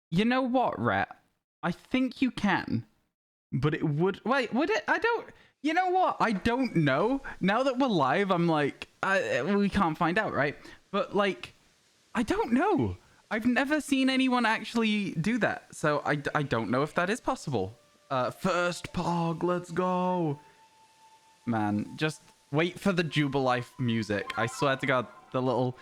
You know what, Rhett? I think you can, but it would... Wait, would it? I don't... You know what? I don't know. Now that we're live, I'm like... we can't find out, right? But, like, I don't know. I've never seen anyone actually do that. So I don't know if that is possible. First Pog, let's go. Man, just wait for the Jubilife music. I swear to God, the little...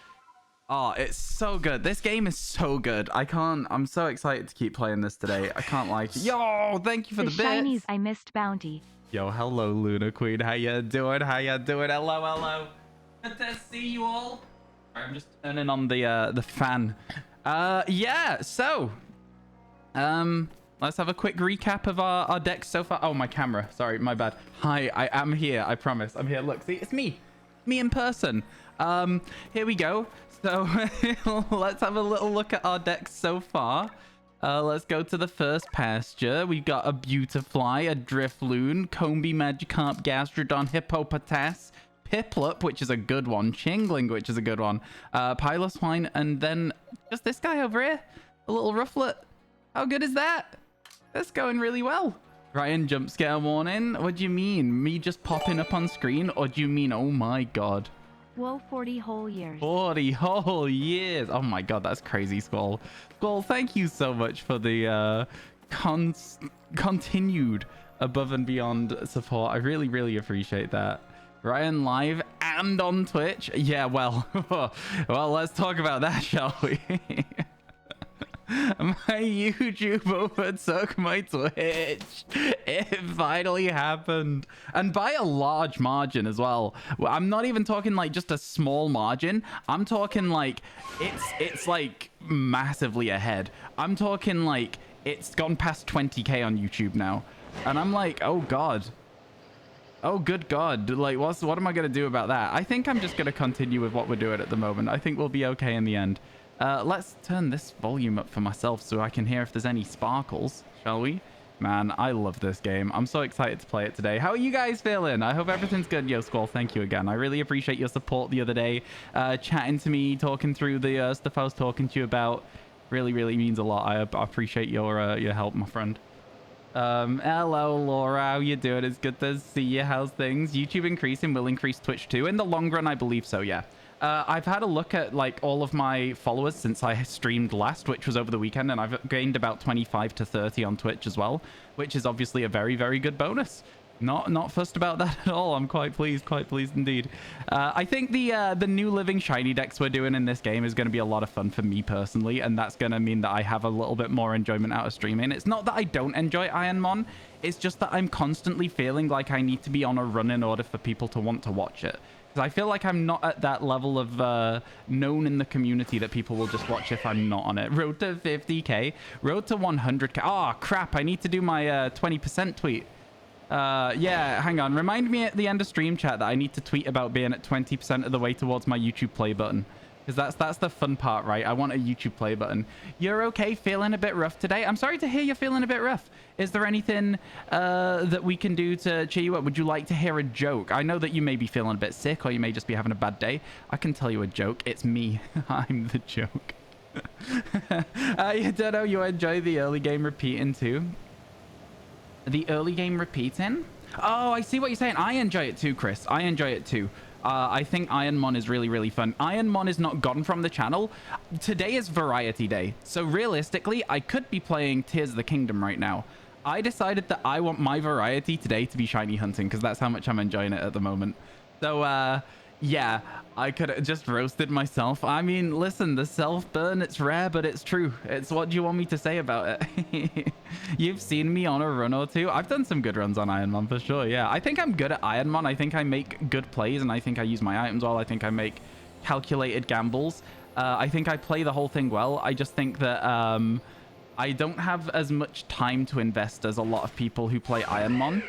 Oh, it's so good. This game is so good. I'm so excited to keep playing this today. I can't lie. Yo, thank you for the bits. Shinies, I missed bounty. Yo, hello, Luna Queen. How you doing? How you doing? Hello, hello. Good to see you all. I'm just turning on the fan. Yeah, so... let's have a quick recap of our decks so far. Oh, my camera. Sorry, my bad. Hi, I am here. I promise. I'm here. Look, see, it's me. Me in person. Here we go. So let's have a little look at our decks so far. Let's go to the first pasture. We've got a Beautifly, a Drifloon, Combee, Magikarp, Gastrodon, Hippopotas, Piplup, which is a good one, Chingling, which is a good one, Piloswine, and then just this guy over here, a little Rufflet. How good is that? That's going really well. Ryan, jump scare warning. What do you mean? Me just popping up on screen? Or do you mean, oh my God? Whoa, 40 whole years. 40 whole years. Oh my God, that's crazy, Squall. Squall, thank you so much for the continued above and beyond support. I really, really appreciate that. Ryan live and on Twitch. Yeah, well, well, let's talk about that, shall we? My YouTube overtook my Twitch. It finally happened, and by a large margin as well. I'm not even talking like just a small margin. I'm talking like it's like massively ahead. I'm talking like it's gone past 20k on YouTube now, and I'm like, oh God. Oh, good God. Like, what am I going to do about that? I think I'm just going to continue with what we're doing at the moment. I think we'll be okay in the end. Let's turn this volume up for myself so I can hear if there's any sparkles, shall we? Man, I love this game. I'm so excited to play it today. How are you guys feeling? I hope everything's good. Yo, Squall, thank you again. I really appreciate your support the other day. Chatting to me, talking through the stuff I was talking to you about. Really, really means a lot. I appreciate your help, my friend. Hello, Laura. How you doing? It's good to see you. How's things? YouTube increasing will increase Twitch too. In the long run, I believe so, yeah. I've had a look at like all of my followers since I streamed last, which was over the weekend, and I've gained about 25 to 30 on Twitch as well, which is obviously a very, very good bonus. Not fussed about that at all. I'm quite pleased indeed. I think the new living shiny decks we're doing in this game is going to be a lot of fun for me personally, and that's going to mean that I have a little bit more enjoyment out of streaming. It's not that I don't enjoy Ironmon, it's just that I'm constantly feeling like I need to be on a run in order for people to want to watch it. I feel like I'm not at that level of known in the community that people will just watch if I'm not on it. Road to 50k, road to 100k. Oh crap, I need to do my 20% tweet. Yeah, hang on, remind me at the end of stream chat that I need to tweet about being at 20% of the way towards my YouTube play button, because that's the fun part, right? I want a YouTube play button. You're okay, feeling a bit rough today? I'm sorry to hear you're feeling a bit rough. Is there anything that we can do to cheer you up? Would you like to hear a joke? I know that you may be feeling a bit sick, or you may just be having a bad day. I can tell you a joke. It's me. I'm the joke. You don't know, you enjoy the early game repeating too? The early game repeating? Oh, I see what you're saying. I enjoy it too, Chris. I enjoy it too. I think Ironmon is really, really fun. Ironmon is not gone from the channel. Today is Variety Day. So realistically, I could be playing Tears of the Kingdom right now. I decided that I want my variety today to be shiny hunting because that's how much I'm enjoying it at the moment. So, yeah, I could have just roasted myself. I mean, listen, the self-burn, it's rare, but it's true. It's what do you want me to say about it? You've seen me on a run or two. I've done some good runs on Ironmon for sure, yeah. I think I'm good at Ironmon. I think I make good plays, and I think I use my items well. I think I make calculated gambles. I think I play the whole thing well. I just think that I don't have as much time to invest as a lot of people who play Ironmon.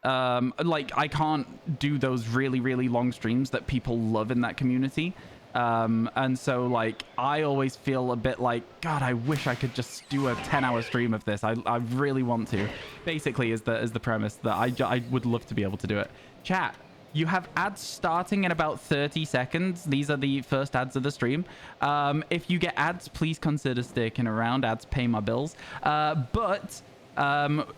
Like, I can't do those really, really long streams that people love in that community. And so, like, I always feel a bit like, God, I wish I could just do a 10-hour stream of this. I really want to. Basically, is the premise that I would love to be able to do it. Chat, You have ads starting in about 30 seconds. These are the first ads of the stream. If you get ads, please consider sticking around. Ads pay my bills. But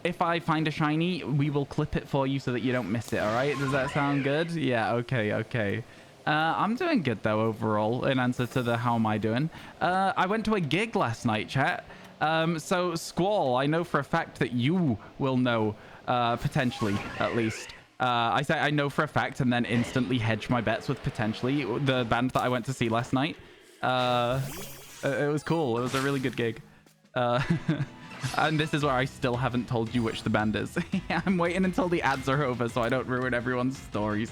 if I find a shiny, we will clip it for you so that you don't miss it, all right? Does that sound good? Yeah, okay. I'm doing good, though, overall, in answer to the how am I doing. I went to a gig last night, chat. So, Squall, I know for a fact that you will know, potentially, at least. I say I know for a fact and then instantly hedge my bets with potentially the band that I went to see last night. It was cool. It was a really good gig. And this is where I still haven't told you which the band is. I'm waiting until the ads are over so I don't ruin everyone's stories.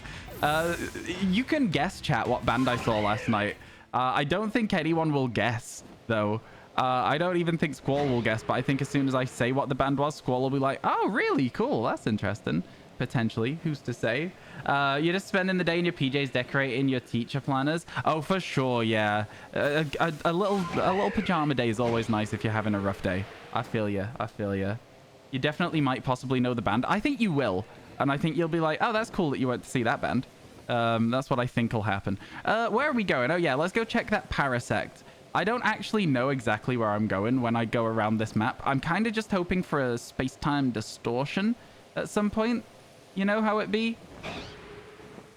You can guess, chat, what band I saw last night. I don't think anyone will guess, though. I don't even think Squall will guess, but I think as soon as I say what the band was, Squall will be like, oh, really? Cool. That's interesting. Potentially. Who's to say? You're just spending the day in your PJs decorating your teacher planners. Oh, for sure. Yeah. A little pajama day is always nice if you're having a rough day. I feel you. You definitely might possibly know the band. I think you will. And I think you'll be like, oh, that's cool that you went to see that band. That's what I think will happen. Where are we going? Oh, yeah. Let's go check that Parasect. I don't actually know exactly where I'm going when I go around this map. I'm kind of just hoping for a space-time distortion at some point. You know how it be?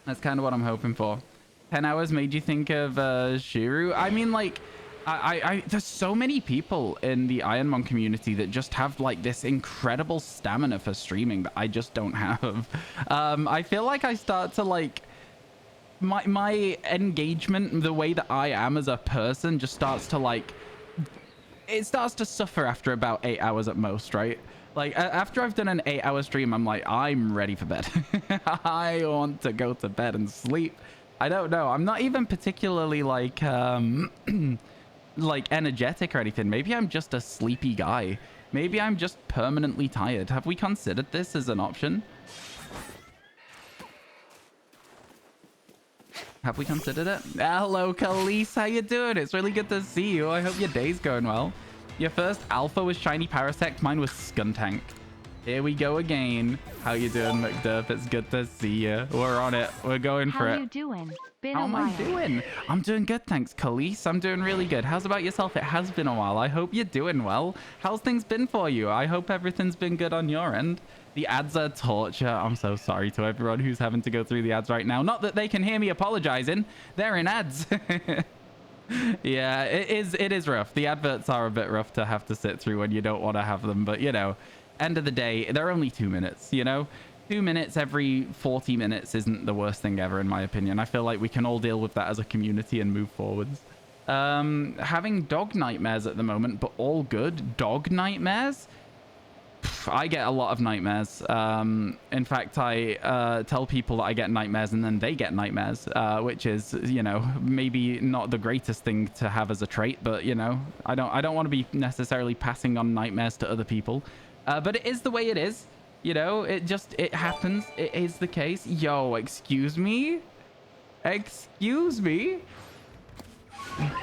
That's kind of what I'm hoping for. 10 hours made you think of Shiru? I mean, like, there's so many people in the Ironmon community that just have, like, this incredible stamina for streaming that I just don't have. I feel like I start to, like... My engagement, the way that I am as a person, just starts to, like... It starts to suffer after about 8 hours at most, right? Like, after I've done an 8-hour stream, I'm like, I'm ready for bed. I want to go to bed and sleep. I don't know. I'm not even particularly, like, like, energetic or anything. Maybe I'm just a sleepy guy. Maybe I'm just permanently tired. Have we considered this as an option? Have we considered it? Hello, Khalees. How you doing? It's really good to see you. I hope your day's going well. Your first alpha was Shiny Parasect. Mine was Skuntank. Here we go again. How you doing, McDuff? It's good to see you. We're on it. We're going for it. How you doing? Been How a am while. I doing? I'm doing good, thanks, Khalees. I'm doing really good. How's about yourself? It has been a while. I hope you're doing well. How's things been for you? I hope everything's been good on your end. The ads are torture. I'm so sorry to everyone who's having to go through the ads right now. Not that they can hear me apologizing. They're in ads. Yeah, it is rough. The adverts are a bit rough to have to sit through when you don't want to have them. But, you know, end of the day, they're only 2 minutes, you know? 2 minutes every 40 minutes isn't the worst thing ever, in my opinion. I feel like we can all deal with that as a community and move forwards. Having dog nightmares at the moment, but all good. Dog nightmares? I get a lot of nightmares. In fact, I tell people that I get nightmares and then they get nightmares, which is, you know, maybe not the greatest thing to have as a trait, but, you know, I don't want to be necessarily passing on nightmares to other people. But it is the way it is. You know, it happens. It is the case. Yo, excuse me? Excuse me?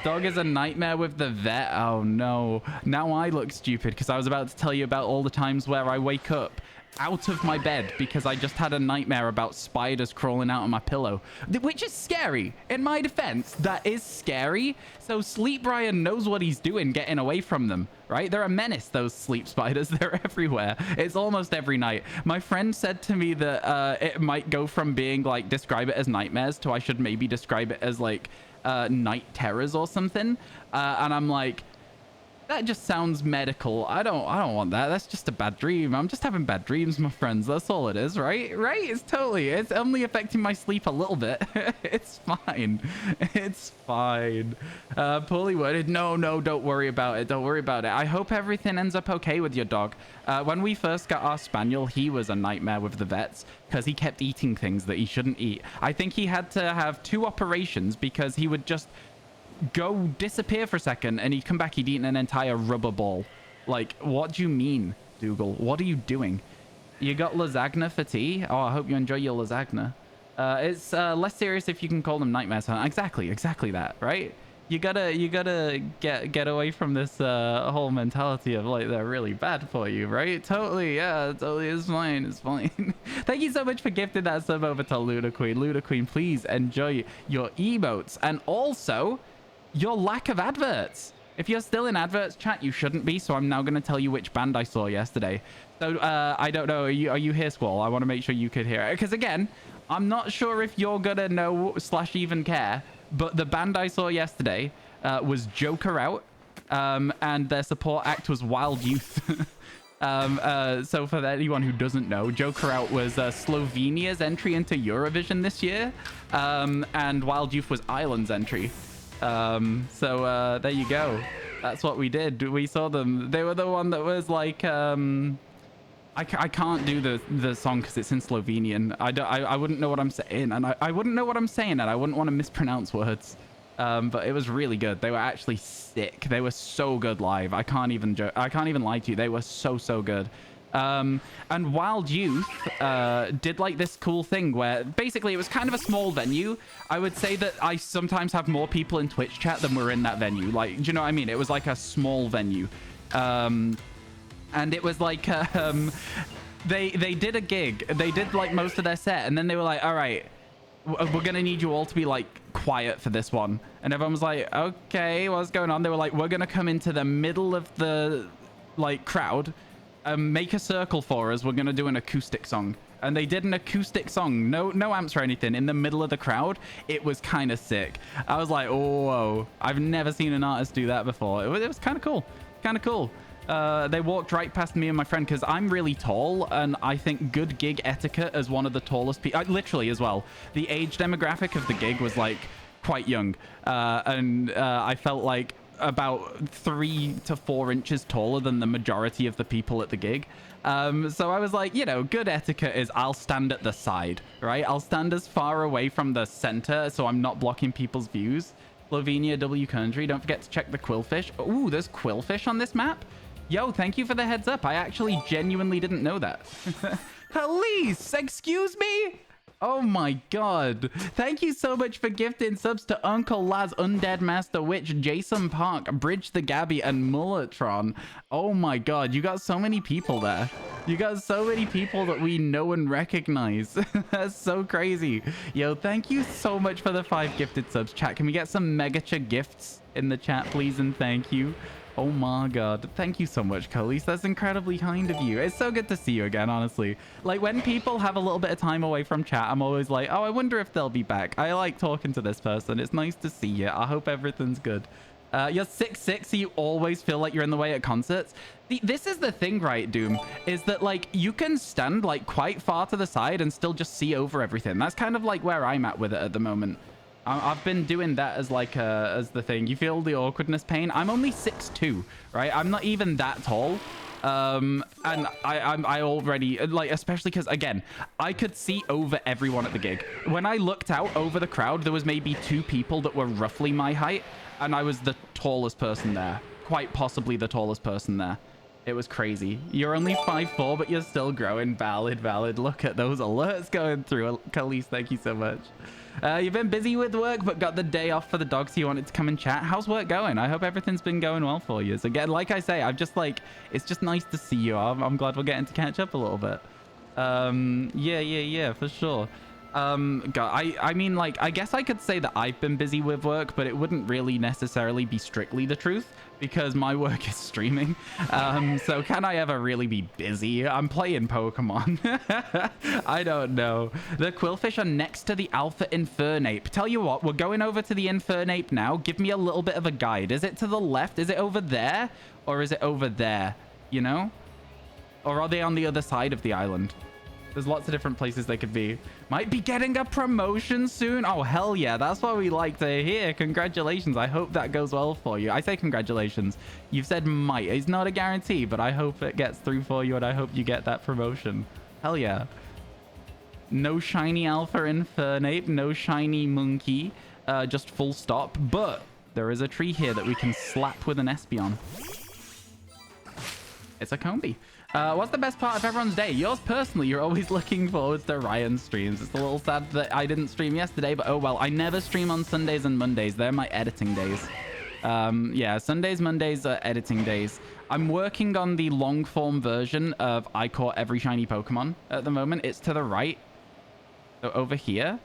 Dog is a nightmare with the vet. Oh, no. Now I look stupid because I was about to tell you about all the times where I wake up out of my bed because I just had a nightmare about spiders crawling out of my pillow, which is scary. In my defense, that is scary. So Sleep Brian knows what he's doing getting away from them, right? They're a menace, those sleep spiders. They're everywhere. It's almost every night. My friend said to me that it might go from being like, describe it as nightmares to I should maybe describe it as like night terrors or something. And I'm like, that just sounds medical. I don't want that. That's just a bad dream. I'm just having bad dreams, my friends. That's all it is, right? Right? It's only affecting my sleep a little bit. It's fine. It's fine. Poorly worded. No, don't worry about it. Don't worry about it. I hope everything ends up okay with your dog. When we first got our spaniel, he was a nightmare with the vets because he kept eating things that he shouldn't eat. I think he had to have 2 operations because he would just go disappear for a second and he'd come back, he'd eaten an entire rubber ball. Like, what do you mean, Dougal? What are you doing? You got lasagna for tea? Oh, I hope you enjoy your lasagna. It's less serious if you can call them nightmares, huh? Exactly that, right? You gotta get away from this whole mentality of like they're really bad for you, right? Totally, yeah, totally. It's fine, it's fine. Thank you so much for gifting that sub over to Luda Queen. Luda Queen, please enjoy your emotes and also your lack of adverts. If you're still in adverts chat, you shouldn't be. So I'm now gonna tell you which band I saw yesterday. So I don't know. Are you here, Squall? I want to make sure you could hear it because again, I'm not sure if you're gonna know / even care. But the band I saw yesterday was Joker Out, and their support act was Wild Youth. So for anyone who doesn't know, Joker Out was Slovenia's entry into Eurovision this year, and Wild Youth was Ireland's entry. So there you go. That's what we did. We saw them. They were the one that was like... I can't do the song because it's in Slovenian. I wouldn't know what I'm saying, and I wouldn't know what I'm saying, and I wouldn't want to mispronounce words. But it was really good. They were actually sick. They were so good live. I can't even lie to you. They were so good. And Wild Youth did like this cool thing where basically it was kind of a small venue. I would say that I sometimes have more people in Twitch chat than were in that venue. Like, do you know what I mean? It was like a small venue. And it was like they did a gig. They did like most of their set, and then they were like, all right, we're gonna need you all to be like quiet for this one. And everyone was like, okay, what's going on? They were like, we're gonna come into the middle of the like crowd, make a circle for us. We're gonna do an acoustic song. And they did an acoustic song, no amps or anything, in the middle of the crowd. It was kind of sick. I was like, oh, whoa, I've never seen an artist do that before. It was kind of cool. They walked right past me and my friend because I'm really tall, and I think good gig etiquette as one of the tallest people, literally as well. The age demographic of the gig was like quite young, and I felt like about 3 to 4 inches taller than the majority of the people at the gig. So I was like, you know, good etiquette is I'll stand at the side, right? I'll stand as far away from the center so I'm not blocking people's views. Slovenia, W country. Don't forget to check the quillfish. Ooh, there's quillfish on this map. Yo, thank you for the heads up. I actually genuinely didn't know that. Police, excuse me? Oh my god. Thank you so much for gifting subs to Uncle Laz, Undead Master Witch, Jason Park, Bridge the Gabby, and Mulletron. Oh my god, you got so many people there. You got so many people that we know and recognize. That's so crazy. Yo, thank you so much for the 5 gifted subs. Chat, can we get some Megacha gifts in the chat, please, and thank you. Oh my god. Thank you so much, Khalees. That's incredibly kind of you. It's so good to see you again, honestly. Like, when people have a little bit of time away from chat, I'm always like, oh, I wonder if they'll be back. I like talking to this person. It's nice to see you. I hope everything's good. You're 6'6", so you always feel like you're in the way at concerts. This is the thing, right, Doom? Is that, like, you can stand, like, quite far to the side and still just see over everything. That's kind of, like, where I'm at with it at the moment. I've been doing that as like as the thing. You feel the awkwardness pain. I'm only 6'2", right? I'm not even that tall. And I already like, especially because again, I could see over everyone at the gig. When I looked out over the crowd, there was maybe 2 people that were roughly my height, and I was the tallest person there. Quite possibly the tallest person there. It was crazy. You're only 5'4", but you're still growing. Valid. Look at those alerts going through. Khalees, thank you so much. You've been busy with work, but got the day off for the dog, so you wanted to come and chat. How's work going? I hope everything's been going well for you. So again, like I say, I've just like, it's just nice to see you. I'm glad we're getting to catch up a little bit. Yeah, for sure. God, I mean, like, I guess I could say that I've been busy with work, but it wouldn't really necessarily be strictly the truth because my work is streaming. So can I ever really be busy? I'm playing Pokemon. I don't know. The Quillfish are next to the Alpha Infernape. Tell you what, we're going over to the Infernape now. Give me a little bit of a guide. Is it to the left? Is it over there? Or is it over there? You know? Or are they on the other side of the island? There's lots of different places they could be. Might be getting a promotion soon. Oh, hell yeah. That's what we like to hear. Congratulations. I hope that goes well for you. I say congratulations. You've said might. It's not a guarantee, but I hope it gets through for you, and I hope you get that promotion. Hell yeah. No shiny Alpha Infernape. No shiny Monkey. Just full stop. But there is a tree here that we can slap with an Espeon. It's a Combi. What's the best part of everyone's day? Yours personally, you're always looking forward to Ryan's streams. It's a little sad that I didn't stream yesterday, but oh well. I never stream on Sundays and Mondays. They're my editing days. Yeah, Sundays, Mondays are editing days. I'm working on the long form version of I Caught Every Shiny Pokemon at the moment. It's to the right. So over here.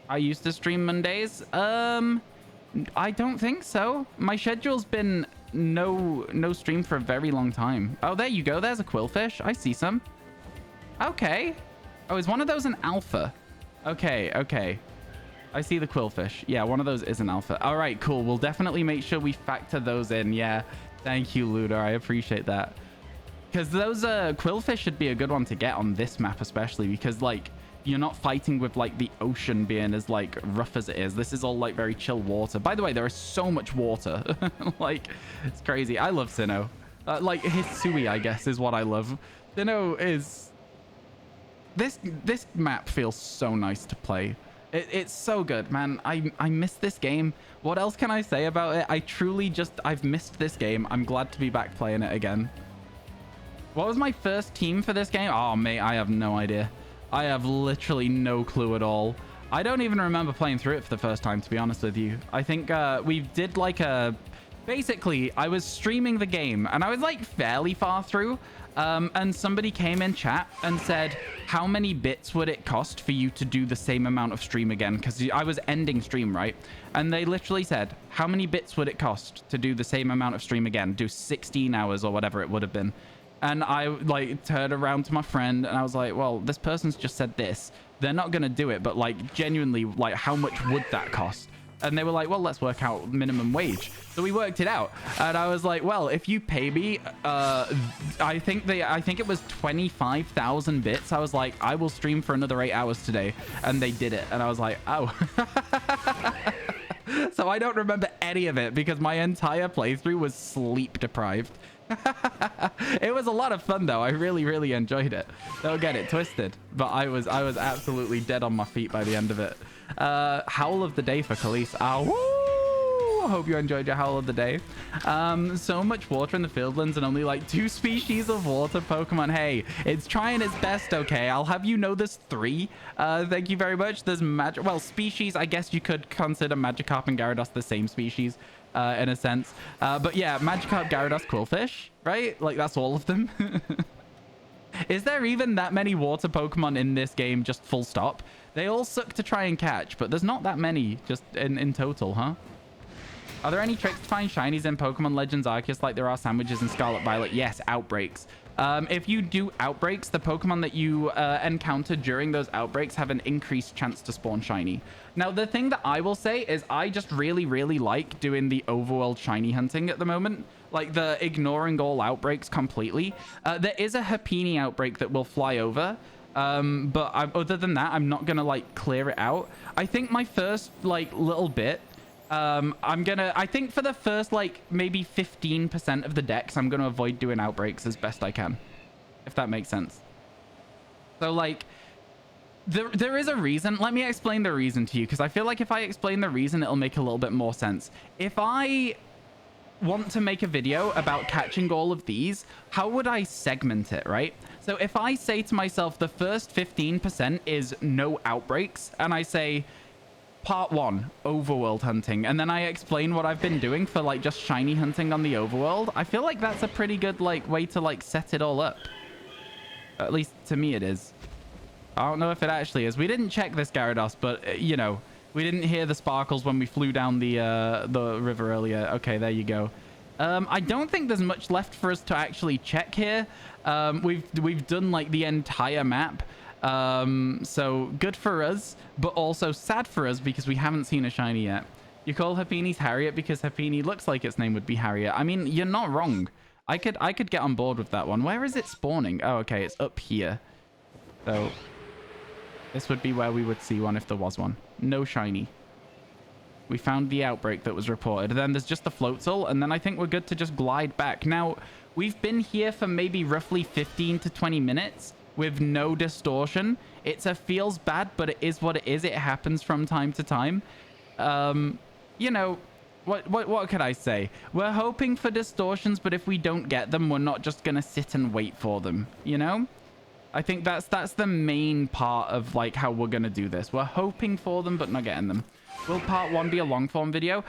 I used to stream Mondays. I don't think so. My schedule's been no stream for a very long time. Oh, there you go. There's a Quillfish. I see some. Okay. Oh, is one of those an alpha? Okay, okay. I see the Quillfish. Yeah, one of those is an alpha. All right, cool. We'll definitely make sure we factor those in. Yeah. Thank you, Luda. I appreciate that. Because those Quillfish should be a good one to get on this map, especially because, like, you're not fighting with, like, the ocean being as, like, rough as it is. This is all, like, very chill water. By the way, there is so much water. Like, it's crazy. I love Sinnoh. Like, Hisui, I guess, is what I love. Sinnoh is... This map feels so nice to play. It's so good, man. I miss this game. What else can I say about it? I truly just... I've missed this game. I'm glad to be back playing it again. What was my first team for this game? Oh, mate, I have no idea. I have literally no clue at all. I don't even remember playing through it for the first time, to be honest with you. I think we did like a... Basically, I was streaming the game and I was like fairly far through. And somebody came in chat and said, how many bits would it cost for you to do the same amount of stream again? Because I was ending stream, right? And they literally said, how many bits would it cost to do the same amount of stream again? Do 16 hours or whatever it would have been. And I like turned around to my friend and I was like, well, this person's just said this. They're not going to do it. But like genuinely, like how much would that cost? And they were like, well, let's work out minimum wage. So we worked it out. And I was like, well, if you pay me, I think it was 25,000 bits. I was like, I will stream for another 8 hours today. And they did it. And I was like, oh. So I don't remember any of it because my entire playthrough was sleep deprived. It was a lot of fun though. I really enjoyed it. Don't get it twisted, but I was absolutely dead on my feet by the end of it. Howl of the day for Khalees. Woo! Hope you enjoyed your howl of the day. So much water in the fieldlands and only like 2 species of water Pokemon. Hey, it's trying its best. Okay, I'll have you know there's 3. Thank you very much. There's species. I guess you could consider Magikarp and Gyarados the same species. In a sense. But yeah, Magikarp, Gyarados, Quillfish, right? Like, that's all of them. Is there even that many water Pokemon in this game, just full stop? They all suck to try and catch, but there's not that many just in total, huh? Are there any tricks to find shinies in Pokemon Legends Arceus like there are sandwiches in Scarlet Violet? Yes, outbreaks. If you do outbreaks, the Pokemon that you encounter during those outbreaks have an increased chance to spawn shiny. Now, the thing that I will say is I just really like doing the overworld shiny hunting at the moment. Like the ignoring all outbreaks completely. There is a Happiny outbreak that will fly over. But other than that, I'm not going to like clear it out. I think my first like little bit, I think for the first like maybe 15% of the decks, I'm going to avoid doing outbreaks as best I can, if that makes sense. So like there is a reason. Let me explain the reason to you, because I feel like if I explain the reason, it'll make a little bit more sense. If I want to make a video about catching all of these, how would I segment it, right? So if I say to myself, the first 15% is no outbreaks, and I say part 1, overworld hunting, and then I explain what I've been doing for like just shiny hunting on the overworld, I feel like that's a pretty good like way to like set it all up. At least to me it is. I don't know if it actually is. We didn't check this Gyarados, but you know, we didn't hear the sparkles when we flew down the river earlier. Okay, there you go. I don't think there's much left for us to actually check here. We've done like the entire map. So good for us, but also sad for us because we haven't seen a shiny yet. You call Happini's Harriet because Happiny looks like its name would be Harriet. I mean, you're not wrong. I could get on board with that one. Where is it spawning? Oh, okay, it's up here. So this would be where we would see one if there was one. No shiny. We found the outbreak that was reported. Then there's just the Floatzel, and then I think we're good to just glide back. Now, we've been here for maybe roughly 15 to 20 minutes with no distortion. It feels bad, but it is what it is. It happens from time to time. You know, what could I say? We're hoping for distortions, but if we don't get them, we're not just gonna sit and wait for them, you know? I think that's the main part of like how we're gonna do this. We're hoping for them, but not getting them. Will part 1 be a long form video?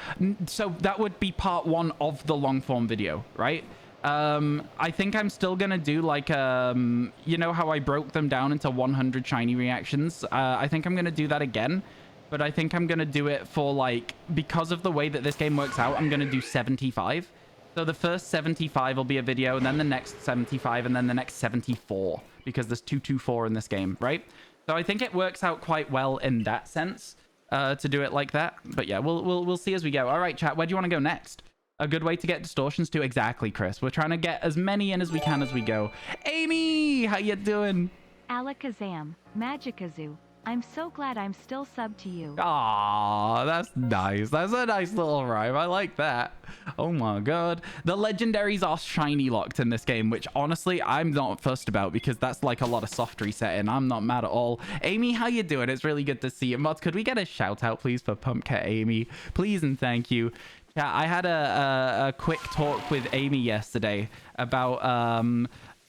So that would be part 1 of the long form video, right? I think I'm still gonna do like you know how I broke them down into 100 shiny reactions. I think I'm gonna do that again, but I think I'm gonna do it for like, because of the way that this game works out, I'm gonna do 75. So the first 75 will be a video, and then the next 75, and then the next 74, because there's 224 in this game, right? So I think it works out quite well in that sense to do it like that. But yeah, we'll see as we go. All right, chat, where do you want to go next? A good way to get distortions to? Exactly, Chris. We're trying to get as many in as we can as we go. Amy, how you doing? Alakazam, Magikazoo. I'm so glad I'm still subbed to you. Aw, that's nice. That's a nice little rhyme. I like that. Oh my god. The legendaries are shiny locked in this game, which honestly, I'm not fussed about because that's like a lot of soft resetting. I'm not mad at all. Amy, how you doing? It's really good to see you. Mods, could we get a shout out, please, for Pumpcat Amy? Please and thank you. Yeah, I had a quick talk with Amy yesterday about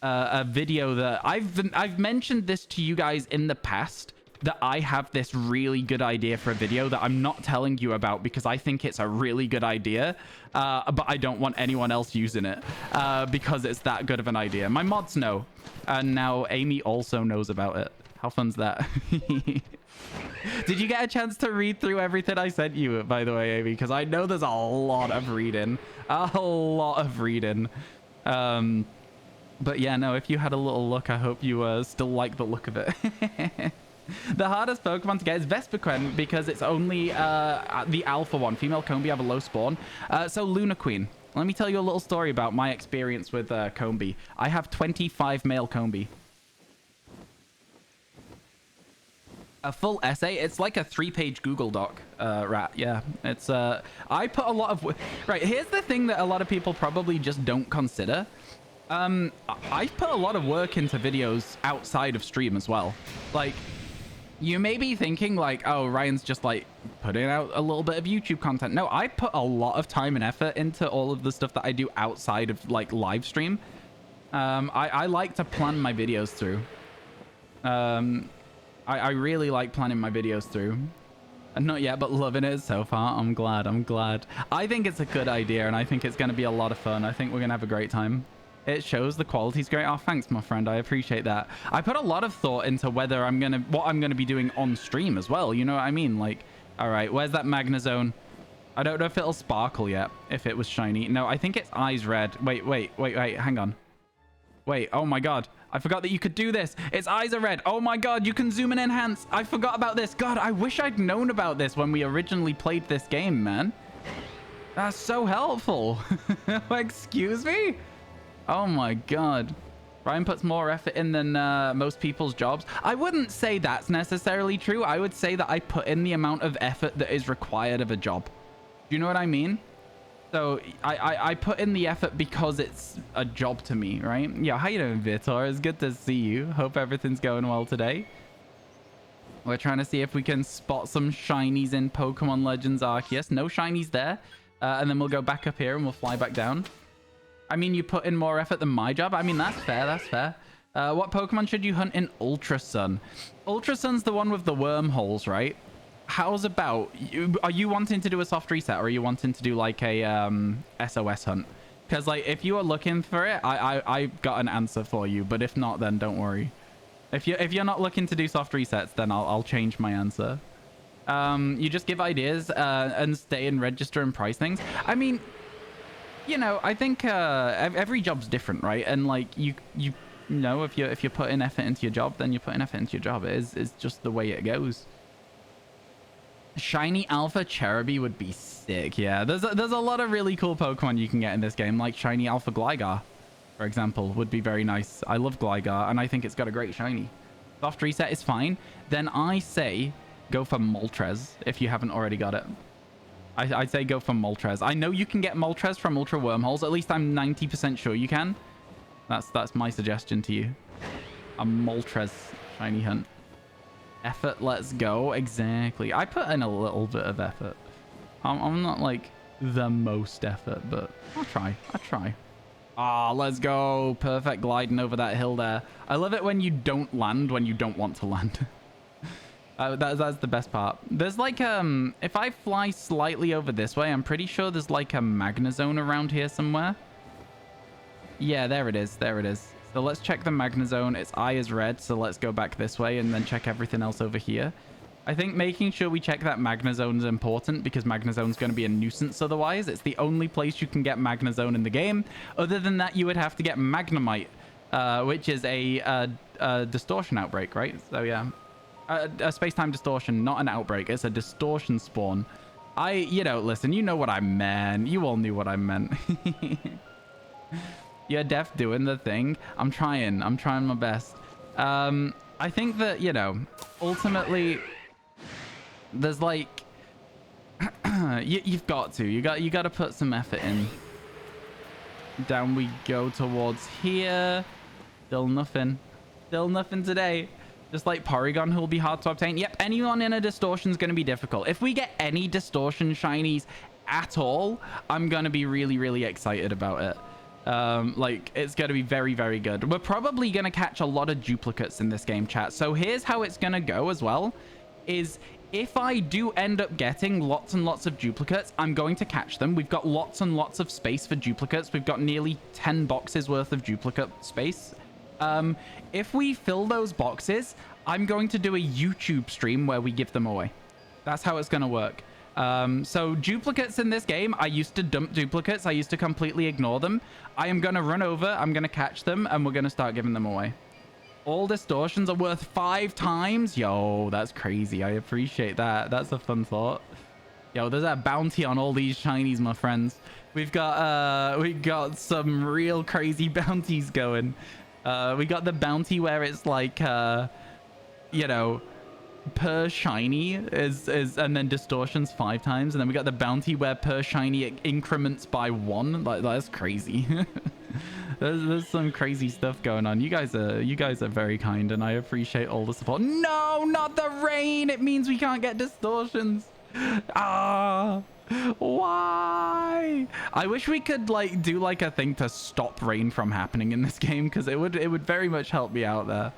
a video that I've mentioned this to you guys in the past, that I have this really good idea for a video that I'm not telling you about because I think it's a really good idea, but I don't want anyone else using it because it's that good of an idea. My mods know, and now Amy also knows about it. How fun's that? Did you get a chance to read through everything I sent you, by the way, Amy? Because I know there's a lot of reading. A lot of reading. But yeah, no, if you had a little look, I hope you still like the look of it. The hardest Pokemon to get is Vespiquen because it's only the alpha one. Female Combi have a low spawn. So Luna Queen. Let me tell you a little story about my experience with Combi. I have 25 male Combi. A full essay? It's like a 3-page Google Doc, Rat. Yeah, it's I put a lot of... Right, here's the thing that a lot of people probably just don't consider. I put a lot of work into videos outside of stream as well. Like, you may be thinking like, oh, Ryan's just like putting out a little bit of YouTube content. No, I put a lot of time and effort into all of the stuff that I do outside of like live stream. I like to plan my videos through. I really like planning my videos through. Not yet, but loving it so far. I'm glad. I think it's a good idea, and I think it's going to be a lot of fun. I think we're going to have a great time. It shows the quality's great. Oh, thanks, my friend. I appreciate that. I put a lot of thought into what I'm gonna be doing on stream as well. You know what I mean? Like, all right, where's that Magnezone? I don't know if it'll sparkle yet, if it was shiny. No, I think its eyes red. Wait, hang on. Wait, oh my god. I forgot that you could do this. Its eyes are red. Oh my god, you can zoom and enhance. I forgot about this. God, I wish I'd known about this when we originally played this game, man. That's so helpful. Excuse me? Oh my god. Ryan puts more effort in than most people's jobs. I wouldn't say that's necessarily true. I would say that I put in the amount of effort that is required of a job. Do you know what I mean? So I put in the effort because it's a job to me, right? Yeah, how you doing, Vitor? It's good to see you. Hope everything's going well today. We're trying to see if we can spot some shinies in Pokemon Legends Arceus. No shinies there. And then we'll go back up here and we'll fly back down. I mean, you put in more effort than my job. I mean, that's fair. That's fair. What Pokemon should you hunt in Ultra Sun? Ultra Sun's the one with the wormholes, right? How's about... Are you wanting to do a soft reset, or are you wanting to do like a SOS hunt? Because like, if you are looking for it, I've got an answer for you. But if not, then don't worry. If you're not looking to do soft resets, then I'll change my answer. You just give ideas and stay and register and price things. I mean... You know, I think every job's different, right? And like you know, if you're putting effort into your job, then you're putting effort into your job. It's just the way it goes. Shiny Alpha Cherubi would be sick. Yeah, there's a lot of really cool Pokemon you can get in this game, like Shiny Alpha Gligar, for example, would be very nice. I love Gligar, and I think it's got a great shiny. Soft reset is fine. Then I say go for Moltres if you haven't already got it. I'd say go for Moltres. I know you can get Moltres from Ultra Wormholes. At least I'm 90% sure you can. That's my suggestion to you. A Moltres shiny hunt. Effort, let's go. Exactly. I put in a little bit of effort. I'm not like the most effort, but I'll try. I'll try. Ah, let's go. Perfect gliding over that hill there. I love it when you don't land when you don't want to land. That's the best part. There's like, if I fly slightly over this way, I'm pretty sure there's like a Magna Zone around here somewhere. Yeah, there it is. There it is. So let's check the Magna Zone. Its eye is red, so let's go back this way and then check everything else over here. I think making sure we check that Magna Zone is important because Magna Zone is going to be a nuisance otherwise. It's the only place you can get Magna Zone in the game. Other than that, you would have to get Magnemite, which is a distortion outbreak, right? So yeah, a space-time distortion, not an outbreak. It's a distortion spawn. You know, listen, you know what I meant. You all knew what I meant. You're def doing the thing. I'm trying my best. I think that, you know, ultimately there's like you've got to you got to put some effort in. Down we go towards here. Still nothing today. Just like Porygon, who will be hard to obtain. Yep, anyone in a distortion is going to be difficult. If we get any distortion shinies at all, I'm going to be really excited about it. Like, it's going to be very good. We're probably going to catch a lot of duplicates in this game, chat. So here's how it's going to go as well, is if I do end up getting lots and lots of duplicates, I'm going to catch them. We've got lots and lots of space for duplicates. We've got nearly 10 boxes worth of duplicate space. If we fill those boxes, I'm going to do a YouTube stream where we give them away. That's how it's going to work. So duplicates in this game, I used to dump duplicates. I used to completely ignore them. I am going to run over, I'm going to catch them, and we're going to start giving them away. All distortions are worth 5 times. Yo, that's crazy. I appreciate that. That's a fun thought. Yo, there's a bounty on all these shinies, my friends. We got some real crazy bounties going. We got the bounty where it's like, you know, per shiny is and then distortions 5 times, and then we got the bounty where per shiny it increments by 1. Like, that's crazy. there's some crazy stuff going on. You guys are very kind, and I appreciate all the support. No, not the rain. It means we can't get distortions. Ah, why? I wish we could like do like a thing to stop rain from happening in this game, because it would very much help me out there.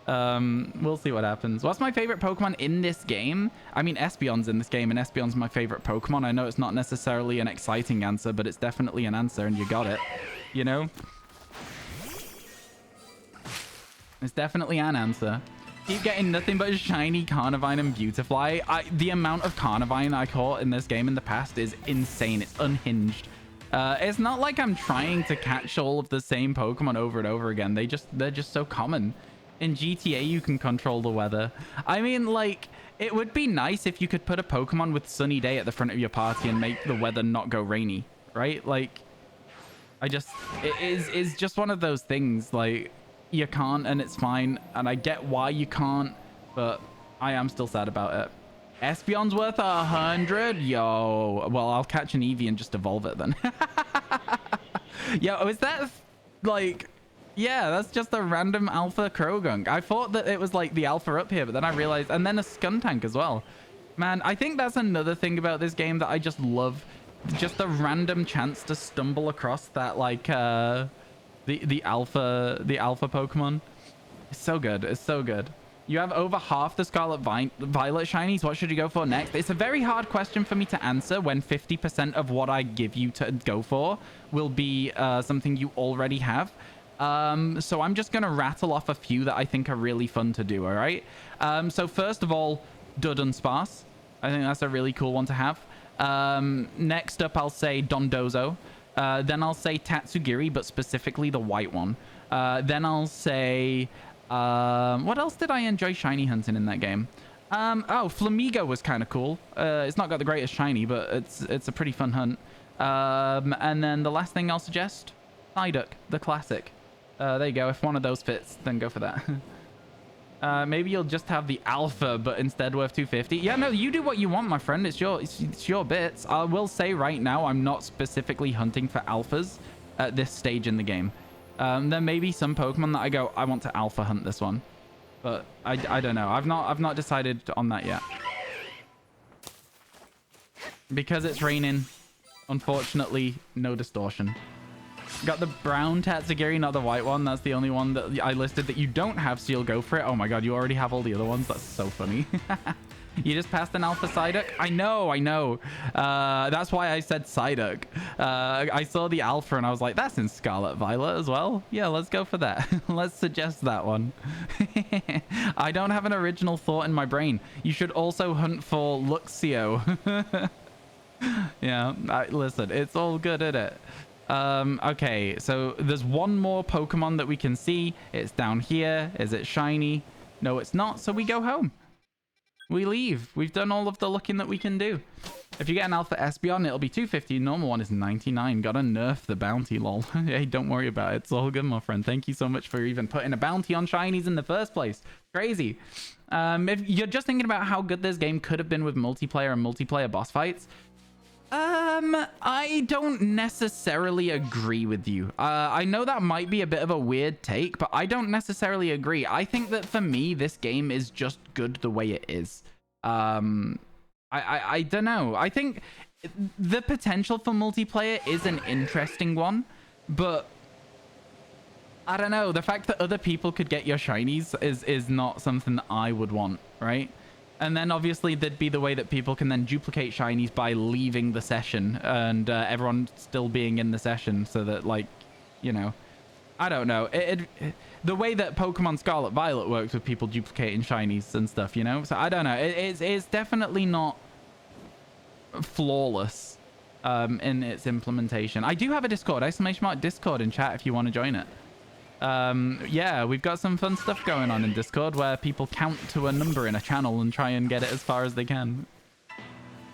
We'll see what happens. What's my favorite Pokemon in this game? I mean, Espeon's in this game, and Espeon's my favorite Pokemon. I know it's not necessarily an exciting answer, but it's definitely an answer, and you got it. You know? It's definitely an answer. Keep getting nothing but shiny Carnivine and Beautifly. The amount of Carnivine I caught in this game in the past is insane. It's unhinged. It's not like I'm trying to catch all of the same Pokemon over and over again. They're just so common. In GTA, you can control the weather. I mean, like, it would be nice if you could put a Pokemon with sunny day at the front of your party and make the weather not go rainy, right? Like, it is just one of those things, like, you can't, and it's fine, and I get why you can't, but I am still sad about it. Espeon's worth 100? Yo, well, I'll catch an Eevee and just evolve it then. Yo, is that, like... Yeah, that's just a random alpha Krogunk. I thought that it was like the alpha up here, but then I realized... And then a Skuntank as well. Man, I think that's another thing about this game that I just love. Just a random chance to stumble across that, like, the alpha Pokemon. It's so good. It's so good. You have over half the Scarlet Violet shinies. What should you go for next? It's a very hard question for me to answer when 50% of what I give you to go for will be something you already have. So I'm just going to rattle off a few that I think are really fun to do, all right? So first of all, Dudunsparce. I think that's a really cool one to have. Next up, I'll say Dondozo. Then I'll say Tatsugiri, but specifically the white one. Then I'll say... what else did I enjoy shiny hunting in that game? Oh, Flamigo was kind of cool. It's not got the greatest shiny, but it's a pretty fun hunt. And then the last thing I'll suggest, Psyduck, the classic. There you go. If one of those fits, then go for that. Maybe you'll just have the alpha, but instead worth 250. Yeah, no, you do what you want, my friend. It's your bits. I will say right now, I'm not specifically hunting for alphas at this stage in the game. There may be some Pokemon that I go, I want to alpha hunt this one, but I don't know. I've not decided on that yet. Because it's raining. Unfortunately, no distortion. Got the brown Tatsugiri, not the white one. That's the only one that I listed that you don't have, so you'll go for it. Oh my god, you already have all the other ones. That's so funny. You just passed an alpha Psyduck? I know. That's why I said Psyduck. I saw the alpha and I was like, that's in Scarlet Violet as well. Yeah, let's go for that. Let's suggest that one. I don't have an original thought in my brain. You should also hunt for Luxio. Yeah, listen, it's all good, isn't it? Okay, so there's one more Pokemon that we can see. It's down here. Is it shiny? No, it's not. So we go home. We leave. We've done all of the looking that we can do. If you get an Alpha Espeon, it'll be 250. Normal one is 99. Gotta nerf the bounty, lol. Hey, don't worry about it. It's all good, my friend. Thank you so much for even putting a bounty on shinies in the first place. Crazy. If you're just thinking about how good this game could have been with multiplayer and multiplayer boss fights, I don't necessarily agree with you. I know that might be a bit of a weird take, but I don't necessarily agree. I think that for me, this game is just good the way it is. I don't know. I think the potential for multiplayer is an interesting one, but I don't know. The fact that other people could get your shinies is not something that I would want, right? And then obviously there'd be the way that people can then duplicate shinies by leaving the session and everyone still being in the session, so that, like, you know, I don't know. The way that Pokemon Scarlet Violet works with people duplicating shinies and stuff, you know? So I don't know. It's definitely not flawless in its implementation. I do have a Discord, !Discord in chat if you want to join it. Yeah, we've got some fun stuff going on in Discord where people count to a number in a channel and try and get it as far as they can.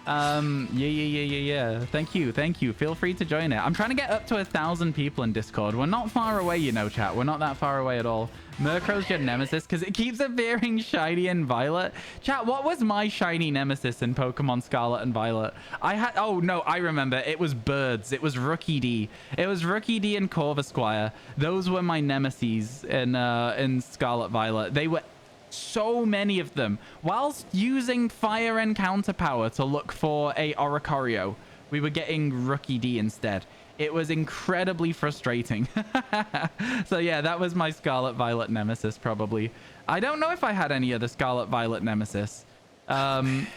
Yeah. Thank you. Feel free to join it. I'm trying to get up to 1,000 people in Discord. We're not far away, you know, chat. We're not that far away at all. Murkrow's your nemesis because it keeps appearing shiny and Violet. Chat, what was my shiny nemesis in Pokemon Scarlet and Violet? Oh no, I remember. It was birds. It was Rookie D. It was Rookie D and Corvisquire. Those were my nemesis in Scarlet Violet. They were so many of them. Whilst using fire encounter power to look for a Oricorio, we were getting Rookie D instead. It was incredibly frustrating. So yeah, that was my Scarlet Violet nemesis, probably. I don't know if I had any other Scarlet Violet nemesis. I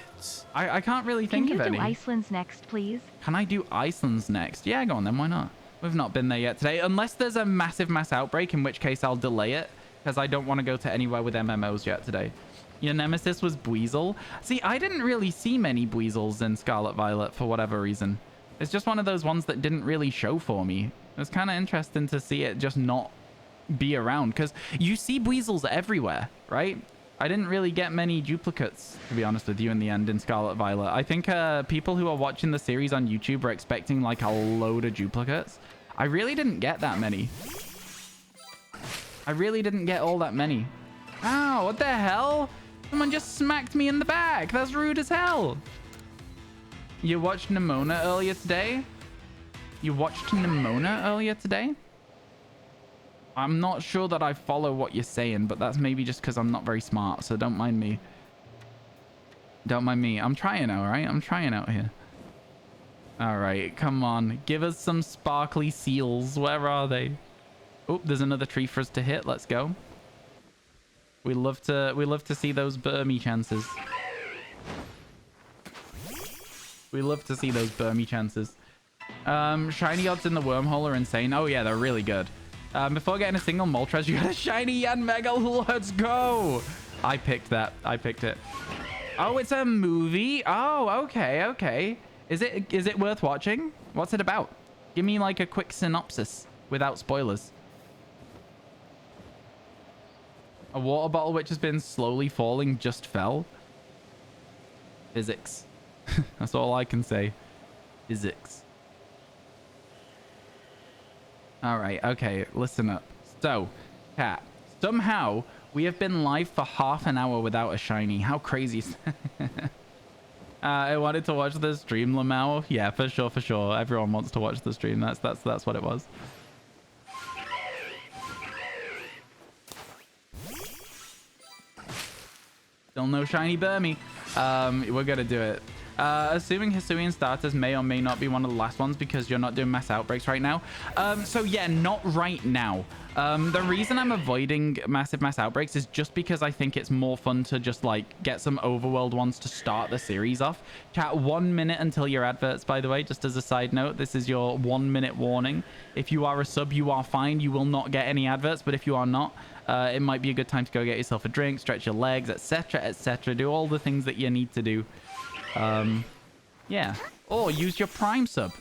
can't really think of any. Can you do Iceland's next, please? Can I do Iceland's next? Yeah, go on then, why not? We've not been there yet today, unless there's a massive mass outbreak, in which case I'll delay it, because I don't want to go to anywhere with MMOs yet today. Your nemesis was Buizel. See, I didn't really see many Buizels in Scarlet Violet for whatever reason. It's just one of those ones that didn't really show for me. It was kind of interesting to see it just not be around, because you see Buizels everywhere, right? I didn't really get many duplicates, to be honest with you, in the end in Scarlet Violet. I think people who are watching the series on YouTube are expecting like a load of duplicates. I really didn't get that many. I really didn't get all that many. Ow, what the hell? Someone just smacked me in the back. That's rude as hell. You watched Nimona earlier today? I'm not sure that I follow what you're saying, but that's maybe just because I'm not very smart, so don't mind me. Don't mind me. I'm trying, all right? I'm trying out here. All right, come on. Give us some sparkly seals. Where are they? Oh, there's another tree for us to hit. Let's go. We love to see those Burmy chances. Shiny odds in the wormhole are insane. Oh yeah, they're really good. Before getting a single Moltres, you got a shiny Yanmega. Let's go. I picked that. I picked it. Oh, it's a movie. Oh, okay. Is it worth watching? What's it about? Give me like a quick synopsis without spoilers. A water bottle which has been slowly falling just fell. Physics. That's all I can say. Physics. All right. Okay. Listen up. So, cat. Somehow, we have been live for half an hour without a shiny. How crazy is that? I wanted to watch the stream, Lamau. Yeah, for sure. Everyone wants to watch the stream. That's what it was. Still no shiny Burmy. We're gonna do it. Assuming Hisuian starters may or may not be one of the last ones because you're not doing mass outbreaks right now. So yeah, not right now. The reason I'm avoiding mass outbreaks is just because I think it's more fun to just like get some overworld ones to start the series off. Chat, 1 minute until your adverts, by the way, just as a side note. This is your 1 minute warning. If you are a sub, you are fine. You will not get any adverts, but if you are not, it might be a good time to go get yourself a drink, stretch your legs, etc, etc. Do all the things that you need to do. Yeah, or use your prime sub.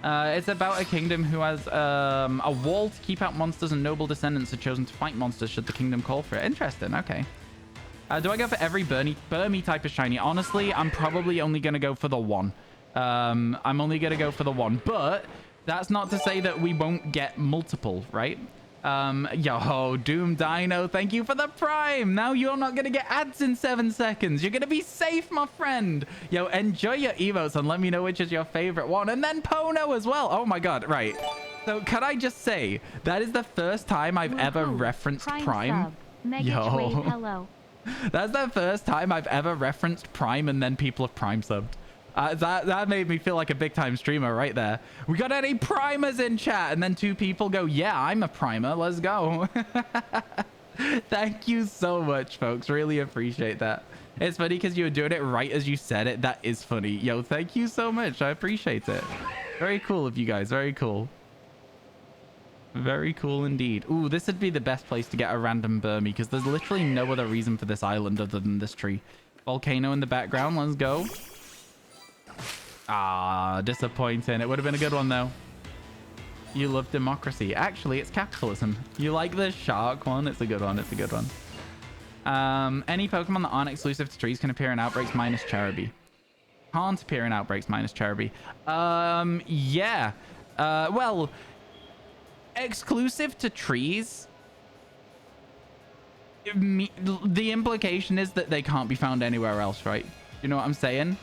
It's about a kingdom who has a wall to keep out monsters, and noble descendants are chosen to fight monsters should the kingdom call for it. Interesting. Okay. Do I go for every Burmy type of shiny? Honestly, I'm probably only going to go for the one. I'm only going to go for the one, but that's not to say that we won't get multiple, right? Yo, Doom Dino, thank you for the prime. Now you're not gonna get ads in 7 seconds. You're gonna be safe, my friend. Yo, enjoy your emotes and let me know which is your favorite one. And then Pono as well. Oh my god, right. So can I just say that is the first time I've ever referenced prime. Yo, hello. That's the first time I've ever referenced prime and then people have prime subbed. That made me feel like a big time streamer right there. We got any primers in chat? And then 2 people go, yeah, I'm a primer. Let's go. Thank you so much, folks. Really appreciate that. It's funny because you were doing it right as you said it. That is funny. Yo, thank you so much. I appreciate it. Very cool of you guys. Very cool. Very cool indeed. Ooh, this would be the best place to get a random Burmy because there's literally no other reason for this island other than this tree. Volcano in the background. Let's go. Ah, disappointing. It would have been a good one, though. You love democracy. Actually, it's capitalism. You like the shark one? It's a good one. It's a good one. Any Pokemon that aren't exclusive to trees can appear in outbreaks minus Cherubi. Can't appear in outbreaks minus Cherubi. Yeah. Well, exclusive to trees. The implication is that they can't be found anywhere else, right? You know what I'm saying?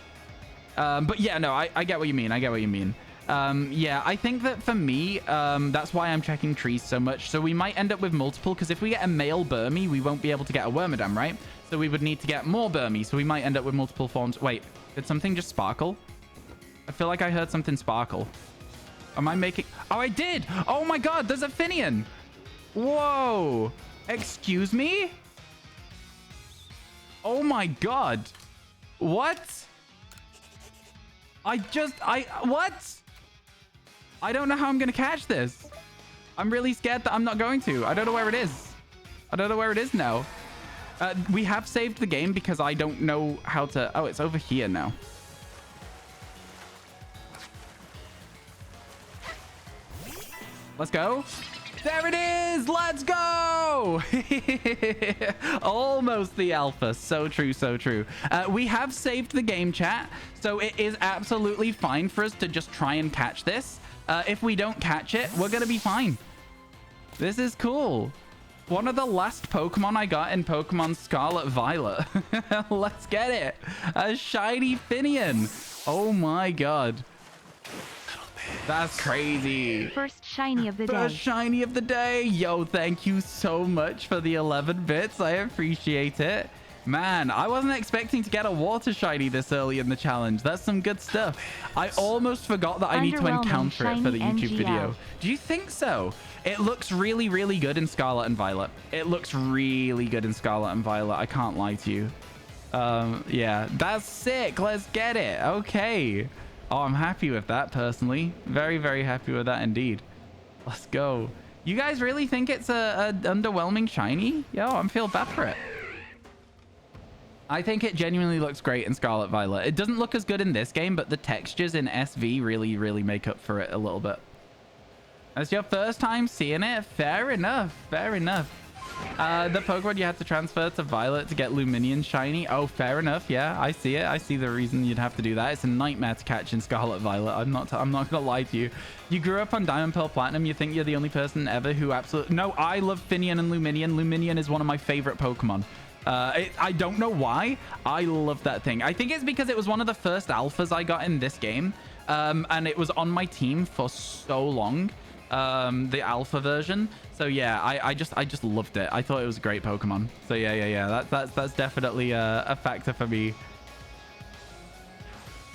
But yeah, no, I get what you mean. I get what you mean. Yeah, I think that for me, that's why I'm checking trees so much. So we might end up with multiple, because if we get a male Burmy, we won't be able to get a Wormadam, right? So we would need to get more Burmy. So we might end up with multiple forms. Wait, did something just sparkle? I feel like I heard something sparkle. Am I making... Oh, I did! Oh my god, there's a Finnian! Whoa! Excuse me? Oh my god. What? What? I don't know how I'm going to catch this. I'm really scared that I'm not going to. I don't know where it is. I don't know where it is now. We have saved the game because I don't know how to... Oh, it's over here now. Let's go. There it is. Let's go. Almost the alpha. So true. So true. We have saved the game, chat. So it is absolutely fine for us to just try and catch this. If we don't catch it, we're going to be fine. This is cool. One of the last Pokemon I got in Pokemon Scarlet Violet. Let's get it. A shiny Finnian. Oh my god. That's crazy. First shiny of the day. First shiny of the day. Yo, thank you so much for the 11 bits. I appreciate it. Man, I wasn't expecting to get a water shiny this early in the challenge. That's some good stuff. I almost forgot that I need to encounter it for the YouTube video. Do you think so? It looks really, really good in Scarlet and Violet. It looks really good in Scarlet and Violet. I can't lie to you. Yeah, that's sick. Let's get it. Okay. Oh, I'm happy with that personally. Very, very happy with that indeed. Let's go. You guys really think it's a underwhelming shiny? Yo, I'm feeling bad for it. I think it genuinely looks great in Scarlet Violet. It doesn't look as good in this game, but the textures in SV really, really make up for it a little bit. That's your first time seeing it? Fair enough. Fair enough. The Pokemon you had to transfer to Violet to get Luminion shiny. Oh, fair enough. Yeah, I see it. I see the reason you'd have to do that. It's a nightmare to catch in Scarlet Violet. I'm not gonna lie to you. You grew up on Diamond Pearl Platinum. You think you're the only person ever who absolutely... No, I love Finnian and Luminion. Luminion is one of my favorite Pokemon. I don't know why. I love that thing. I think it's because it was one of the first alphas I got in this game. And it was on my team for so long. The alpha version. So yeah, I just loved it. I thought it was a great Pokemon. So yeah. That's definitely a factor for me.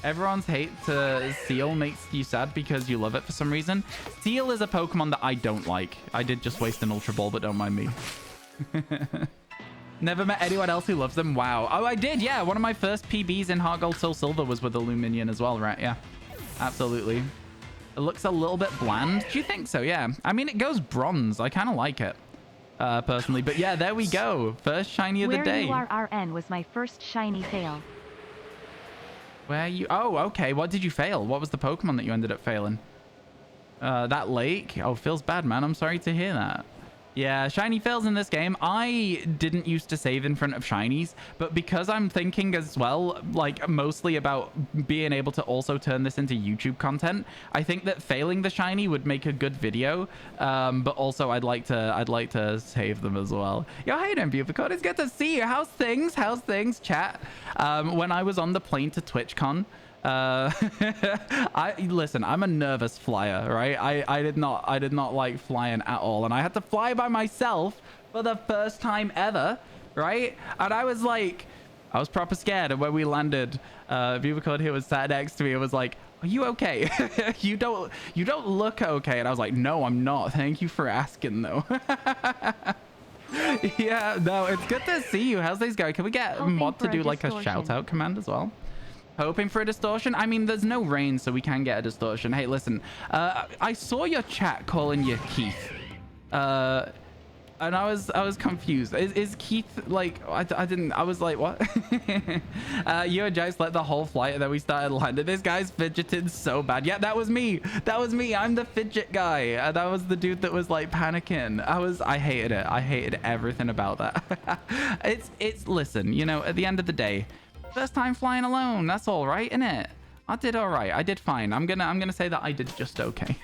Everyone's hate to Seal makes you sad because you love it for some reason. Seal is a Pokemon that I don't like. I did just waste an Ultra Ball, but don't mind me. Never met anyone else who loves them. Wow. Oh, I did. Yeah. One of my first PBs in Heart Gold Soul Silver was with a Luminion as well, right? Yeah. Absolutely. It looks a little bit bland. Do you think so? Yeah. I mean, it goes bronze. I kind of like it. Personally. But yeah, there we go. First shiny of the day. Where you are RN was my first shiny fail. Where you... Oh, okay. What did you fail? What was the Pokemon that you ended up failing? That lake? Oh, feels bad, man. I'm sorry to hear that. Yeah, shiny fails in this game. I didn't used to save in front of shinies, but because I'm thinking as well, like mostly about being able to also turn this into YouTube content, I think that failing the shiny would make a good video. But also I'd like to save them as well. Yo, how you doing, beautiful? It's good to see you. How's things? How's things, chat? When I was on the plane to TwitchCon, listen, I'm a nervous flyer, right? I did not like flying at all, and I had to fly by myself for the first time ever, right? And I was proper scared. And when we landed, Vivacode here was sat next to me and was like, "Are you okay? you don't look okay." And I was like, "No, I'm not. Thank you for asking, though." Yeah, no, it's good to see you. How's things going? Can we get Mod to do like a shout out command as well? Hoping for a distortion? I mean, there's no rain, so we can get a distortion. Hey, listen, I saw your chat calling you Keith. And I was confused. Is Keith like... I was like, what? You and Jace let the whole flight and then we started landing. This guy's fidgeting so bad. Yeah, that was me. That was me. I'm the fidget guy. That was the dude that was like panicking. I hated it. I hated everything about that. Listen, you know, at the end of the day, first time flying alone. That's all right, innit? I did all right. I did fine. I'm gonna say that I did just okay.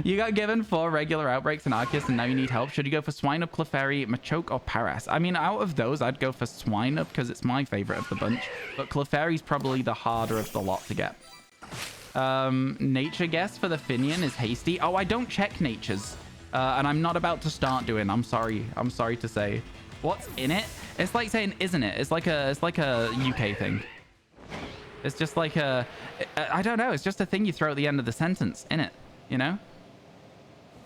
You got given 4 regular outbreaks in Arceus and now you need help. Should you go for Swinub, Clefairy, Machoke, or Paras? I mean, out of those, I'd go for Swinub because it's my favorite of the bunch. But Clefairy's probably the harder of the lot to get. Nature guess for the Finnian is Hasty. Oh, I don't check natures. And I'm not about to start doing. I'm sorry to say. What's in it? It's like saying, isn't it? It's like a UK thing. It's just like I don't know. It's just a thing you throw at the end of the sentence, innit? You know?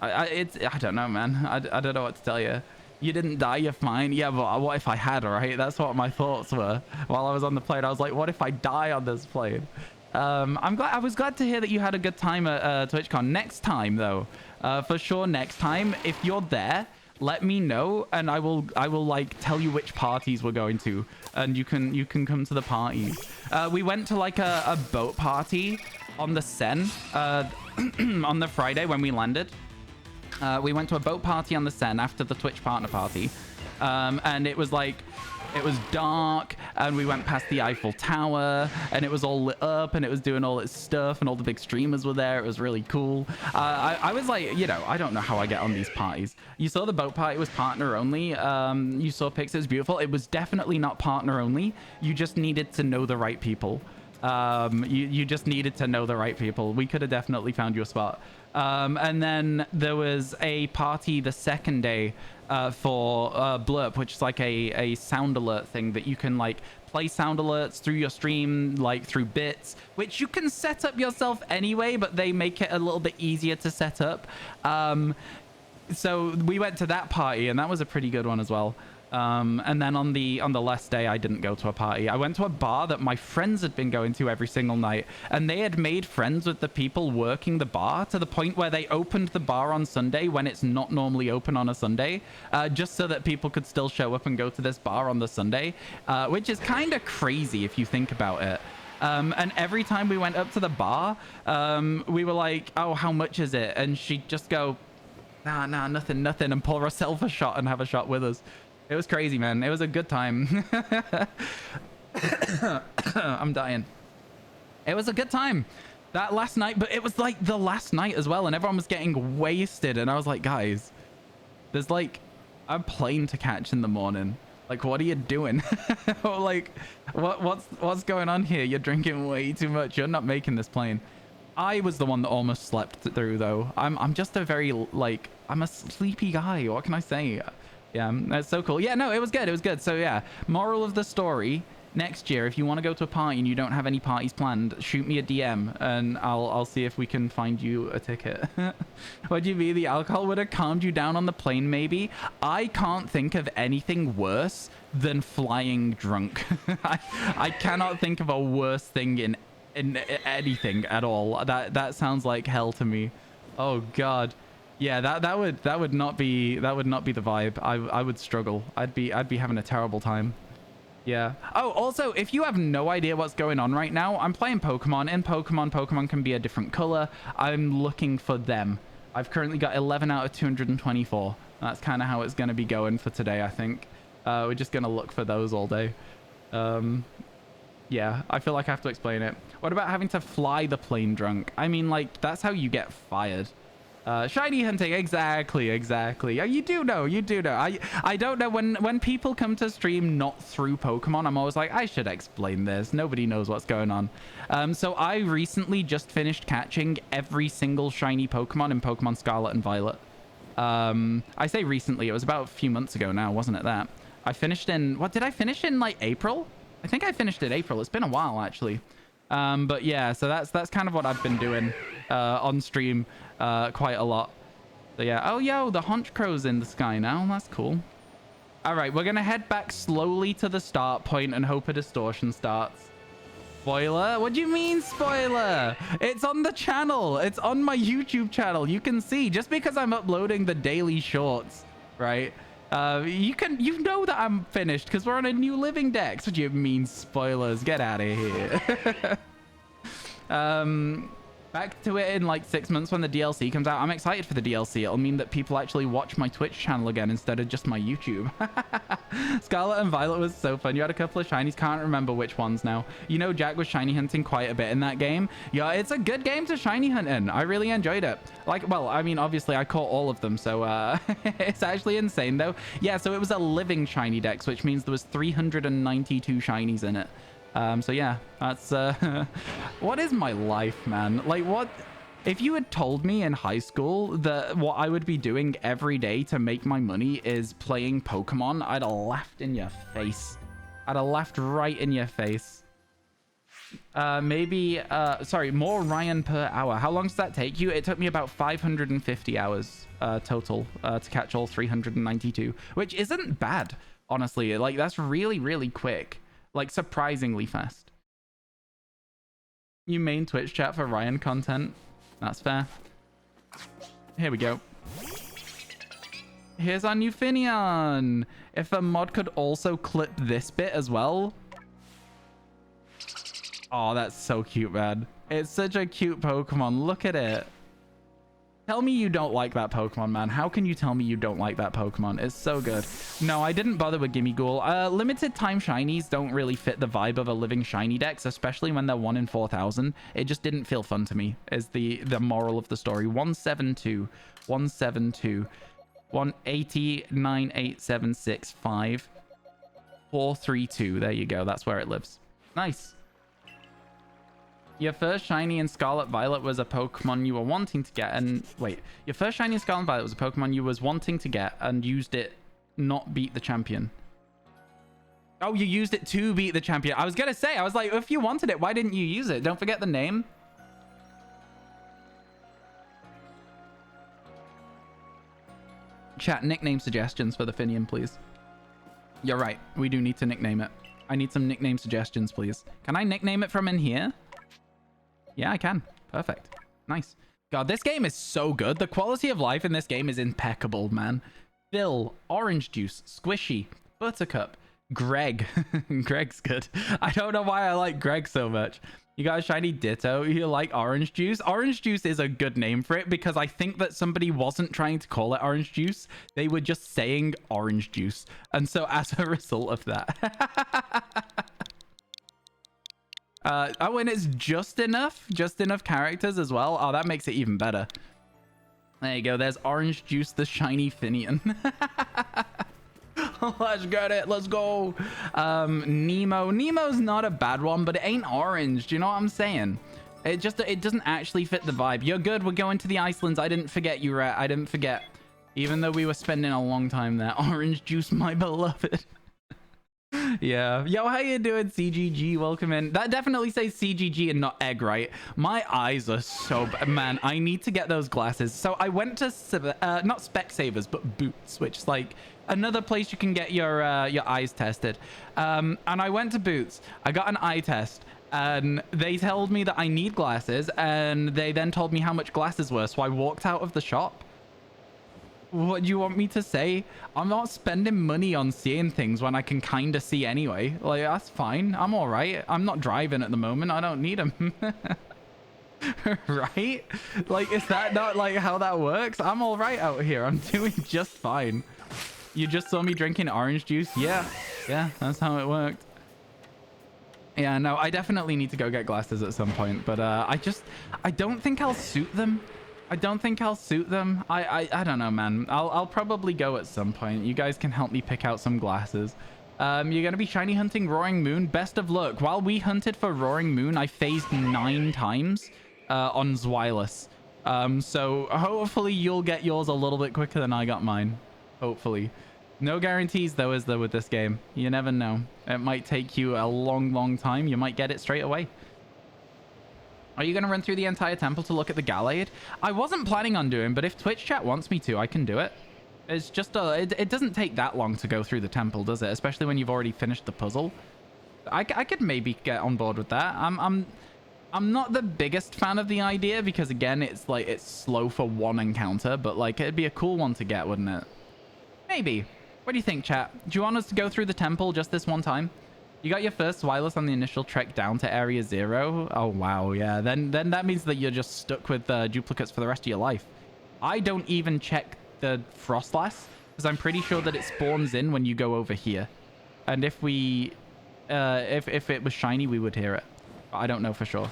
I don't know, man. I don't know what to tell you. You didn't die, you're fine. Yeah, but what if I had, right? That's what my thoughts were while I was on the plane. I was like, what if I die on this plane? I was glad to hear that you had a good time at TwitchCon. Next time, though, for sure, next time, if you're there, let me know and I will like tell you which parties we're going to, and you can come to the parties. We went to like a boat party on the Seine on the Friday when we landed. We went to a boat party on the Seine after the Twitch partner party, and it was dark and we went past the Eiffel Tower and it was all lit up and it was doing all its stuff and all the big streamers were there. It was really cool. I was like, you know, I don't know how I get on these parties. You saw the boat party was partner only. You saw pics, it was beautiful. It was definitely not partner only. You just needed to know the right people. You just needed to know the right people. We could have definitely found you a spot. And then there was a party the second day for Blurp, which is like a sound alert thing that you can like play sound alerts through your stream, like through bits, which you can set up yourself anyway, but they make it a little bit easier to set up. So we went to that party and that was a pretty good one as well. And then on the last day, I didn't go to a party. I went to a bar that my friends had been going to every single night, and they had made friends with the people working the bar to the point where they opened the bar on Sunday when it's not normally open on a Sunday, just so that people could still show up and go to this bar on the Sunday, which is kind of crazy if you think about it. And every time we went up to the bar, we were like, "Oh, how much is it?" And she'd just go, "Nah, nothing," and pour herself a shot and have a shot with us. It was crazy, man. It was a good time. I'm dying. It was a good time that last night, but it was like the last night as well, and everyone was getting wasted, and I was like, guys, there's like a plane to catch in the morning. Like, what are you doing? Like, what's going on here? You're drinking way too much. You're not making this plane. I was the one that almost slept through, though. I'm just a very, like, I'm a sleepy guy. What can I say? Yeah, that's so cool. Yeah, no, it was good. It was good. So, yeah, moral of the story next year, if you want to go to a party and you don't have any parties planned, shoot me a DM and I'll see if we can find you a ticket. What do you mean? The alcohol would have calmed you down on the plane, maybe? I can't think of anything worse than flying drunk. I cannot think of a worse thing in anything at all. That sounds like hell to me. Oh God. Yeah, that would not be the vibe. I would struggle. I'd be having a terrible time. Yeah. Oh, also, if you have no idea what's going on right now, I'm playing Pokemon. In Pokemon can be a different color. I'm looking for them. I've currently got 11 out of 224. That's kind of how it's going to be going for today, I think. We're just going to look for those all day. Yeah, I feel like I have to explain it. What about having to fly the plane drunk? I mean, like, that's how you get fired. Shiny hunting, exactly. You do know. I don't know, when people come to stream not through Pokemon, I'm always like, I should explain this. Nobody knows what's going on. So I recently just finished catching every single shiny Pokemon in Pokemon Scarlet and Violet. I say recently, it was about a few months ago now, wasn't it that? I finished in, what did I finish in, like April? I think I finished in April. It's been a while actually. But yeah, so that's kind of what I've been doing on stream quite a lot. So yeah. Oh, yo, the Honchcrow's in the sky now. That's cool. All right, we're gonna head back slowly to the start point and hope a distortion starts. Spoiler? What do you mean spoiler? It's on the channel. It's on my YouTube channel. You can see, just because I'm uploading the daily shorts, right? You know that I'm finished because we're on a new living dex. What do you mean spoilers? Get out of here. Back to it in like 6 months when the DLC comes out. I'm excited for the DLC. It'll mean that people actually watch my Twitch channel again instead of just my YouTube. Scarlet and Violet was so fun. You had a couple of shinies. Can't remember which ones now. You know, Jack was shiny hunting quite a bit in that game. Yeah, it's a good game to shiny hunt in. I really enjoyed it. Like, well, I mean, obviously I caught all of them, so it's actually insane though. Yeah, so it was a living shiny dex, which means there was 392 shinies in it. So yeah, that's what is my life, man? Like, what if you had told me in high school that what I would be doing every day to make my money is playing Pokemon? I'd have laughed in your face. I'd have laughed right in your face. Maybe sorry, more Ryan per hour. How long does that take you? It took me about 550 hours total to catch all 392, which isn't bad, honestly. Like, that's really quick. Like, surprisingly fast. You main Twitch chat for Ryan content. That's fair. Here we go. Here's our new Finnian. If a mod could also clip this bit as well. Oh, that's so cute, man. It's such a cute Pokemon. Look at it. Tell me you don't like that Pokemon, man. How can you tell me you don't like that Pokemon? It's so good. No, I didn't bother with Gimme Ghoul. Limited time shinies don't really fit the vibe of a living shiny dex, especially when they're 1 in 4,000. It just didn't feel fun to me, is the moral of the story. 172, 172, 180, 98765, 432. There you go. That's where it lives. Nice. Your first shiny in Scarlet Violet was a Pokemon you were wanting to get, and wait, your first shiny in Scarlet Violet was a Pokemon you was wanting to get and used it not beat the champion. Oh, you used it to beat the champion. I was gonna say, I was like, if you wanted it, why didn't you use it? Don't forget the name. Chat, nickname suggestions for the Finnian, please. You're right, we do need to nickname it. I need some nickname suggestions, please. Can I nickname it from in here? Yeah, I can. Perfect. Nice. God, this game is so good. The quality of life in this game is impeccable, man. Phil, Orange Juice, Squishy, Buttercup, Greg. Greg's good. I don't know why I like Greg so much. You got a shiny Ditto. You like Orange Juice? Orange Juice is a good name for it because I think that somebody wasn't trying to call it Orange Juice. They were just saying Orange Juice. And so as a result of that... oh, and it's just enough characters as well. Oh, that makes it even better. There you go. There's Orange Juice, the shiny Finnian. Let's get it. Let's go. Nemo. Nemo's not a bad one, but it ain't orange. Do you know what I'm saying? It doesn't actually fit the vibe. You're good. We're going to the Icelands. I didn't forget you, Rat. I didn't forget. Even though we were spending a long time there. Orange Juice, my beloved. Yeah. Yo, how you doing, CGG? Welcome in. That definitely says CGG and not egg, right? My eyes are so bad. Man, I need to get those glasses. So I went to, not Specsavers, but Boots, which is like another place you can get your eyes tested. And I went to Boots. I got an eye test. And they told me that I need glasses. And they then told me how much glasses were. So I walked out of the shop. What do you want me to say? I'm not spending money on seeing things when I can kind of see anyway. Like, that's fine. I'm all right. I'm not driving at the moment. I don't need them. Right? Like, is that not like how that works? I'm all right out here. I'm doing just fine. You just saw me drinking orange juice? Yeah. Yeah, that's how it worked. Yeah, no, I definitely need to go get glasses at some point. But I don't think I'll suit them. I don't think I'll suit them. I don't know, man. I'll probably go at some point. You guys can help me pick out some glasses. You're going to be shiny hunting Roaring Moon. Best of luck. While we hunted for Roaring Moon, I phased 9 times on Zwilus. So hopefully you'll get yours a little bit quicker than I got mine. Hopefully. No guarantees, though, is there, with this game? You never know. It might take you a long, long time. You might get it straight away. Are you going to run through the entire temple to look at the Gallade? I wasn't planning on doing, but if Twitch chat wants me to, I can do it. It's just it doesn't take that long to go through the temple, does it? Especially when you've already finished the puzzle. I could maybe get on board with that. I'm not the biggest fan of the idea because, again, it's like it's slow for one encounter, but like it'd be a cool one to get, wouldn't it? Maybe. What do you think, chat? Do you want us to go through the temple just this one time? You got your first Zwilus on the initial trek down to Area 0. Oh, wow. Yeah, then that means that you're just stuck with duplicates for the rest of your life. I don't even check the Frostlass because I'm pretty sure that it spawns in when you go over here. And if we... if it was shiny, we would hear it. But I don't know for sure.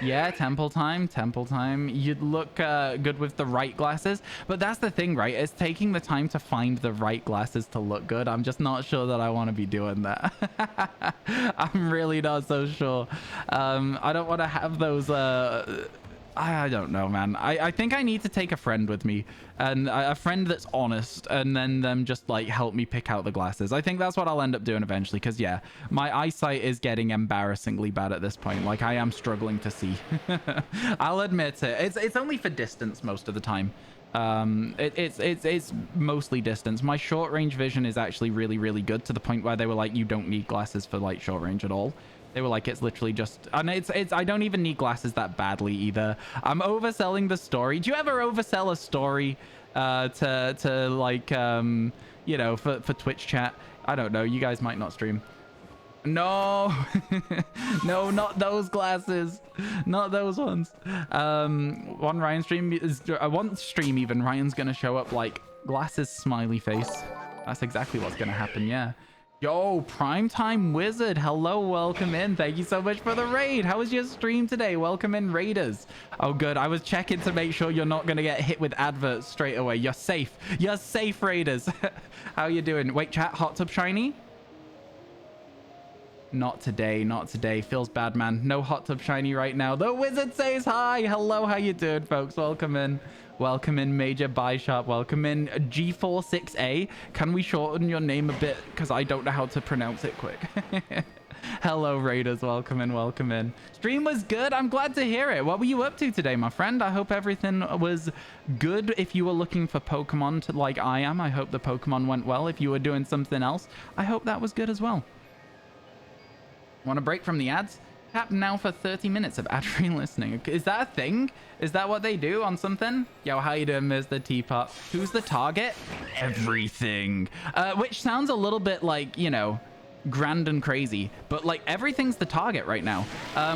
Yeah, temple time, temple time. You'd look good with the right glasses. But that's the thing, right? It's taking the time to find the right glasses to look good. I'm just not sure that I want to be doing that. I'm really not so sure. I don't want to have those... I don't know, man. I think I need to take a friend with me. And a friend that's honest. And then them just, like, help me pick out the glasses. I think that's what I'll end up doing eventually. Because, yeah, my eyesight is getting embarrassingly bad at this point. Like, I am struggling to see. I'll admit it. It's only for distance most of the time. It's mostly distance. My short-range vision is actually really, really good. To the point where they were like, you don't need glasses for, like, short range at all. They were like, it's literally just... And I don't even need glasses that badly either. I'm overselling the story. Do you ever oversell a story to like, you know, for Twitch chat? I don't know. You guys might not stream. No. No, not those glasses. Not those ones. One Ryan stream is... one stream even, Ryan's going to show up like glasses smiley face. That's exactly what's going to happen, yeah. Yo, Primetime Wizard. Hello, welcome in. Thank you so much for the raid. How was your stream today? Welcome in, Raiders. Oh, good. I was checking to make sure you're not going to get hit with adverts straight away. You're safe. You're safe, Raiders. How you doing? Wait, chat. Hot tub shiny? Not today. Not today. Feels bad, man. No hot tub shiny right now. The Wizard says hi. Hello. How you doing, folks? Welcome in. Welcome in, Major Buy Shop. Welcome in, G46A. Can we shorten your name a bit? Because I don't know how to pronounce it quick. Hello, Raiders. Welcome in, welcome in. Stream was good. I'm glad to hear it. What were you up to today, my friend? I hope everything was good. If you were looking for Pokemon like I am, I hope the Pokemon went well. If you were doing something else, I hope that was good as well. Want a break from the ads? Tap now for 30 minutes of ad-free listening. Is that a thing? Is that what they do on something? Yo, how you doing, Mr. Teapot? Who's the target? Everything. Which sounds a little bit like, you know, grand and crazy. But, like, everything's the target right now.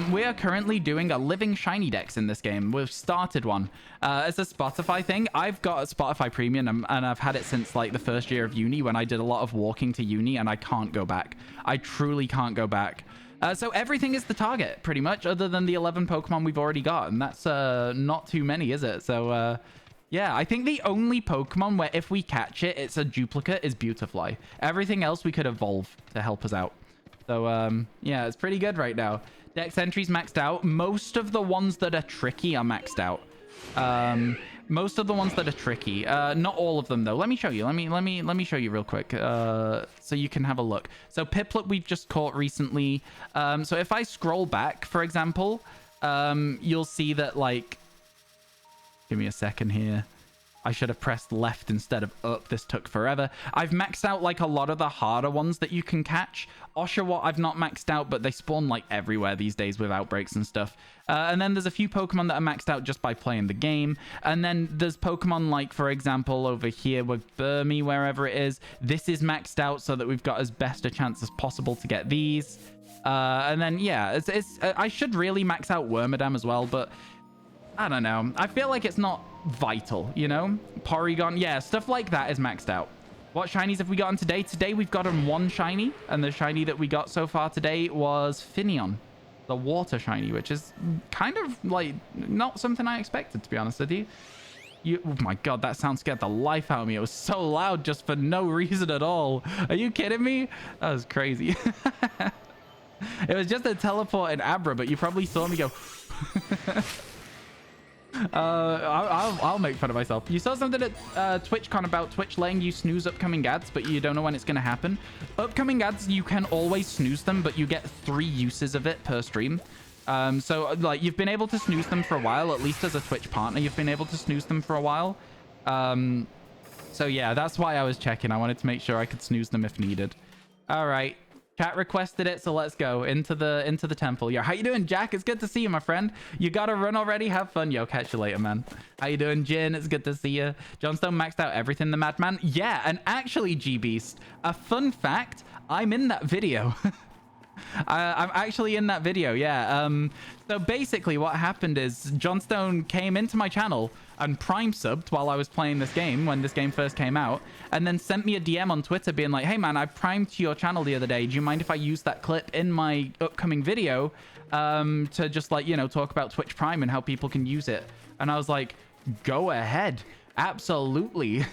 We are currently doing a living shiny dex in this game. We've started one. It's a Spotify thing. I've got a Spotify Premium, and I've had it since, like, the first year of uni when I did a lot of walking to uni, and I can't go back. I truly can't go back. So everything is the target, pretty much, other than the 11 Pokemon we've already got. And that's not too many, is it? So, yeah, I think the only Pokemon where if we catch it, it's a duplicate is Beautifly. Everything else we could evolve to help us out. So, yeah, it's pretty good right now. Dex entries maxed out. Most of the ones that are tricky are maxed out. Most of the ones that are tricky. Not all of them though. Let me show you. Let me show you real quick. So you can have a look. So Piplup we've just caught recently. So if I scroll back, for example, you'll see that, like, give me a second here. I should have pressed left instead of up. This took forever. I've maxed out like a lot of the harder ones that you can catch. Oshawott I've not maxed out, but they spawn like everywhere these days with outbreaks and stuff. And then there's a few Pokemon that are maxed out just by playing the game. And then there's Pokemon like, for example, over here with Burmy, wherever it is. This is maxed out so that we've got as best a chance as possible to get these. And then, yeah, I should really max out Wormadam as well, but I don't know. I feel like it's not vital, you know? Porygon, yeah, stuff like that is maxed out. What shinies have we gotten today? Today we've gotten one shiny, and the shiny that we got so far today was Finnian, the water shiny, which is kind of like not something I expected, to be honest with you. Oh my god, that sound scared the life out of me. It was so loud just for no reason at all. Are you kidding me? That was crazy. It was just a teleported Abra, but you probably saw me go. I'll make fun of myself. You saw something at TwitchCon about Twitch letting you snooze upcoming ads, but you don't know when it's going to happen. Upcoming ads, you can always snooze them, but you get 3 uses of it per stream. So, like, you've been able to snooze them for a while, at least as a Twitch partner. You've been able to snooze them for a while. So, yeah, that's why I was checking. I wanted to make sure I could snooze them if needed. All right. Chat requested it, so let's go into the temple. Yo, how you doing, Jack? It's good to see you, my friend. You gotta run already? Have fun. Yo, catch you later, man. How you doing, Jin? It's good to see you. Johnstone maxed out everything, the madman. Yeah, and actually, G-Beast, a fun fact, I'm in that video. I'm actually in that video, yeah. So basically what happened is Johnstone came into my channel and prime subbed while I was playing this game when this game first came out, and then sent me a DM on Twitter being like, hey man, I primed to your channel the other day. Do you mind if I use that clip in my upcoming video to just, like, you know, talk about Twitch Prime and how people can use it? And I was like, go ahead. Absolutely.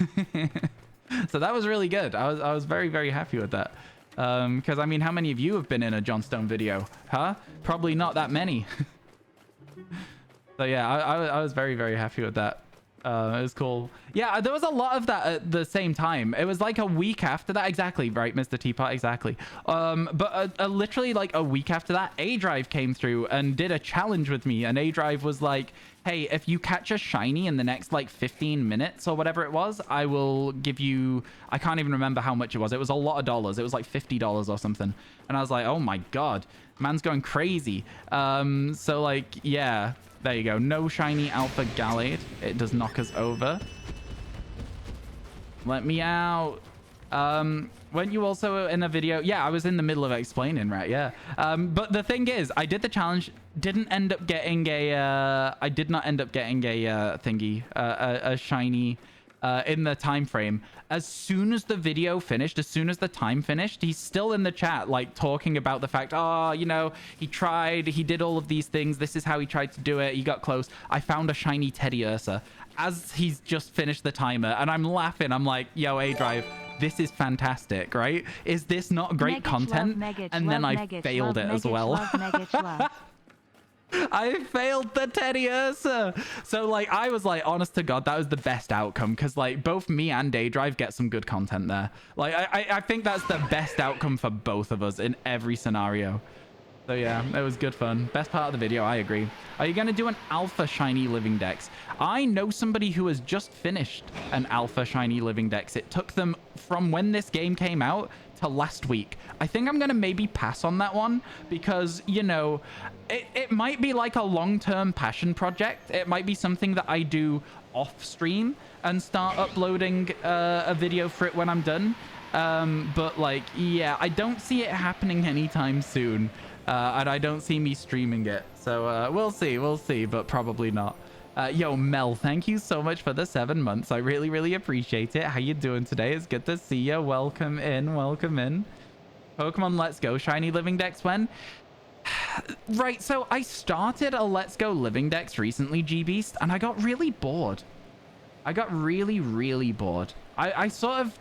So that was really good. I was very, very happy with that. Because, I mean, how many of you have been in a Johnstone video? Huh? Probably not that many. So, yeah, I was very, very happy with that. It was cool. Yeah, there was a lot of that at the same time. It was like a week after that. Exactly, right, Mr. Teapot? Exactly. But literally like a week after that, A-Drive came through and did a challenge with me. And A-Drive was like, hey, if you catch a shiny in the next like 15 minutes or whatever it was, I will give you, I can't even remember how much it was. It was a lot of dollars. It was like $50 or something. And I was like, oh my God, man's going crazy. So like, yeah, there you go. No shiny Alpha Gallade. It does knock us over. Let me out. Weren't you also in a video? Yeah, I was in the middle of explaining, right? Yeah. But the thing is, I did the challenge, didn't end up getting a, I did not end up getting a thingy, a shiny in the time frame. As soon as the video finished, as soon as the time finished, he's still in the chat, like talking about the fact, oh, you know, he tried, he did all of these things. This is how he tried to do it. He got close. I found a shiny Teddy Ursa as he's just finished the timer, and I'm laughing. I'm like, yo, A-Drive, this is fantastic, right? Is this not great content? And then I failed it as well. I failed the Teddy Ursa. So like, I was like, honest to God, that was the best outcome, because like both me and A-Drive get some good content there. Like I think that's the best outcome for both of us in every scenario. So yeah, it was good fun. Best part of the video, I agree. Are you going to do an alpha shiny living dex? I know somebody who has just finished an alpha shiny living dex. It took them from when this game came out to last week. I think I'm going to maybe pass on that one because, you know, it might be like a long-term passion project. It might be something that I do off stream and start uploading a video for it when I'm done. But like, yeah, I don't see it happening anytime soon. And I don't see me streaming it. So we'll see, but probably not. Yo, Mel, thank you so much for the 7 months. I really, really appreciate it. How you doing today? It's good to see you. Welcome in, welcome in. Pokemon Let's Go shiny living dex when? Right, so I started a Let's Go living dex recently, G-Beast, and I got really bored. I got really, really bored. I sort of...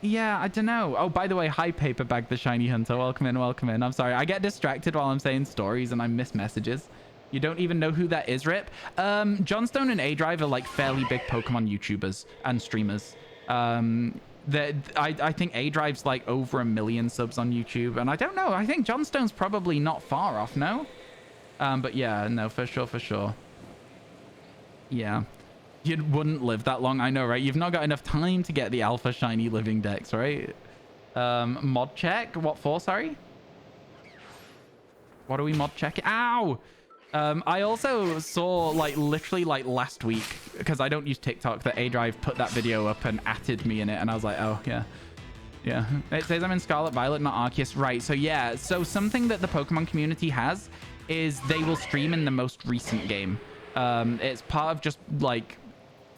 Yeah, I don't know. Oh, by the way, hi, Paperbag the Shiny Hunter. Welcome in, welcome in. I'm sorry. I get distracted while I'm saying stories and I miss messages. You don't even know who that is, Rip? Johnstone and A-Drive are like fairly big Pokemon YouTubers and streamers. I think A-Drive's like over 1 million subs on YouTube, and I don't know. I think Johnstone's probably not far off, no? But yeah, no, for sure. Yeah. You wouldn't live that long, I know, right? You've not got enough time to get the Alpha Shiny Living Dex, right? Mod check? What for, sorry? What are we mod checking? Ow! I also saw, like, literally, like, last week, because I don't use TikTok, that A-Drive put that video up and atted me in it, and I was like, oh, yeah. Yeah. It says I'm in Scarlet Violet, not Arceus. Right, so yeah. So something that the Pokemon community has is they will stream in the most recent game. It's part of just, like,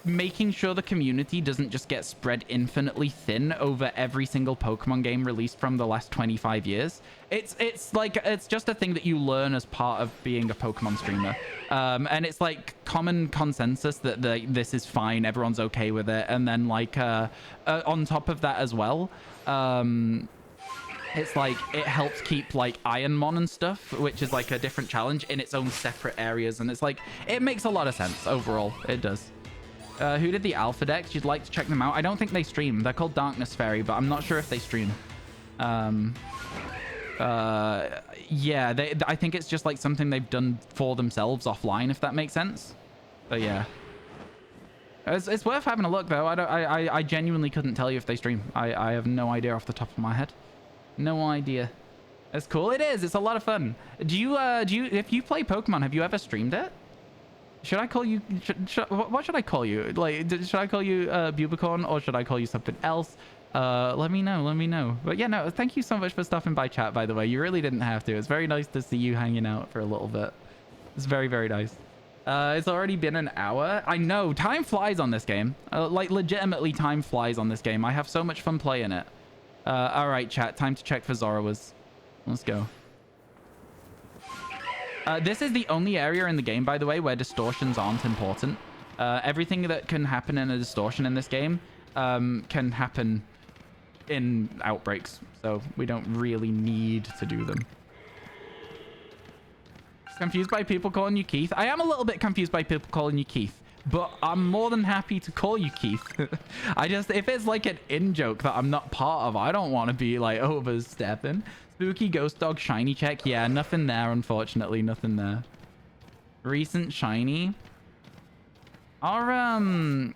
making sure the community doesn't just get spread infinitely thin over every single Pokemon game released from the last 25 years. It's like, it's just a thing that you learn as part of being a Pokemon streamer. And it's like common consensus that this is fine, everyone's okay with it. And then like on top of that as well, it's like it helps keep like Ironmon and stuff, which is like a different challenge in its own separate areas. And it's like, it makes a lot of sense overall. It does. Who did the Alpha Decks? You'd like to check them out. I don't think they stream. They're called Darkness Fairy, but I'm not sure if they stream. Yeah, I think it's just like something they've done for themselves offline, if that makes sense. But yeah. It's worth having a look, though. I genuinely couldn't tell you if they stream. I have no idea off the top of my head. No idea. It's cool. It is. It's a lot of fun. Do you, if you play Pokemon, have you ever streamed it? Should I call you... what should I call you? Like, should I call you Bubicorn, or should I call you something else? Let me know. Let me know. But yeah, no, thank you so much for stopping by chat, by the way. You really didn't have to. It's very nice to see you hanging out for a little bit. It's very, very nice. It's already been an hour. I know. Time flies on this game. Like, legitimately, time flies on this game. I have so much fun playing it. All right, chat. Time to check for Zoroarks. Let's go. This is the only area in the game, by the way, where distortions aren't important. Everything that can happen in a distortion in this game can happen in outbreaks, so we don't really need to do them. Confused by people calling you Keith? I am a little bit confused by people calling you Keith, but I'm more than happy to call you Keith. If it's like an in-joke that I'm not part of, I don't want to be like overstepping. Spooky Ghost Dog Shiny check. Yeah, nothing there, unfortunately. Nothing there. Recent Shiny. Our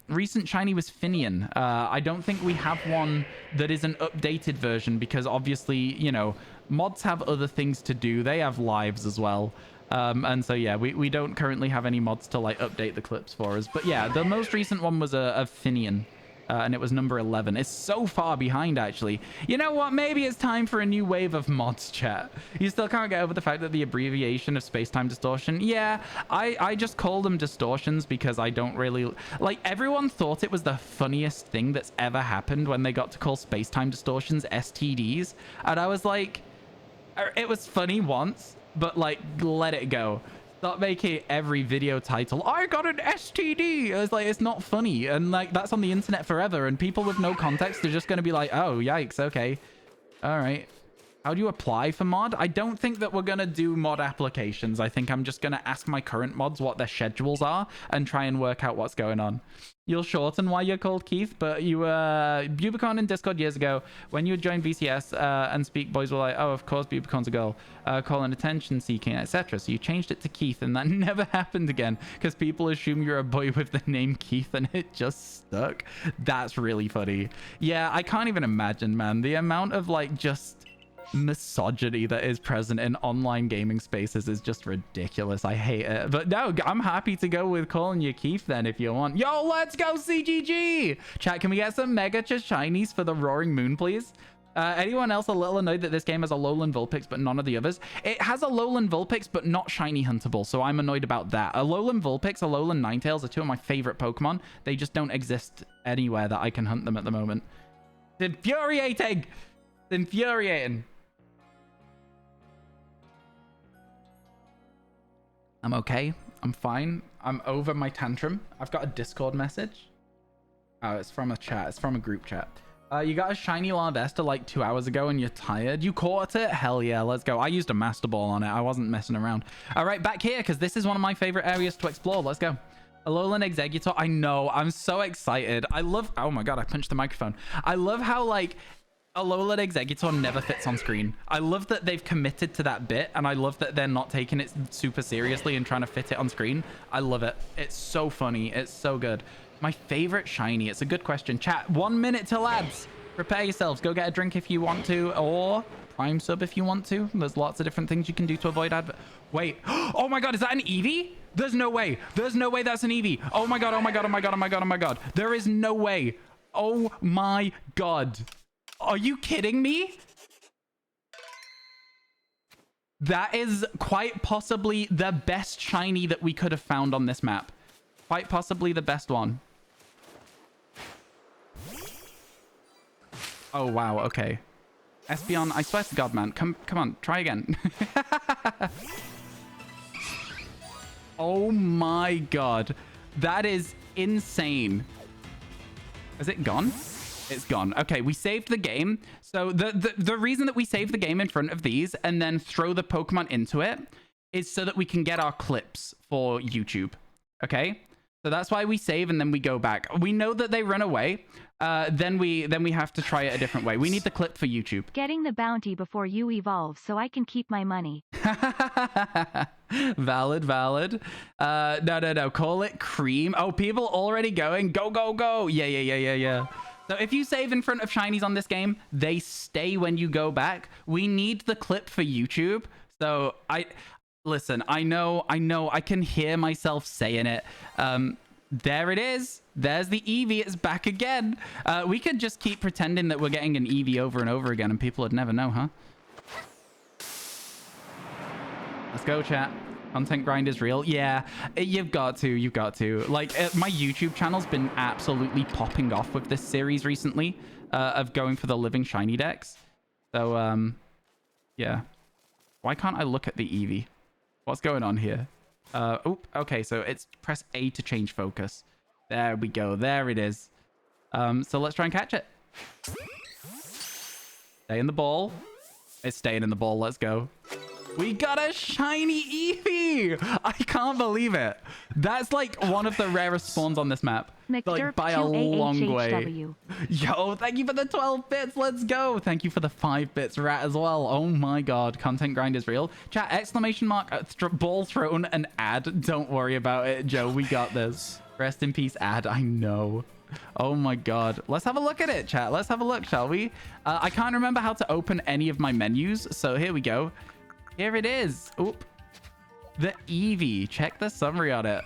recent Shiny was Finnian. I don't think we have one that is an updated version because obviously, you know, mods have other things to do. They have lives as well. And so, yeah, we don't currently have any mods to, like, update the clips for us. But, yeah, the most recent one was a Finnian. And it was number 11. It's so far behind, actually. You know what? Maybe it's time for a new wave of mods, chat. You still can't get over the fact that the abbreviation of space-time distortion. Yeah, I just call them distortions because I don't really... Like, everyone thought it was the funniest thing that's ever happened when they got to call space-time distortions STDs. And I was like... It was funny once, but, like, let it go. Stop making every video title, I got an STD. It's like, it's not funny. And like, that's on the internet forever. And people with no context are just going to be like, oh, yikes. Okay. All right. How do you apply for mod? I don't think that we're going to do mod applications. I think I'm just going to ask my current mods what their schedules are and try and work out what's going on. You'll shorten why you're called Keith, but you were Bubicon in Discord years ago. When you joined VCS and Speak, boys were like, oh, of course, Bubicon's a girl, calling attention seeking, etc. So you changed it to Keith, and that never happened again because people assume you're a boy with the name Keith, and it just stuck. That's really funny. Yeah, I can't even imagine, man. The amount of like just misogyny that is present in online gaming spaces is just ridiculous. I hate it. But no, I'm happy to go with calling you Keith then if you want. Yo, let's go CGG! Chat, can we get some mega shinies for the Roaring Moon, please? Anyone else a little annoyed that this game has a Alolan Vulpix but none of the others? It has a Alolan Vulpix but not shiny huntable, so I'm annoyed about that. Alolan Vulpix, Alolan Ninetales are two of my favorite Pokemon. They just don't exist anywhere that I can hunt them at the moment. It's infuriating! It's infuriating. I'm okay. I'm fine. I'm over my tantrum. I've got a Discord message. Oh, it's from a chat. It's from a group chat. You got a shiny Larvesta like 2 hours ago and you're tired. You caught it? Hell yeah, let's go. I used a Master Ball on it. I wasn't messing around. All right, back here, because this is one of my favorite areas to explore. Let's go. Alolan Exeggutor. I know. I'm so excited. I love... Oh my god, I punched the microphone. I love how, like, Alolan Exeggutor never fits on screen. I love that they've committed to that bit, and I love that they're not taking it super seriously and trying to fit it on screen. I love it. It's so funny. It's so good. My favorite shiny. It's a good question. Chat, 1 minute till ads. Prepare yourselves. Go get a drink if you want to, or prime sub if you want to. There's lots of different things you can do to avoid advert. Wait. Oh my god, is that an Eevee? There's no way. There's no way that's an Eevee. Oh my god, oh my god, oh my god, oh my god, oh my god. There is no way. Oh my god. Are you kidding me? That is quite possibly the best shiny that we could have found on this map. Quite possibly the best one. Oh, wow. Okay. Espeon, I swear to God, man. Come on. Try again. Oh, my God. That is insane. Is it gone? It's gone. Okay, we saved the game. So the reason that we save the game in front of these and then throw the Pokemon into it is so that we can get our clips for YouTube. Okay? So that's why we save and then we go back. We know that they run away. Then we have to try it a different way. We need the clip for YouTube. Getting the bounty before you evolve so I can keep my money. Valid. No. Call it cream. Oh, people already going. Go. Yeah. So if you save in front of shinies on this game, they stay when you go back. We need the clip for YouTube. So listen, I know, I can hear myself saying it. There it is. There's the Eevee. It's back again. We could just keep pretending that we're getting an Eevee over and over again and people would never know, huh? Let's go, chat. Content grind is real. Yeah, you've got to. Like, my YouTube channel's been absolutely popping off with this series recently of going for the living shiny decks. So, yeah. Why can't I look at the Eevee? What's going on here? Okay, so it's press A to change focus. There we go. There it is. So let's try and catch it. Stay in the ball. It's staying in the ball. Let's go. We got a shiny Eevee! I can't believe it. That's like one of the rarest spawns on this map. Like by a long way. Yo, thank you for the 12 bits. Let's go. Thank you for the 5 bits, Rat, as well. Oh my god. Content grind is real. Chat, exclamation mark, ball thrown, and ad. Don't worry about it, Joe. We got this. Rest in peace, ad. I know. Oh my god. Let's have a look at it, chat. Let's have a look, shall we? I can't remember how to open any of my menus, so here we go. Here it is. Oop. The Eevee. Check the summary on it.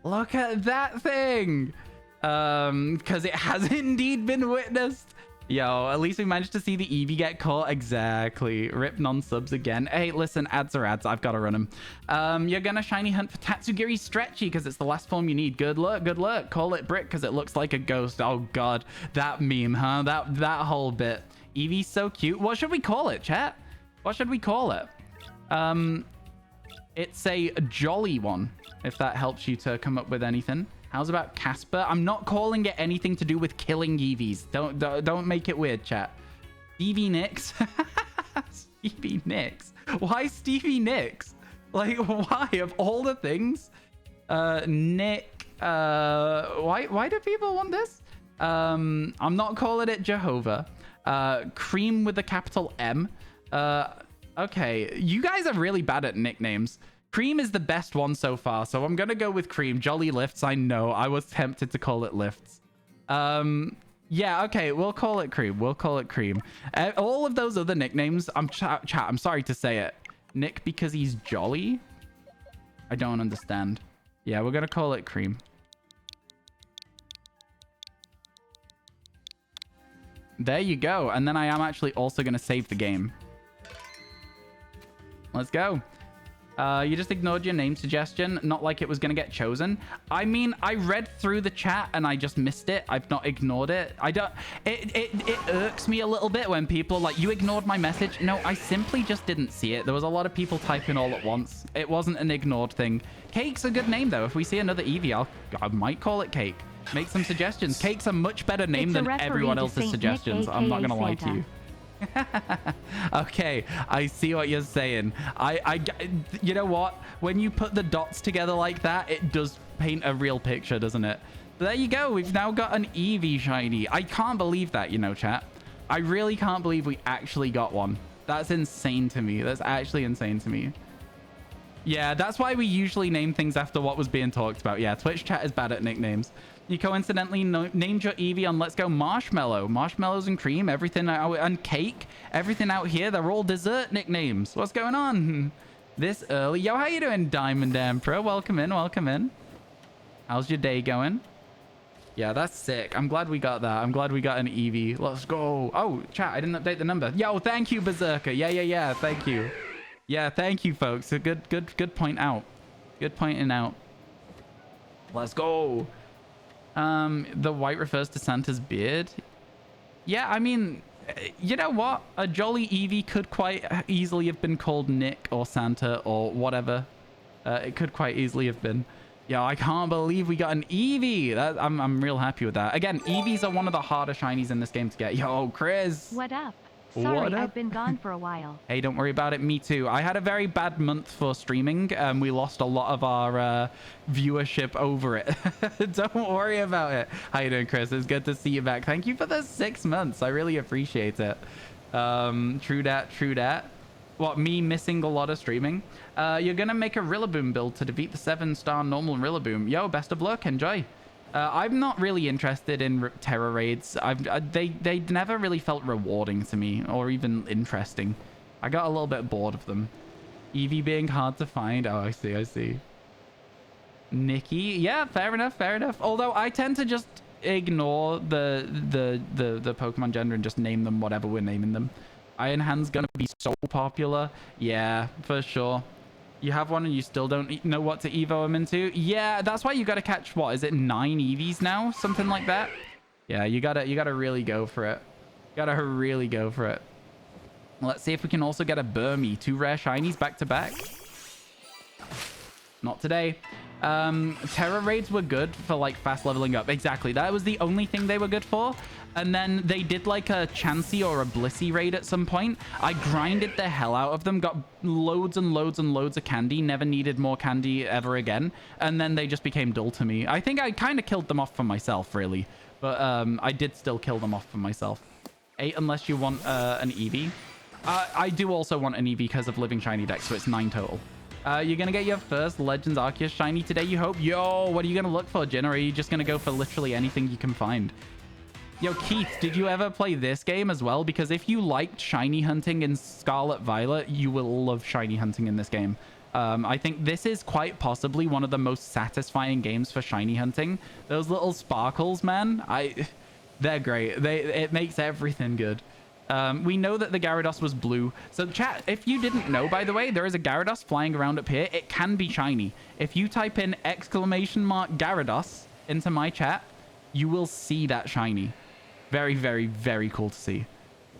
Look at that thing. Because it has indeed been witnessed. Yo, at least we managed to see the Eevee get caught. Exactly. Rip non-subs again. Hey, listen, ads are ads. I've got to run them. You're going to shiny hunt for Tatsugiri Stretchy because it's the last form you need. Good luck. Good luck. Call it Brick because it looks like a ghost. Oh, God. That meme, huh? That whole bit. Eevee's so cute. What should we call it, chat? What should we call it? It's a jolly one, if that helps you to come up with anything. How's about Casper? I'm not calling it anything to do with killing Eevees. Don't make it weird, chat. Stevie Nicks. Stevie Nicks. Why Stevie Nicks? Like, why of all the things? Nick. Why do people want this? I'm not calling it Jehovah. Cream with a capital M. Okay, you guys are really bad at nicknames. Cream is the best one so far, so I'm gonna go with Cream. Jolly Lifts, I know. I was tempted to call it Lifts. Yeah, okay, we'll call it Cream. We'll call it Cream. All of those other nicknames, I'm sorry to say it. Nick because he's jolly? I don't understand. Yeah, we're gonna call it Cream. There you go. And then I am actually also gonna save the game. Let's go. You just ignored your name suggestion. Not like it was going to get chosen. I mean, I read through the chat and I just missed it. I've not ignored it. It irks me a little bit when people are like, you ignored my message. No, I simply just didn't see it. There was a lot of people typing all at once. It wasn't an ignored thing. Cake's a good name, though. If we see another Eevee, I might call it Cake. Make some suggestions. Cake's a much better name than everyone else's suggestions. I'm not gonna lie to you. Okay, I see what you're saying. You know what? When you put the dots together like that, it does paint a real picture, doesn't it? But there you go. We've now got an Eevee shiny. I can't believe that, you know, chat. I really can't believe we actually got one. That's insane to me. That's actually insane to me. Yeah, that's why we usually name things after what was being talked about. Yeah, Twitch chat is bad at nicknames. You coincidentally named your Eevee on Let's Go Marshmallow. Marshmallows and cream, everything out, and cake, everything out here. They're all dessert nicknames. What's going on this early? Yo, how you doing, Diamond Emperor? Welcome in, welcome in. How's your day going? Yeah, that's sick. I'm glad we got that. I'm glad we got an Eevee. Let's go. Oh, chat, I didn't update the number. Yo, thank you, Berserker. Yeah. Thank you. Yeah, thank you, folks. A good point out. Good pointing out. Let's go. The white refers to Santa's beard. Yeah, I mean, you know what? A jolly Eevee could quite easily have been called Nick or Santa or whatever. It could quite easily have been. Yo, I can't believe we got an Eevee. I'm real happy with that. Again, Eevees are one of the harder shinies in this game to get. Yo, Chris. What up? Sorry, I've been gone for a while. Hey, don't worry about it. Me too. I had a very bad month for streaming. We lost a lot of our viewership over it. Don't worry about it. How you doing, Chris? It's good to see you back. Thank you for the 6 months. I really appreciate it. True dat. What, me missing a lot of streaming? You're going to make a Rillaboom build to defeat the 7-star normal Rillaboom. Yo, best of luck. Enjoy. I'm not really interested in terror raids. They never really felt rewarding to me or even interesting. I got a little bit bored of them. Eevee being hard to find. Oh, I see. Nikki. Yeah, fair enough. Although I tend to just ignore the Pokemon gender and just name them whatever we're naming them. Iron Hand's gonna be so popular. Yeah, for sure. You have one and you still don't know what to evo them into. Yeah, that's why you gotta catch, what is it, 9 Eevees now, something like that. Yeah, you gotta really go for it. Gotta really go for it. Let's see if we can also get a Burmy. 2 rare shinies back to back. Not today. Terror raids were good for like fast leveling up. Exactly, that was the only thing they were good for. And then they did like a Chansey or a Blissey raid at some point. I grinded the hell out of them, got loads and loads and loads of candy, never needed more candy ever again. And then they just became dull to me. I think I kind of killed them off for myself, really. But I did still kill them off for myself. 8 unless you want an Eevee. I do also want an Eevee because of Living Shiny Dex, so it's 9 total. You're going to get your first Legends Arceus shiny today, you hope? Yo, what are you going to look for, Jin? Or are you just going to go for literally anything you can find? Yo, Keith, did you ever play this game as well? Because if you liked shiny hunting in Scarlet Violet, you will love shiny hunting in this game. I think this is quite possibly one of the most satisfying games for shiny hunting. Those little sparkles, man, they're great. It makes everything good. We know that the Gyarados was blue. So chat, if you didn't know, by the way, there is a Gyarados flying around up here. It can be shiny. If you type in !Gyarados into my chat, you will see that shiny. Very, very, very cool to see.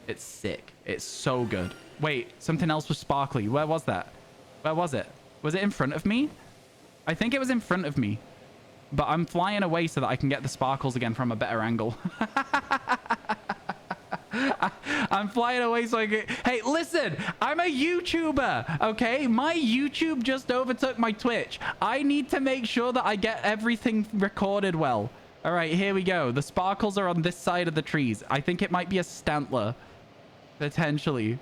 It's sick. It's so good. Wait, something else was sparkly. Where was that? Where was it? Was it in front of me? I think it was in front of me. But I'm flying away so that I can get the sparkles again from a better angle. I'm flying away so I can... Hey, listen, I'm a YouTuber, okay? My YouTube just overtook my Twitch. I need to make sure that I get everything recorded well. All right, here we go. The sparkles are on this side of the trees. I think it might be a Stantler, potentially.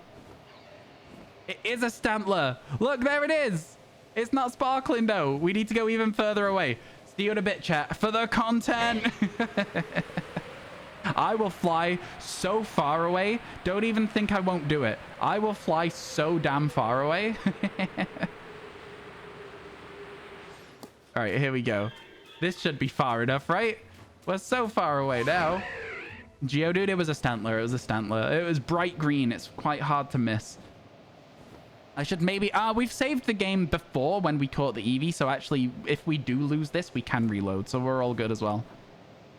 It is a Stantler. Look, there it is. It's not sparkling, though. We need to go even further away. See you in a bit, chat, for the content. I will fly so far away. Don't even think I won't do it. I will fly so damn far away. All right, here we go. This should be far enough, right? We're so far away now. Geodude, it was a Stantler. It was a Stantler. It was bright green. It's quite hard to miss. I should maybe... we've saved the game before when we caught the Eevee. So actually, if we do lose this, we can reload. So we're all good as well.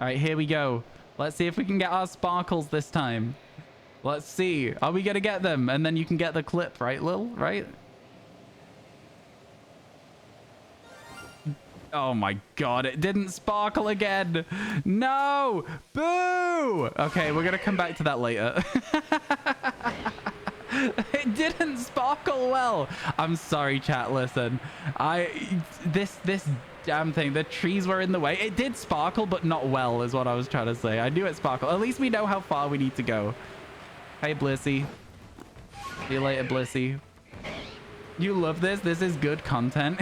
All right, here we go. Let's see if we can get our sparkles this time. Let's see. Are we going to get them? And then you can get the clip, right, Lil? Right? Oh my god, it didn't sparkle again. No! Boo! Okay, we're gonna come back to that later. It didn't sparkle well. I'm sorry, chat. Listen, this damn thing, the trees were in the way. It did sparkle, but not well, is what I was trying to say. I knew it sparkled. At least we know how far we need to go. Hey, Blissy. See you later, Blissy. You love this? This is good content.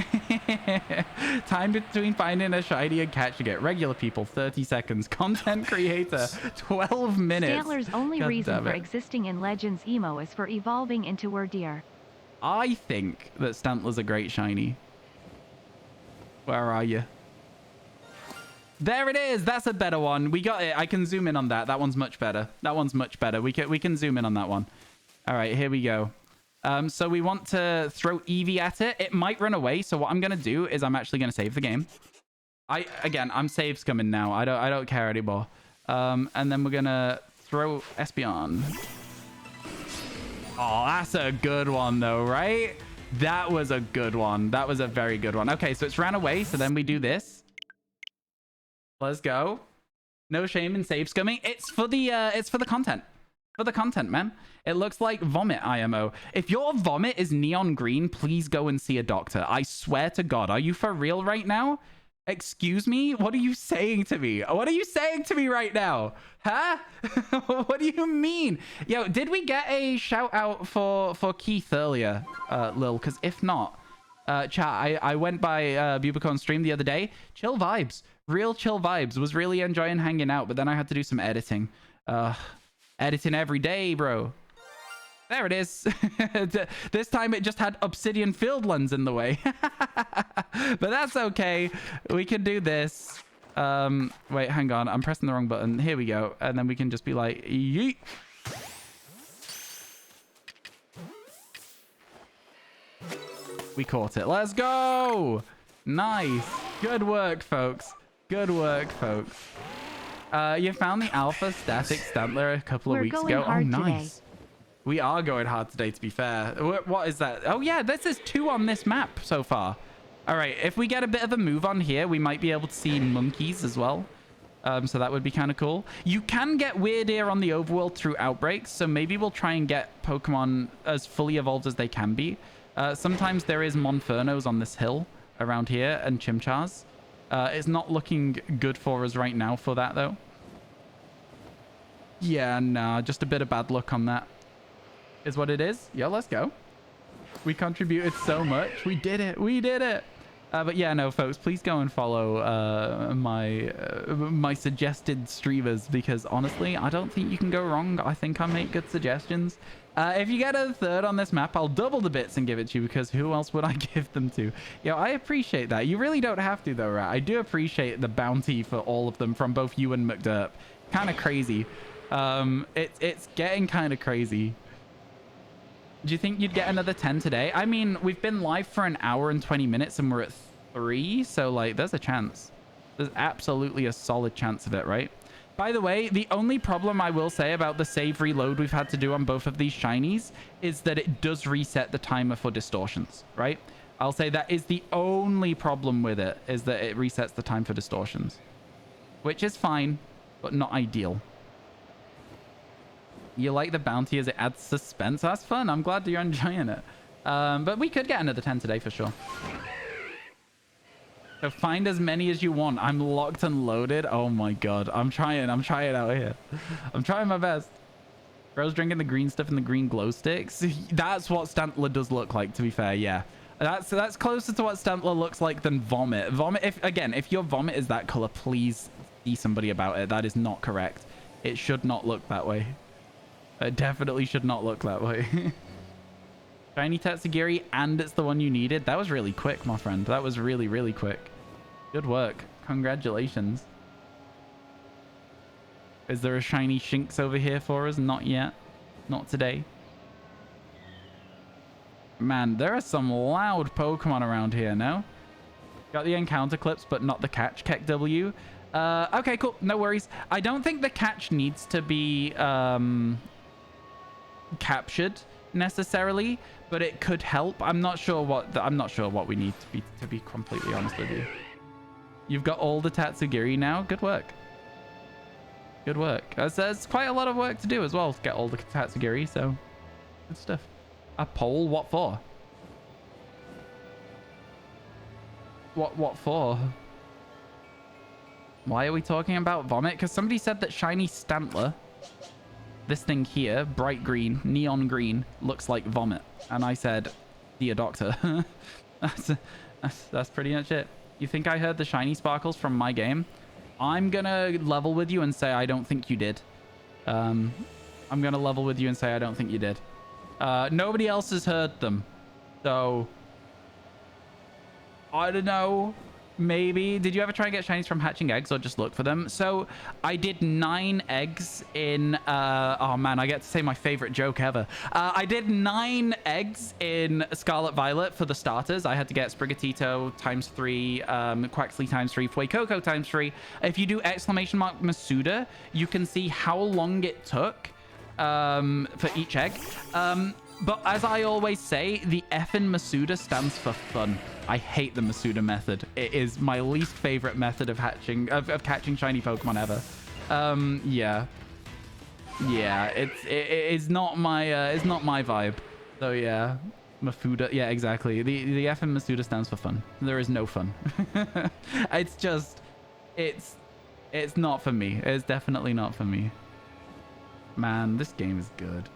Time between finding a shiny and catching it. Regular people, 30 seconds. Content creator, 12 minutes. Stantler's only reason for existing in Legends Emo is for evolving into Wordeer. I think that Stantler's a great shiny. Where are you? There it is. That's a better one. We got it. I can zoom in on that. That one's much better. That one's much better. We can zoom in on that one. All right, here we go. So we want to throw eevee at it. It might run away. So what I'm going to do is I'm actually going to save the game. I'm save scumming now. I don't care anymore. And then we're going to throw Espeon. Oh, that's a good one though, right? That was a good one. That was a very good one. Okay, so it's ran away. So then we do this. Let's go. No shame in save scumming. It's for the content. For the content, man. It looks like vomit IMO. If your vomit is neon green, please go and see a doctor. I swear to God. Are you for real right now? Excuse me? What are you saying to me? What are you saying to me right now? Huh? What do you mean? Yo, did we get a shout out for Keith earlier, Lil? Because if not, chat, I went by Bubicorn stream the other day. Chill vibes. Real chill vibes. Was really enjoying hanging out, but then I had to do some editing. Editing every day, bro. There it is. This time it just had Obsidian Field Lens in the way. But that's okay. We can do this. Wait, hang on. I'm pressing the wrong button. Here we go. And then we can just be like, yeet. We caught it. Let's go. Nice. Good work, folks. Good work, folks. You found the alpha static Stantler a couple of weeks ago. Oh, nice. Today. We are going hard today, to be fair. What is that? Oh, yeah, this is 2 on this map so far. All right, if we get a bit of a move on here, we might be able to see monkeys as well. So that would be kind of cool. You can get Weirdeer on the overworld through outbreaks, so maybe we'll try and get Pokemon as fully evolved as they can be. Sometimes there is Monfernos on this hill around here and Chimchars. It's not looking good for us right now for that, though. Yeah, nah, just a bit of bad luck on that. Is what it is. Yo, let's go. We contributed so much. We did it. We did it. But yeah, no, folks, please go and follow my suggested streamers, because honestly, I don't think you can go wrong. I think I make good suggestions. If you get a 3rd on this map, I'll double the bits and give it to you, because who else would I give them to? Yo, I appreciate that. You really don't have to, though, right? I do appreciate the bounty for all of them from both you and McDurp. Kind of crazy. It's getting kind of crazy. Do you think you'd get another 10 today? I mean, we've been live for an hour and 20 minutes and we're at 3. So, like, there's a chance. There's absolutely a solid chance of it, right? By the way, the only problem I will say about the save reload we've had to do on both of these shinies is that it does reset the timer for distortions, right? I'll say that is the only problem with it, is that it resets the time for distortions. Which is fine, but not ideal. You like the bounty as it adds suspense? That's fun. I'm glad you're enjoying it. But we could get another 10 today for sure. So find as many as you want. I'm locked and loaded. Oh my god. I'm trying out here. I'm trying my best. Bro's drinking the green stuff and the green glow sticks. That's what Stantler does look like, to be fair. Yeah. That's closer to what Stantler looks like than vomit. Vomit, if your vomit is that color, please see somebody about it. That is not correct. It should not look that way. It definitely should not look that way. Shiny Tatsugiri, and it's the one you needed. That was really quick, my friend. That was really, really quick. Good work. Congratulations. Is there a shiny Shinx over here for us? Not yet. Not today. Man, there are some loud Pokemon around here, no? Got the encounter clips, but not the catch. Keck W. Okay, cool. No worries. I don't think the catch needs to be captured necessarily, but it could help. I'm not sure what we need to be completely honest with you. You've got all the Tatsugiri now. Good work. Good work. There's quite a lot of work to do as well to get all the Tatsugiri, so good stuff. A poll? What for? What for? Why are we talking about vomit? Because somebody said that shiny Stantler, this thing here, bright green, neon green, looks like vomit. And I said, dear doctor. that's pretty much it. You think I heard the shiny sparkles from my game? I'm gonna level with you and say I don't think you did. I'm gonna level with you and say I don't think you did. Nobody else has heard them. So, I don't know. Maybe. Did you ever try and get shinies from hatching eggs or just look for them? So I did 9 eggs in oh man, I get to say my favorite joke ever. I did 9 eggs in Scarlet Violet for the starters. I had to get Sprigatito ×3, Quaxley ×3, Fuecoco ×3. If you do exclamation mark Masuda, you can see how long it took for each egg. But as I always say, the effing Masuda stands for fun. I hate the Masuda method. It is my least favorite method of hatching, of catching shiny Pokemon ever. Yeah, it is not my vibe. So yeah, Mafuda. Yeah, exactly. The effing Masuda stands for fun. There is no fun. It's just, it's not for me. It's definitely not for me. Man, this game is good.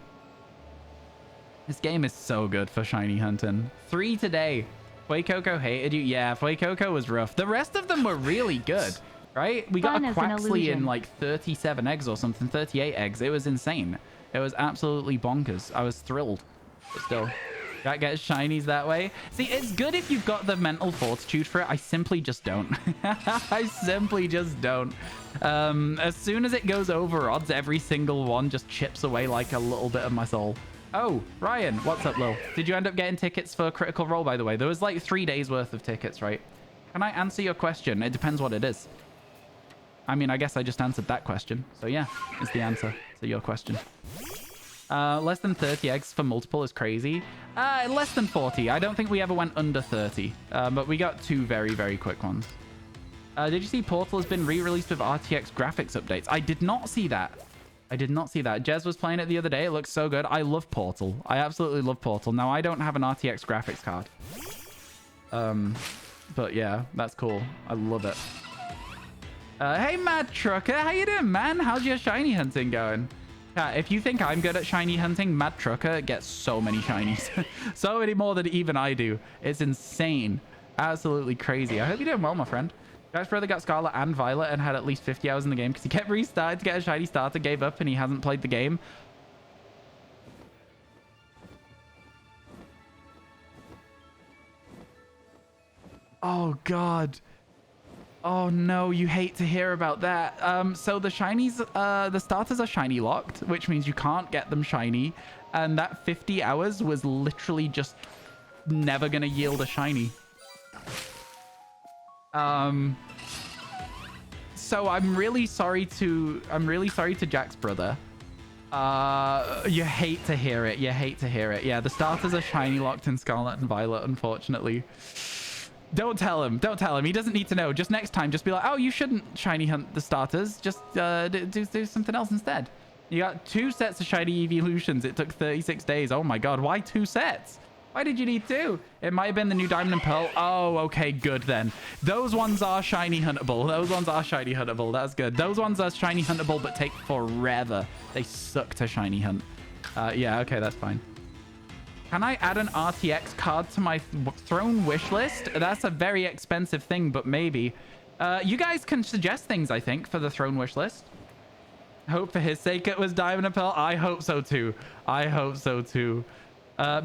This game is so good for shiny hunting. 3 today. Fuecoco hated you. Yeah, Fuecoco was rough. The rest of them were really good, right? We got a Quaxley in like 37 eggs or something, 38 eggs. It was insane. It was absolutely bonkers. I was thrilled. But still, that gets shinies that way. See, it's good if you've got the mental fortitude for it. I simply just don't. I simply just don't. As soon as it goes over odds, every single one just chips away like a little bit of my soul. Oh, Ryan, what's up, Lil? Did you end up getting tickets for Critical Role, by the way? There was like 3 days worth of tickets, right? Can I answer your question? It depends what it is. I mean, I guess I just answered that question. So yeah, is the answer to your question. Less than 30 eggs for multiple is crazy. Less than 40. I don't think we ever went under 30. But we got 2 very, very quick ones. Did you see Portal has been re-released with RTX graphics updates? I did not see that. I did not see that. Jez was playing it the other day. It looks so good. I love Portal. I absolutely love Portal. Now, I don't have an RTX graphics card. But yeah, that's cool. I love it. Hey, Mad Trucker. How you doing, man? How's your shiny hunting going? If you think I'm good at shiny hunting, Mad Trucker gets so many shinies. So many more than even I do. It's insane. Absolutely crazy. I hope you're doing well, my friend. Jack's brother got Scarlet and Violet and had at least 50 hours in the game because he kept restarting to get a shiny starter, gave up, and he hasn't played the game. Oh, God. Oh, no. You hate to hear about that. So the shinies, the starters are shiny locked, which means you can't get them shiny. And that 50 hours was literally just never going to yield a shiny. So I'm really sorry to Jack's brother. You hate to hear it. You hate to hear it. Yeah, the starters are shiny locked in Scarlet and Violet, unfortunately. Don't tell him. Don't tell him. He doesn't need to know. Just next time, just be like, oh, you shouldn't shiny hunt the starters. Just do something else instead. You got 2 sets of shiny evolutions. It took 36 days. Oh my God. Why 2 sets? Why did you need 2? It might have been the new Diamond and Pearl. Oh, okay, good then. Those ones are shiny huntable. Those ones are shiny huntable. That's good. Those ones are shiny huntable, but take forever. They suck to shiny hunt. Yeah, okay, that's fine. Can I add an RTX card to my throne wish list? That's a very expensive thing, but maybe. You guys can suggest things, I think, for the throne wish list. Hope for his sake it was Diamond and Pearl. I hope so too. I hope so too.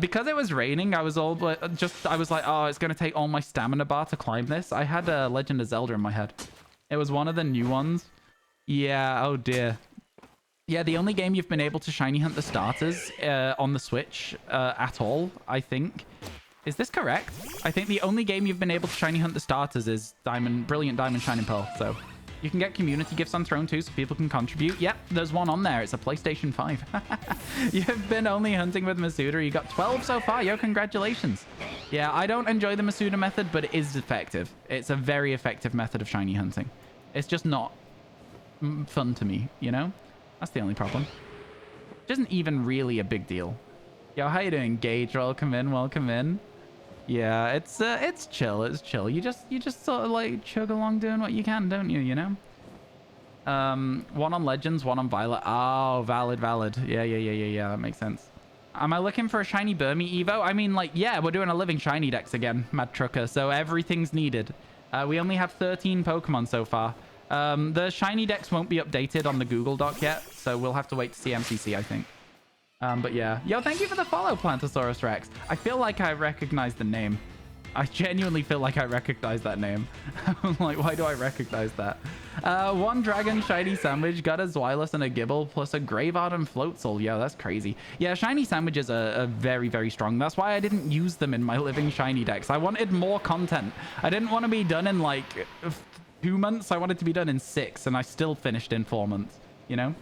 Because it was raining, I was like, oh, it's going to take all my stamina bar to climb this. I had Legend of Zelda in my head. It was one of the new ones. Yeah, oh dear. Yeah, the only game you've been able to shiny hunt the starters on the Switch at all, I think. Is this correct? I think the only game you've been able to shiny hunt the starters is Brilliant Diamond Shining Pearl. So you can get community gifts on Throne too, so people can contribute. Yep, there's one on there. It's a PlayStation 5. You've been only hunting with Masuda. You got 12 so far. Yo, congratulations. Yeah, I don't enjoy the Masuda method, but it is effective. It's a very effective method of shiny hunting. It's just not fun to me, you know? That's the only problem. Which isn't even really a big deal. Yo, how you doing, Gage? Welcome in, welcome in. Yeah, it's chill, it's chill. You just sort of like chug along doing what you can, don't you, you know? One on Legends, one on Violet. Oh, valid. Yeah, that makes sense. Am I looking for a shiny Burmy Evo? I mean, like, yeah, we're doing a living shiny dex again, Mad Trucker, so everything's needed. We only have 13 Pokemon so far. The shiny dex won't be updated on the Google Doc yet, so we'll have to wait to see MCC, I think. But yeah. Yo, thank you for the follow, Plantosaurus Rex. I feel like I recognize the name. I genuinely feel like I recognize that name. I'm like, why do I recognize that? One Dragon Shiny Sandwich, got a Zweilous and a Gibble, plus a Graveyard and Floatzel. Yo, that's crazy. Yeah, Shiny Sandwiches are very, very strong. That's why I didn't use them in my living Shiny decks. I wanted more content. I didn't want to be done in like 2 months. I wanted to be done in 6, and I still finished in 4 months, you know?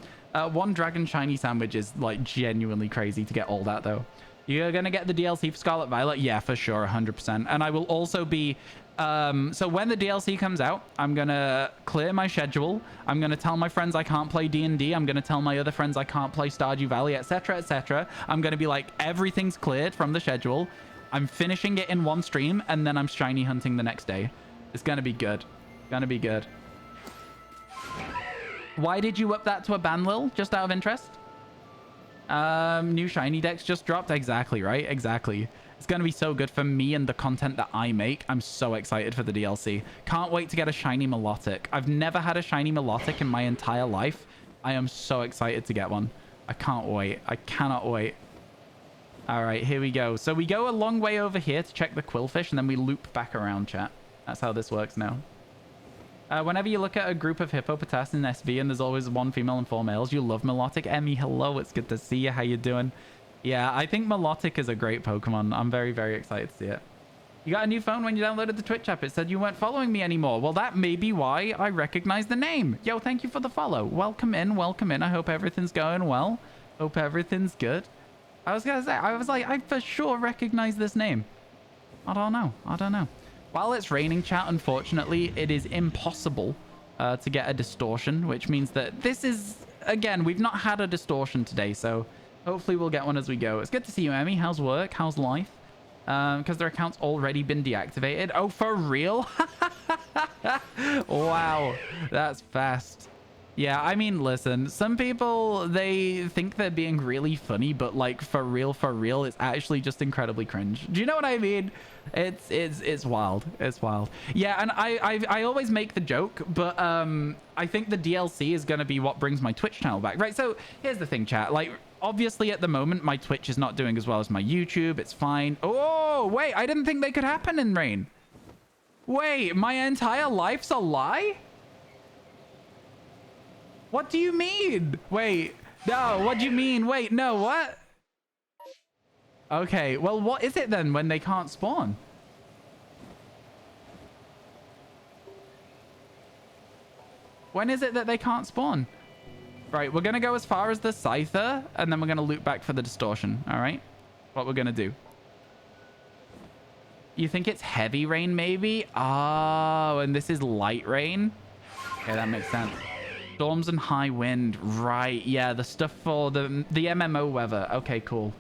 One Dragon Shiny Sandwich is like genuinely crazy to get all that though. You're going to get the DLC for Scarlet Violet? Yeah, for sure, 100%. And I will also be... so when the DLC comes out, I'm going to clear my schedule. I'm going to tell my friends I can't play D&D. I'm going to tell my other friends I can't play Stardew Valley, etc., etc. I'm going to be like, everything's cleared from the schedule. I'm finishing it in one stream, and then I'm shiny hunting the next day. It's going to be good. Going to be good. Why did you up that to a Banlil? Just out of interest? New shiny decks just dropped. Exactly, right? Exactly. It's going to be so good for me and the content that I make. I'm so excited for the DLC. Can't wait to get a shiny Milotic. I've never had a shiny Milotic in my entire life. I am so excited to get one. I can't wait. I cannot wait. All right, here we go. So we go a long way over here to check the Quillfish, and then we loop back around, chat. That's how this works now. Whenever you look at a group of Hippopotas in SV and there's always one female and 4 males, you love Milotic. Emmy, hello. It's good to see you. How you doing? Yeah, I think Milotic is a great Pokemon. I'm very, very excited to see it. You got a new phone when you downloaded the Twitch app. It said you weren't following me anymore. Well, that may be why I recognize the name. Yo, thank you for the follow. Welcome in. Welcome in. I hope everything's going well. Hope everything's good. I was going to say, I was like, I for sure recognize this name. I don't know. I don't know. While it's raining, chat, unfortunately, it is impossible to get a distortion, which means that this is, again, we've not had a distortion today, so hopefully we'll get one as we go. It's good to see you, Emmy. How's work? How's life? Because their account's already been deactivated. Oh, for real? Wow, that's fast. Yeah, I mean, listen, some people, they think they're being really funny, but like for real, it's actually just incredibly cringe. Do you know what I mean? It's wild. It's wild. Yeah, and I always make the joke, but I think the DLC is going to be what brings my Twitch channel back, right? So here's the thing, chat. Like, obviously at the moment, my Twitch is not doing as well as my YouTube. It's fine. Oh, wait, I didn't think they could happen in rain. Wait, my entire life's a lie? What do you mean? Wait, no, what do you mean? Wait, no, what? Okay, well, what is it then when they can't spawn? When is it that they can't spawn? Right, we're going to go as far as the Scyther, and then we're going to loop back for the Distortion, all right? What we're going to do. You think it's heavy rain, maybe? Oh, and this is light rain? Okay, that makes sense. Storms and high wind. Right, yeah, the stuff for the MMO weather. Okay, cool.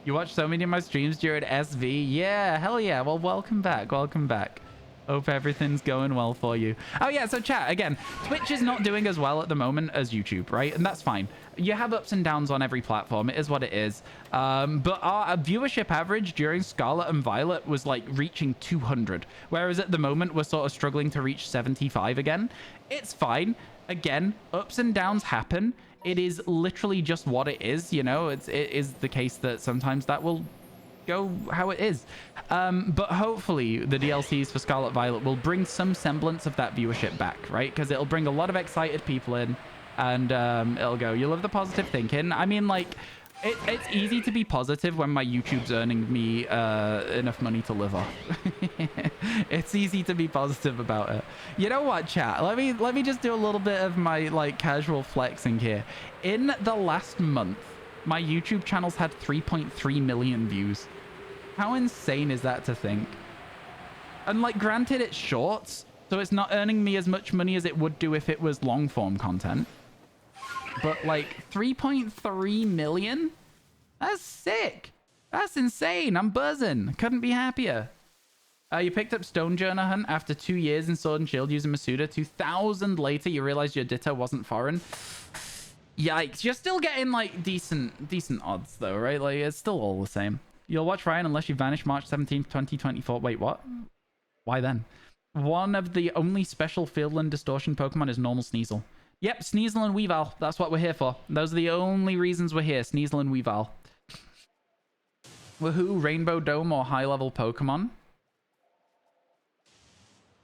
You watch so many of my streams during SV? Yeah, hell yeah. Well, welcome back. Welcome back. Hope everything's going well for you. Oh, yeah, so chat, again, Twitch is not doing as well at the moment as YouTube, right? And that's fine. You have ups and downs on every platform. It is what it is. But our viewership average during Scarlet and Violet was, like, reaching 200. Whereas at the moment, we're sort of struggling to reach 75 again. It's fine. Again, ups and downs happen. It is literally just what it is, you know? It is the case that sometimes that will go how it is. But hopefully the DLCs for Scarlet Violet will bring some semblance of that viewership back, right? Because it'll bring a lot of excited people in, and it'll go, you love the positive thinking. I mean, like, it's easy to be positive when my YouTube's earning me enough money to live off. It's easy to be positive about it. You know what, chat? Let me just do a little bit of my like casual flexing here. In the last month, my YouTube channel's had 3.3 million views. How insane is that to think? And like, granted, it's shorts, so it's not earning me as much money as it would do if it was long form content. But like 3.3 million? That's sick. That's insane. I'm buzzing. Couldn't be happier. You picked up Stonejourner Hunt after 2 years in Sword and Shield using Masuda. 2,000 later, you realized your Ditto wasn't foreign. Yikes. You're still getting like decent odds though, right? Like, it's still all the same. You'll watch Ryan unless you vanish March 17th, 2024. Wait, what? Why then? One of the only special Fieldland Distortion Pokemon is normal Sneasel. Yep, Sneasel and Weavile. That's what we're here for. Those are the only reasons we're here. Sneasel and Weavile. Woohoo, Rainbow Dome or high-level Pokemon?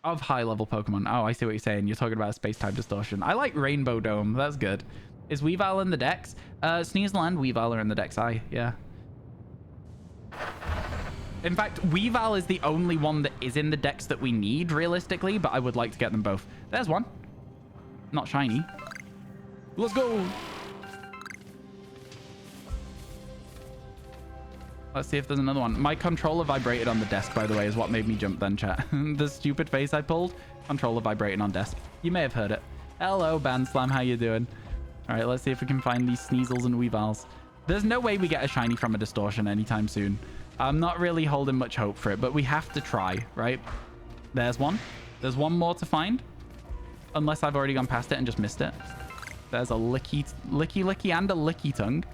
Of high-level Pokemon. Oh, I see what you're saying. You're talking about space-time distortion. I like Rainbow Dome. That's good. Is Weavile in the decks? Sneasel and Weavile are in the decks. Yeah. In fact, Weavile is the only one that is in the decks that we need, realistically, but I would like to get them both. There's one. Not shiny. Let's go. Let's see if there's another one. My controller vibrated on the desk, by the way, is what made me jump then, chat. The stupid face I pulled. Controller vibrating on desk. You may have heard it. Hello, Banslam. How you doing? All right, let's see if we can find these Sneasels and Weaviles. There's no way we get a shiny from a distortion anytime soon. I'm not really holding much hope for it, but we have to try, right? There's one. There's one more to find. Unless I've already gone past it and just missed it. There's a licky and a licky tongue.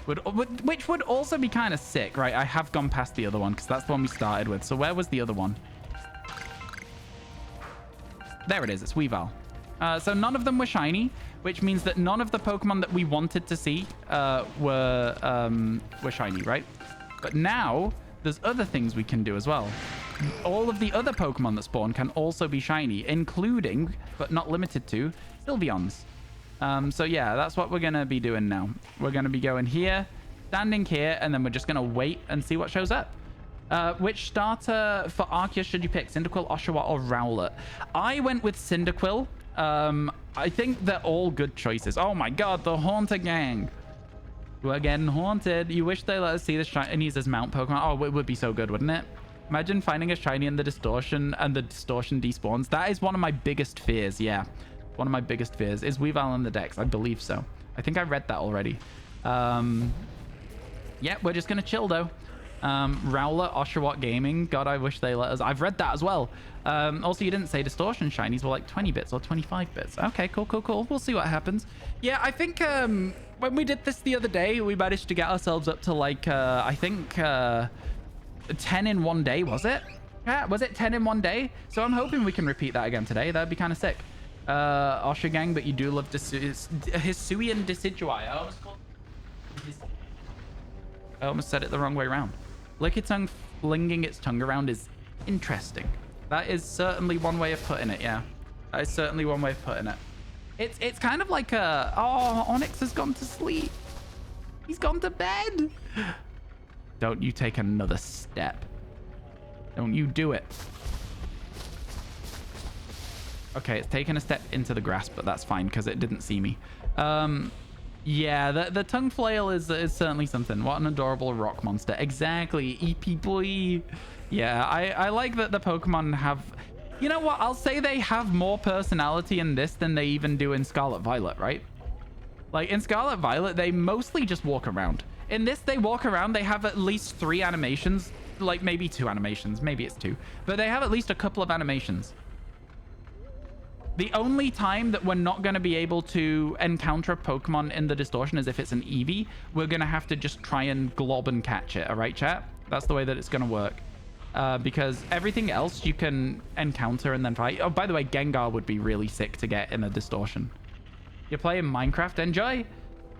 Which would also be kind of sick, right? I have gone past the other one because that's the one we started with. So where was the other one? There it is. It's Weavile. So none of them were shiny, which means that none of the Pokemon that we wanted to see were shiny, right? But now there's other things we can do as well. All of the other Pokemon that spawn can also be shiny, including, but not limited to, Sylveons. So yeah, that's what we're going to be doing now. We're going to be going here, standing here, and then we're just going to wait and see what shows up. Which starter for Arceus should you pick? Cyndaquil, Oshawott, or Rowlet? I went with Cyndaquil. I think they're all good choices. Oh my god, the Haunter Gang. We're getting haunted. You wish they let us see the shinies as mount Pokemon. Oh, it would be so good, wouldn't it? Imagine finding a shiny in the distortion and the distortion despawns. That is one of my biggest fears, yeah. One of my biggest fears. Is Weavile in the decks? I believe so. I think I read that already. Yeah, we're just going to chill, though. Rowlet, Oshawott Gaming. God, I wish they let us. I've read that as well. Also, you didn't say distortion shinies were like 20 bits or 25 bits. Okay, cool. We'll see what happens. Yeah, I think when we did this the other day, we managed to get ourselves up to like, I think 10 in one day, was it? Yeah, was it 10 in one day? So I'm hoping we can repeat that again today. That'd be kind of sick. Oshagang, but you do love Hisuian Decidueye. I almost said it the wrong way around. Lickitung flinging its tongue around is interesting. That is certainly one way of putting it, yeah. That is certainly one way of putting it. It's kind of like a... Oh, Onyx has gone to sleep. He's gone to bed. Don't you take another step. Don't you do it. Okay, it's taken a step into the grass, but that's fine because it didn't see me. Yeah, the tongue flail is certainly something. What an adorable rock monster. Exactly, EP boy. Yeah, I like that the Pokemon have... You know what? I'll say they have more personality in this than they even do in Scarlet Violet, right? Like, in Scarlet Violet, they mostly just walk around. In this, they walk around. They have at least 3 animations. Like, maybe 2 animations. Maybe it's 2. But they have at least a couple of animations. The only time that we're not going to be able to encounter a Pokemon in the distortion is if it's an Eevee. We're going to have to just try and glob and catch it. All right, chat? That's the way that it's going to work. Because everything else you can encounter and then fight. Oh, by the way, Gengar would be really sick to get in a distortion. You're playing Minecraft? Enjoy.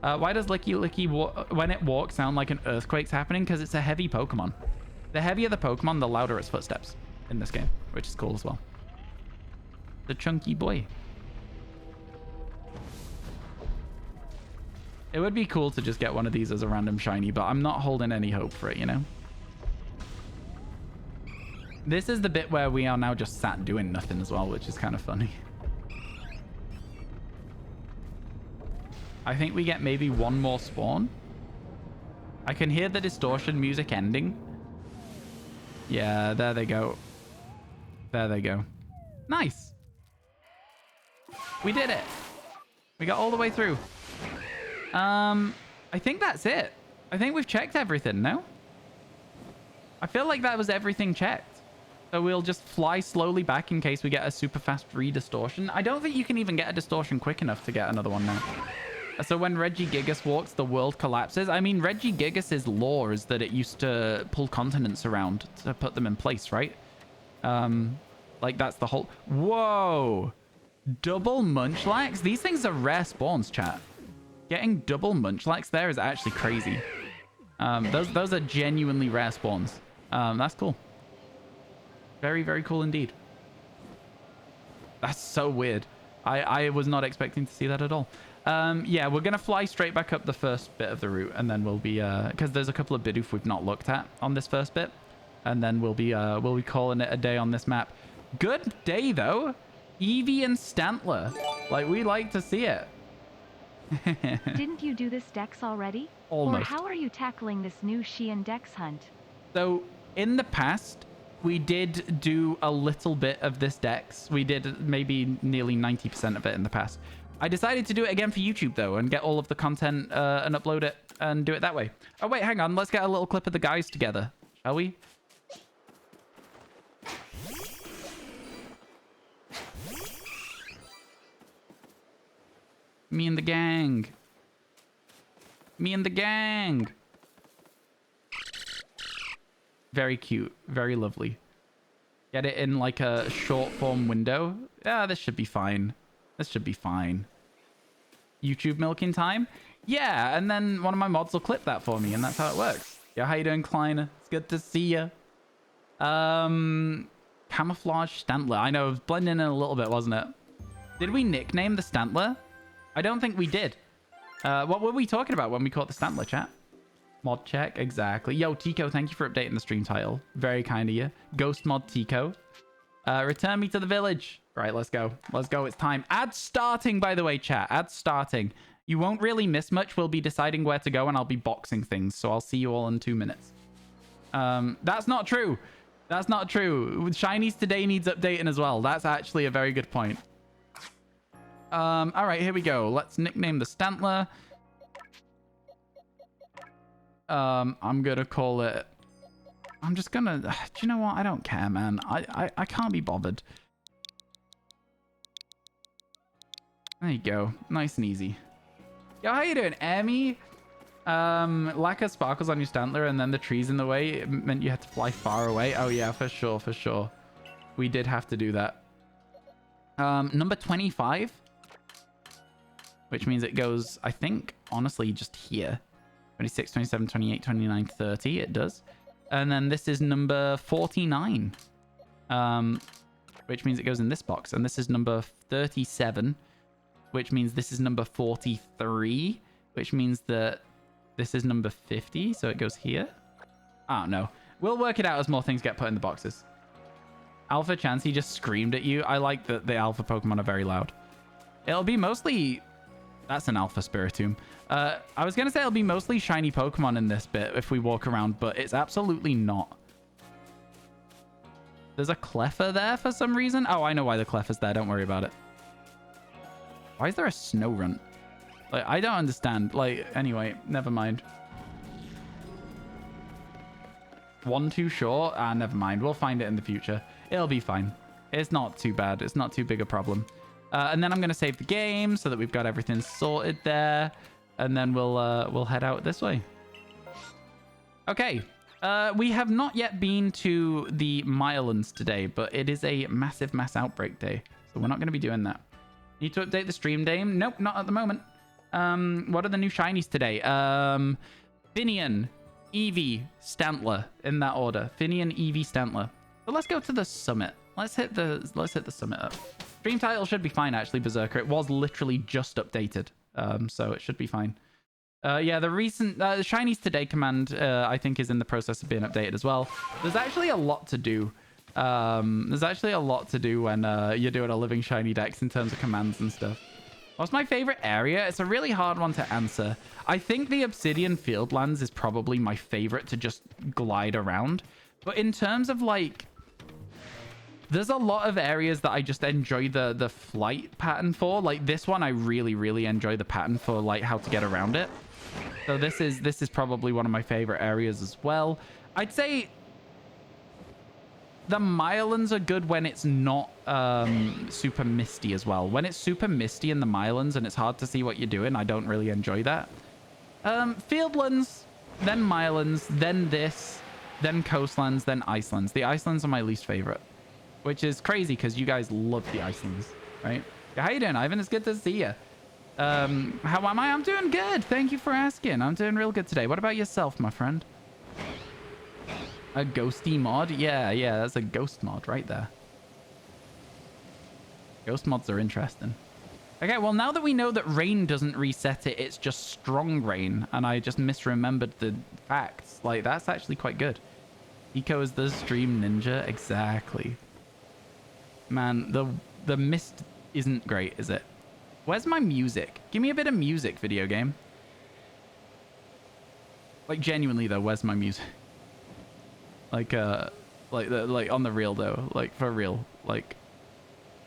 Why does Licky when it walks sound like an earthquake's happening? Because it's a heavy Pokemon. The heavier the Pokemon, the louder its footsteps in this game, which is cool as well. The chunky boy. It would be cool to just get one of these as a random shiny, but I'm not holding any hope for it, you know? This is the bit where we are now just sat doing nothing as well, which is kind of funny. I think we get maybe one more spawn. I can hear the distortion music ending. Yeah, there they go. There they go. Nice. We did it. We got all the way through. I think that's it. I think we've checked everything, no? I feel like that was everything checked. So we'll just fly slowly back in case we get a super fast re-distortion. I don't think you can even get a distortion quick enough to get another one now. So when Regigigas walks, the world collapses. I mean, Regigigas' lore is that it used to pull continents around to put them in place, right? Like that's the whole... Whoa! Double Munchlax? These things are rare spawns, chat. Getting double Munchlax there is actually crazy. Those are genuinely rare spawns. That's cool. Very, very cool indeed. That's so weird. I was not expecting to see that at all. Yeah, we're going to fly straight back up the first bit of the route, and then we'll be... Because there's a couple of Bidoof we've not looked at on this first bit. And then we'll be calling it a day on this map. Good day, though. Eevee and Stantler. Like, we like to see it. Didn't you do this Dex already? Almost. Or how are you tackling this new Sheehan Dex hunt? So, in the past, we did do a little bit of this Dex. We did maybe nearly 90% of it in the past. I decided to do it again for YouTube, though, and get all of the content and upload it and do it that way. Oh, wait, hang on. Let's get a little clip of the guys together, shall we? Me and the gang. Me and the gang. Very cute. Very lovely. Get it in like a short form window. Yeah, this should be fine. This should be fine. YouTube milking time? Yeah, and then one of my mods will clip that for me, and that's how it works. Yeah, how you doing, Kleiner? It's good to see you. Camouflage Stantler. I know, it was blending in a little bit, wasn't it? Did we nickname the Stantler? I don't think we did. What were we talking about when we caught the Stantler, chat? Mod check, exactly. Yo, Tico, thank you for updating the stream title. Very kind of you. Ghost mod Tico. Return me to the village. Right, let's go. Let's go. It's time. Ad starting, by the way, chat. Ad starting. You won't really miss much. We'll be deciding where to go, and I'll be boxing things. So I'll see you all in 2 minutes. That's not true. That's not true. Shinies today needs updating as well. That's actually a very good point. All right, here we go. Let's nickname the Stantler. I'm gonna call it... I'm just gonna... Do you know what? I don't care, man. I can't be bothered. There you go. Nice and easy. Yo, how you doing, Emmy? Lack of sparkles on your Stantler and then the trees in the way. It meant you had to fly far away. Oh, yeah, for sure, for sure. We did have to do that. Number 25. Which means it goes, I think, honestly, just here. 26, 27, 28, 29, 30. It does. And then this is number 49. Which means it goes in this box. And this is number 37. Which means this is number 43. Which means that this is number 50. So it goes here. I don't know. We'll work it out as more things get put in the boxes. Alpha Chansey just screamed at you. I like that the alpha Pokemon are very loud. It'll be mostly... That's an Alpha Spiritomb. I was going to say it'll be mostly shiny Pokemon in this bit if we walk around, but it's absolutely not. There's a Cleffa there for some reason. Oh, I know why the Cleffa's there. Don't worry about it. Why is there a Snorunt? Like, I don't understand. Like, anyway, never mind. One too short? Ah, never mind. We'll find it in the future. It'll be fine. It's not too bad. It's not too big a problem. And then I'm going to save the game so that we've got everything sorted there. And then we'll head out this way. Okay. We have not yet been to the Mylands today, but it is a massive mass outbreak day. So we're not going to be doing that. Need to update the stream name? Nope, not at the moment. What are the new shinies today? Finnian, Eevee, Stantler, in that order. Finnian, Eevee, Stantler. So let's go to the summit. Let's hit the summit up. Stream title should be fine, actually, Berserker. It was literally just updated, so it should be fine. Yeah, the recent Shinies Today command, I think, is in the process of being updated as well. There's actually a lot to do. There's actually a lot to do when you're doing a living shiny dex in terms of commands and stuff. What's my favorite area? It's a really hard one to answer. I think the Obsidian Fieldlands is probably my favorite to just glide around But in terms of like, there's a lot of areas that I just enjoy the flight pattern for. Like this one, I really, really enjoy the pattern for like how to get around it. So this is probably one of my favorite areas as well. I'd say the Mylands are good when it's not super misty as well. When it's super misty in the Mylands and it's hard to see what you're doing, I don't really enjoy that. Fieldlands, then Mylands, then this, then coastlands, then Icelands. The Icelands are my least favorite, which is crazy because you guys love the Icelands, right? How you doing, Ivan? It's good to see you. How am I? I'm doing good. Thank you for asking. I'm doing real good today. What about yourself, my friend? A ghosty mod? Yeah, that's a ghost mod right there. Ghost mods are interesting. Okay, well, now that we know that rain doesn't reset it, it's just strong rain, and I just misremembered the facts. Like, that's actually quite good. Eco is the stream ninja. Exactly. Man, the mist isn't great, is it? Where's my music? Give me a bit of music, video game. Like, genuinely, though, where's my music? Like on the real though, like for real, like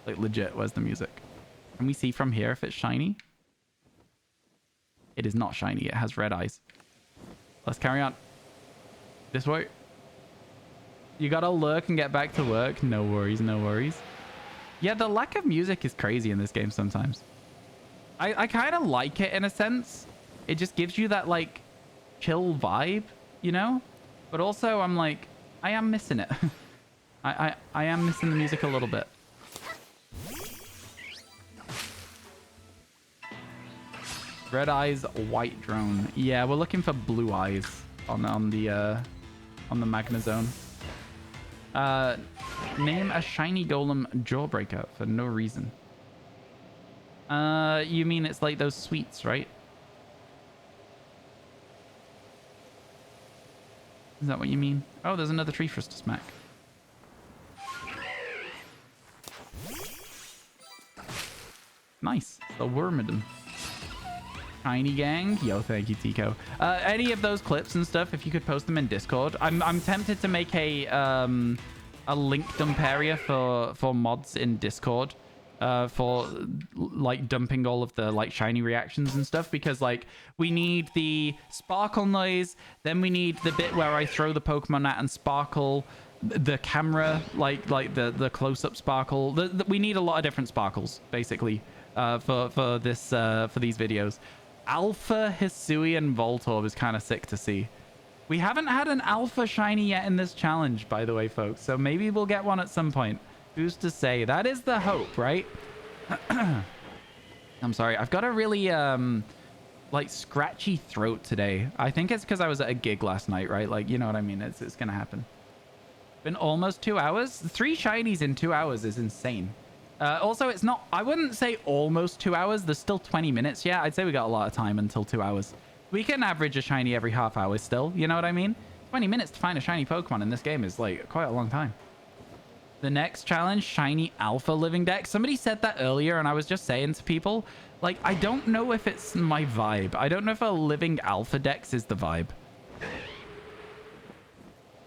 legit, where's the music? Can we see from here if it's shiny? It is not shiny. It has red eyes. Let's carry on. This way. You gotta lurk and get back to work. No worries, no worries. Yeah, the lack of music is crazy in this game sometimes. I kind of like it in a sense. It just gives you that like chill vibe, you know? But also I'm like, I am missing it. I am missing the music a little bit. Red eyes, white drone. Yeah, we're looking for blue eyes on the Magnazone. Name a shiny golem jawbreaker for no reason. You mean it's like those sweets, right? Is that what you mean? Oh, there's another tree for us to smack. Nice. The Wormadon. Tiny gang. Yo, thank you, Tico. Any of those clips and stuff, if you could post them in Discord. I'm tempted to make a link dump area for mods in Discord. For like dumping all of the like shiny reactions and stuff, because like we need the sparkle noise, then we need the bit where I throw the Pokemon at and sparkle, the camera, like the close-up sparkle. We need a lot of different sparkles basically for these videos. Alpha Hisuian Voltorb is kind of sick to see. We haven't had an alpha shiny yet in this challenge, by the way, folks, so maybe we'll get one at some point. Who's to say? That is the hope, right? I'm sorry. I've got a really, like, scratchy throat today. I think it's because I was at a gig last night, right? Like, you know what I mean? It's going to happen. Been almost 2 hours? 3 shinies in 2 hours is insane. Also, it's not... I wouldn't say almost 2 hours. There's still 20 minutes. Yeah, I'd say we got a lot of time until 2 hours. We can average a shiny every half hour still. You know what I mean? 20 minutes to find a shiny Pokemon in this game is, like, quite a long time. The next challenge, shiny alpha living deck. Somebody said that earlier, and I was just saying to people, like, I don't know if it's my vibe. I don't know if a living alpha dex is the vibe.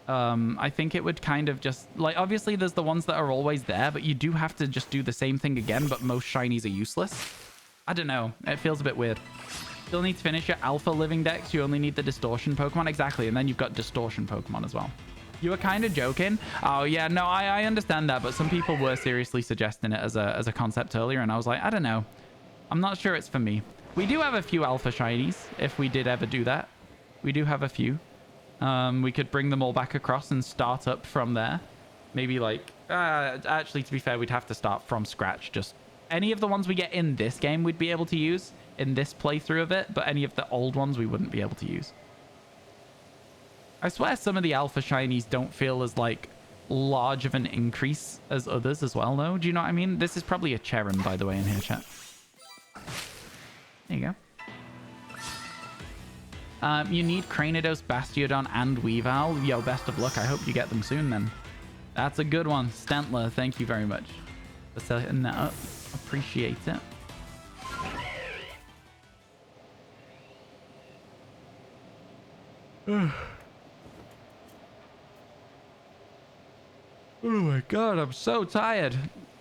I think it would kind of just, like, obviously there's the ones that are always there, but you do have to just do the same thing again, but most shinies are useless. I don't know. It feels a bit weird. Still need to finish your alpha living dex. You only need the distortion Pokemon. Exactly, and then you've got distortion Pokemon as well. You were kind of joking. Oh, yeah, no, I understand that, but some people were seriously suggesting it as a concept earlier, and I was like, I don't know. I'm not sure it's for me. We do have a few alpha shinies, if we did ever do that. We do have a few. We could bring them all back across and start up from there. Maybe, like... actually, to be fair, we'd have to start from scratch. Just any of the ones we get in this game we'd be able to use in this playthrough of it, but any of the old ones we wouldn't be able to use. I swear some of the alpha shinies don't feel as, like, large of an increase as others as well, though. Do you know what I mean? This is probably a Cheron, by the way, in here, chat. There you go. You need Cranidos, Bastiodon, and Weavile. Yo, best of luck. I hope you get them soon, then. That's a good one. Stantler, thank you very much for setting that up. Appreciate it. Oh my god, I'm so tired.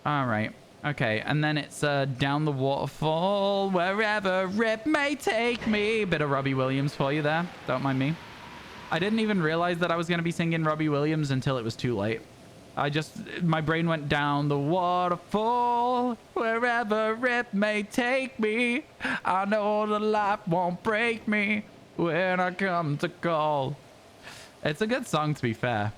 All right. Okay, and then it's down the waterfall, wherever it may take me. Bit of Robbie Williams for you there. Don't mind me. I didn't even realize that I was going to be singing Robbie Williams until it was too late. My brain went down the waterfall, wherever it may take me. I know the life won't break me when I come to call. It's a good song, to be fair.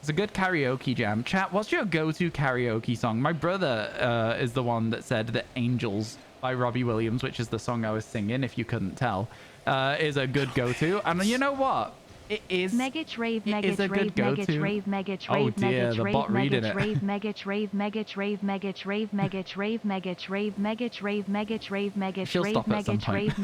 It's a good karaoke jam. Chat, what's your go-to karaoke song? My brother is the one that said that Angels by Robbie Williams, which is the song I was singing, if you couldn't tell, is a good go-to. And you know what? It is a good go-to. Oh dear, the bot reading it. She'll stop at some point.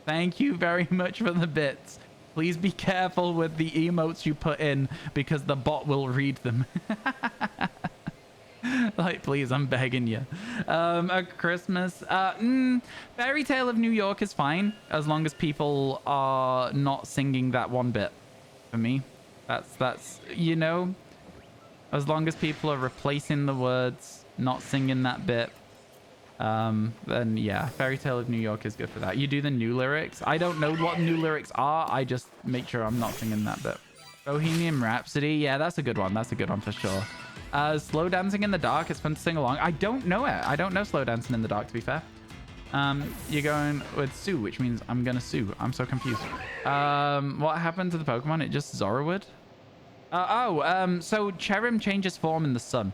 Thank you very much for the bits. Please be careful with the emotes you put in because the bot will read them. Like, please, I'm begging you. A Christmas. Fairy Tale of New York is fine as long as people are not singing that one bit. For me, that's you know, as long as people are replacing the words, not singing that bit. Then yeah, Fairy Tale of New York is good for that. You do the new lyrics. I don't know what new lyrics are. I just make sure I'm not singing that bit. Bohemian Rhapsody. Yeah, that's a good one. That's a good one for sure. Slow Dancing in the Dark. It's fun to sing along. I don't know it. I don't know Slow Dancing in the Dark, to be fair. You're going with Sue, which means I'm gonna sue. I'm so confused. What happened to the Pokemon? It just Zorrowed? So Cherim changes form in the sun.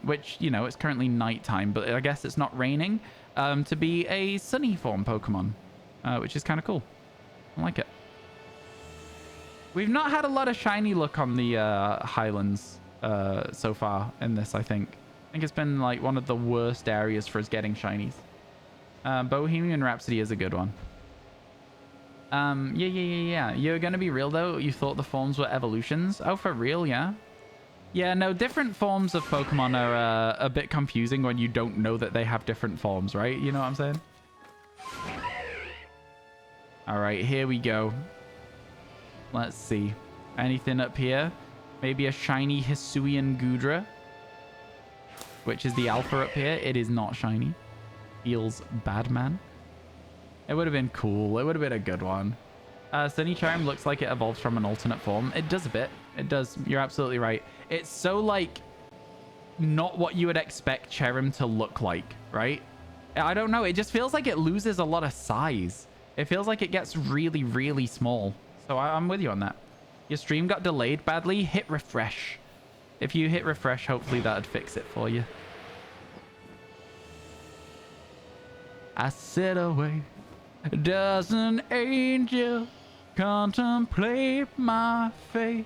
Which, you know, it's currently nighttime, but I guess it's not raining, to be a sunny form Pokemon, which is kind of cool. I like it. We've not had a lot of shiny luck on the Highlands so far in this, I think. I think it's been like one of the worst areas for us getting shinies. Bohemian Rhapsody is a good one. Yeah. You're gonna be real though? You thought the forms were evolutions? Oh, for real, yeah? Yeah, no, different forms of Pokemon are a bit confusing when you don't know that they have different forms, right? You know what I'm saying? All right, here we go. Let's see. Anything up here? Maybe a shiny Hisuian Gudra, which is the alpha up here. It is not shiny. Feels bad, man. It would have been cool. It would have been a good one. Sunny Charm looks like it evolves from an alternate form. It does a bit. It does. You're absolutely right. It's so, like, not what you would expect Cherim to look like, right? I don't know. It just feels like it loses a lot of size. It feels like it gets really, really small. So I'm with you on that. Your stream got delayed badly. Hit refresh. If you hit refresh, hopefully that'd fix it for you. I sit away. Does an angel contemplate my fate?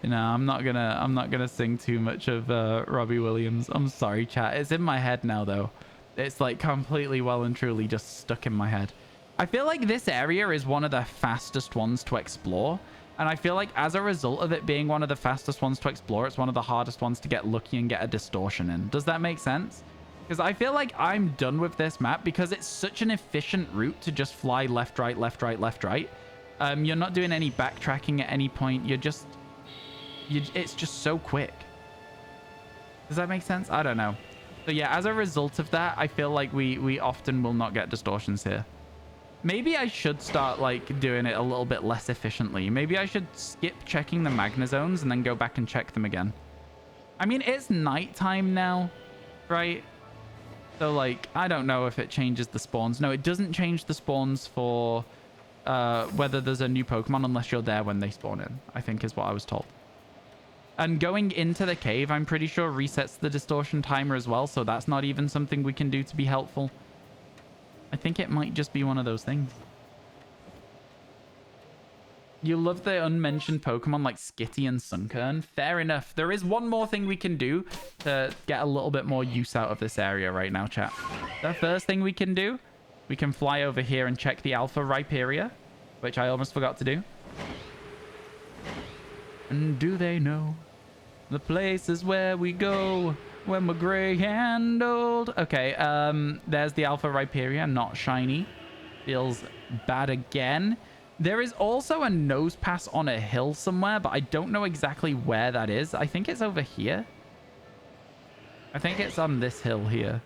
No, I'm not gonna sing too much of Robbie Williams. I'm sorry, chat. It's in my head now, though. It's like completely well and truly just stuck in my head. I feel like this area is one of the fastest ones to explore. And I feel like as a result of it being one of the fastest ones to explore, it's one of the hardest ones to get lucky and get a distortion in. Does that make sense? Because I feel like I'm done with this map because it's such an efficient route to just fly left, right, left, right, left, right. You're not doing any backtracking at any point. It's just so quick. Does that make sense? I don't know. So yeah, as a result of that, I feel like we often will not get distortions here. Maybe I should start like doing it a little bit less efficiently. Maybe I should skip checking the Magna Zones and then go back and check them again. I mean, it's nighttime now, right? So like, I don't know if it changes the spawns. No, it doesn't change the spawns for whether there's a new Pokemon unless you're there when they spawn in, I think is what I was told. And going into the cave, I'm pretty sure resets the distortion timer as well. So that's not even something we can do to be helpful. I think it might just be one of those things. You love the unmentioned Pokemon like Skitty and Sunkern. Fair enough. There is one more thing we can do to get a little bit more use out of this area right now, chat. The first thing we can do, we can fly over here and check the Alpha Rhyperior, which I almost forgot to do. And do they know the places where we go when we're gray and old? Okay, there's the Alpha Rhyperior, not shiny. Feels bad again. There is also a nose pass on a hill somewhere, but I don't know exactly where that is. I think it's over here. I think it's on this hill here.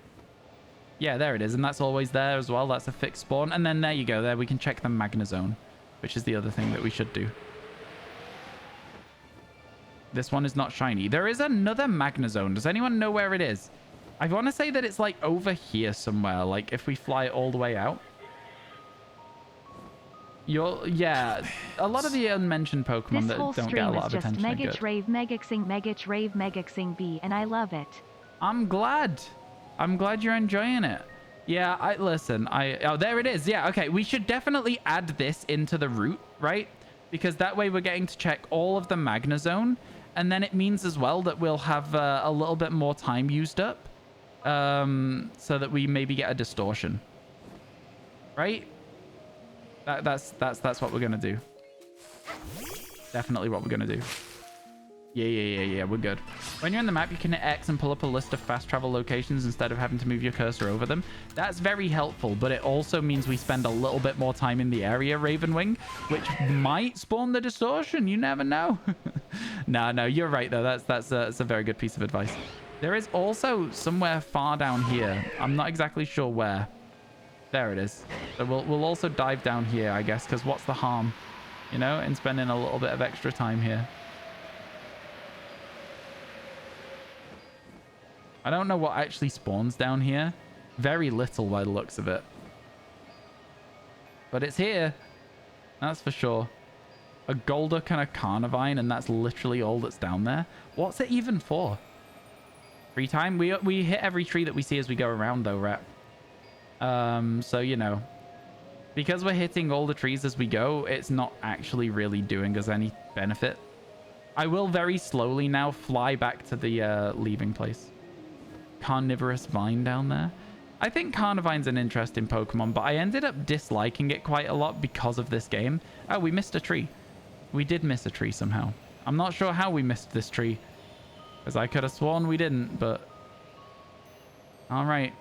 Yeah, there it is. And that's always there as well. That's a fixed spawn. And then there you go. There we can check the Magna Zone, which is the other thing that we should do. This one is not shiny. There is another Magna Zone. Does anyone know where it is? I want to say that it's like over here somewhere. Like if we fly all the way out. Yeah, a lot of the unmentioned Pokemon that don't get a lot of attention. This whole stream is just Megachrave B, and I love it. I'm glad. I'm glad you're enjoying it. Yeah, oh, there it is. Yeah, okay. We should definitely add this into the route, right? Because that way we're getting to check all of the Magna Zone. And then it means as well that we'll have a little bit more time used up. So that we maybe get a distortion. Right? That's what we're gonna do. Definitely what we're gonna do. Yeah, we're good. When you're in the map, you can hit X and pull up a list of fast travel locations instead of having to move your cursor over them. That's very helpful, but it also means we spend a little bit more time in the area, Ravenwing, which might spawn the distortion. You never know. No, you're right though. That's a very good piece of advice. There is also somewhere far down here. I'm not exactly sure where. There it is. So we'll also dive down here, I guess, because what's the harm, you know, in spending a little bit of extra time here. I don't know what actually spawns down here. Very little by the looks of it. But it's here. That's for sure. A Golduck and a Carnivine, and that's literally all that's down there. What's it even for? Free time? We hit every tree that we see as we go around, though, Rep. So, you know, because we're hitting all the trees as we go, it's not actually really doing us any benefit. I will very slowly now fly back to the leaving place. Carnivorous Vine down there. I think Carnivine's an interesting Pokemon, but I ended up disliking it quite a lot because of this game. Oh, we missed a tree. We did miss a tree somehow. I'm not sure how we missed this tree, because I could have sworn we didn't, but... All right.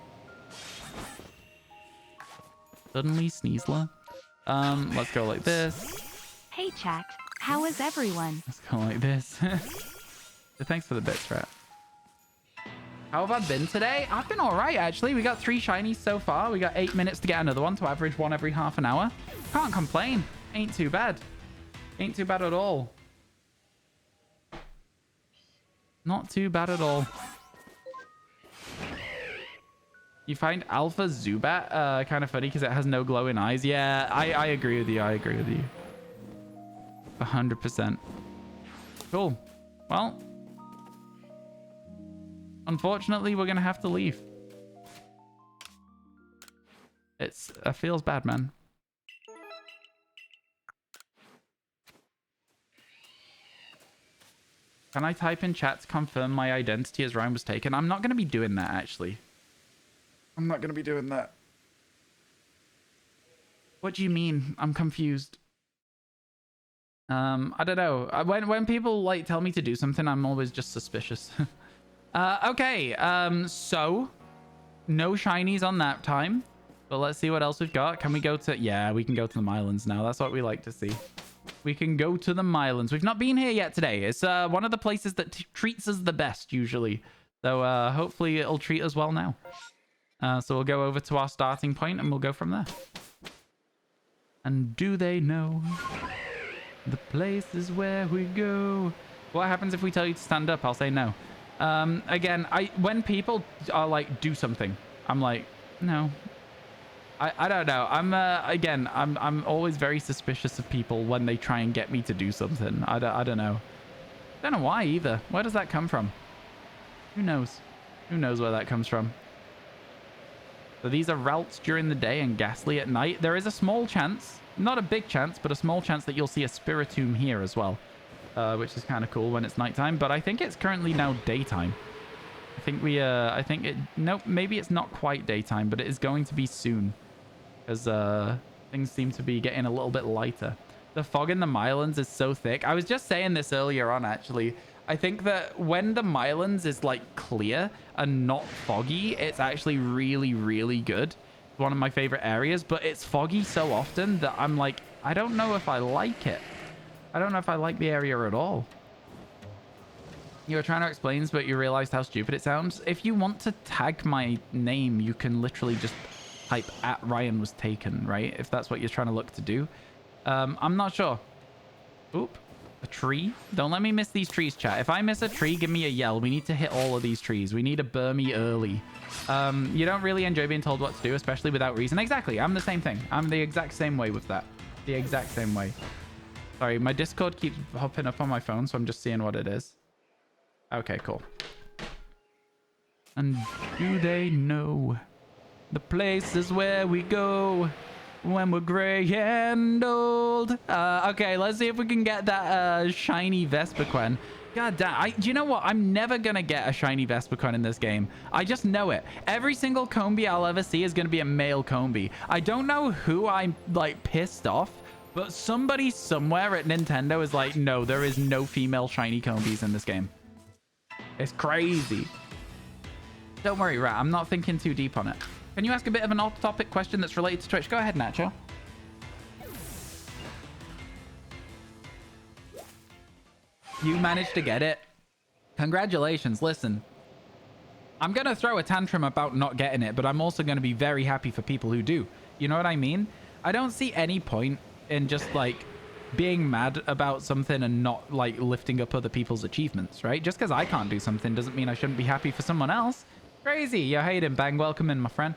Suddenly, Sneasler. Let's go like this. Hey, chat. How is everyone? Let's go like this. So thanks for the bits, Rat. How have I been today? I've been all right, actually. We got 3 shinies so far. We got 8 minutes to get another one, to average one every half an hour. Can't complain. Ain't too bad. Ain't too bad at all. Not too bad at all. You find Alpha Zubat kind of funny because it has no glowing eyes. Yeah, I agree with you. I agree with you. 100%. Cool. Well, unfortunately, we're going to have to leave. It feels bad, man. Can I type in chat to confirm my identity as RyanWasTaken? I'm not going to be doing that, actually. I'm not going to be doing that. What do you mean? I'm confused. I don't know. When people like tell me to do something, I'm always just suspicious. Okay. So no shinies on that time, but let's see what else we've got. Can we go to... Yeah, we can go to the Mylands now. That's what we like to see. We can go to the Mylands. We've not been here yet today. It's one of the places that treats us the best usually. So hopefully it'll treat us well now. So we'll go over to our starting point and we'll go from there. And do they know the places where we go? What happens if we tell you to stand up? I'll say no. Again, when people are like, do something, I'm like, no. I don't know. I'm always very suspicious of people when they try and get me to do something. I don't know. Don't know why either. Where does that come from? Who knows? Who knows where that comes from? So these are routes during the day and Ghastly at night. There is a small chance, not a big chance, but a small chance that you'll see a Spiritomb here as well, which is kind of cool when it's nighttime. But I think it's currently now daytime. I think nope, maybe it's not quite daytime, but it is going to be soon, because things seem to be getting a little bit lighter. The fog in the Mylands is so thick. I was just saying this earlier on, actually. I think that when the Mylands is like clear and not foggy, it's actually really, really good. one of my favorite areas, but it's foggy so often that I'm like, I don't know if I like it. I don't know if I like the area at all. You were trying to explain, but you realized how stupid it sounds. If you want to tag my name, you can literally just type @RyanWasTaken, right? If that's what you're trying to look to do. I'm not sure. Oop. A tree? Don't let me miss these trees, chat. If I miss a tree, give me a yell. We need to hit all of these trees. We need a Burmy early. You don't really enjoy being told what to do, especially without reason. Exactly. I'm the same thing. I'm the exact same way with that. The exact same way. Sorry, my Discord keeps popping up on my phone, so I'm just seeing what it is. Okay, cool. And do they know the places where we go when we're gray and old? Okay, let's see if we can get that shiny Vespiquen. God damn, do you know what? I'm never gonna get a shiny Vespiquen in this game. I just know it. Every single Combi I'll ever see is gonna be a male Combi. I don't know who I'm like pissed off, but somebody somewhere at Nintendo is like, no, there is no female shiny Combis in this game. It's crazy. Don't worry, Rat. I'm not thinking too deep on it. Can you ask a bit of an off-topic question that's related to Twitch? Go ahead, Nacho. You managed to get it. Congratulations. Listen, I'm going to throw a tantrum about not getting it, but I'm also going to be very happy for people who do. You know what I mean? I don't see any point in just like being mad about something and not like lifting up other people's achievements, right? Just because I can't do something doesn't mean I shouldn't be happy for someone else. Crazy. You hate him, Bang. Welcome in, my friend.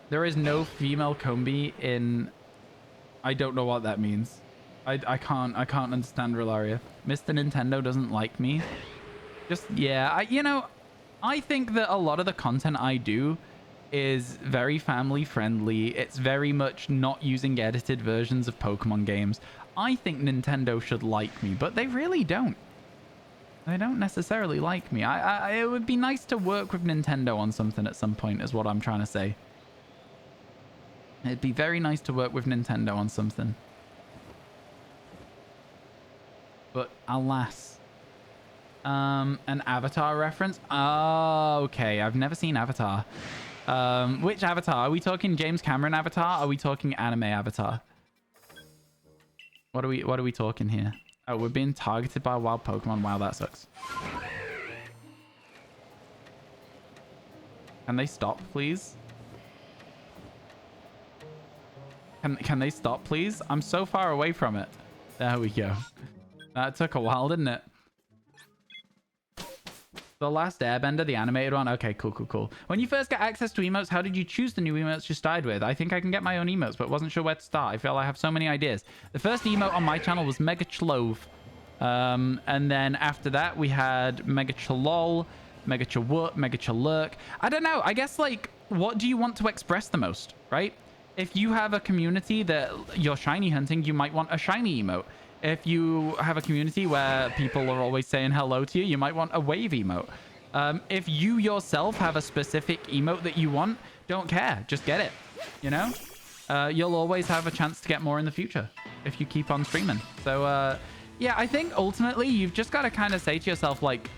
There is no female Combi in... I don't know what that means. I can't understand Rilaria. Mr. Nintendo doesn't like me. Just, yeah, you know, I think that a lot of the content I do is very family friendly. It's very much not using edited versions of Pokemon games. I think Nintendo should like me, but they really don't. They don't necessarily like me. It would be nice to work with Nintendo on something at some point, is what I'm trying to say. It'd be very nice to work with Nintendo on something. But alas. An Avatar reference? Oh, okay. I've never seen Avatar. Which Avatar? Are we talking James Cameron Avatar? Are we talking anime Avatar? What are we talking here? Oh, we're being targeted by a wild Pokemon. Wow, that sucks. Can they stop, please? Can they stop, please? I'm so far away from it. There we go. That took a while, didn't it? The Last Airbender, the animated one? Okay, cool. When you first got access to emotes, how did you choose the new emotes you started with? I think I can get my own emotes, but wasn't sure where to start. I feel I have so many ideas. The first emote on my channel was Mega Chlove. And then after that, we had Mega Chalol, Mega Chawut, Mega Chalurk. I don't know. I guess, like, what do you want to express the most, right? If you have a community that you're shiny hunting, you might want a shiny emote. If you have a community where people are always saying hello to you, you might want a wave emote. If you yourself have a specific emote that you want, don't care. Just get it, you know? You'll always have a chance to get more in the future if you keep on streaming. So, yeah, I think ultimately you've just got to kind of say to yourself, like,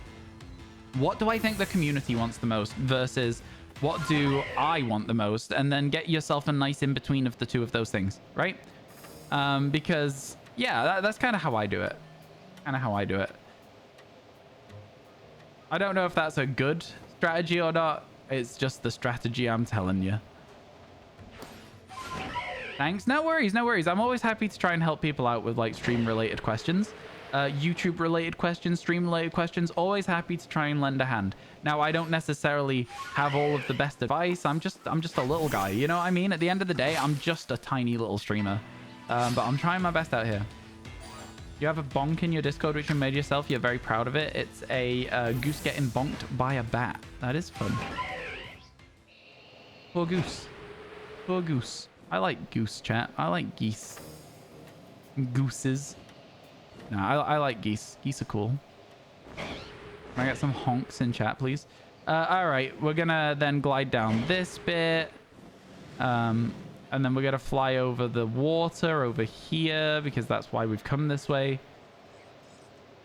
what do I think the community wants the most versus what do I want the most? And then get yourself a nice in-between of the two of those things, right? Because... yeah, that's kind of how I do it. I don't know if that's a good strategy or not. It's just the strategy I'm telling you. Thanks. No worries. I'm always happy to try and help people out with like stream-related questions. YouTube-related questions, stream-related questions. Always happy to try and lend a hand. Now, I don't necessarily have all of the best advice. I'm just a little guy. You know what I mean? At the end of the day, I'm just a tiny little streamer. But I'm trying my best out here. You have a bonk in your Discord which you made yourself. You're very proud of it. It's a goose getting bonked by a bat. That is fun. Poor goose. Poor goose. I like goose, chat. I like geese. Gooses. No, I like geese. Geese are cool. Can I get some honks in chat, please? All right. We're going to then glide down this bit. And then we're going to fly over the water over here because that's why we've come this way.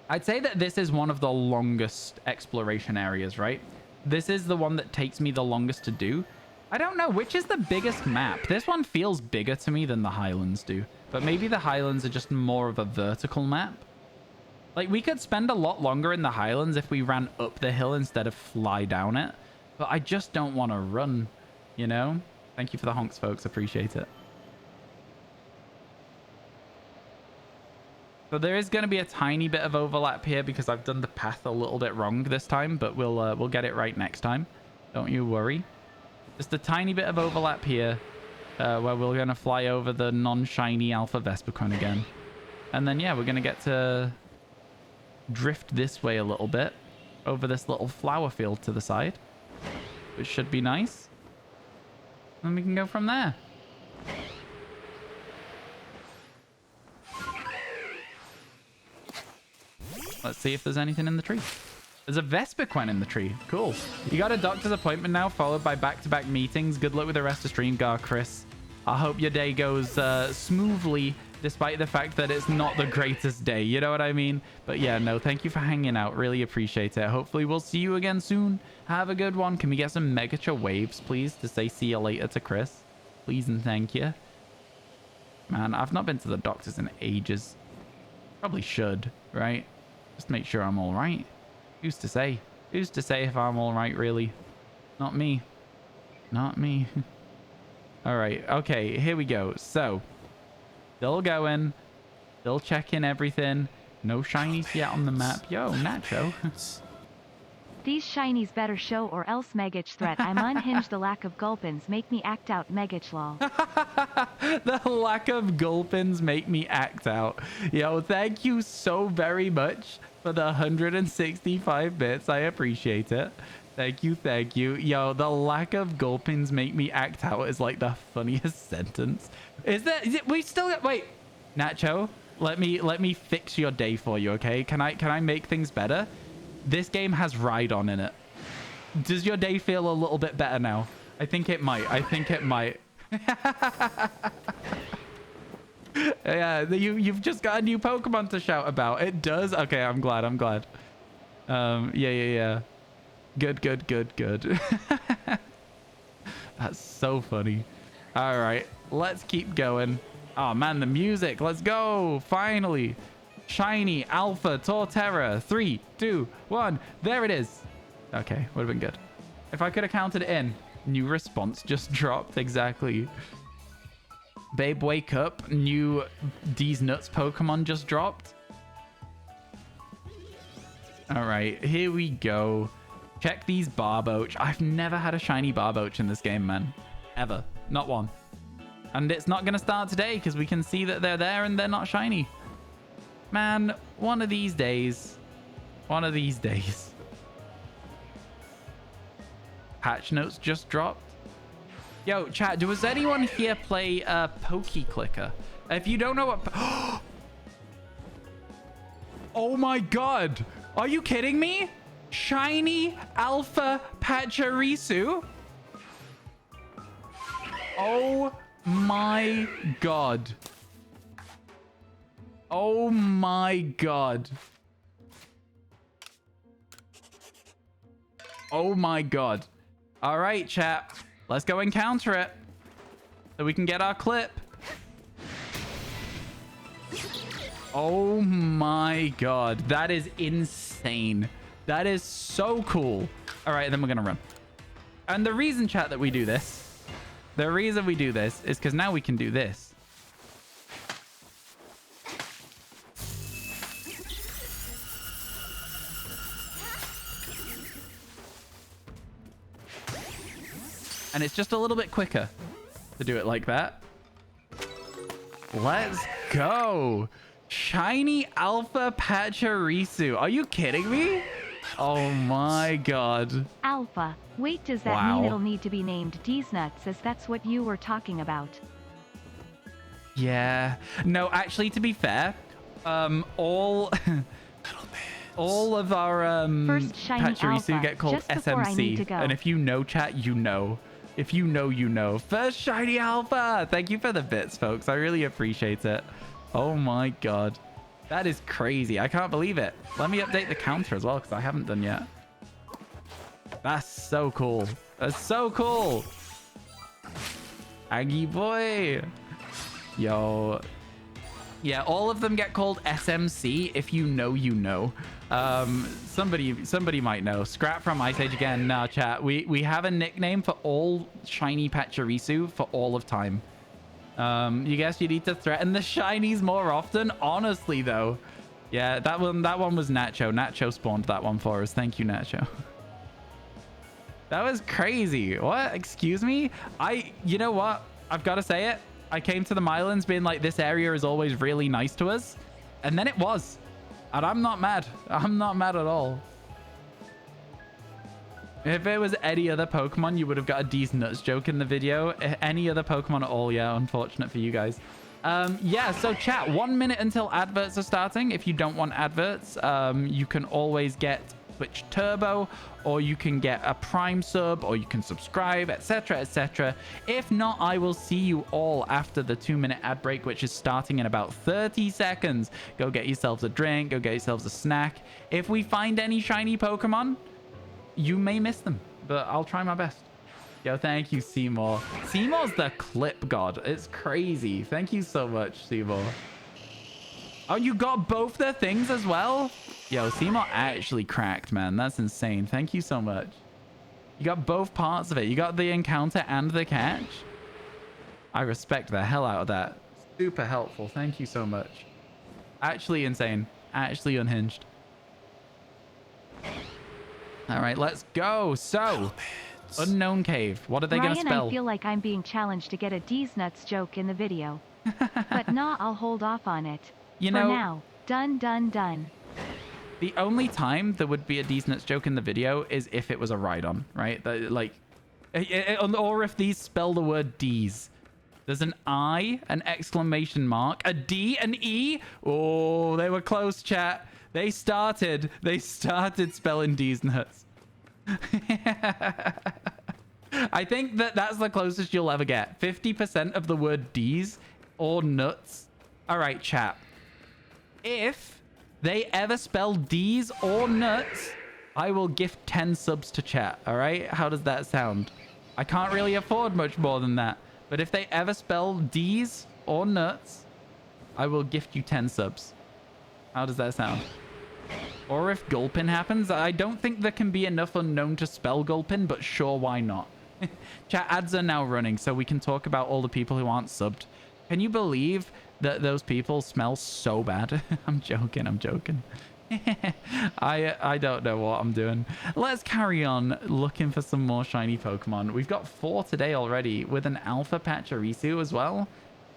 I'd say that this is one of the longest exploration areas, right? This is the one that takes me the longest to do. I don't know. Which is the biggest map? This one feels bigger to me than the Highlands do. But maybe the Highlands are just more of a vertical map. Like, we could spend a lot longer in the Highlands if we ran up the hill instead of fly down it. But I just don't want to run, you know? Thank you for the honks, folks. Appreciate it. So there is going to be a tiny bit of overlap here because I've done the path a little bit wrong this time. But we'll get it right next time. Don't you worry. Just a tiny bit of overlap here where we're going to fly over the non-shiny Alpha Vespiquen again. And then, yeah, we're going to get to drift this way a little bit over this little flower field to the side, which should be nice. And we can go from there. Let's see if there's anything in the tree. There's a Vespiquen in the tree. Cool. You got a doctor's appointment now, followed by back-to-back meetings. Good luck with the rest of stream, Gar Chris. I hope your day goes smoothly, despite the fact that it's not the greatest day. You know what I mean? But yeah, no, thank you for hanging out. Really appreciate it. Hopefully we'll see you again soon. Have a good one. Can we get some Megature waves, please, to say see you later to Chris? Please and thank you. Man, I've not been to the doctors in ages. Probably should, right? Just make sure I'm all right. Who's to say? Who's to say if I'm all right, really? Not me. Not me. All right. Okay, here we go. So, still going. Still checking everything. No shinies yet on the map. Yo, Nacho. These shinies better show or else Megach threat. I'm unhinged. The lack of gulpins make me act out. Megach lol. The lack of gulpins make me act out. Yo, thank you so very much for the 165 bits. I appreciate it. Thank you, thank you. Yo, the lack of gulpins make me act out is like the funniest sentence. Is it? We still got... Wait, Nacho, let me fix your day for you, okay? Can I make things better? This game has Rhydon in it. Does your day feel a little bit better now? I think it might. I think it might. Yeah, you've just got a new Pokemon to shout about. It does? Okay, I'm glad. I'm glad. Yeah. Good. That's so funny. All right, let's keep going. Oh, man, the music. Let's go. Finally. Shiny Alpha Torterra. 3, 2, 1. There it is. Okay, would have been good. If I could have counted it in. New response just dropped. Exactly. Babe, wake up. New D's Nuts Pokemon just dropped. All right, here we go. Check these Barboach. I've never had a shiny Barboach in this game, man. Ever. Not one. And it's not going to start today because we can see that they're there and they're not shiny. Man, one of these days. One of these days. Patch notes just dropped. Yo, chat, does anyone here play Poke Clicker? If you don't know what... Oh my god! Are you kidding me? Shiny Alpha Pachirisu? Oh my god. Oh my god. Oh my god. All right, chat. Let's go encounter it so we can get our clip. Oh my god. That is insane. That is so cool. All right, then we're going to run. And the reason, chat, that we do this, the reason we do this is because now we can do this. And it's just a little bit quicker to do it like that. Let's go. Shiny Alpha Pachirisu. Are you kidding me? Oh my god. Alpha. Wait, does that mean it'll need to be named D's Nuts, as that's what you were talking about? Yeah. No, actually, to be fair, all of our First shiny Pachirisu Alpha, get called just before I need to SMC. go. And if you know, chat, you know. If you know, you know. First shiny Alpha. Thank you for the bits, folks. I really appreciate it. Oh my god. That is crazy. I can't believe it. Let me update the counter as well, because I haven't done yet. That's so cool. That's so cool. Aggie boy. Yo. Yeah, all of them get called SMC. If you know, you know. Somebody might know. Scrap from Ice Age again. Nah, chat. We have a nickname for all shiny Pachirisu for all of time. You guess you need to threaten the shinies more often? Honestly, though. Yeah, that one was Nacho. Nacho spawned that one for us. Thank you, Nacho. That was crazy. What? Excuse me? You know what? I've got to say it. I came to the Mylands being like, this area is always really nice to us. And then it was. And I'm not mad. I'm not mad at all. If it was any other Pokemon, you would have got a D's nuts joke in the video. Any other Pokemon at all, yeah, unfortunate for you guys. Yeah, so chat, 1 minute until adverts are starting. If you don't want adverts, you can always get Twitch Turbo, or you can get a Prime sub, or you can subscribe, etc, etc. If not, I will see you all after the 2-minute ad break, which is starting in about 30 seconds. Go get yourselves a drink, go get yourselves a snack. If we find any shiny Pokemon, you may miss them, but I'll try my best. Yo, thank you, Seymour. Seymour's the clip god. It's crazy. Thank you so much, Seymour. Oh, you got both the things as well? Yo, Seymour actually cracked, man. That's insane. Thank you so much. You got both parts of it. You got the encounter and the catch. I respect the hell out of that. Super helpful. Thank you so much. Actually insane. Actually unhinged. All right, let's go. So, unknown cave. What are they going to spell? Ryan, I feel like I'm being challenged to get a D's nuts joke in the video. But nah, I'll hold off on it. You know, for now, done. The only time there would be a D's nuts joke in the video is if it was a ride-on, right? Like, or if these spell the word D's. There's an I, an exclamation mark, a D, an E. Oh, they were close, chat. They started spelling D's nuts. I think that's the closest you'll ever get. 50% of the word D's or nuts. All right, chat. If they ever spell D's or nuts, I will gift 10 subs to chat. All right? How does that sound? I can't really afford much more than that. But if they ever spell D's or nuts, I will gift you 10 subs. How does that sound? Or if Gulpin happens, I don't think there can be enough unknown to spell Gulpin, but sure, why not? Chat ads are now running, so we can talk about all the people who aren't subbed. Can you believe that those people smell so bad? I'm joking. I don't know what I'm doing. Let's carry on looking for some more shiny Pokemon. We've got 4 today already with an Alpha Pachirisu as well.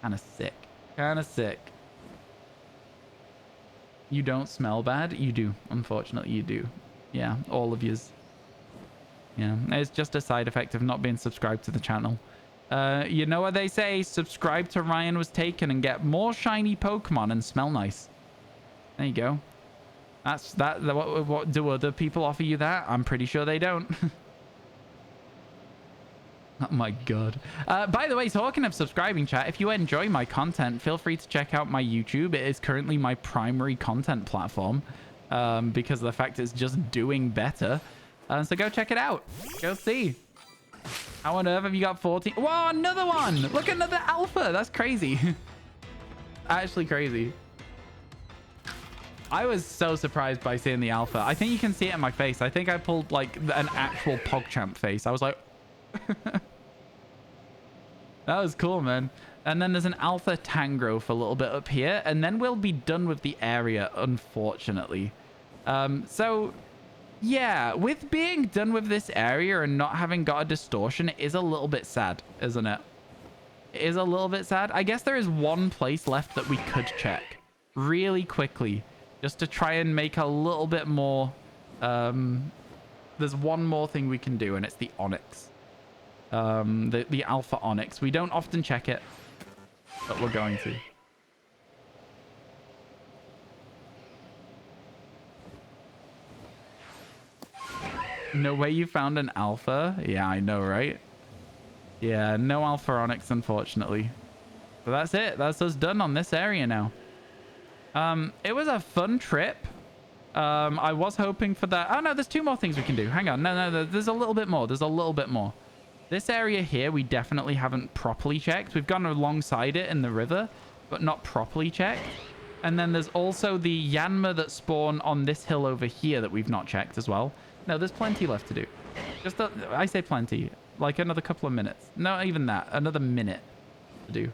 Kind of sick. You don't smell bad? You do. Unfortunately, you do. Yeah, all of yous. Yeah, it's just a side effect of not being subscribed to the channel. You know what they say? Subscribe to RyanWasTaken and get more shiny Pokemon and smell nice. There you go. That's that. What do other people offer you that? I'm pretty sure they don't. Oh my god. By the way, talking of subscribing, chat, if you enjoy my content, feel free to check out my YouTube. It is currently my primary content platform because of the fact it's just doing better. So go check it out. Go see. How on earth have you got 14? Whoa, another one! Look, another alpha! That's crazy. Actually crazy. I was so surprised by seeing the alpha. I think you can see it in my face. I think I pulled like an actual PogChamp face. I was like... That was cool, man. And then there's an alpha Tangrowth a little bit up here. And then we'll be done with the area, unfortunately. So... yeah, with being done with this area and not having got a distortion, it is a little bit sad, isn't it? It is a little bit sad. I guess there is one place left that we could check really quickly just to try and make a little bit more. There's one more thing we can do, and it's the Onyx. The Alpha Onyx. We don't often check it, but we're going to. No way you found an alpha? Yeah, I know, right? Yeah, no alpha Onyx, unfortunately. But that's it. That's us done on this area now. It was a fun trip. I was hoping for that. Oh, no, there's 2 more things we can do. Hang on. No, there's a little bit more. There's a little bit more. This area here, we definitely haven't properly checked. We've gone alongside it in the river, but not properly checked. And then there's also the Yanma that spawn on this hill over here that we've not checked as well. No, there's plenty left to do. Just, I say plenty, like another couple of minutes. Not even that, another minute to do.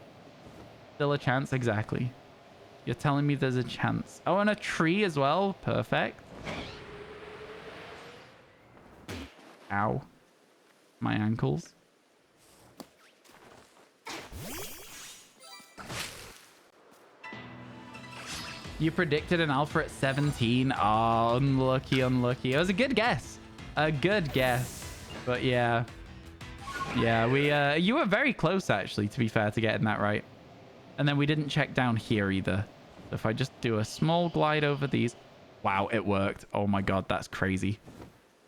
Still a chance, exactly. You're telling me there's a chance. Oh, and a tree as well. Perfect. Ow. My ankles. You predicted an alpha at 17. Oh, unlucky, unlucky. It was a good guess. A good guess. But yeah. Yeah, you were very close, actually, to be fair, to getting that right. And then we didn't check down here either. So if I just do a small glide over these. Wow, it worked. Oh my god, that's crazy.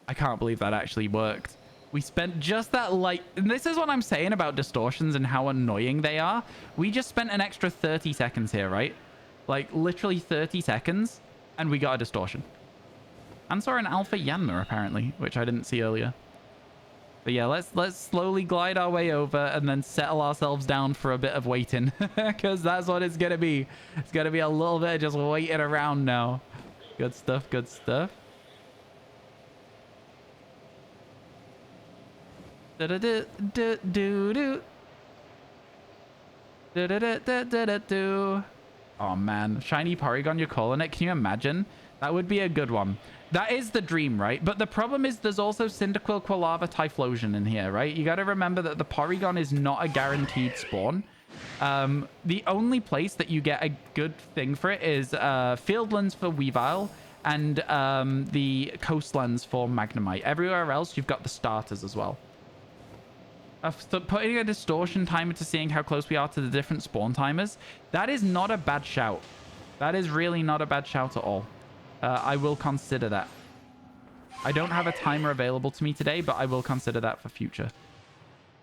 I can't believe that actually worked. We spent just that light. And this is what I'm saying about distortions and how annoying they are. We just spent an extra 30 seconds here, right? Like literally 30 seconds and we got a distortion. And saw an alpha Yanma apparently, which I didn't see earlier. But yeah, let's slowly glide our way over and then settle ourselves down for a bit of waiting. Because that's what it's going to be. It's going to be a little bit of just waiting around now. Good stuff, good stuff. Oh man, shiny Porygon, you're calling it? Can you imagine? That would be a good one. That is the dream, right? But the problem is there's also Cyndaquil, Quilava, Typhlosion in here, right? You got to remember that the Porygon is not a guaranteed spawn. The only place that you get a good thing for it is Fieldlands for Weavile and the Coastlands for Magnemite. Everywhere else, you've got the starters as well. So putting a distortion timer to seeing how close we are to the different spawn timers, that is not a bad shout. That is really not a bad shout at all. I will consider that. I don't have a timer available to me today, but I will consider that for future.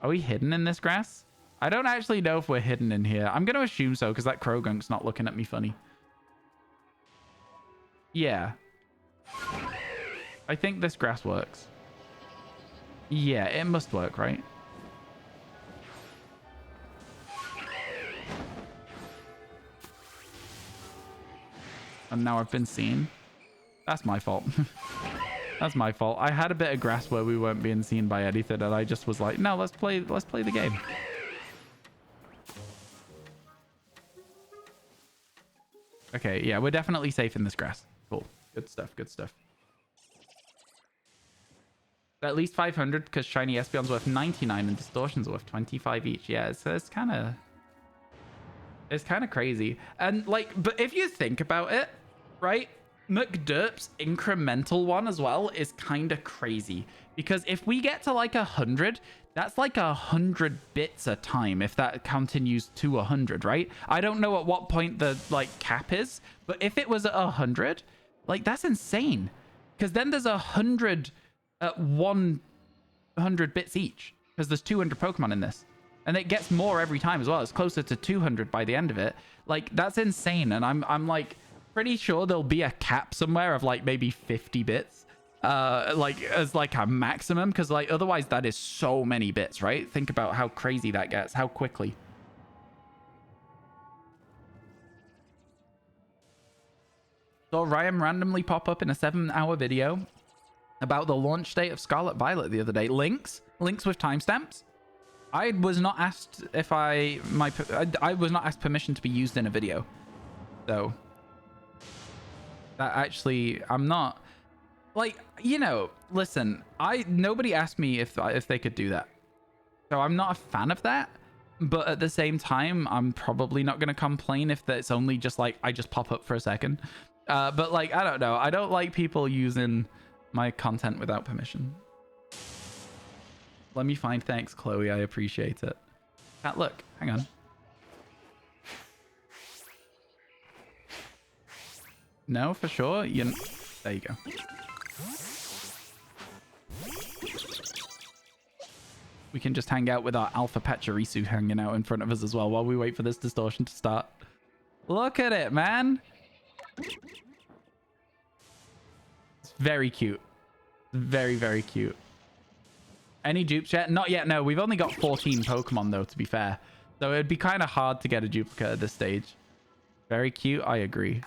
Are we hidden in this grass? I don't actually know if we're hidden in here. I'm going to assume so because that Croagunk's not looking at me funny. Yeah. I think this grass works. Yeah, it must work, right? And now I've been seen. That's my fault. That's my fault. I had a bit of grass where we weren't being seen by anything, and I just was like, no, let's play the game. Okay, yeah, we're definitely safe in this grass. Cool. Good stuff, good stuff. At least 500 because shiny Espeon's worth 99 and distortion's worth 25 each. Yeah, it's kind of crazy. And like, but if you think about it, right? McDerp's incremental one as well is kind of crazy because if we get to like 100, that's like 100 bits a time if that continues to 100, right? I don't know at what point the like cap is, but if it was at 100, like that's insane because then there's 100 at 100 bits each because there's 200 Pokemon in this. And it gets more every time as well. It's closer to 200 by the end of it. Like, that's insane. And I'm like, pretty sure there'll be a cap somewhere of, like, maybe 50 bits. Like, as, like, a maximum. Because, like, otherwise that is so many bits, right? Think about how crazy that gets. How quickly. Saw Ryan randomly pop up in a 7-hour video about the launch date of Scarlet Violet the other day. Links with timestamps. I was not asked if I was not asked permission to be used in a video. So that actually, I'm not like, you know, listen, nobody asked me if they could do that. So I'm not a fan of that. But at the same time, I'm probably not going to complain if it's only just like, I just pop up for a second. But like, I don't know. I don't like people using my content without permission. Let me find thanks, Chloe. I appreciate it. Cat, look. Hang on. No, for sure. There you go. We can just hang out with our Alpha Pachirisu hanging out in front of us as well while we wait for this distortion to start. Look at it, man. It's very cute. Very, very cute. Any dupes yet? Not yet, no. We've only got 14 Pokemon, though, to be fair. So it'd be kind of hard to get a duplicate at this stage. Very cute, I agree.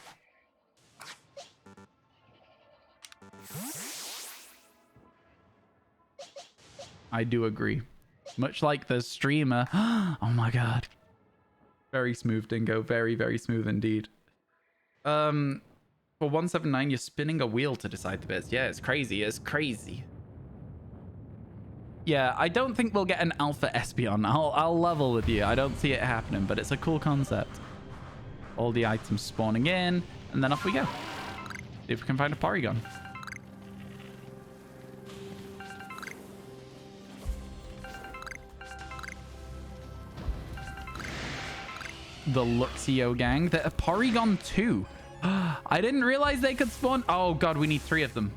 I do agree. Much like the streamer. Oh my god. Very smooth, Dingo. Very, very smooth indeed. For 179, you're spinning a wheel to decide the bits. Yeah, it's crazy. It's crazy. Yeah, I don't think we'll get an Alpha Espeon. I'll level with you. I don't see it happening, but it's a cool concept. All the items spawning in, and then off we go. See if we can find a Porygon. The Luxio gang. They're a Porygon 2. I didn't realize they could spawn. Oh god, we need 3 of them.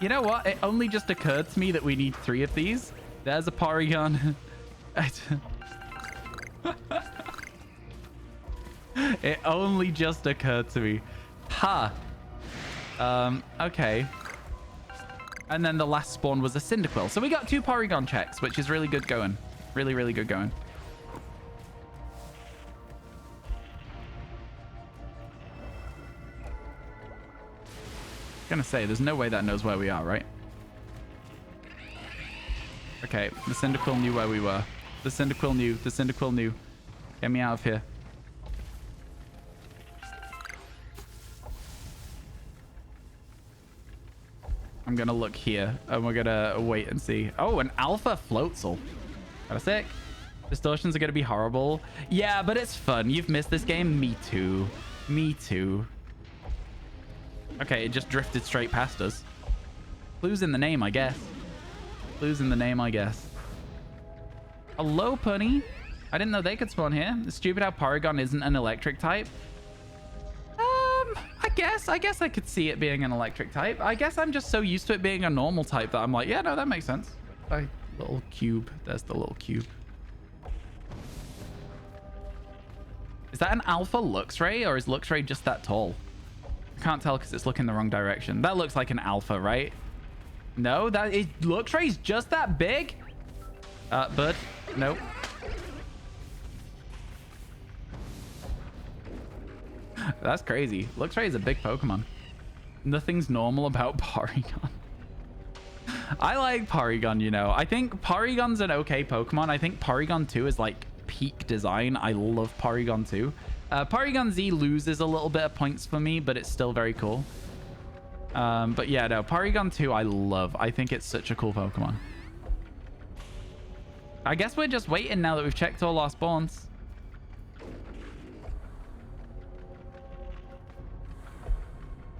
You know what? It only just occurred to me that we need 3 of these. There's a Porygon. It only just occurred to me. Ha. Okay. And then the last spawn was a Cyndaquil. So we got 2 Porygon checks, which is really good going. Really, really good going. Gonna say, there's no way that knows where we are, right? Okay, the Cyndaquil knew where we were. The Cyndaquil knew. The Cyndaquil knew. Get me out of here. I'm gonna look here, and we're gonna wait and see. Oh, an Alpha Floatzel. Got a sick. Distortions are gonna be horrible. Yeah, but it's fun. You've missed this game? Me too. Me too. Okay, it just drifted straight past us. Clues in the name, I guess. Clues in the name, I guess. Hello, Punny. I didn't know they could spawn here. It's stupid how Porygon isn't an electric type. I guess I could see it being an electric type. I guess I'm just so used to it being a normal type that I'm like, yeah, no, that makes sense. Little cube. There's the little cube. Is that an Alpha Luxray, or is Luxray just that tall? I can't tell because it's looking the wrong direction. That looks like an Alpha, right? No, that is Luxray's just that big? Bud, nope. That's crazy. Luxray is a big Pokemon. Nothing's normal about Porygon. I like Porygon, you know. I think Porygon's an okay Pokemon. I think Porygon 2 is like peak design. I love Porygon 2. Porygon Z loses a little bit of points for me, but it's still very cool. But yeah, no, Porygon 2 I love. I think it's such a cool Pokemon. I guess we're just waiting now that we've checked all our spawns.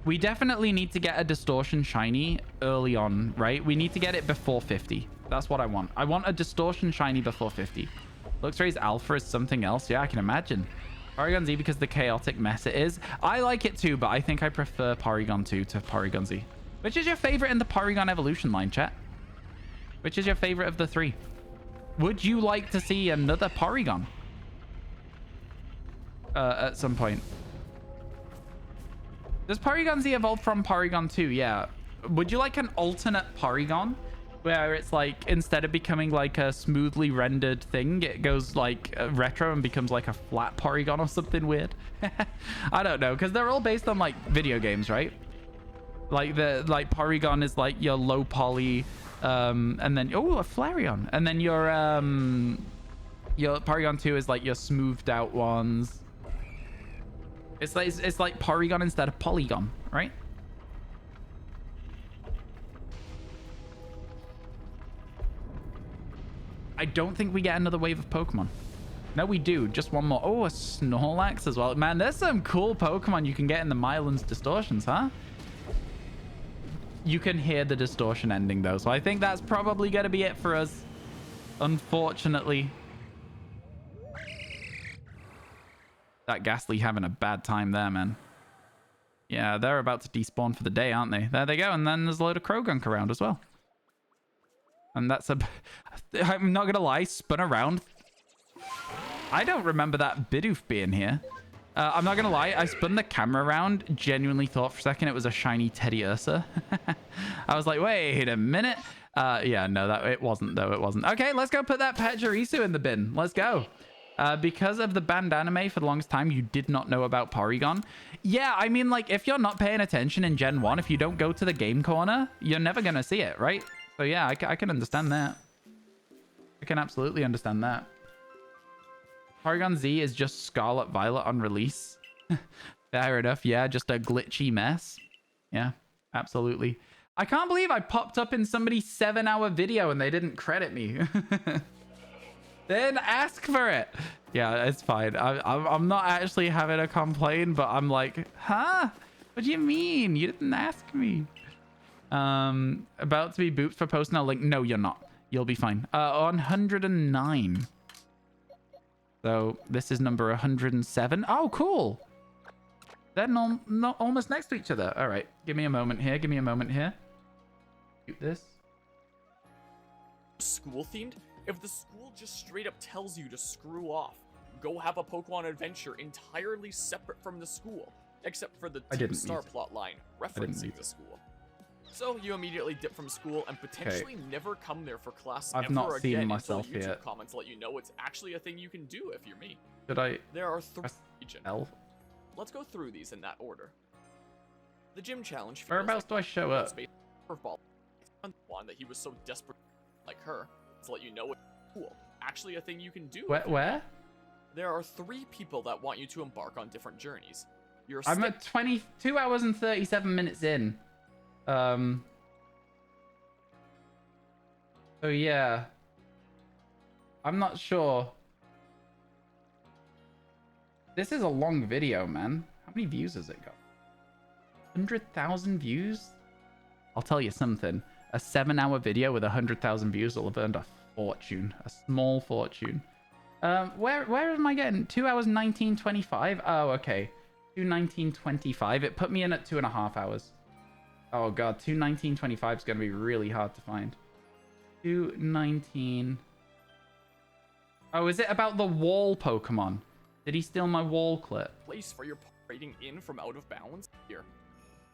We definitely need to get a Distortion Shiny early on, right? We need to get it before 50. That's what I want. I want a Distortion Shiny before 50. Luxray's Alpha is something else. Yeah, I can imagine. Porygon Z because the chaotic mess it is. I like it too, but I think I prefer Porygon 2 to Porygon Z. Which is your favorite in the Porygon evolution line, chat? Which is your favorite of the 3? Would you like to see another Porygon? At some point. Does Porygon Z evolve from Porygon 2? Yeah. Would you like an alternate Porygon? Where it's like, instead of becoming like a smoothly rendered thing, it goes like retro and becomes like a flat Porygon or something weird? I don't know, because they're all based on like video games, right? Like Porygon is like your low poly, and then, oh, a Flareon. And then your Porygon 2 is like your smoothed out ones. It's like Porygon instead of Polygon, right? I don't think we get another wave of Pokemon. No, we do. Just one more. Oh, a Snorlax as well. Man, there's some cool Pokemon you can get in the Mylands Distortions, huh? You can hear the Distortion ending, though. So I think that's probably going to be it for us. Unfortunately. That Ghastly having a bad time there, man. Yeah, they're about to despawn for the day, aren't they? There they go. And then there's a load of Krogunk around as well. And that's a... I'm not going to lie, spun around. I don't remember that Bidoof being here. I'm not gonna lie, I spun the camera around, genuinely thought for a second it was a shiny Teddy Ursa. I was like, wait a minute. Yeah, no, it wasn't though, it wasn't. Okay, let's go put that Pachirisu in the bin. Let's go. Because of the banned anime for the longest time, you did not know about Porygon. Yeah, I mean, like, if you're not paying attention in Gen 1, if you don't go to the game corner, you're never gonna see it, right? So yeah, I can understand that. I can absolutely understand that. Porygon Z is just Scarlet Violet on release. Fair enough. Yeah, just a glitchy mess. Yeah, absolutely. I can't believe I popped up in somebody's 7-hour video and they didn't credit me. They didn't ask for it. Yeah, it's fine. I'm not actually having a complaint, but I'm like, huh? What do you mean? You didn't ask me. About to be booped for posting a link. No, you're not. You'll be fine. On 109. So this is number 107. Oh, cool. They're not almost next to each other. All right. Give me a moment here. Give me a moment here. Shoot this. School themed? If the school just straight up tells you to screw off, go have a Pokemon adventure entirely separate from the school, except for the Team Star plot line referencing the school. So you immediately dip from school and potentially never come there for class I've ever not seen again myself until YouTube yet. comments let you know it's actually a thing you can do if you're me. Should I? There are 3 regions. L? Let's go through these in that order. The gym challenge. Whereabouts do I show up? Curveball. One that he was so desperate like her to let you know it's cool. Actually a thing you can do. Where? There are 3 people that want you to embark on different journeys. I'm at 22 hours and 37 minutes in. So yeah. I'm not sure. This is a long video, man. How many views has it got? 100,000 views? I'll tell you something. A 7-hour video with 100,000 views will have earned a fortune. A small fortune. Where am I getting? 2 hours 19:25? Oh, okay. 2:19:25. It put me in at 2.5 hours. Oh god, 2:19:25 is going to be really hard to find. 2:19. Oh, is it about the wall Pokemon? Did he steal my wall clip? Place for your rating in from out of bounds here.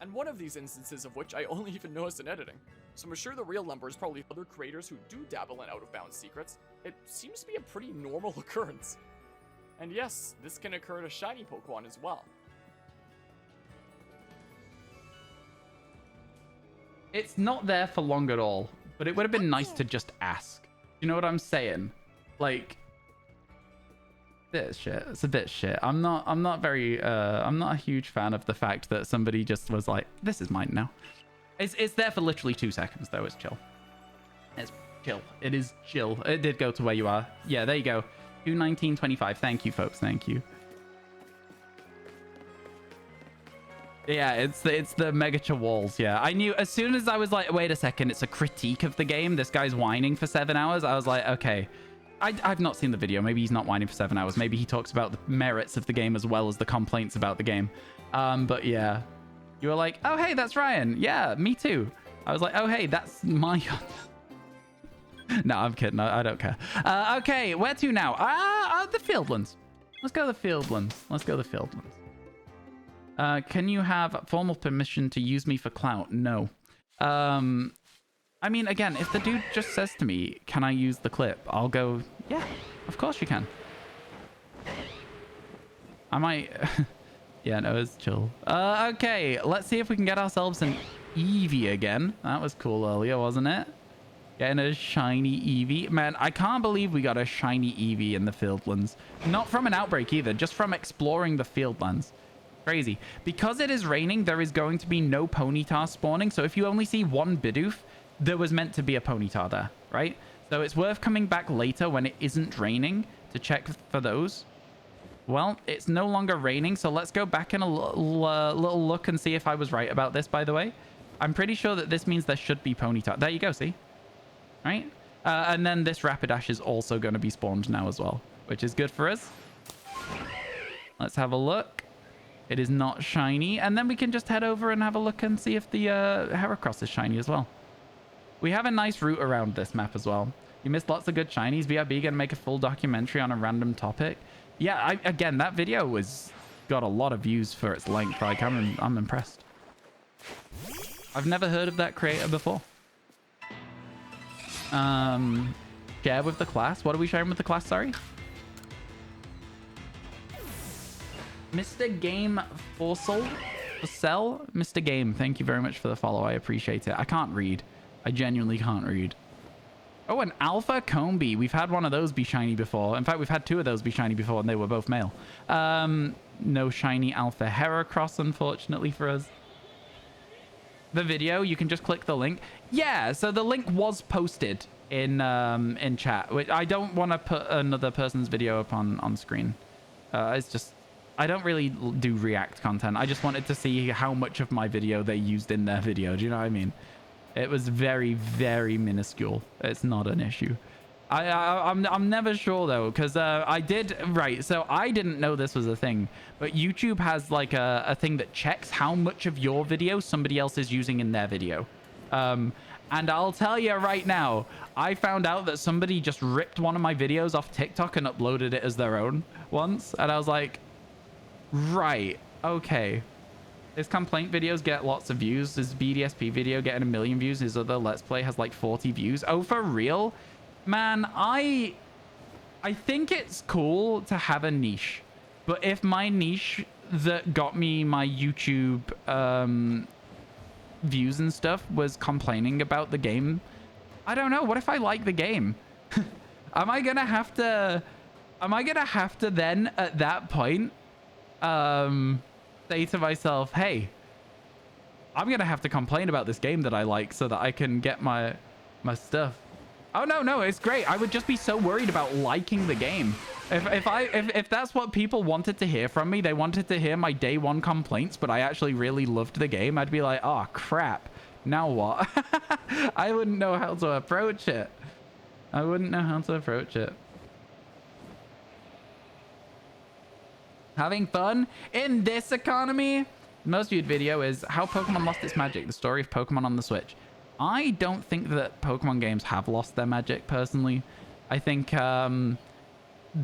And one of these instances of which I only even noticed in editing. So I'm sure the real number is probably other creators who do dabble in out of bounds secrets. It seems to be a pretty normal occurrence. And yes, this can occur to shiny Pokemon as well. It's not there for long at all, but it would have been nice to just ask. You know what I'm saying? Like, bit shit. It's a bit shit. I'm not a huge fan of the fact that somebody just was like, this is mine now. It's there for literally 2 seconds though. It's chill. It's chill. It is chill. It did go to where you are. Yeah, there you go. 2:19:25. Thank you, folks. Thank you. Yeah, it's the Megacha walls. Yeah, I knew as soon as I was like, wait a second, it's a critique of the game. This guy's whining for 7 hours. I was like, okay. I've not seen the video. Maybe he's not whining for 7 hours. Maybe he talks about the merits of the game as well as the complaints about the game. But yeah, you were like, oh, hey, that's Ryan. Yeah, me too. I was like, oh, hey, that's my... No, I'm kidding. I don't care. Okay, where to now? The Fieldlands. Let's go to the Fieldlands. Let's go to the Fieldlands. Can you have formal permission to use me for clout? No. I mean, again, if the dude just says to me, can I use the clip? I'll go, yeah, of course you can. I might... Yeah, no, it's chill. Okay, let's see if we can get ourselves an Eevee again. That was cool earlier, wasn't it? Getting a shiny Eevee. Man, I can't believe we got a shiny Eevee in the Fieldlands. Not from an outbreak either, just from exploring the Fieldlands. Crazy. Because it is raining, there is going to be no Ponyta spawning. So if you only see one Bidoof, there was meant to be a Ponyta there, right? So it's worth coming back later when it isn't raining to check for those. Well, it's no longer raining, so let's go back in a little look and see if I was right about this, by the way. I'm pretty sure that this means there should be Ponyta. There you go, see? Right? And then this Rapidash is also going to be spawned now as well, which is good for us. Let's have a look. It is not shiny. And then we can just head over and have a look and see if the Heracross is shiny as well. We have a nice route around this map as well. You missed lots of good shinies. BRB going to make a full documentary on a random topic. Yeah, again, that video was got a lot of views for its length. Like, I'm impressed. I've never heard of that creator before. Share with the class. What are we sharing with the class? Sorry. Mr. Game Forsell? Mr. Game, thank you very much for the follow. I appreciate it. I can't read. I genuinely can't read. Oh, an Alpha Combi. We've had one of those be shiny before. In fact, we've had two of those be shiny before, and they were both male. No shiny Alpha Heracross, unfortunately for us. The video, you can just click the link. Yeah, so the link was posted in chat. I don't want to put another person's video up on screen. It's just... I don't really do React content. I just wanted to see how much of my video they used in their video. Do you know what I mean? It was very, very minuscule. It's not an issue. I'm never sure though, because I did... Right, so I didn't know this was a thing, but YouTube has like a thing that checks how much of your video somebody else is using in their video. And I'll tell you right now, I found out that somebody just ripped one of my videos off TikTok and uploaded it as their own once. And I was like... Right. Okay. His complaint videos get lots of views. His BDSP video getting 1 million views. His other Let's Play has like 40 views. Oh, for real? Man, I think it's cool to have a niche. But if my niche that got me my YouTube views and stuff was complaining about the game, I don't know. What if I like the game? Am I gonna have to then at that point say to myself, hey, I'm gonna have to complain about this game that I like so that I can get my stuff? Oh no, it's great. I would just be so worried about liking the game. If that's what people wanted to hear from me, they wanted to hear my day one complaints, but I actually really loved the game, I'd be like, oh crap, now what? I wouldn't know how to approach it. Having fun in this economy? Most viewed video is how Pokemon lost its magic, the story of Pokemon on the Switch. I don't think that Pokemon games have lost their magic, personally. I think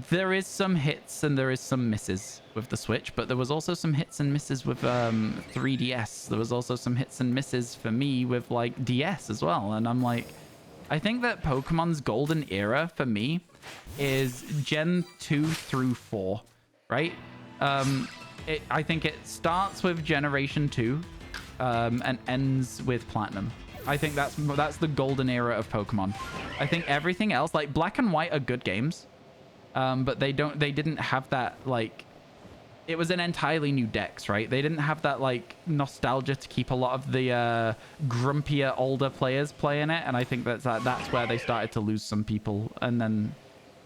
there is some hits and there is some misses with the Switch, but there was also some hits and misses with 3DS. There was also some hits and misses for me with like DS as well. And I'm like, I think that Pokemon's golden era for me is Gen 2 through 4, right? I think it starts with Generation 2 and ends with Platinum. I think that's the golden era of Pokemon. I think everything else, like Black and White, are good games, but they didn't have that, like, it was an entirely new dex, right? They didn't have that like nostalgia to keep a lot of the grumpier older players playing it, and I think that's where they started to lose some people. And then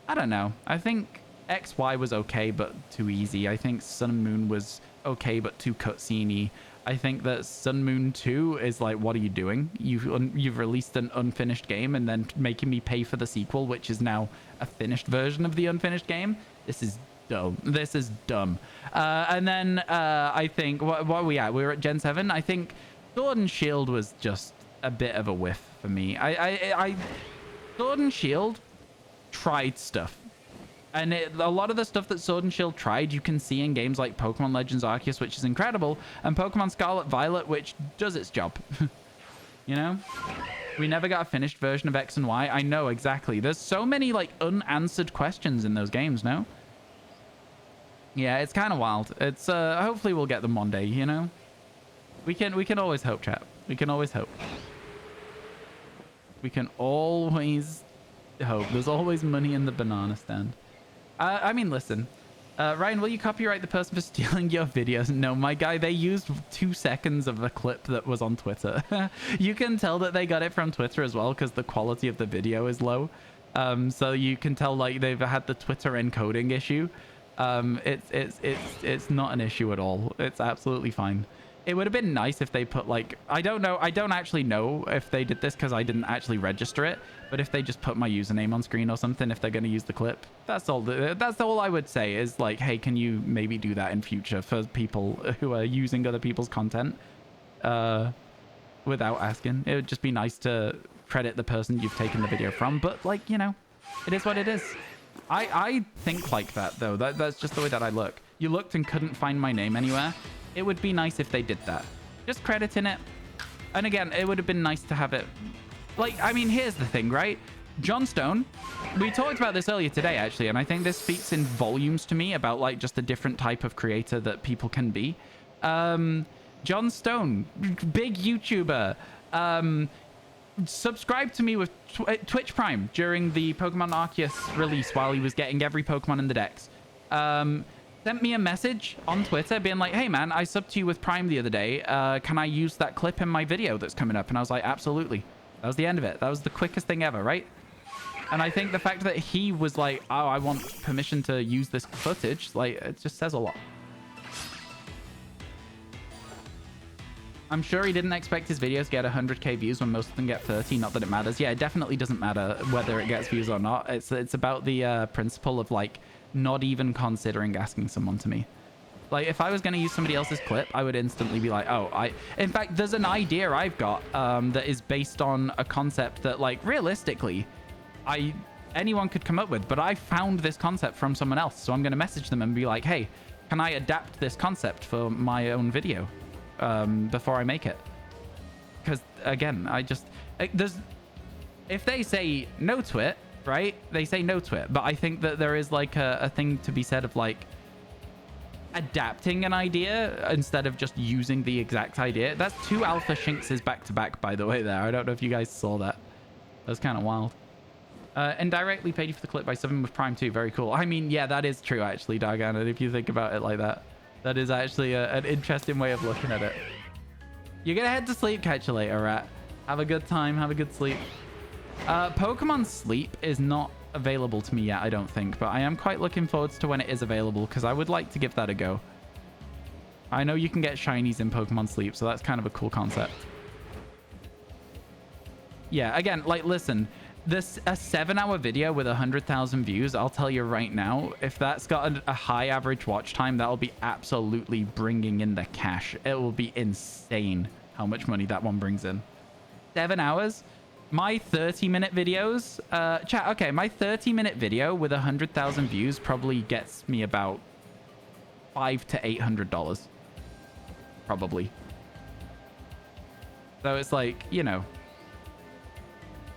I don't know, I think XY was okay but too easy. I think Sun and Moon was okay but too cutscene-y. I think that Sun Moon 2 is like, what are you doing? You've released an unfinished game and then making me pay for the sequel, which is now a finished version of the unfinished game. This is dumb. And then I think what are we at? We're at Gen 7. I think Sword and Shield was just a bit of a whiff for me. Sword and Shield tried stuff. And a lot of the stuff that Sword and Shield tried, you can see in games like Pokemon Legends Arceus, which is incredible, and Pokemon Scarlet Violet, which does its job. You know? We never got a finished version of X and Y. I know, exactly. There's so many, like, unanswered questions in those games, no? Yeah, it's kind of wild. It's, hopefully we'll get them one day, you know? We can always hope, chat. We can always hope. We can always hope. There's always money in the banana stand. I mean, listen, Ryan, will you copyright the person for stealing your videos? No, my guy, they used 2 seconds of a clip that was on Twitter. You can tell that they got it from Twitter as well because the quality of the video is low. So you can tell like they've had the Twitter encoding issue. It's not an issue at all. It's absolutely fine. It would have been nice if they put like, I don't know. I don't actually know if they did this because I didn't actually register it. But if they just put my username on screen or something, if they're going to use the clip, that's all I would say is like, hey, can you maybe do that in future for people who are using other people's content without asking? It would just be nice to credit the person you've taken the video from. But like, you know, it is what it is. I think like that though. That's just the way that I look. you looked and couldn't find my name anywhere, it would be nice if they did that. Just crediting it. And again, it would have been nice to have it. Like, I mean, here's the thing, right? John Stone, we talked about this earlier today, actually, and I think this speaks in volumes to me about, like, just the different type of creator that people can be. John Stone, big YouTuber, subscribed to me with Twitch Prime during the Pokemon Arceus release while he was getting every Pokemon in the decks. Sent me a message on Twitter being like, hey man, I subbed to you with Prime the other day. Can I use that clip in my video that's coming up? And I was like, absolutely. That was the end of it. That was the quickest thing ever, right? And I think the fact that he was like, oh, I want permission to use this footage, like, it just says a lot. I'm sure he didn't expect his videos to get 100k views when most of them get 30. Not that it matters. Yeah, it definitely doesn't matter whether it gets views or not. It's about the principle of, like, not even considering asking someone to me. Like, if I was going to use somebody else's clip, I would instantly be like, oh, in fact, there's an idea I've got that is based on a concept that, like, realistically, anyone could come up with, but I found this concept from someone else. So I'm going to message them and be like, hey, can I adapt this concept for my own video before I make it? Because, again, if they say no to it, right? They say no to it. But I think that there is, like, a thing to be said of, like, adapting an idea instead of just using the exact idea. That's 2 Alpha Shinxes back to back, by the way, there. I don't know if you guys saw that. That's kind of wild. Indirectly paid you for the clip by subbing with Prime 2. Very cool. I mean, yeah, that is true, actually, Dargan. And if you think about it like that, that is actually an interesting way of looking at it. You're gonna head to sleep. Catch you later, rat. Have a good time. Have a good sleep. Pokemon Sleep is not available to me yet, I don't think, but I am quite looking forward to when it is available because I would like to give that a go. I know you can get shinies in Pokemon Sleep, so that's kind of a cool concept. Yeah, again, like, listen, a 7-hour video with 100,000 views, I'll tell you right now, if that's got a high average watch time, that'll be absolutely bringing in the cash. It will be insane how much money that one brings in. 7 hours? My 30-minute videos, chat, okay, my 30-minute video with 100,000 views probably gets me about $500 to $800, probably. So it's like, you know,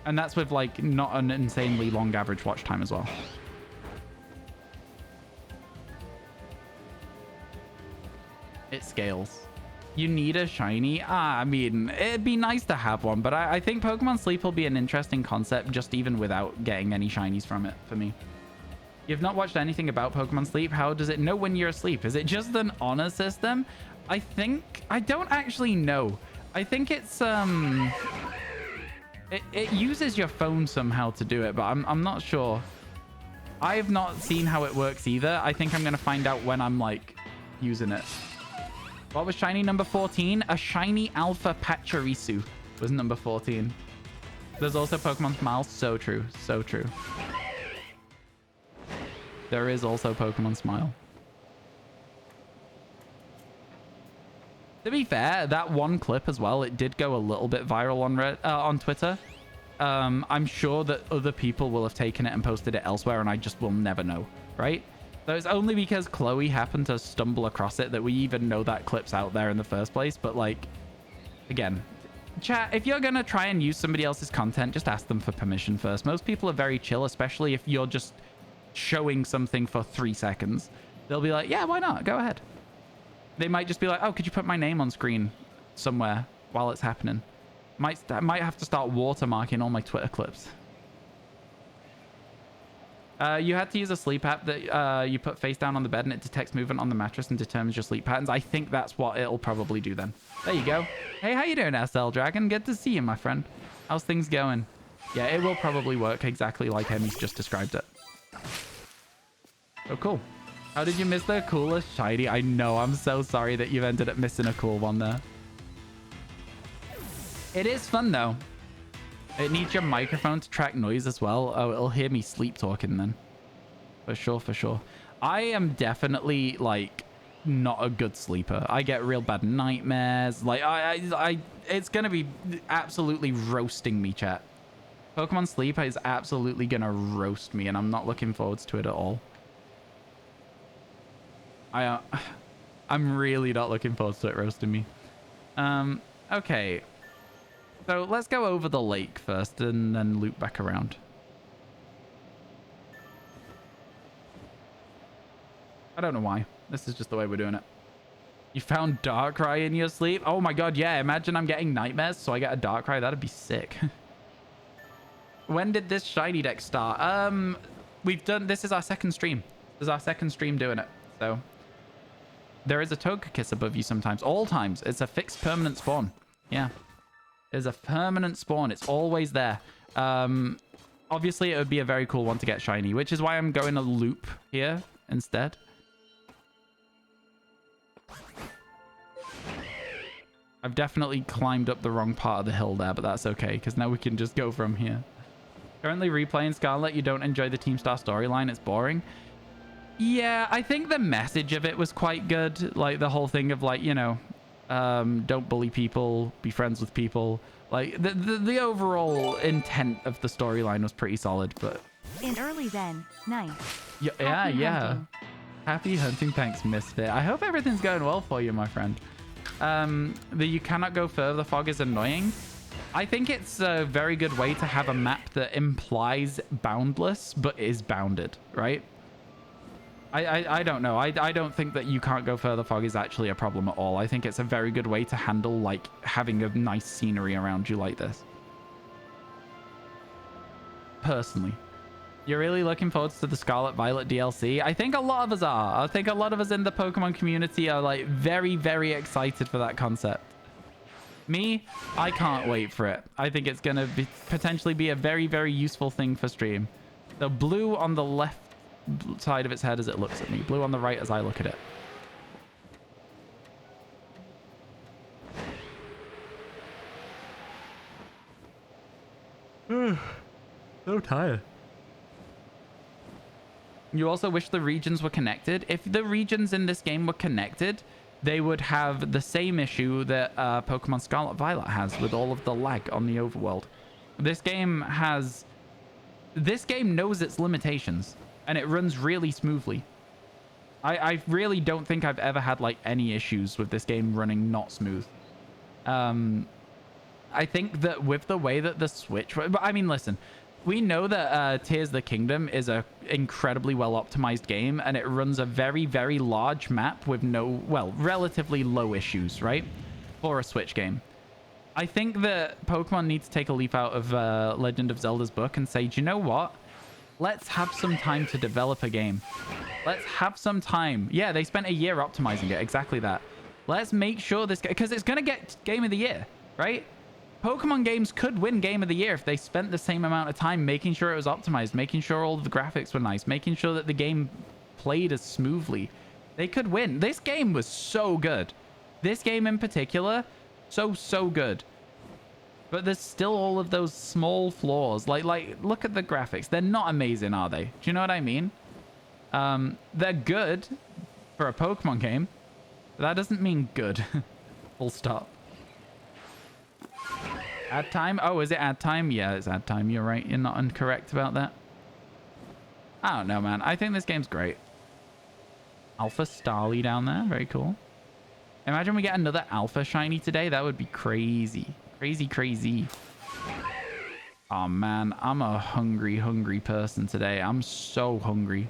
and that's with, like, not an insanely long average watch time as well. It scales. You need a shiny? I mean, it'd be nice to have one, but I think Pokemon Sleep will be an interesting concept just even without getting any shinies from it for me. You've not watched anything about Pokemon Sleep? How does it know when you're asleep? Is it just an honor system? I don't actually know. I think it's, it uses your phone somehow to do it, but I'm not sure. I have not seen how it works either. I think I'm going to find out when I'm, like, using it. What was shiny number 14? A shiny Alpha Pachirisu was number 14. There's also Pokemon Smile. So true. So true. There is also Pokemon Smile. To be fair, that one clip as well, it did go a little bit viral on Twitter. I'm sure that other people will have taken it and posted it elsewhere, and I just will never know, right? So it's only because Chloe happened to stumble across it that we even know that clip's out there in the first place. But, like, again, chat, if you're going to try and use somebody else's content, just ask them for permission first. Most people are very chill, especially if you're just showing something for 3 seconds. They'll be like, yeah, why not? Go ahead. They might just be like, oh, could you put my name on screen somewhere while it's happening? Might have to start watermarking all my Twitter clips. You had to use a sleep app that you put face down on the bed and it detects movement on the mattress and determines your sleep patterns. I think that's what it'll probably do then. There you go. Hey, how you doing, SL Dragon? Good to see you, my friend. How's things going? Yeah, it will probably work exactly like Emmy's just described it. Oh, cool. How did you miss the coolest shiny? I know, I'm so sorry that you've ended up missing a cool one there. It is fun, though. It needs your microphone to track noise as well. Oh, it'll hear me sleep talking then. For sure, for sure. I am definitely, like, not a good sleeper. I get real bad nightmares. Like, it's going to be absolutely roasting me, chat. Pokemon Sleep is absolutely going to roast me, and I'm not looking forward to it at all. I'm really not looking forward to it roasting me. Okay. So let's go over the lake first and then loop back around. I don't know why. This is just the way we're doing it. You found Darkrai in your sleep? Oh my god, yeah. Imagine I'm getting nightmares, so I get a Darkrai. That'd be sick. When did this shiny deck start? This is our second stream. This is our second stream doing it. So there is a Togekiss above you sometimes. All times. It's a fixed permanent spawn. Yeah. It's a permanent spawn. It's always there. Obviously, it would be a very cool one to get shiny, which is why I'm going a loop here instead. I've definitely climbed up the wrong part of the hill there, but that's okay, because now we can just go from here. Currently replaying Scarlet, you don't enjoy the Team Star storyline, it's boring. Yeah, I think the message of it was quite good. Like, the whole thing of, like, you know, don't bully people, be friends with people. Like, the overall intent of the storyline was pretty solid, but... In early then, nice. Yeah. Happy hunting, thanks, Misfit. I hope everything's going well for you, my friend. The you cannot go further fog is annoying. I think it's a very good way to have a map that implies boundless but is bounded, right? I don't know. I don't think that you can't go further fog is actually a problem at all. I think it's a very good way to handle, like, having a nice scenery around you like this. Personally. You're really looking forward to the Scarlet Violet DLC? I think a lot of us are. I think a lot of us in the Pokemon community are, like, very, very excited for that concept. Me, I can't wait for it. I think it's going to potentially be a very, very useful thing for stream. The blue on the left side of its head as it looks at me. Blue on the right as I look at it. So tired. You also wish the regions were connected. If the regions in this game were connected, they would have the same issue that Pokemon Scarlet Violet has with all of the lag on the overworld. This game knows its limitations, and it runs really smoothly. I really don't think I've ever had, like, any issues with this game running not smooth. I think that with the way that the Switch... But I mean, listen... We know that Tears of the Kingdom is a incredibly well-optimized game, and it runs a very, very large map with relatively low issues, right? For a Switch game. I think that Pokemon needs to take a leaf out of Legend of Zelda's book and say, do you know what? Let's have some time to develop a game. Let's have some time. Yeah, they spent a year optimizing it. Exactly that. Let's make sure this... Because it's going to get Game of the Year, right? Pokemon games could win Game of the Year if they spent the same amount of time making sure it was optimized, making sure all of the graphics were nice, making sure that the game played as smoothly. They could win. This game was so good. This game in particular, so good. But there's still all of those small flaws. Like look at the graphics. They're not amazing, are they? Do you know what I mean? They're good for a Pokemon game. But that doesn't mean good. Full stop. Ad time? Oh, is it ad time? Yeah, it's ad time. You're right. You're not incorrect about that. I don't know, man. I think this game's great. Alpha Starly down there. Very cool. Imagine we get another Alpha Shiny today. That would be crazy. Crazy. Oh, man. I'm a hungry person today. I'm so hungry.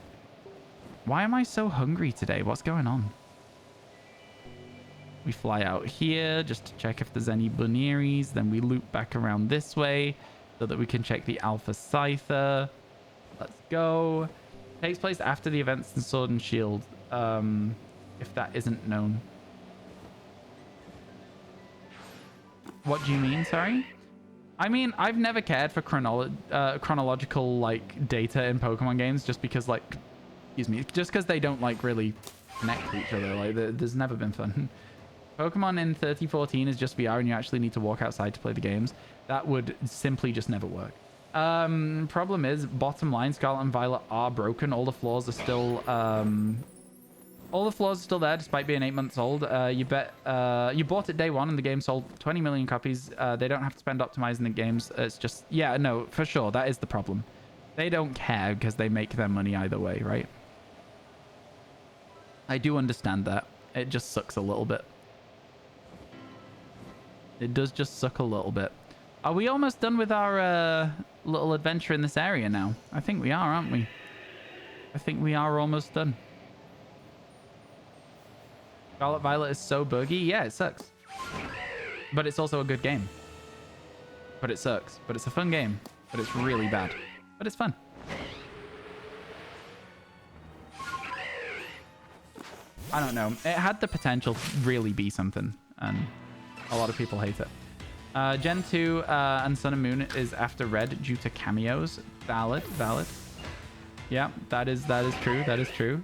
Why am I so hungry today? What's going on? We fly out here just to check if there's any Bunearies. Then we loop back around this way so that we can check the Alpha Scyther. Let's go. Takes place after the events in Sword and Shield, if that isn't known. What do you mean, sorry? I mean, I've never cared for chronological, like, data in Pokemon games just because, like, excuse me, just because they don't, like, really connect to each other. Like, there's never been fun. Pokemon in 3014 is just VR and you actually need to walk outside to play the games. That would simply just never work. Problem is, bottom line, Scarlet and Violet are broken. All the flaws are still there despite being 8 months old. You bought it day one and the game sold 20 million copies. They don't have to spend optimizing the games. It's just, yeah, no, for sure. That is the problem. They don't care because they make their money either way, right? I do understand that. It just sucks a little bit. It does just suck a little bit. Are we almost done with our little adventure in this area now? I think we are, aren't we? I think we are almost done. Scarlet Violet is so buggy. Yeah, it sucks. But it's also a good game. But it sucks. But it's a fun game. But it's really bad. But it's fun. I don't know. It had the potential to really be something. And a lot of people hate it. Gen 2 and Sun and Moon is after Red due to cameos. Valid. Valid. Yeah, that is true. That is true.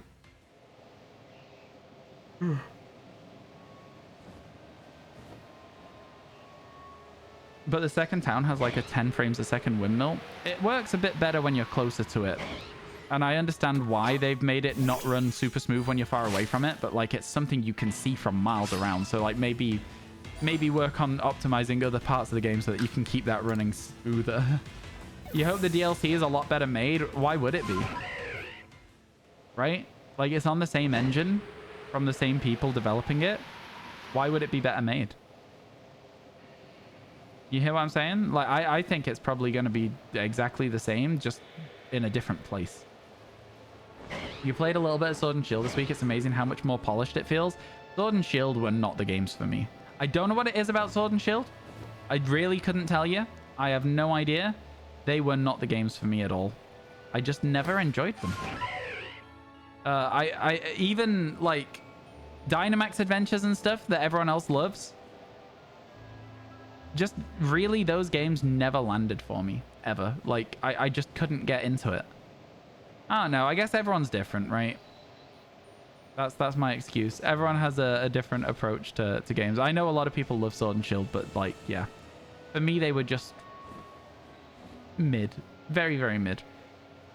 But the second town has like a 10 frames a second windmill. It works a bit better when you're closer to it. And I understand why they've made it not run super smooth when you're far away from it. But like it's something you can see from miles around. So like maybe work on optimizing other parts of the game so that you can keep that running smoother. You hope the DLC is a lot better made. Why would it be? Right? Like it's on the same engine from the same people developing it. Why would it be better made? You hear what I'm saying? Like I think it's probably going to be exactly the same, just in a different place. You played a little bit of Sword and Shield this week. It's amazing how much more polished it feels. Sword and Shield were not the games for me. I don't know what it is about Sword and Shield. I really couldn't tell you. I have no idea. They were not the games for me at all. I just never enjoyed them. I even like Dynamax Adventures and stuff that everyone else loves. Just really, those games never landed for me, ever. Like, I just couldn't get into it. I don't know. I guess everyone's different, right? That's my excuse. Everyone has a different approach to games. I know a lot of people love Sword and Shield, but, like, yeah. For me, they were just mid. Very, very mid.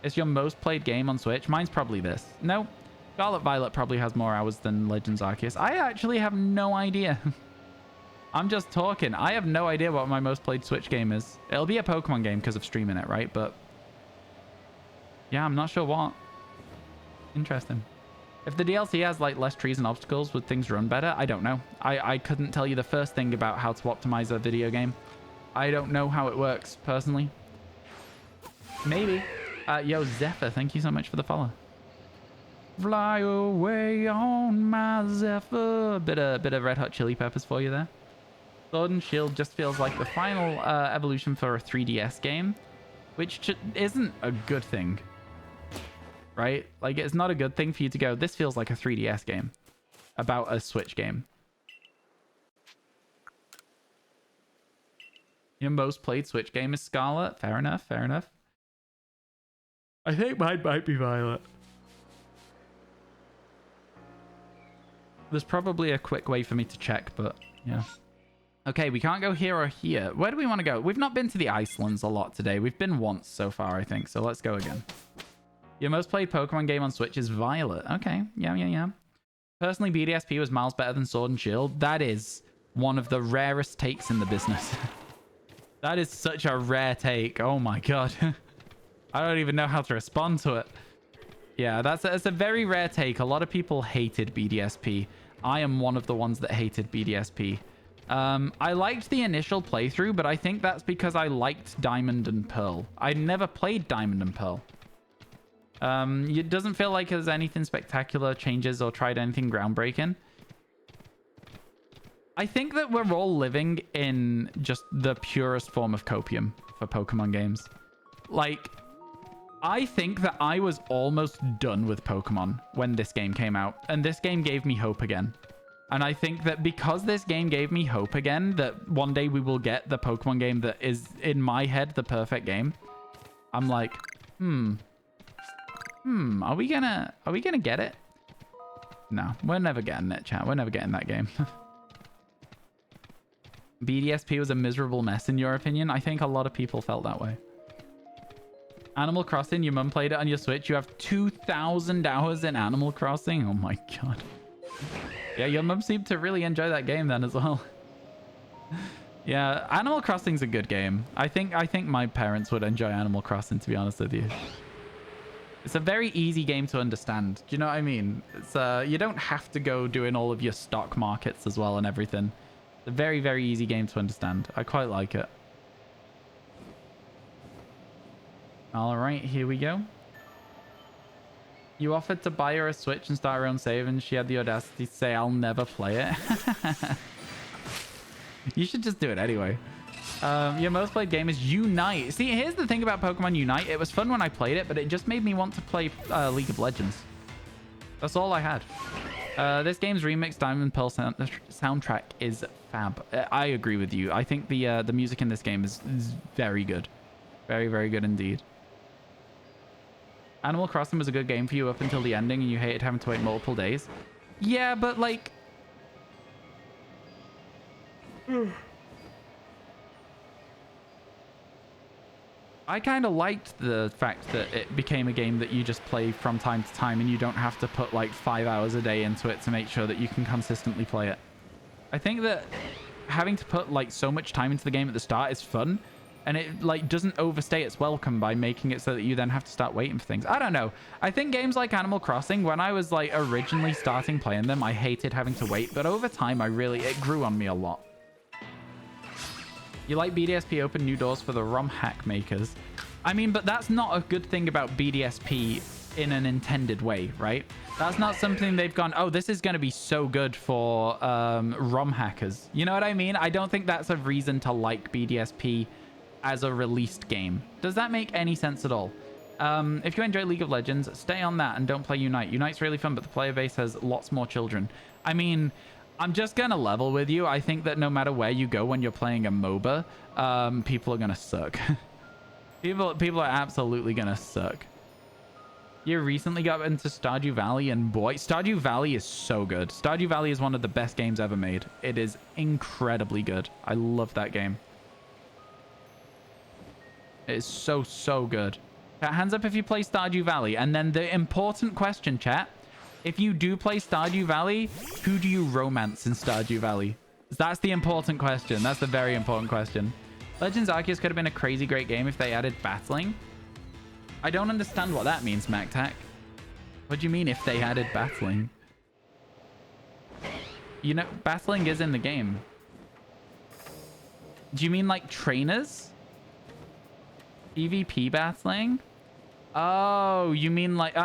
It's your most played game on Switch. Mine's probably this. No. Scarlet Violet probably has more hours than Legends Arceus. I actually have no idea. I'm just talking. I have no idea what my most played Switch game is. It'll be a Pokemon game because of streaming it, right? But yeah, I'm not sure what. Interesting. If the DLC has like less trees and obstacles, would things run better? I don't know. I couldn't tell you the first thing about how to optimize a video game. I don't know how it works personally. Maybe. Yo, Zephyr, thank you so much for the follow. Fly away on my Zephyr. Bit of Red Hot Chili Peppers for you there. Sword and Shield just feels like the final evolution for a 3DS game, which isn't a good thing, right? Like, it's not a good thing for you to go, this feels like a 3DS game about a Switch game. Your most played Switch game is Scarlet. Fair enough, fair enough. I think mine might be Violet. There's probably a quick way for me to check, but yeah. Okay, we can't go here or here. Where do we want to go? We've not been to the Icelands a lot today. We've been once so far, I think. So let's go again. Your most played Pokemon game on Switch is Violet. Okay, yeah. Personally, BDSP was miles better than Sword and Shield. That is one of the rarest takes in the business. That is such a rare take. Oh my god. I don't even know how to respond to it. Yeah, that's a very rare take. A lot of people hated BDSP. I am one of the ones that hated BDSP. I liked the initial playthrough, but I think that's because I liked Diamond and Pearl. I never played Diamond and Pearl. It doesn't feel like there's anything spectacular changes or tried anything groundbreaking. I think that we're all living in just the purest form of copium for Pokemon games. Like, I think that I was almost done with Pokemon when this game came out, and this game gave me hope again. And I think that because this game gave me hope again, that one day we will get the Pokemon game that is, in my head, the perfect game. I'm like, are we gonna get it? No, we're never getting it, chat. We're never getting that game. BDSP was a miserable mess, in your opinion? I think a lot of people felt that way. Animal Crossing, your mum played it on your Switch. You have 2,000 hours in Animal Crossing? Oh my god. Yeah, your mum seemed to really enjoy that game then as well. Yeah, Animal Crossing's a good game. I think my parents would enjoy Animal Crossing, to be honest with you. It's a very easy game to understand. Do you know what I mean? It's you don't have to go doing all of your stock markets as well and everything. It's a very, very easy game to understand. I quite like it. All right, here we go. You offered to buy her a Switch and start her own save, and she had the audacity to say, I'll never play it. You should just do it anyway. Your most played game is Unite. See, here's the thing about Pokemon Unite. It was fun when I played it, but it just made me want to play League of Legends. That's all I had. This game's remix Diamond Pearl soundtrack is fab. I agree with you. I think the music in this game is very good. Very, very good indeed. Animal Crossing was a good game for you up until the ending and you hated having to wait multiple days. Yeah, but like... I kind of liked the fact that it became a game that you just play from time to time and you don't have to put like 5 hours a day into it to make sure that you can consistently play it. I think that having to put like so much time into the game at the start is fun. And it like doesn't overstay its welcome by making it so that you then have to start waiting for things. I don't know. I think games like Animal Crossing, when I was like originally starting playing them, I hated having to wait. But over time, it grew on me a lot. You like BDSP open new doors for the ROM hack makers. I mean, but that's not a good thing about BDSP in an intended way, right? That's not something they've gone, oh, this is going to be so good for ROM hackers. You know what I mean? I don't think that's a reason to like BDSP as a released game. Does that make any sense at all? If you enjoy League of Legends, stay on that and don't play Unite. Unite's really fun, but the player base has lots more children. I mean, I'm just gonna level with you. I think that no matter where you go when you're playing a MOBA, people are gonna suck. people are absolutely gonna suck. You recently got into Stardew Valley, and boy, Stardew Valley is so good. Stardew Valley is one of the best games ever made. It is incredibly good. I love that game. It is so, so good. Chat, hands up if you play Stardew Valley. And then the important question, chat. If you do play Stardew Valley, who do you romance in Stardew Valley? That's the important question. That's the very important question. Legends Arceus could have been a crazy great game if they added battling. I don't understand what that means, MacTac. What do you mean if they added battling? You know, battling is in the game. Do you mean like trainers? PvP battling? Oh, you mean like...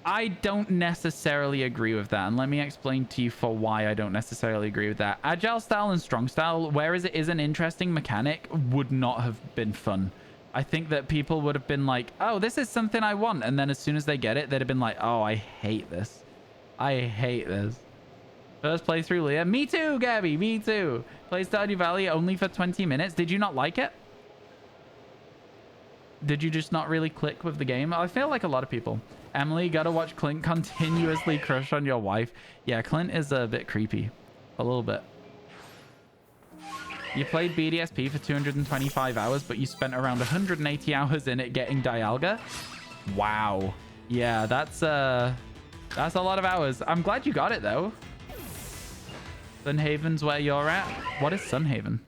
I don't necessarily agree with that. And let me explain to you for why I don't necessarily agree with that. Agile style and strong style, whereas it is an interesting mechanic, would not have been fun. I think that people would have been like, oh, this is something I want. And then as soon as they get it, they'd have been like, oh, I hate this. I hate this. First playthrough, Leah. Me too, Gabby. Me too. Play Stardew Valley only for 20 minutes. Did you not like it? Did you just not really click with the game? I feel like a lot of people. Emily, gotta watch Clint continuously crush on your wife. Yeah, Clint is a bit creepy. A little bit. You played BDSP for 225 hours, but you spent around 180 hours in it getting Dialga? Wow. Yeah, that's a lot of hours. I'm glad you got it, though. Sunhaven's where you're at? What is Sunhaven?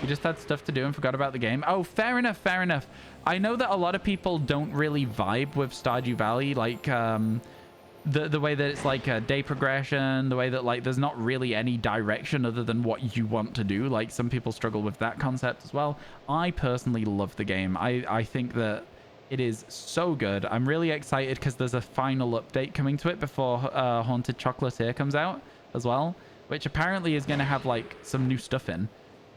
You just had stuff to do and forgot about the game. Oh, fair enough, fair enough. I know that a lot of people don't really vibe with Stardew Valley, like the way that it's like a day progression, the way that like there's not really any direction other than what you want to do. Like some people struggle with that concept as well. I personally love the game. I think that it is so good. I'm really excited because there's a final update coming to it before Haunted Chocolatier comes out as well, which apparently is going to have like some new stuff in.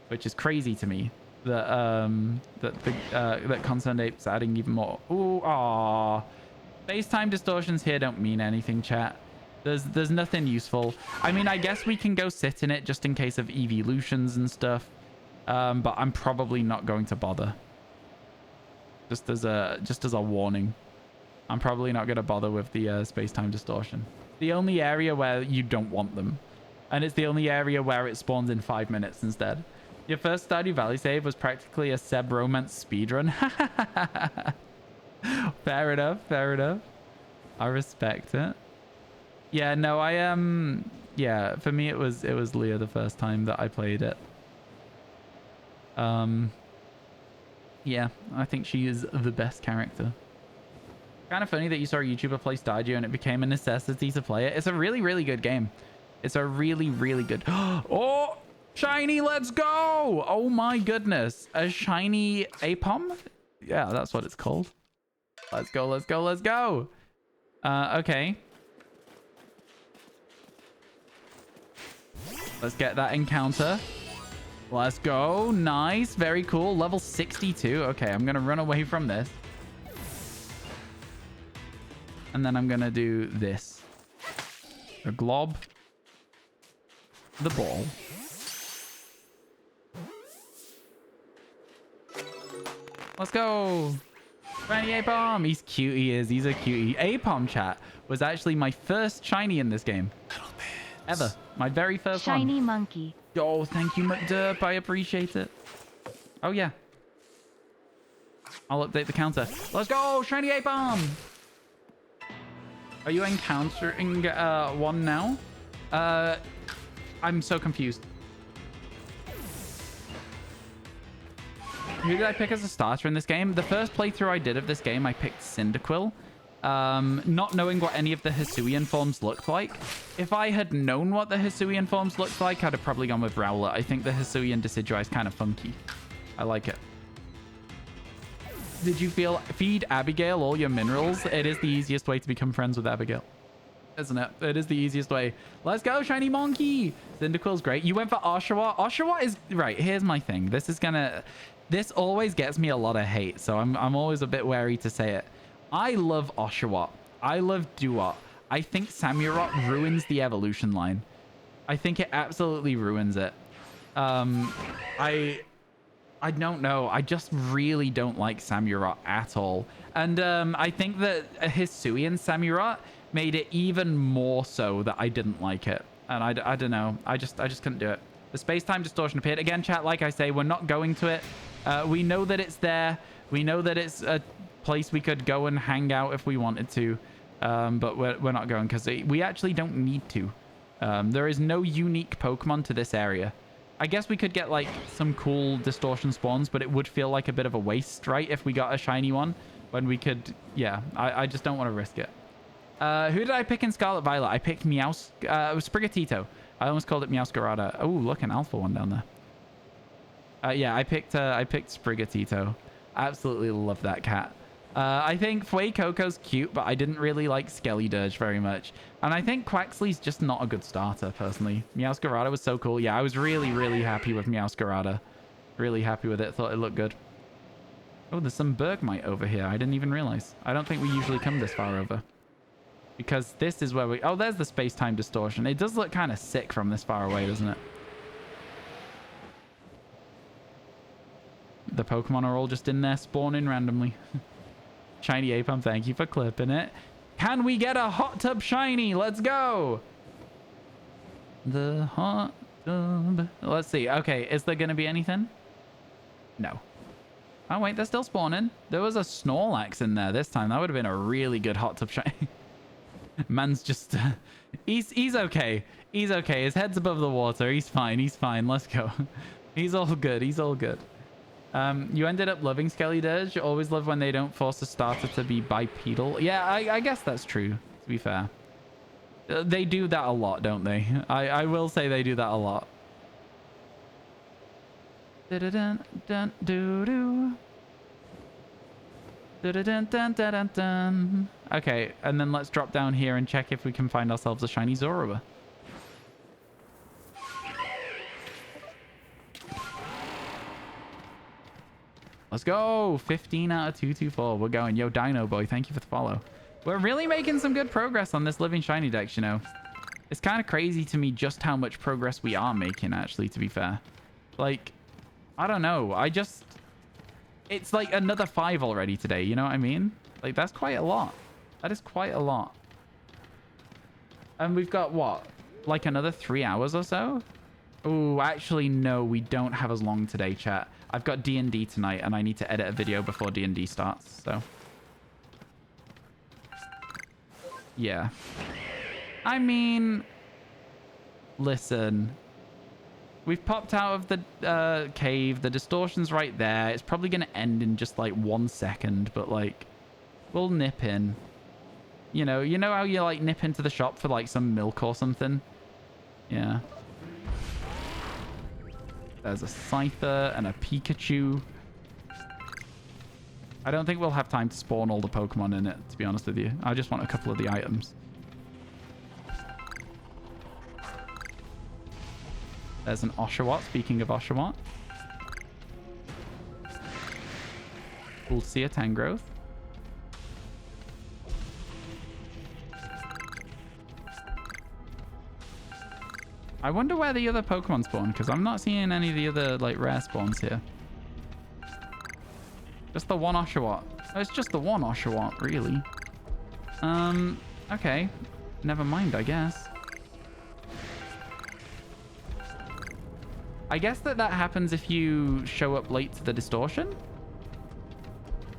Which is crazy to me that that Concerned Ape's adding even more. Ooh, ah, space-time distortions here don't mean anything, chat. There's nothing useful. I mean, I guess we can go sit in it just in case of evolutions and stuff, but I'm probably not going to bother. Just as a warning, I'm probably not going to bother with the space-time distortion. The only area where you don't want them, and it's the only area where it spawns in 5 minutes instead. Your first Stardew Valley save was practically a Seb romance speedrun. Fair enough, fair enough. I respect it. Yeah, no, yeah, for me it was Leah the first time that I played it. Yeah, I think she is the best character. Kind of funny that you saw a YouTuber play Stardew and it became a necessity to play it. It's a really, really good game. It's a really, really good... Oh! Shiny, let's go! Oh my goodness. A shiny Apom? Yeah, that's what it's called. Let's go, let's go, let's go! Okay. Let's get that encounter. Let's go. Nice. Very cool. Level 62. Okay, I'm going to run away from this. And then I'm going to do this. The glob. The ball. Let's go. Shiny Apom. He's cute. He is. He's a cutie. Apom, chat, was actually my first shiny in this game. Ever. My very first one. Shiny monkey. Oh, thank you, McDurp. I appreciate it. Oh, yeah. I'll update the counter. Let's go. Shiny Apom. Are you encountering one now? I'm so confused. Who did I pick as a starter in this game? The first playthrough I did of this game, I picked Cyndaquil. Not knowing what any of the Hisuian forms looked like. If I had known what the Hisuian forms looked like, I'd have probably gone with Rowlet. I think the Hisuian Decidueye is kind of funky. I like it. Did you feed Abigail all your minerals? It is the easiest way to become friends with Abigail. Isn't it? It is the easiest way. Let's go, shiny monkey. Cyndaquil's great. You went for Oshawott. Oshawott is... Right, here's my thing. This is gonna... This always gets me a lot of hate, so I'm always a bit wary to say it. I love Oshawott. I love Duot. I think Samurott ruins the evolution line. I think it absolutely ruins it. I don't know. I just really don't like Samurott at all. And I think that Hisuian Samurott made it even more so that I didn't like it. And I don't know. I just couldn't do it. The space-time distortion appeared. Again, chat, like I say, we're not going to it. We know that it's there. We know that it's a place we could go and hang out if we wanted to. But we're not going because we actually don't need to. There is no unique Pokemon to this area. I guess we could get like some cool distortion spawns, but it would feel like a bit of a waste, right? If we got a shiny one when we could... Yeah, I just don't want to risk it. Who did I pick in Scarlet Violet? I picked Meowscarada. It was Sprigatito. I almost called it Meowscarada. Oh, look, an alpha one down there. Yeah, I picked Sprigatito. I absolutely love that cat. I think Fuecoco's cute, but I didn't really like Skellydirge very much. And I think Quaxly's just not a good starter, personally. Meowscarada was so cool. Yeah, I was really, really happy with Meowscarada. Really happy with it. Thought it looked good. Oh, there's some Bergmite over here. I didn't even realize. I don't think we usually come this far over. Because this is where we... Oh, there's the space-time distortion. It does look kind of sick from this far away, doesn't it? The Pokemon are all just in there spawning randomly. Shiny Apom, thank you for clipping it. Can we get a hot tub shiny? Let's go. The hot tub. Let's see. Okay, is there going to be anything? No. Oh, wait, they're still spawning. There was a Snorlax in there this time. That would have been a really good hot tub shiny. Man's just... he's okay. He's okay. His head's above the water. He's fine. He's fine. Let's go. He's all good. He's all good. You ended up loving Skellydirge. You always love when they don't force a starter to be bipedal. Yeah, I guess that's true, to be fair. They do that a lot, don't they? I will say they do that a lot. Okay, and then let's drop down here and check if we can find ourselves a shiny Zorua. Let's go. 15 out of 224. We're going. Yo, Dino Boy, thank you for the follow. We're really making some good progress on this Living Shiny Dex, you know. It's kind of crazy to me just how much progress we are making, actually, to be fair. Like, I don't know. It's like another 5 already today, you know what I mean? Like, that's quite a lot. That is quite a lot. And we've got, what? Like another 3 hours or so? Oh, actually, no, we don't have as long today, chat. I've got D&D tonight, and I need to edit a video before D&D starts, so... Yeah. I mean... Listen. We've popped out of the cave. The distortion's right there. It's probably going to end in just like 1 second, but like we'll nip in. You know how you like nip into the shop for like some milk or something? Yeah. There's a Scyther and a Pikachu. I don't think we'll have time to spawn all the Pokemon in it, to be honest with you. I just want a couple of the items. There's an Oshawott, speaking of Oshawott. We'll see a Tangrowth. I wonder where the other Pokemon spawn, because I'm not seeing any of the other like rare spawns here. Just the one Oshawott. Oh, it's just the one Oshawott, really. Okay. Never mind, I guess. I guess that happens if you show up late to the distortion?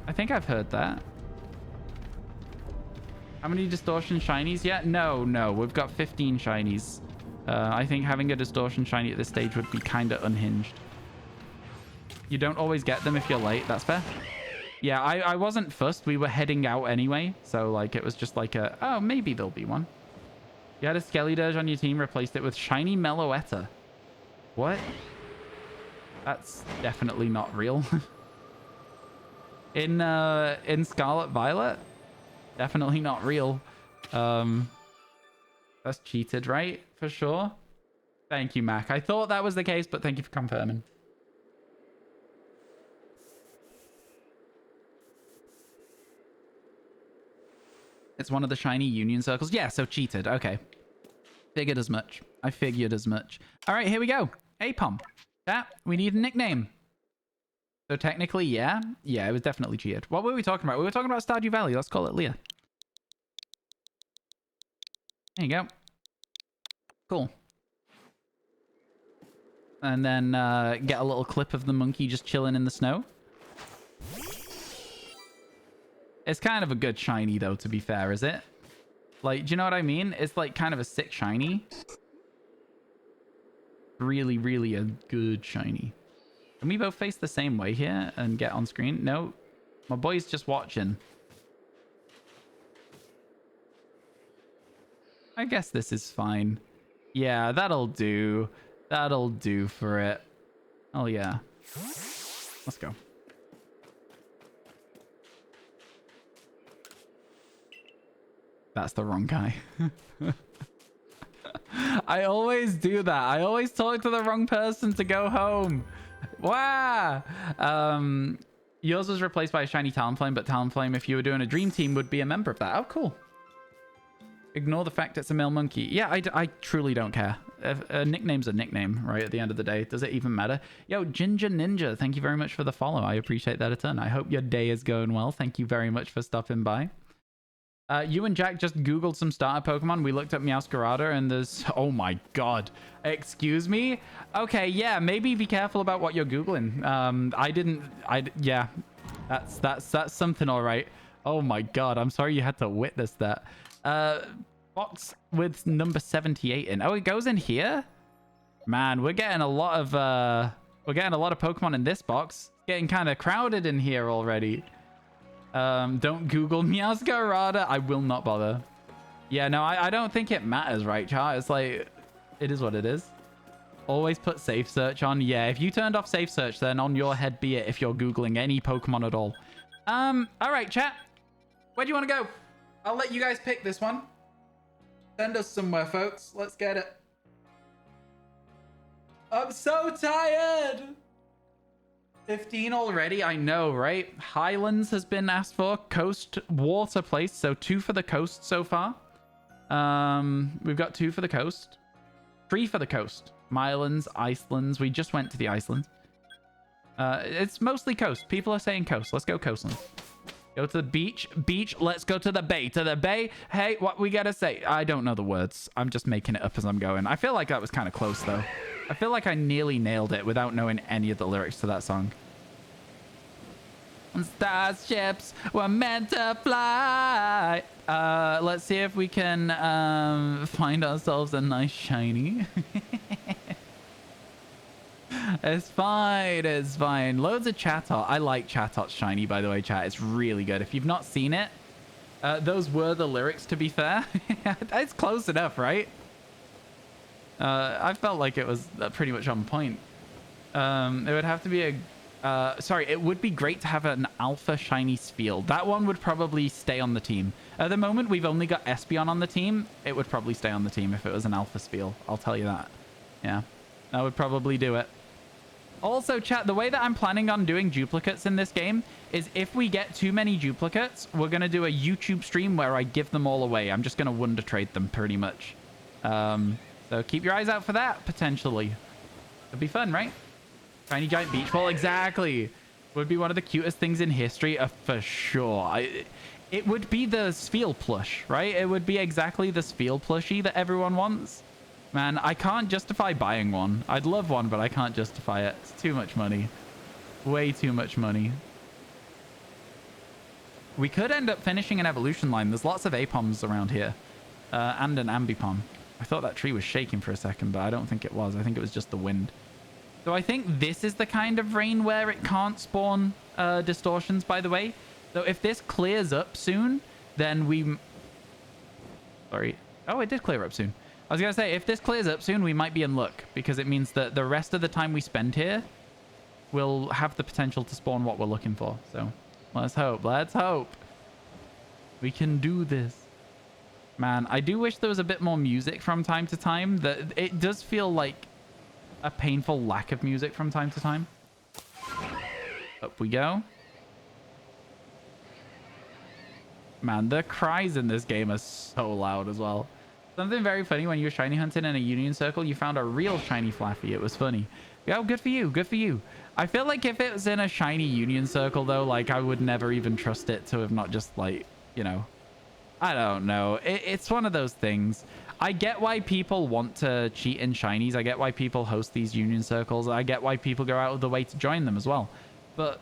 I think I've heard that. How many distortion shinies yet? No. We've got 15 shinies. I think having a distortion shiny at this stage would be kind of unhinged. You don't always get them if you're late. That's fair. Yeah, I wasn't fussed. We were heading out anyway. So, like, it was just like a... Oh, maybe there'll be one. You had a Skeledirge on your team, replaced it with shiny Meloetta. What? That's definitely not real. In Scarlet Violet? Definitely not real. That's cheated, right? For sure. Thank you, Mac. I thought that was the case, but thank you for confirming. It's one of the shiny union circles. Yeah, so cheated. Okay. Figured as much. I figured as much. All right, here we go. Apom. That, we need a nickname. So technically, yeah. Yeah, it was definitely cheated. What were we talking about? We were talking about Stardew Valley. Let's call it Leah. There you go. Cool. And then get a little clip of the monkey just chilling in the snow. It's kind of a good shiny, though, to be fair, is it? Like, do you know what I mean? It's like kind of a sick shiny. Really, really a good shiny. Can we both face the same way here and get on screen? No. My boy's just watching. I guess this is fine. Yeah, that'll do. That'll do for it. Oh, yeah. Let's go. That's the wrong guy. I always do that. I always talk to the wrong person to go home. Wow. Yours was replaced by a shiny Talonflame, but Talonflame, if you were doing a dream team, would be a member of that. Oh, cool. Ignore the fact it's a male monkey. Yeah, I truly don't care. A nickname's a nickname, right? At the end of the day, does it even matter? Yo, Ginger Ninja, thank you very much for the follow. I appreciate that a ton. I hope your day is going well. Thank you very much for stopping by. You and Jack just Googled some starter Pokemon. We looked up Meowscarada and there's... Oh my god. Excuse me? Okay, yeah, maybe be careful about what you're Googling. Yeah. That's something alright. Oh my god, I'm sorry you had to witness that. Box with number 78 in. Oh, it goes in here? Man, we're getting a lot of Pokemon in this box. It's getting kind of crowded in here already. Don't Google Meowscarada. I will not bother. Yeah, no, I don't think it matters, right, chat? It's like, it is what it is. Always put safe search on. Yeah, if you turned off safe search, then on your head be it if you're Googling any Pokemon at all. All right, chat. Where do you want to go? I'll let you guys pick this one. Send us somewhere, folks. Let's get it. I'm so tired. 15 already, I know, right? Highlands has been asked for. Coast water place, so 2 for the coast so far. We've got 2 for the coast. 3 for the coast. Mylands, Icelands. We just went to the Iceland. It's mostly coast. People are saying coast. Let's go coastland. Go to the beach. Beach. Let's go to the bay. To the bay. Hey, what we gotta say? I don't know the words. I'm just making it up as I'm going. I feel like that was kind of close, though. I feel like I nearly nailed it without knowing any of the lyrics to that song. Starships were meant to fly. Let's see if we can find ourselves a nice shiny. It's fine. It's fine. Loads of Chatot. I like Chatot's shiny, by the way, chat. It's really good. If you've not seen it, those were the lyrics, to be fair. It's close enough, right? I felt like it was pretty much on point. It would have to be a... sorry, it would be great to have an alpha shiny Spheal. That one would probably stay on the team. At the moment, we've only got Espeon on the team. It would probably stay on the team if it was an alpha Spheal. I'll tell you that. Yeah, that would probably do it. Also, chat, the way that I'm planning on doing duplicates in this game is if we get too many duplicates, we're going to do a YouTube stream where I give them all away. I'm just going to wonder trade them pretty much. So keep your eyes out for that, potentially. It'd be fun, right? Tiny giant beach ball, exactly. Would be one of the cutest things in history, for sure. It would be the Spheal plush, right? It would be exactly the Spheal plushie that everyone wants. Man, I can't justify buying one. I'd love one, but I can't justify it. It's too much money. Way too much money. We could end up finishing an evolution line. There's lots of Apoms around here. And an Ambipom. I thought that tree was shaking for a second, but I don't think it was. I think it was just the wind. So I think this is the kind of rain where it can't spawn distortions, by the way. So if this clears up soon, then we... Sorry. Oh, it did clear up soon. I was going to say, if this clears up soon, we might be in luck, because it means that the rest of the time we spend here will have the potential to spawn what we're looking for. So let's hope. Let's hope. We can do this. Man, I do wish there was a bit more music from time to time. It does feel like a painful lack of music from time to time. Up we go. Man, the cries in this game are so loud as well. Something very funny, when you were shiny hunting in a union circle, you found a real shiny Flaffy. It was funny. Oh, good for you. Good for you. I feel like if it was in a shiny union circle, though, like, I would never even trust it to have not just, like, you know... I don't know. It's one of those things. I get why people want to cheat in shinies. I get why people host these union circles. I get why people go out of the way to join them as well. But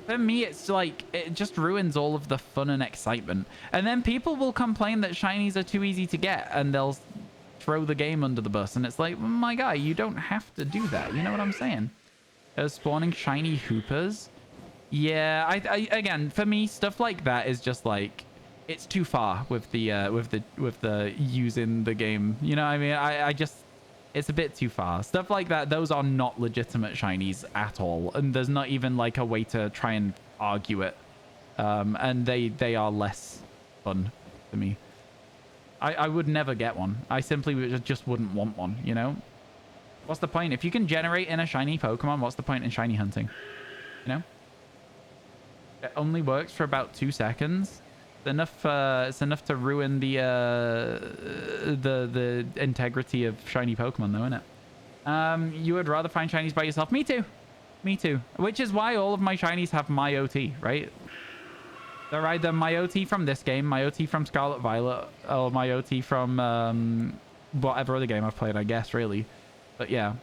for me, it's like, it just ruins all of the fun and excitement. And then people will complain that shinies are too easy to get, and they'll throw the game under the bus. And it's like, my guy, you don't have to do that. You know what I'm saying? Spawning shiny Hoopers. Yeah, I again, for me, stuff like that is just like... It's too far with the using the game. You know what I mean? I just... It's a bit too far. Stuff like that, those are not legitimate shinies at all. And there's not even like a way to try and argue it. And they are less fun to me. I would never get one. I simply just wouldn't want one, you know? What's the point? If you can generate in a shiny Pokemon, what's the point in shiny hunting? You know? It only works for about 2 seconds. It's enough to ruin the integrity of shiny Pokemon, though, isn't it? You would rather find shinies by yourself? Me too. Me too. Which is why all of my shinies have my OT, right? They're either my OT from this game, my OT from Scarlet Violet, or my OT from whatever other game I've played, I guess, really. But yeah.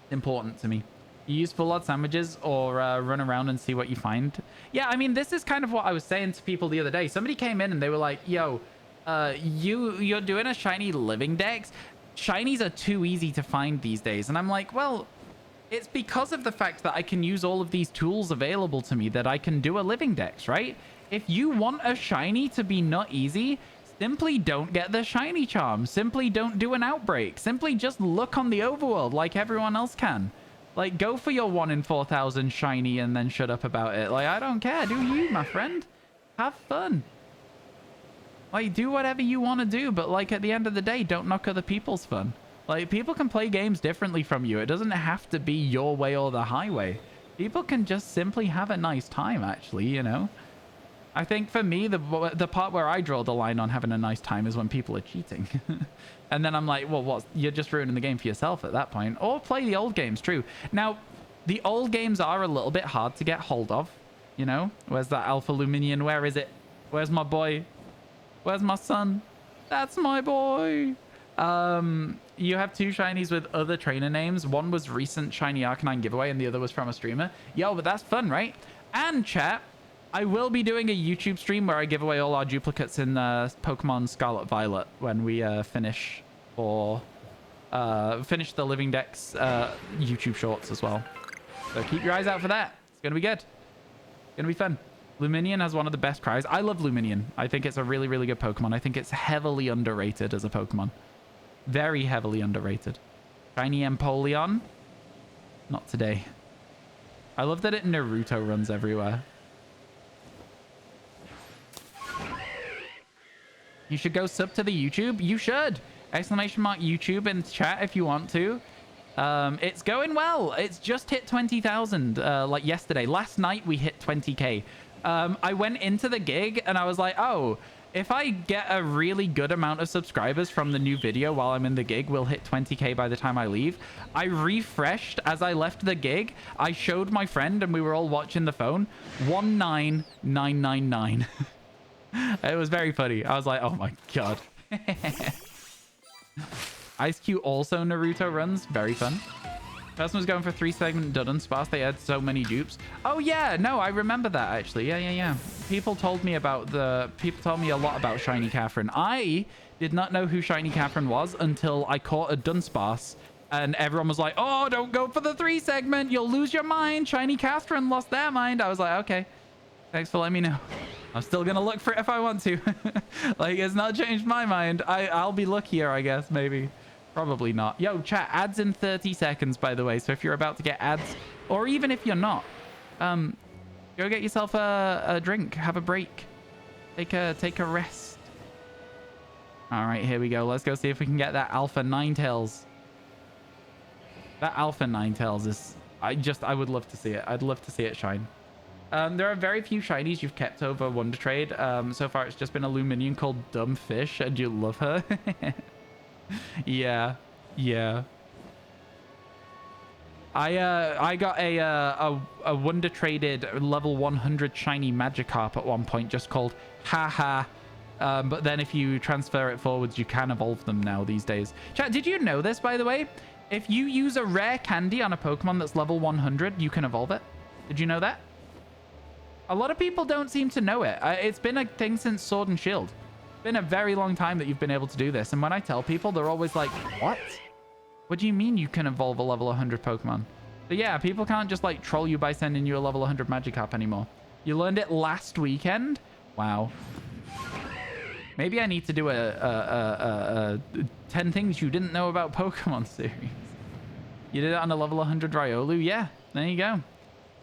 Important to me. You use full art sandwiches or run around and see what you find. Yeah, I mean, this is kind of what I was saying to people the other day. Somebody came in and they were like, yo, you're doing a shiny living dex? Shinies are too easy to find these days. And I'm like, well, it's because of the fact that I can use all of these tools available to me that I can do a living dex, right? If you want a shiny to be not easy, simply don't get the shiny charm. Simply don't do an outbreak. Simply just look on the overworld like everyone else can. Like, go for your 1 in 4,000 shiny and then shut up about it. Like, I don't care. Do you, my friend? Have fun. Like, do whatever you want to do, but, like, at the end of the day, don't knock other people's fun. Like, people can play games differently from you. It doesn't have to be your way or the highway. People can just simply have a nice time, actually, you know? I think for me, the part where I draw the line on having a nice time is when people are cheating. And then I'm like, well, what? You're just ruining the game for yourself at that point. Or play the old games, true. Now, the old games are a little bit hard to get hold of, you know? Where's that Alpha Luminion? Where is it? Where's my boy? Where's my son? That's my boy. You have 2 shinies with other trainer names. One was recent shiny Arcanine giveaway and the other was from a streamer. Yo, but that's fun, right? And chat, I will be doing a YouTube stream where I give away all our duplicates in Pokemon Scarlet Violet when we finish for finish the Living Dex YouTube shorts as well. So keep your eyes out for that. It's gonna be good. It's gonna be fun. Luminion has one of the best cries. I love Luminion. I think it's a really, really good Pokemon. I think it's heavily underrated as a Pokemon. Very heavily underrated. Shiny Empoleon. Not today. I love that it Naruto runs everywhere. You should go sub to the YouTube. You should. Exclamation mark YouTube in chat if you want to. It's going well. It's just hit 20,000 like yesterday. Last night we hit 20k. I went into the gig and I was like, oh, if I get a really good amount of subscribers from the new video while I'm in the gig, we'll hit 20k by the time I leave. I refreshed as I left the gig. I showed my friend and we were all watching the phone. 19999. It was very funny. I was like, oh my god. Ice Cube also Naruto runs. Very fun. Person was going for 3-segment Dunsparce. They had so many dupes. Oh yeah, no, I remember that actually. Yeah. People told me a lot about Shiny Catherine. I did not know who Shiny Catherine was until I caught a Dunsparce, and everyone was like, "Oh, don't go for the 3-segment. You'll lose your mind." Shiny Catherine lost their mind. I was like, "Okay, thanks for letting me know. I'm still gonna look for it if I want to." Like, it's not changed my mind. I'll be luckier, I guess, maybe. Probably not. Yo, chat, ads in 30 seconds, by the way. So if you're about to get ads, or even if you're not, go get yourself a drink. Have a break. Take a rest. All right, here we go. Let's go see if we can get that Alpha Ninetales. That Alpha Ninetales is... I would love to see it. I'd love to see it shine. There are very few shinies you've kept over Wonder Trade. So far, it's just been a Luminion called Dumb Fish, and you love her. Yeah. I got a Wonder Traded level 100 shiny Magikarp at one point, just called Haha. But then if you transfer it forwards, you can evolve them now these days. Chat, did you know this, by the way? If you use a rare candy on a Pokemon that's level 100, you can evolve it. Did you know that? A lot of people don't seem to know it. It's been a thing since Sword and Shield. It's been a very long time that you've been able to do this. And when I tell people, they're always like, what? What do you mean you can evolve a level 100 Pokemon? So yeah, people can't just like troll you by sending you a level 100 Magikarp anymore. You learned it last weekend? Wow. Maybe I need to do a 10 things you didn't know about Pokemon series. You did it on a level 100 Riolu? Yeah, there you go.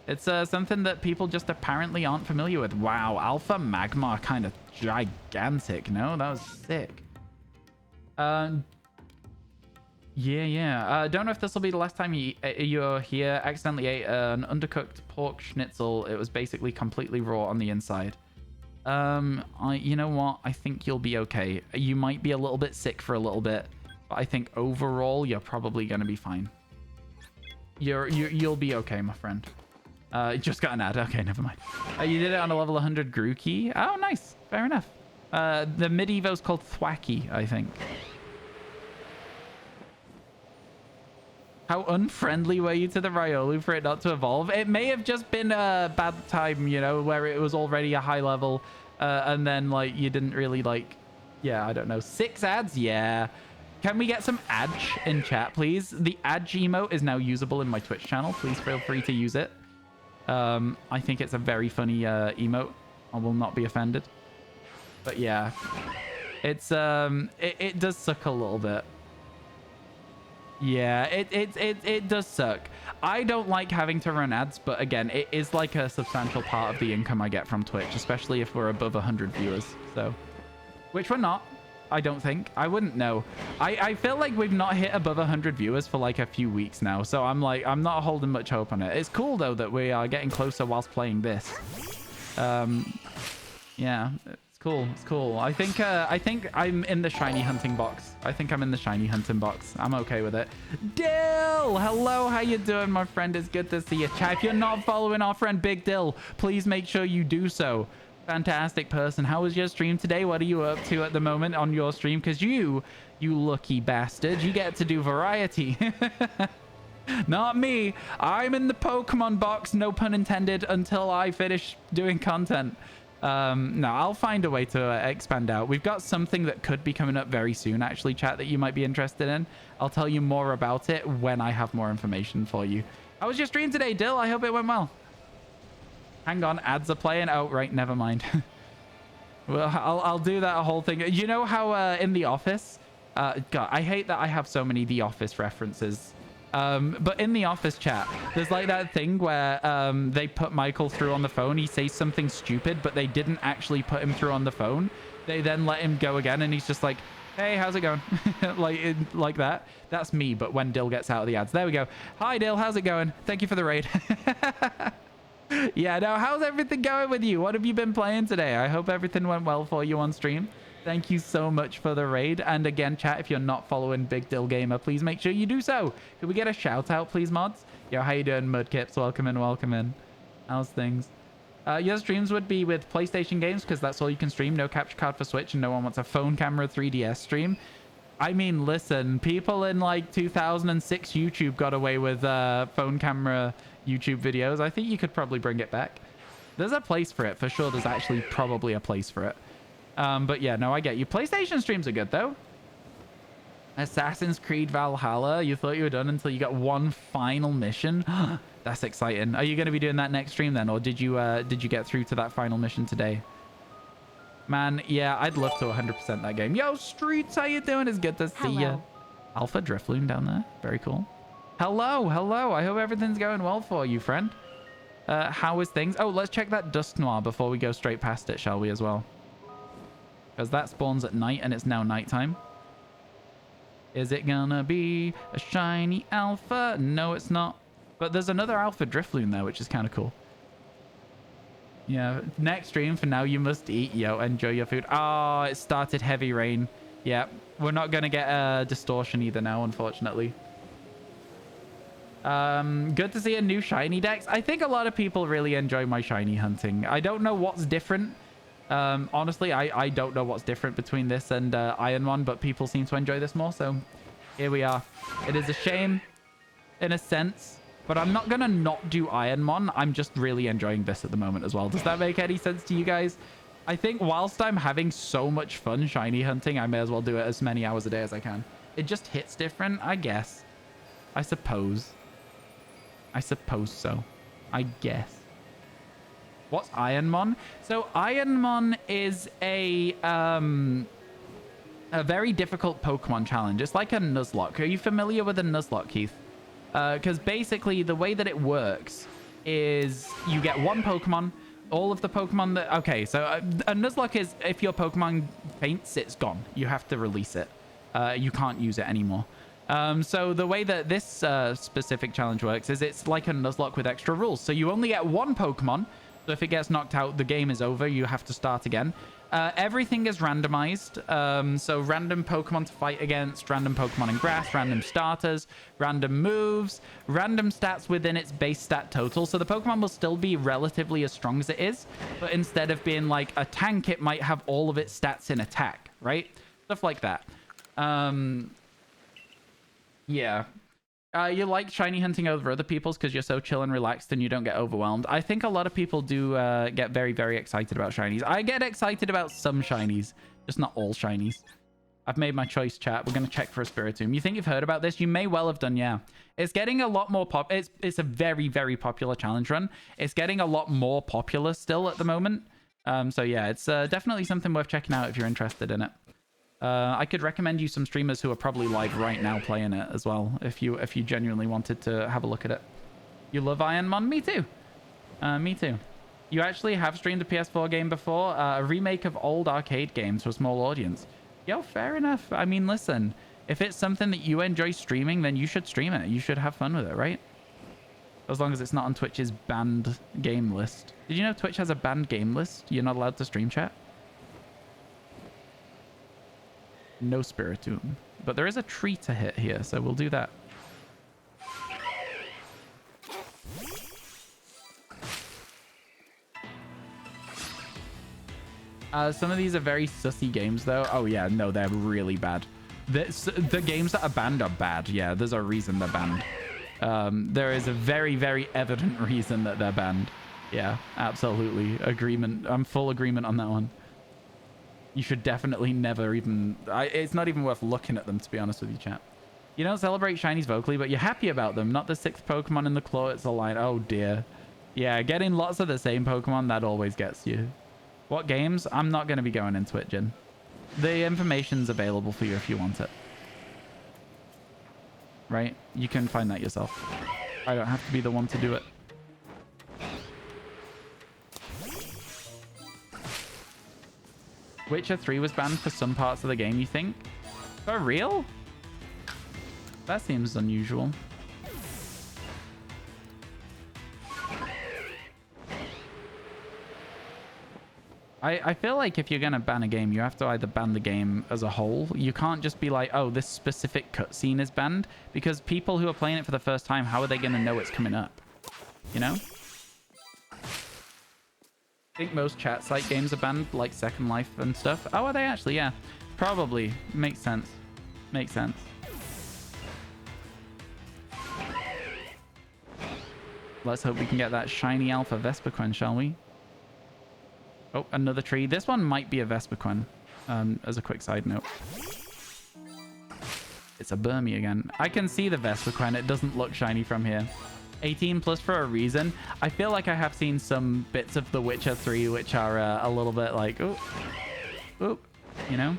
It's something that people just apparently aren't familiar with. Wow, Alpha Magmar kind of gigantic. No, that was sick. Yeah. Don't know if this will be the last time you're here. Accidentally ate an undercooked pork schnitzel. It was basically completely raw on the inside. You know what? I think you'll be okay. You might be a little bit sick for a little bit, but I think overall you're probably going to be fine. You'll be okay, my friend. Just got an ad. Okay, never mind. You did it on a level 100 Grookey. Oh, nice. Fair enough. The mid-evo's called Thwacky, I think. How unfriendly were you to the Riolu for it not to evolve? It may have just been a bad time, you know, where it was already a high level, and then, like, you didn't really, like... Yeah, I don't know. 6 ads? Yeah. Can we get some Adge in chat, please? The Adge emote is now usable in my Twitch channel. Please feel free to use it. I think it's a very funny emote. I will not be offended. But yeah, it's it does suck a little bit. Yeah, it does suck. I don't like having to run ads, but again, it is like a substantial part of the income I get from Twitch, especially if we're above 100 viewers. So, which we're not. I don't think. I wouldn't know. I feel like we've not hit above 100 viewers for like a few weeks now. So I'm not holding much hope on it. It's cool though that we are getting closer whilst playing this. Yeah, it's cool. It's cool. I think I'm in the shiny hunting box. I'm okay with it. Dill! Hello, how you doing, my friend? It's good to see you. Chat, if you're not following our friend Big Dill, please make sure you do so. Fantastic person. How was your stream today? What are you up to at the moment on your stream? Because you lucky bastard, you get to do variety. Not me. I'm in the Pokemon box, no pun intended, until I finish doing content. No, I'll find a way to expand out. We've got something that could be coming up very soon, actually, chat, that you might be interested in. I'll tell you more about it when I have more information for you. How was your stream today, Dill? I hope it went well. Hang on, ads are playing. Oh, right, never mind. Well, I'll do that whole thing. You know how in The Office... God, I hate that I have so many The Office references. But in The Office chat, there's like that thing where they put Michael through on the phone. He says something stupid, but they didn't actually put him through on the phone. They then let him go again, and he's just like, hey, how's it going? like that. That's me, but when Dill gets out of the ads. There we go. Hi, Dill. How's it going? Thank you for the raid. Yeah, no, how's everything going with you? What have you been playing today? I hope everything went well for you on stream. Thank you so much for the raid. And again, chat, if you're not following Big Dill Gamer, please make sure you do so. Could we get a shout out, please, mods? Yo, how you doing, Mudkips? Welcome in, welcome in. How's things? Your streams would be with PlayStation games because that's all you can stream. No capture card for Switch, and no one wants a phone camera 3DS stream. I mean, listen, people in like 2006 YouTube got away with phone camera YouTube videos. I think you could probably bring it back. There's a place for it, for sure. There's actually probably a place for it. But yeah, no, I get you. PlayStation streams are good, though. Assassin's Creed Valhalla. You thought you were done until you got one final mission. That's exciting. Are you going to be doing that next stream then? Or did you get through to that final mission today? Man, yeah, I'd love to 100% that game. Yo, Streets, how you doing? It's good to see you. Alpha Driftloon down there. Very cool. Hello, hello. I hope everything's going well for you, friend. How is things? Oh, let's check that Dusk Noir before we go straight past it, shall we, as well? Because that spawns at night, and it's now nighttime. Is it gonna be a shiny alpha? No, it's not. But there's another Alpha Driftloon there, which is kind of cool. Yeah, next stream for now, you must eat. Yo, enjoy your food. Oh, it started heavy rain. Yeah, we're not going to get a distortion either now, unfortunately. Good to see a new shiny dex. I think a lot of people really enjoy my shiny hunting. I don't know what's different. Honestly, I don't know what's different between this and Iron One, but people seem to enjoy this more, so here we are. It is a shame, in a sense. But I'm not going to not do Ironmon. I'm just really enjoying this at the moment as well. Does that make any sense to you guys? I think whilst I'm having so much fun shiny hunting, I may as well do it as many hours a day as I can. It just hits different, I guess. I suppose. I suppose so. I guess. What's Ironmon? So Ironmon is a very difficult Pokemon challenge. It's like a Nuzlocke. Are you familiar with a Nuzlocke, Keith? Because basically the way that it works is you get one Pokemon, all of the Pokemon that... Okay, so a Nuzlocke is if your Pokemon faints, it's gone. You have to release it. You can't use it anymore. So the way that this specific challenge works is it's like a Nuzlocke with extra rules. So you only get one Pokemon. So if it gets knocked out, the game is over. You have to start again. Everything is randomized. So random Pokemon to fight against, random Pokemon in grass, random starters, random moves, random stats within its base stat total. So the Pokemon will still be relatively as strong as it is, but instead of being like a tank, it might have all of its stats in attack, right? Stuff like that. Yeah. You like shiny hunting over other people's because you're so chill and relaxed and you don't get overwhelmed. I think a lot of people do get very, very excited about shinies. I get excited about some shinies, just not all shinies. I've made my choice, chat. We're going to check for a Spiritomb. You think you've heard about this? You may well have done, yeah. It's getting a lot more It's a very, very popular challenge run. It's getting a lot more popular still at the moment. So yeah, it's definitely something worth checking out if you're interested in it. I could recommend you some streamers who are probably live right now playing it as well, if you genuinely wanted to have a look at it. You love Ironmon? Me too. Me too. You actually have streamed a PS4 game before? A remake of old arcade games for a small audience. Yo, fair enough. I mean, listen, if it's something that you enjoy streaming, then you should stream it. You should have fun with it, right? As long as it's not on Twitch's banned game list. Did you know Twitch has a banned game list? You're not allowed to stream chat? No Spiritomb. But there is a tree to hit here, so we'll do that. Some of these are very sussy games, though. Oh, yeah. No, they're really bad. The games that are banned are bad. Yeah, there's a reason they're banned. There is a very, very evident reason that they're banned. Yeah, absolutely. Agreement. I'm full agreement on that one. You should definitely never even... it's not even worth looking at them, to be honest with you, chat. You don't celebrate shinies vocally, but you're happy about them. Not the 6th Pokemon in the claw, it's a line. Oh, dear. Yeah, getting lots of the same Pokemon, that always gets you. What games? I'm not going to be going into it, Jin. The information's available for you if you want it. Right? You can find that yourself. I don't have to be the one to do it. Witcher 3 was banned for some parts of the game, you think? For real? That seems unusual. I feel like if you're going to ban a game, you have to either ban the game as a whole. You can't just be like, oh, this specific cutscene is banned. Because people who are playing it for the first time, how are they going to know it's coming up? You know? I think most chat site games are banned, like Second Life and stuff. Oh, are they actually? Yeah. Probably. Makes sense. Makes sense. Let's hope we can get that shiny alpha Vespiquen, shall we? Oh, another tree. This one might be a Vespiquen, as a quick side note. It's a Burmy again. I can see the Vespiquen. It doesn't look shiny from here. 18 plus for a reason. I feel like I have seen some bits of The Witcher 3 which are a little bit like, oh, oh, you know?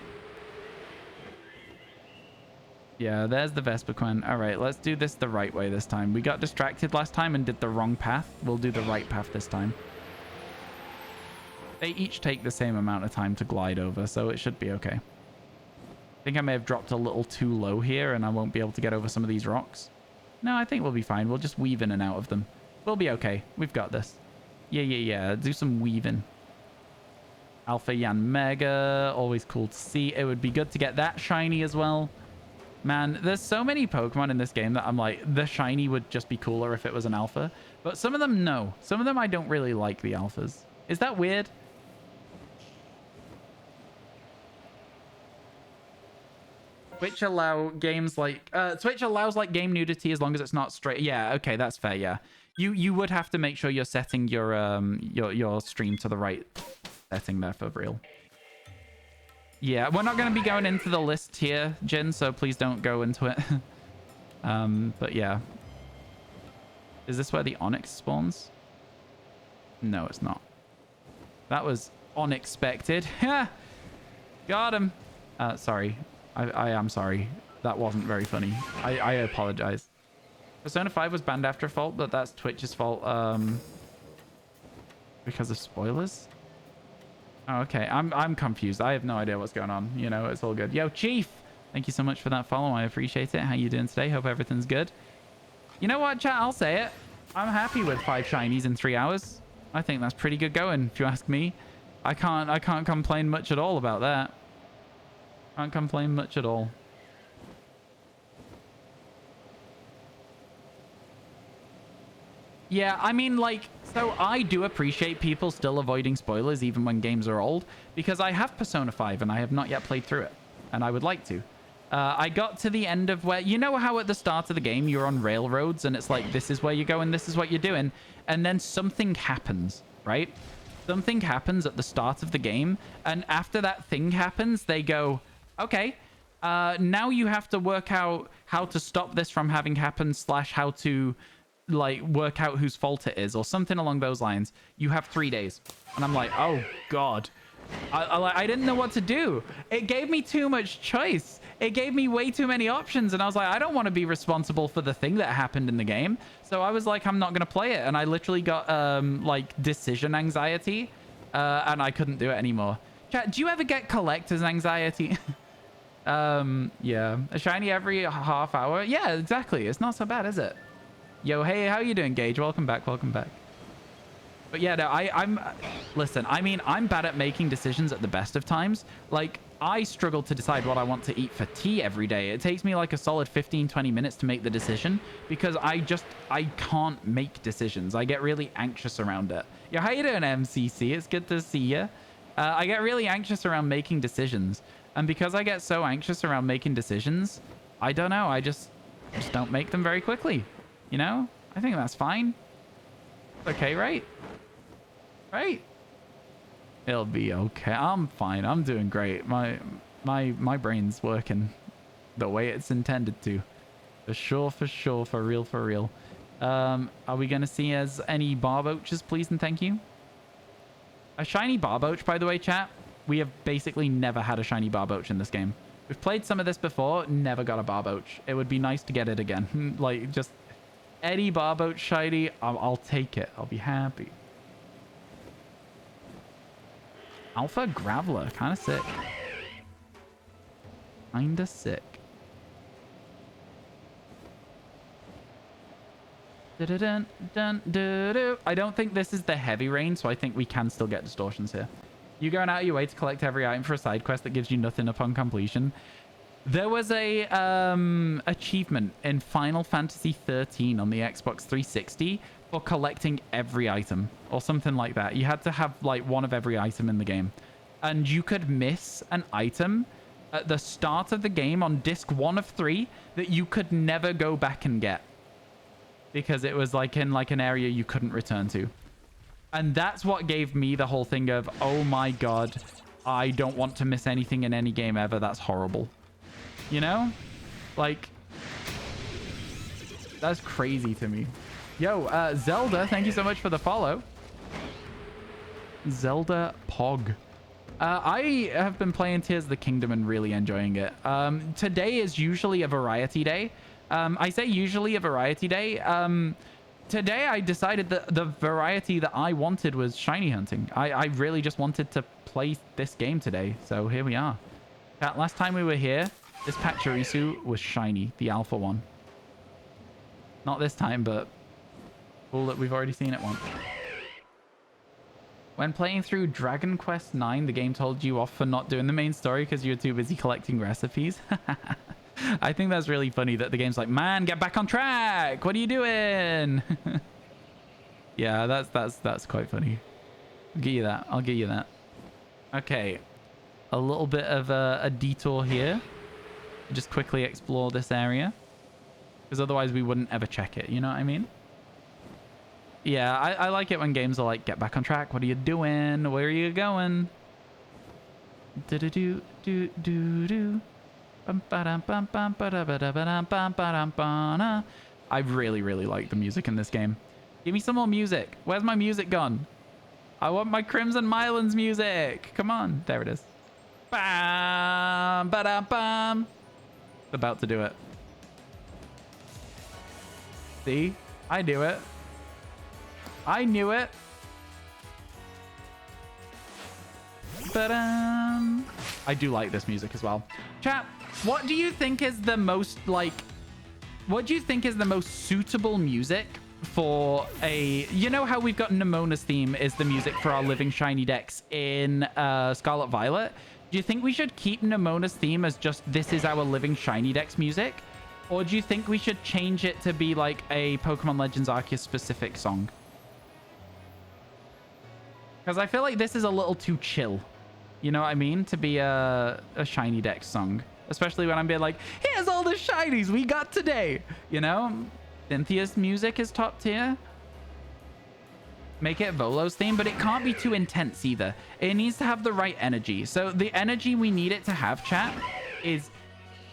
Yeah, there's the Vespiquen. All right, let's do this the right way this time. We got distracted last time and did the wrong path. We'll do the right path this time. They each take the same amount of time to glide over, so it should be okay. I think I may have dropped a little too low here and I won't be able to get over some of these rocks. No, I think we'll be fine. We'll just weave in and out of them. We'll be okay. We've got this. Yeah. Do some weaving. Alpha Yan Mega. Always cool to see. It would be good to get that shiny as well. Man, there's so many Pokemon in this game that I'm like, the shiny would just be cooler if it was an alpha. But some of them, no. Some of them I don't really like the alphas. Is that weird? Twitch allow games like Twitch allows like game nudity as long as it's not straight. Yeah, okay, that's fair. Yeah, you would have to make sure you're setting your stream to the right setting there for real. Yeah, we're not going to be going into the list here, Jin, so please don't go into it. But yeah, is this where the Onyx spawns? No, it's not. That was unexpected. Got him. Sorry. I am sorry. That wasn't very funny. I apologize. Persona 5 was banned after fault, but that's Twitch's fault because of spoilers. Oh, okay. I'm confused. I have no idea what's going on. You know, it's all good. Yo, Chief! Thank you so much for that follow. I appreciate it. How you doing today? Hope everything's good. You know what, chat? I'll say it. I'm happy with 5 shinies in 3 hours. I think that's pretty good going, if you ask me. I can't complain much at all about that. Can't complain much at all. Yeah, I mean, like, so I do appreciate people still avoiding spoilers even when games are old, because I have Persona 5 and I have not yet played through it, and I would like to. I got to the end of where, you know how at the start of the game you're on railroads and it's like, this is where you're going, this is what you're doing, and then something happens, right? Something happens at the start of the game, and after that thing happens, they go, okay, now you have to work out how to stop this from having happened / how to like work out whose fault it is or something along those lines. You have 3 days. And I'm like, oh God, I didn't know what to do. It gave me too much choice. It gave me way too many options. And I was like, I don't want to be responsible for the thing that happened in the game. So I was like, I'm not going to play it. And I literally got like decision anxiety and I couldn't do it anymore. Chat, do you ever get collector's anxiety? Yeah, a shiny every half hour. Yeah, exactly. It's not so bad, is it? Yo, hey, how you doing, Gage? Welcome back. Welcome back. But yeah, no, I'm listen, I mean, I'm bad at making decisions at the best of times. Like, I struggle to decide what I want to eat for tea every day. It takes me like a solid 15-20 minutes to make the decision because I can't make decisions. I get really anxious around it. Yo, how you doing, MCC? It's good to see you. I get really anxious around making decisions. And because I get so anxious around making decisions, I don't know. I just don't make them very quickly. You know? I think that's fine. Okay, right? Right? It'll be okay. I'm fine. I'm doing great. My brain's working the way it's intended to. For sure, for sure, for real, for real. Are we going to see as any barboaches, please and thank you? A shiny barboach, by the way, chat. We have basically never had a shiny barboach in this game. We've played some of this before, never got a barboach. It would be nice to get it again. Like, just any barboach shiny, I'll take it. I'll be happy. Alpha Graveler, kind of sick. Kinda sick. I don't think this is the heavy rain, so I think we can still get distortions here. You going out of your way to collect every item for a side quest that gives you nothing upon completion. There was a achievement in Final Fantasy 13 on the Xbox 360 for collecting every item or something like that. You had to have like one of every item in the game, and you could miss an item at the start of the game on disc 1 of 3 that you could never go back and get because it was like in like an area you couldn't return to. And that's what gave me the whole thing of, oh my god, I don't want to miss anything in any game ever. That's horrible. You know? Like, that's crazy to me. Yo, Zelda, thank you so much for the follow. Zelda Pog. I have been playing Tears of the Kingdom and really enjoying it. Today is usually a variety day. I say usually a variety day. Today I decided that the variety that I wanted was shiny hunting. I really just wanted to play this game today. So here we are. Last time we were here, this Pachirisu was shiny, the alpha one. Not this time, but cool that we've already seen it once. When playing through Dragon Quest IX, the game told you off for not doing the main story because you were too busy collecting recipes. I think that's really funny that the game's like, man, get back on track. What are you doing? Yeah, that's quite funny. I'll give you that. I'll give you that. Okay. A little bit of a detour here. Just quickly explore this area. Because otherwise we wouldn't ever check it. You know what I mean? Yeah, I like it when games are like, get back on track. What are you doing? Where are you going? Do-do-do-do-do-do. I really, really like the music in this game. Give me some more music. Where's my music gone? I want my Crimson Mylands music. Come on. There it is. Bam, ba-dam, bam. About to do it. See? I knew it. I knew it. Ba-dam. I do like this music as well. Chat, what do you think is the most, like, what do you think is the most suitable music for a, you know how we've got Nemona's theme is the music for our Living Shiny decks in Scarlet Violet? Do you think we should keep Nemona's theme as just, this is our Living Shiny decks music? Or do you think we should change it to be like a Pokemon Legends Arceus specific song? Because I feel like this is a little too chill. You know what I mean? To be a Shiny deck song. Especially when I'm being like, here's all the shinies we got today. You know? Cynthia's music is top tier. Make it Volo's theme, but it can't be too intense either. It needs to have the right energy. So the energy we need it to have, chat, is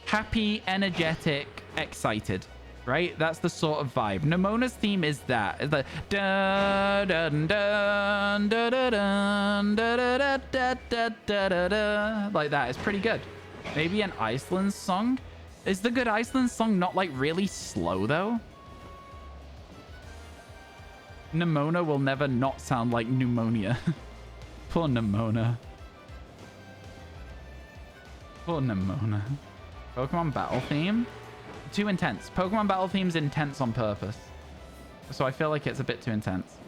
happy, energetic, excited. Right? That's the sort of vibe. Nemona's theme is that. It's the da da da da da da da da da da da. Like that. It's pretty good. Maybe an Iceland song. Is the good Iceland song not like really slow though? Nemona will never not sound like pneumonia. Poor Nemona. Poor Nemona. Pokemon battle theme? Too intense. Pokemon battle theme's intense on purpose. So I feel like it's a bit too intense.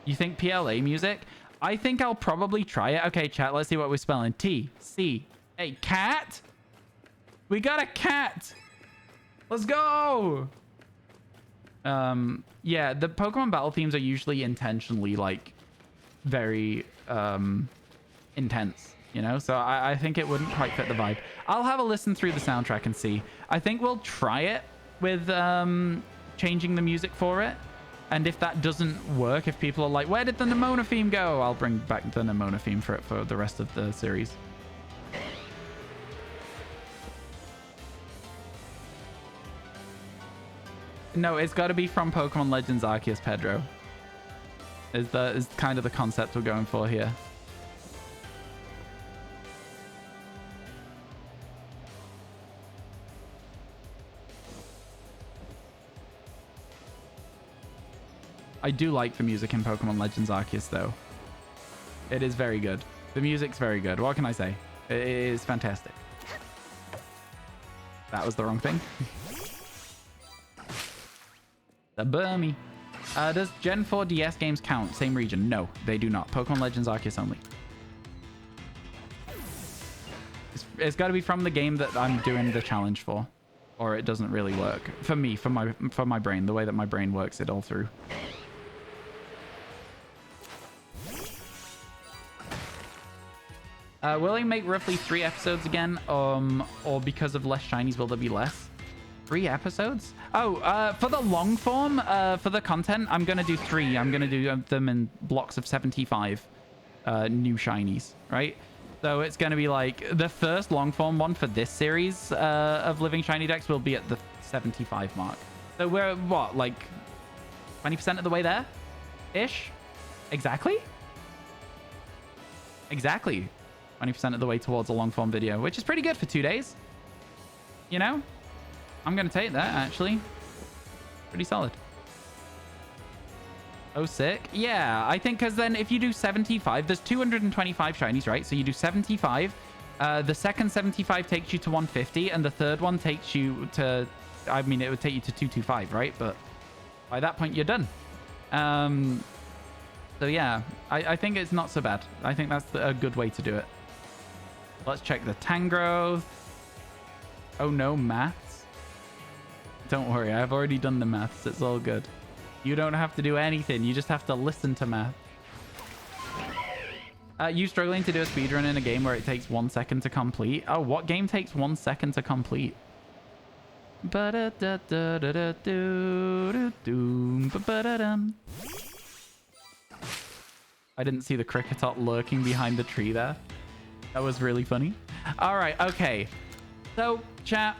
You think PLA music? I think I'll probably try it. Okay, chat, let's see what we're spelling. T-C. Hey, cat? We got a cat! Let's go! Yeah, the Pokemon battle themes are usually intentionally, like, very, intense. You know, so I think it wouldn't quite fit the vibe. I'll have a listen through the soundtrack and see. I think we'll try it with changing the music for it. And if that doesn't work, if people are like, where did the Nemona theme go? I'll bring back the Nemona theme for the rest of the series. No, it's got to be from Pokemon Legends Arceus, Pedro. Is kind of the concept we're going for here. I do like the music in Pokemon Legends Arceus, though. It is very good. The music's very good. What can I say? It is fantastic. That was the wrong thing. The Burmy. Does Gen 4 DS games count? Same region? No, they do not. Pokemon Legends Arceus only. It's got to be from the game that I'm doing the challenge for, or it doesn't really work for me, for my brain. The way that my brain works it all through. Will they make roughly 3 episodes again? Or because of less shinies, will there be less? 3 episodes? Oh, for the long form, for the content, I'm going to do 3. I'm going to do them in blocks of 75 new shinies, right? So it's going to be like the first long form one for this series of Living Shiny Decks will be at the 75 mark. So we're, what, like 20% of the way there? Ish? Exactly? Exactly. 20% of the way towards a long form video, which is pretty good for 2 days. You know? I'm going to take that, actually. Pretty solid. Oh, sick. Yeah, I think because then if you do 75, there's 225 shinies, right? So you do 75. The second 75 takes you to 150, and the third one takes you to... I mean, it would take you to 225, right? But by that point, you're done. So yeah, I think it's not so bad. I think that's a good way to do it. Let's check the Tangrowth. Oh no, maths. Don't worry, I've already done the maths. It's all good. You don't have to do anything. You just have to listen to math. You struggling to do a speedrun in a game where it takes 1 second to complete? Oh, what game takes 1 second to complete? I didn't see the Kricketot lurking behind the tree there. That was really funny. All right, okay. So, chat,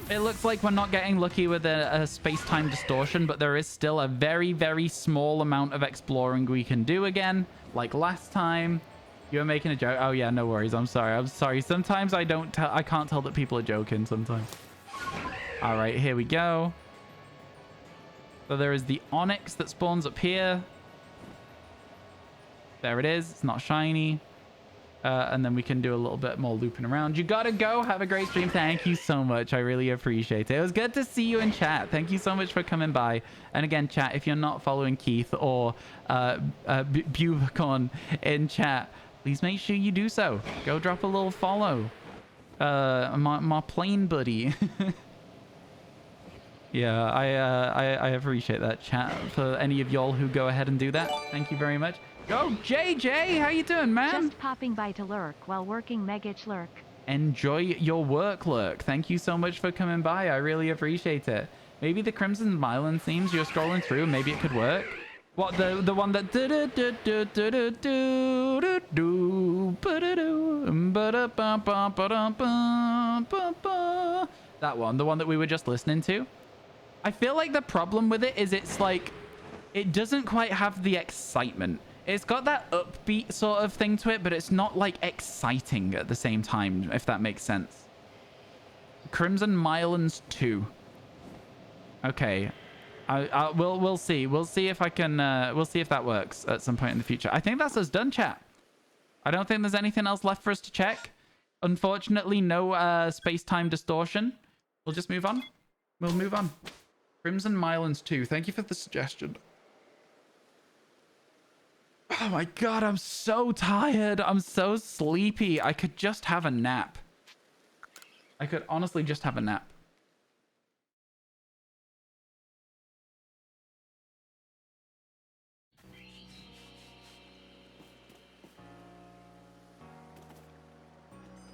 it looks like we're not getting lucky with a space-time distortion, but there is still a very, very small amount of exploring we can do again, like last time. You were making a joke. Oh, yeah, no worries. I'm sorry. I'm sorry. Sometimes I can't tell that people are joking sometimes. All right, here we go. So there is the Onyx that spawns up here. There it is. It's not shiny. And then we can do a little bit more looping around. You gotta go. Have a great stream. Thank you so much. I really appreciate it. It was good to see you in chat. Thank you so much for coming by. And again, chat, if you're not following Keith or Bubicorn in chat, please make sure you do so. Go drop a little follow. My plane buddy. Yeah, I appreciate that, chat. For any of y'all who go ahead and do that, thank you very much. Go, JJ! How you doing, man? Just popping by to lurk while working Megich Lurk. Enjoy your work, Lurk. Thank you so much for coming by. I really appreciate it. Maybe the Crimson Mylan themes you're scrolling through, maybe it could work. What, the one that... That one, the one that we were just listening to. I feel like the problem with it is it's like... It doesn't quite have the excitement. It's got that upbeat sort of thing to it, but it's not like exciting at the same time, if that makes sense. Crimson Mylands 2. Okay. We'll see. We'll see if I can we'll see if that works at some point in the future. I think that's us done, chat. I don't think there's anything else left for us to check. Unfortunately, no space-time distortion. We'll just move on. We'll move on. Crimson Mylands 2. Thank you for the suggestion. Oh my god, I'm so tired. I'm so sleepy. I could just have a nap. I could honestly just have a nap.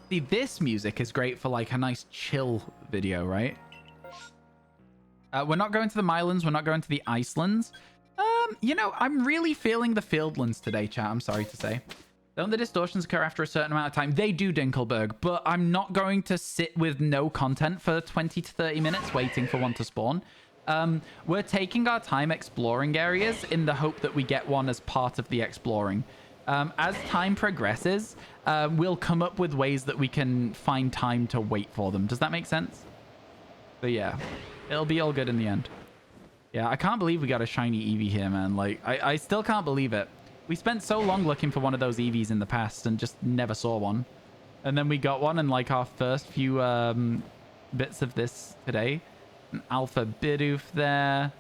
See, this music is great for like a nice chill video, right? We're not going to the Mylands. We're not going to the Icelands. You know, I'm really feeling the Fieldlands today, chat. I'm sorry to say. Don't the distortions occur after a certain amount of time? They do, Dinkelberg, but I'm not going to sit with no content for 20 to 30 minutes waiting for one to spawn. We're taking our time exploring areas in the hope that we get one as part of the exploring. As time progresses, we'll come up with ways that we can find time to wait for them. Does that make sense? So yeah, it'll be all good in the end. Yeah, I can't believe we got a shiny eevee here, man. Like, I still can't believe it. We spent so long looking for one of those eevees in the past and just never saw one. And then we got one in like our first few bits of this today. An alpha Bidoof there.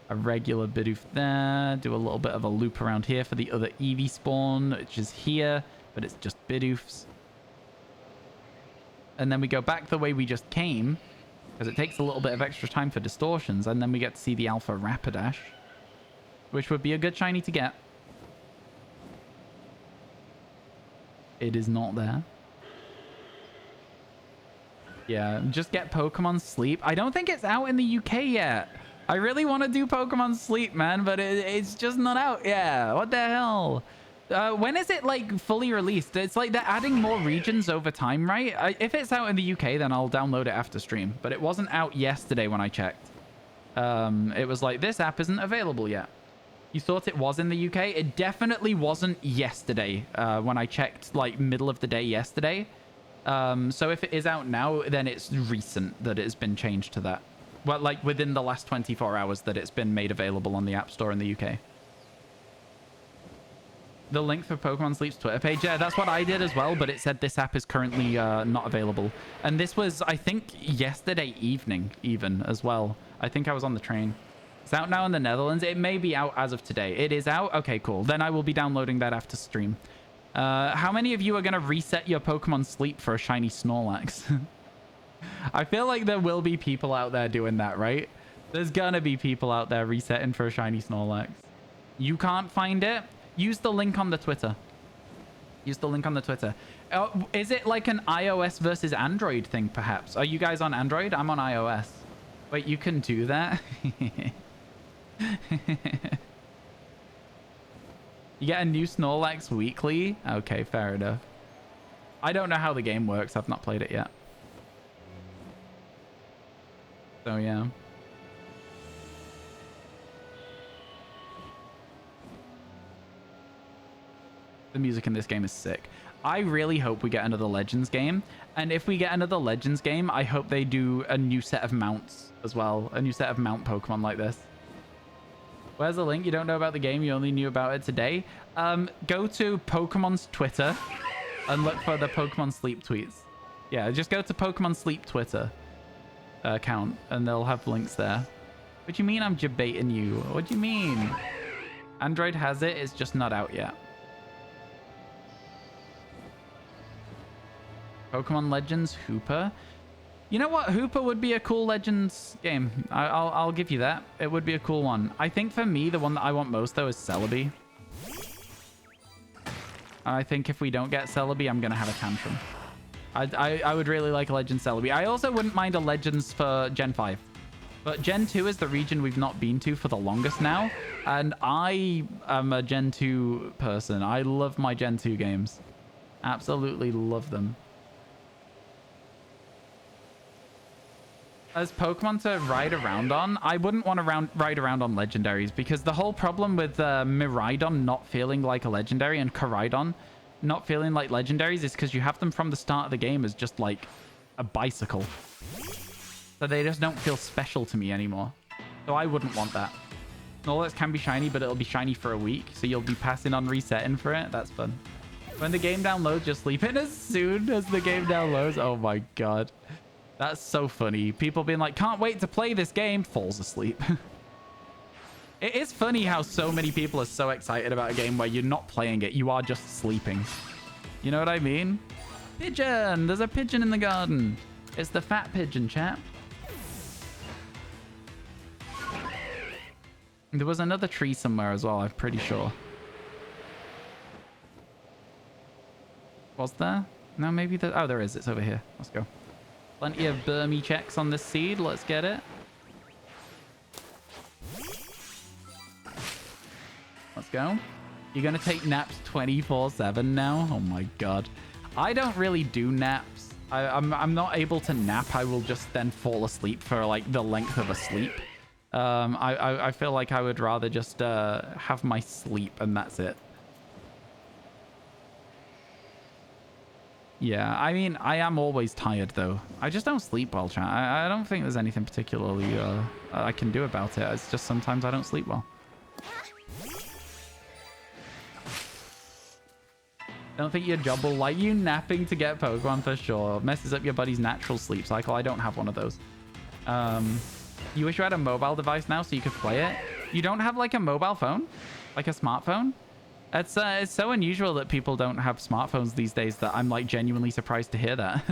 A regular Bidoof there. Do a little bit of a loop around here for the other eevee spawn, which is here, but it's just Bidoofs. And then we go back the way we just came, because it takes a little bit of extra time for distortions, and then we get to see the alpha Rapidash, which would be a good shiny to get. It is not there. Yeah, just get Pokemon Sleep. I don't think it's out in the UK yet. I really want to do Pokemon Sleep, man, but it's just not out. Yeah, what the hell? When is it, like, fully released? It's like they're adding more regions over time, right? If it's out in the UK, then I'll download it after stream. But it wasn't out yesterday when I checked. It was like, this app isn't available yet. You thought it was in the UK? It definitely wasn't yesterday when I checked, like, middle of the day yesterday. So if it is out now, then it's recent that it's been changed to that. Well, like, within the last 24 hours that it's been made available on the App Store in the UK. The link for Pokemon Sleep's Twitter page. Yeah, that's what I did as well, but it said this app is currently not available. And this was, I think, yesterday evening even as well. I think I was on the train. It's out now in the Netherlands. It may be out as of today. It is out? Okay, cool. Then I will be downloading that after stream. How many of you are going to reset your Pokemon Sleep for a shiny Snorlax? I feel like there will be people out there doing that, right? There's gonna be people out there resetting for a shiny Snorlax. You can't find it? Use the link on the Twitter. Use the link on the Twitter. Is it like an iOS versus Android thing, perhaps? Are you guys on Android? I'm on iOS. Wait, you can do that? You get a new Snorlax weekly? Okay, fair enough. I don't know how the game works. I've not played it yet. So, yeah. The music in this game is sick. I really hope we get another Legends game. And if we get another Legends game, I hope they do a new set of mounts as well. A new set of mount Pokemon like this. Where's the link? You don't know about the game. You only knew about it today. Go to Pokemon's Twitter and look for the Pokemon Sleep tweets. Yeah, just go to Pokemon Sleep Twitter account and they'll have links there. What do you mean I'm debating you? What do you mean? Android has it. It's just not out yet. Pokemon Legends Hooper. You know what? Hooper would be a cool Legends game. I'll give you that. It would be a cool one. I think for me, the one that I want most, though, is Celebi. I think if we don't get Celebi, I'm going to have a tantrum. I would really like a Legends Celebi. I also wouldn't mind a Legends for Gen 5. But Gen 2 is the region we've not been to for the longest now. And I am a Gen 2 person. I love my Gen 2 games. Absolutely love them. As Pokemon to ride around on, I wouldn't want to ride around on legendaries because the whole problem with Miraidon not feeling like a legendary and Koraidon not feeling like legendaries is because you have them from the start of the game as just like a bicycle. So they just don't feel special to me anymore. So I wouldn't want that. Snorlax can be shiny, but it'll be shiny for a week. So you'll be passing on resetting for it. That's fun. When the game downloads, just sleep in as soon as the game downloads. Oh my god. That's so funny. People being like, can't wait to play this game. Falls asleep. It is funny how so many people are so excited about a game where you're not playing it. You are just sleeping. You know what I mean? Pigeon! There's a pigeon in the garden. It's the fat pigeon, chat. There was another tree somewhere as well, I'm pretty sure. Was there? No, maybe there... Oh, there is. It's over here. Let's go. Plenty of Burmy checks on this seed. Let's get it. Let's go. You're going to take naps 24/7 now? Oh my god. I don't really do naps. I'm not able to nap. I will just then fall asleep for like the length of a sleep. I feel like I would rather just have my sleep and that's it. Yeah, I mean, I am always tired though. I just don't sleep well, chat. I don't think there's anything particularly I can do about it. It's just sometimes I don't sleep well. Don't think your job will like you napping to get Pokemon for sure. Messes up your buddy's natural sleep cycle. I don't have one of those. You wish you had a mobile device now so you could play it? You don't have like a mobile phone? Like a smartphone? It's so unusual that people don't have smartphones these days that I'm like genuinely surprised to hear that.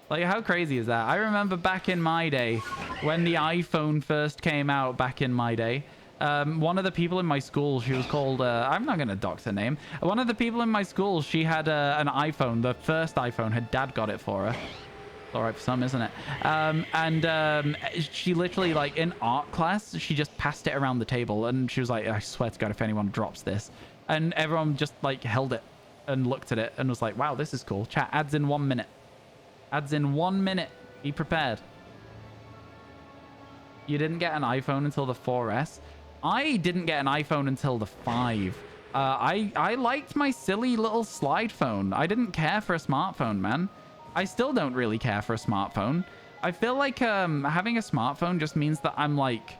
Like how crazy is that? I remember back in my day when the iPhone first came out back in my day. One of the people in my school, she was called, I'm not going to dox her name. One of the people in my school, she had an iPhone, the first iPhone. Her dad got it for her. All right for some, isn't it? She literally, like, in art class, she just passed it around the table. And she was like, I swear to God, if anyone drops this. And everyone just, like, held it and looked at it and was like, wow, this is cool. Chat, adds in 1 minute. Adds in 1 minute. Be prepared. You didn't get an iPhone until the 4S. I didn't get an iPhone until the 5. I liked my silly little slide phone. I didn't care for a smartphone, man. I still don't really care for a smartphone. I feel like having a smartphone just means that I'm like...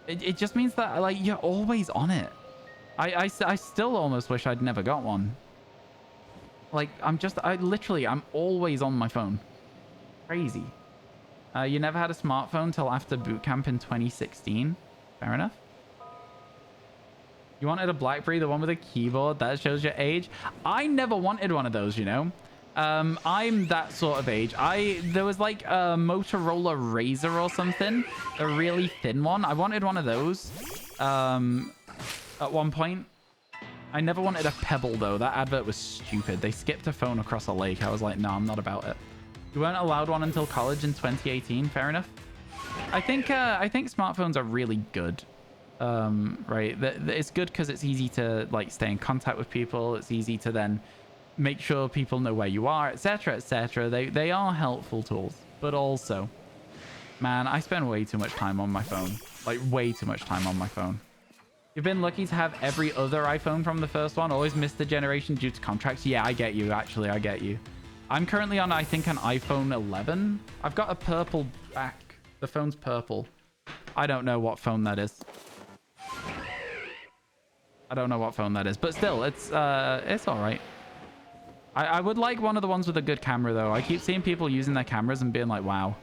It just means that like you're always on it. I still almost wish I'd never got one. Like, I'm always on my phone. Crazy. You never had a smartphone till after boot camp in 2016. Fair enough. You wanted a BlackBerry, the one with a keyboard? That shows your age. I never wanted one of those, you know. I'm that sort of age. There was like a Motorola Razr or something, a really thin one. I wanted one of those at one point. I never wanted a Pebble though. That advert was stupid. They skipped a phone across a lake. I was like, no, I'm not about it. You weren't allowed one until college in 2018. Fair enough. I think smartphones are really good. Right, it's good because it's easy to like stay in contact with people. It's easy to then make sure people know where you are, etc., etc. They are helpful tools, but also, man, I spend way too much time on my phone. Like way too much time on my phone. You've been lucky to have every other iPhone from the first one. Always missed the generation due to contracts. Yeah, I get you. Actually, I get you. I'm currently on, I think, an iPhone 11. I've got a purple back. The phone's purple. I don't know what phone that is. I don't know what phone that is, but still, it's all right. I would like one of the ones with a good camera though. I keep seeing people using their cameras and being like, wow,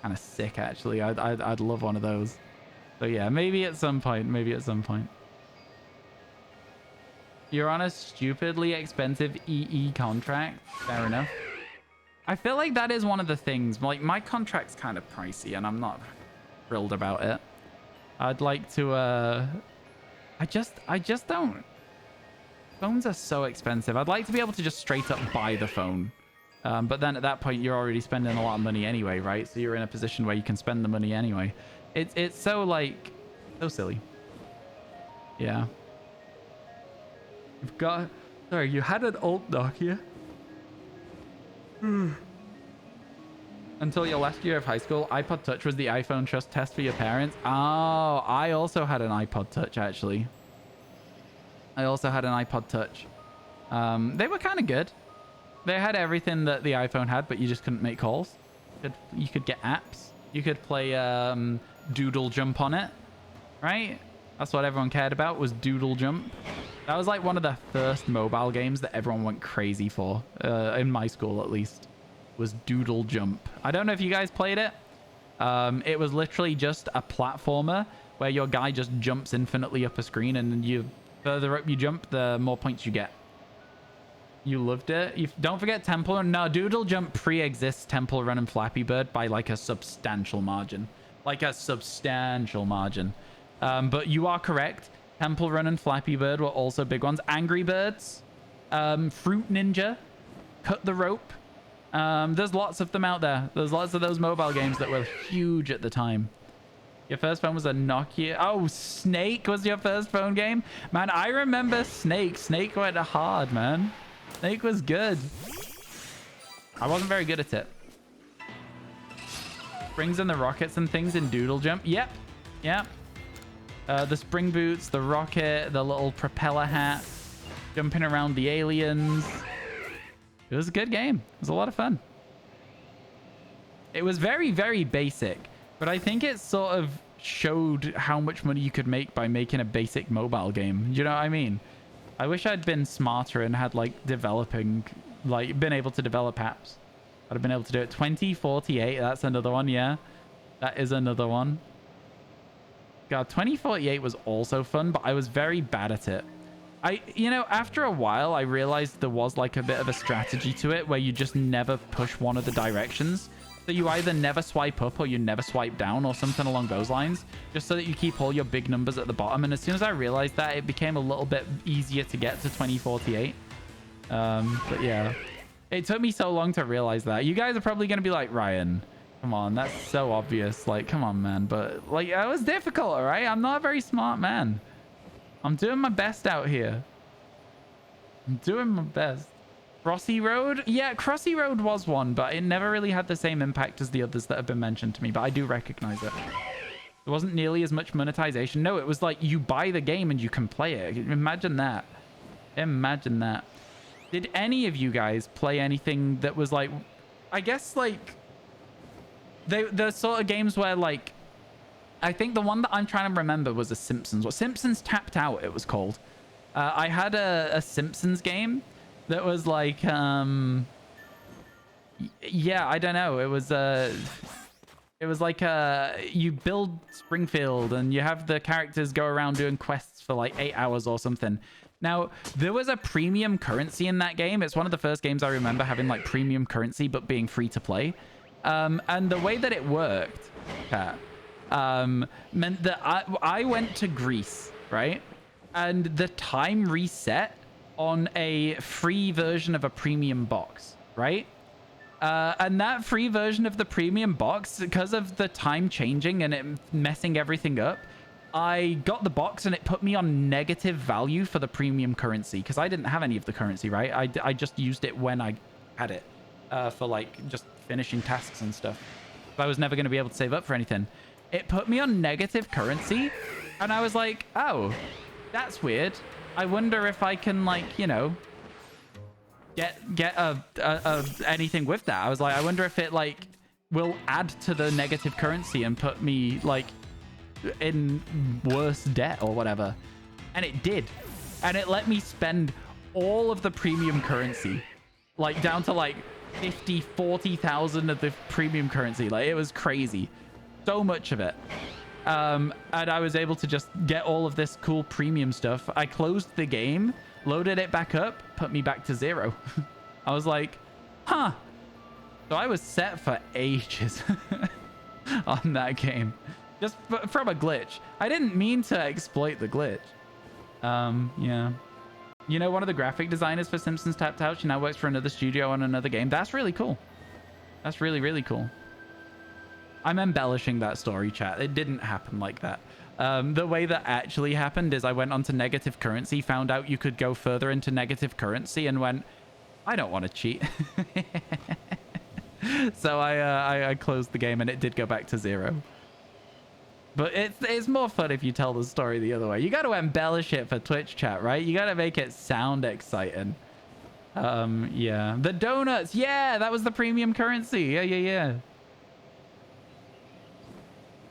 kind of sick actually. I'd love one of those. So yeah, maybe at some point. Maybe at some point. You're on a stupidly expensive EE contract. Fair enough. I feel like that is one of the things. Like my contract's kind of pricey, and I'm not thrilled about it. I'd like to. I just don't. Phones are so expensive. I'd like to be able to just straight up buy the phone. But then at that point, you're already spending a lot of money anyway, right? So you're in a position where you can spend the money anyway. It's so like so silly. Yeah. You've got. Sorry, you had an old Nokia. Until your last year of high school, iPod Touch was the iPhone trust test for your parents. Oh, I also had an iPod Touch, actually. I also had an iPod Touch. They were kind of good. They had everything that the iPhone had, but you just couldn't make calls. You could get apps. You could play Doodle Jump on it, right? That's what everyone cared about, was Doodle Jump. That was like one of the first mobile games that everyone went crazy for, in my school at least, was Doodle Jump. I don't know if you guys played it. It was literally just a platformer where your guy just jumps infinitely up a screen, and you further up you jump, the more points you get. You loved it. Don't forget Temple Run. No, Doodle Jump pre-exists Temple Run and Flappy Bird by like a substantial margin. Like a substantial margin. But you are correct. Temple Run and Flappy Bird were also big ones. Angry Birds, Fruit Ninja, Cut the Rope. There's lots of them out there. There's lots of those mobile games that were huge at the time. Your first phone was a Nokia. Oh, Snake was your first phone game? Man, I remember Snake. Snake went hard, man. Snake was good. I wasn't very good at it. Springs and the rockets and things in Doodle Jump. Yep. Yep. The spring boots, the rocket, the little propeller hat, jumping around the aliens. It was a good game. It was a lot of fun. It was very, very basic, but I think it sort of showed how much money you could make by making a basic mobile game. You know what I mean? I wish I'd been smarter and had like been able to develop apps. I'd have been able to do it. 2048, that's another one. Yeah, that is another one. God, 2048 was also fun, but I was very bad at it. You know, after a while, I realized there was like a bit of a strategy to it where you just never push one of the directions. So you either never swipe up or you never swipe down or something along those lines, just so that you keep all your big numbers at the bottom. And as soon as I realized that, it became a little bit easier to get to 2048. But yeah, it took me so long to realize that. You guys are probably going to be like, Ryan, come on, that's so obvious. Like, come on, man. But like, it was difficult, all right? I'm not a very smart man. I'm doing my best out here. I'm doing my best. Crossy Road? Yeah, Crossy Road was one, but it never really had the same impact as the others that have been mentioned to me, but I do recognize it. There wasn't nearly as much monetization. No, it was like you buy the game and you can play it. Imagine that. Imagine that. Did any of you guys play anything that was like, I guess like, the sort of games where like, I think the one that I'm trying to remember was a Simpsons. What Simpsons Tapped Out, it was called. I had a Simpsons game that was like, yeah, I don't know. It was like you build Springfield and you have the characters go around doing quests for like 8 hours or something. Now, there was a premium currency in that game. It's one of the first games I remember having like premium currency, but being free to play. And the way that it worked, meant that I went to Greece, right? And the time reset on a free version of a premium box, right? And that free version of the premium box, because of the time changing and it messing everything up, I got the box and it put me on negative value for the premium currency because I didn't have any of the currency, right? I just used it when I had it for like just finishing tasks and stuff. But I was never going to be able to save up for anything. It put me on negative currency and I was like, oh, that's weird. I wonder if I can, like, you know, get anything with that. I was like, I wonder if it like will add to the negative currency and put me like in worse debt or whatever. And it did. And it let me spend all of the premium currency, like down to like 40,000 of the premium currency. Like, it was crazy. So much of it. And I was able to just get all of this cool premium stuff. I closed the game, loaded it back up, put me back to 0. I was like, huh. So I was set for ages on that game. Just from a glitch. I didn't mean to exploit the glitch. Yeah. You know, one of the graphic designers for Simpsons Tapped Out, she now works for another studio on another game. That's really cool. That's really, really cool. I'm embellishing that story, chat. It didn't happen like that. The way that actually happened is I went onto negative currency, found out you could go further into negative currency, and went, I don't want to cheat. So I closed the game, and it did go back to 0. But it's more fun if you tell the story the other way. You got to embellish it for Twitch chat, right? You got to make it sound exciting. Yeah. The donuts. Yeah, that was the premium currency. Yeah.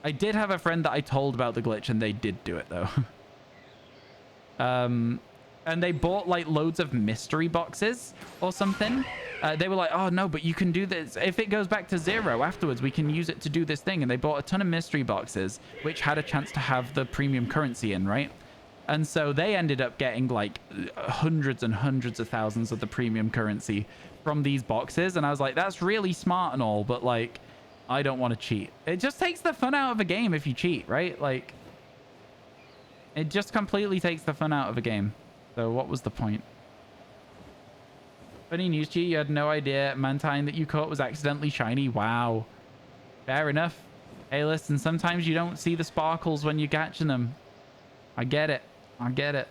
I did have a friend that I told about the glitch, and they did do it, though. And they bought, like, loads of mystery boxes or something. They were like, oh, no, but you can do this. If it goes back to 0 afterwards, we can use it to do this thing. And they bought a ton of mystery boxes, which had a chance to have the premium currency in, right? And so they ended up getting, like, hundreds and hundreds of thousands of the premium currency from these boxes. And I was like, that's really smart and all, but, like, I don't want to cheat. It just takes the fun out of a game if you cheat, right? Like, it just completely takes the fun out of a game. So what was the point? Funny news to you, you had no idea Mantine that you caught was accidentally shiny. Wow. Fair enough. Hey, listen, sometimes you don't see the sparkles when you're catching them. I get it. I get it.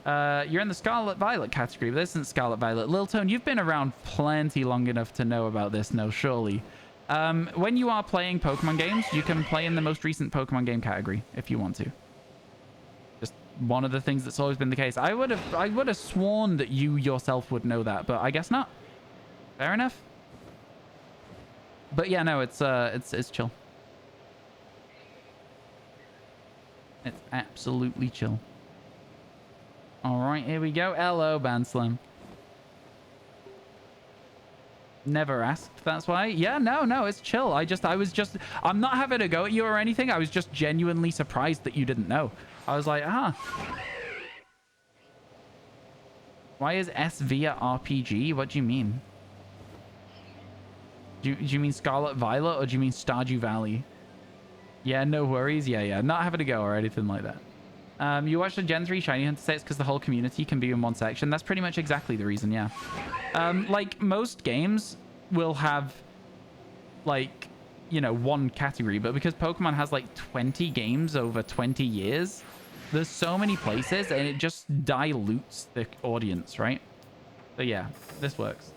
You're in the Scarlet Violet category, but this isn't Scarlet Violet. Lil Tone, you've been around plenty long enough to know about this, no, surely. When you are playing Pokemon games, you can play in the most recent Pokemon game category if you want to. Just one of the things that's always been the case. I would have sworn that you yourself would know that, but I guess not. Fair enough. But yeah, no, it's chill. It's absolutely chill. All right, here we go. Hello, Banslim. Never asked, that's why. Yeah, no, it's chill. I'm not having a go at you or anything. I was just genuinely surprised that you didn't know. I was like, Why is SV a RPG? What do you mean? Do you mean Scarlet Violet or do you mean Stardew Valley? Yeah, no worries. Yeah. Not having a go or anything like that. You watched the Gen 3 Shiny Hunter sets because the whole community can be in one section. That's pretty much exactly the reason, yeah. Like, most games will have, like, you know, one category. But because Pokemon has, like, 20 games over 20 years, there's so many places, and it just dilutes the audience, right? So, yeah, this works.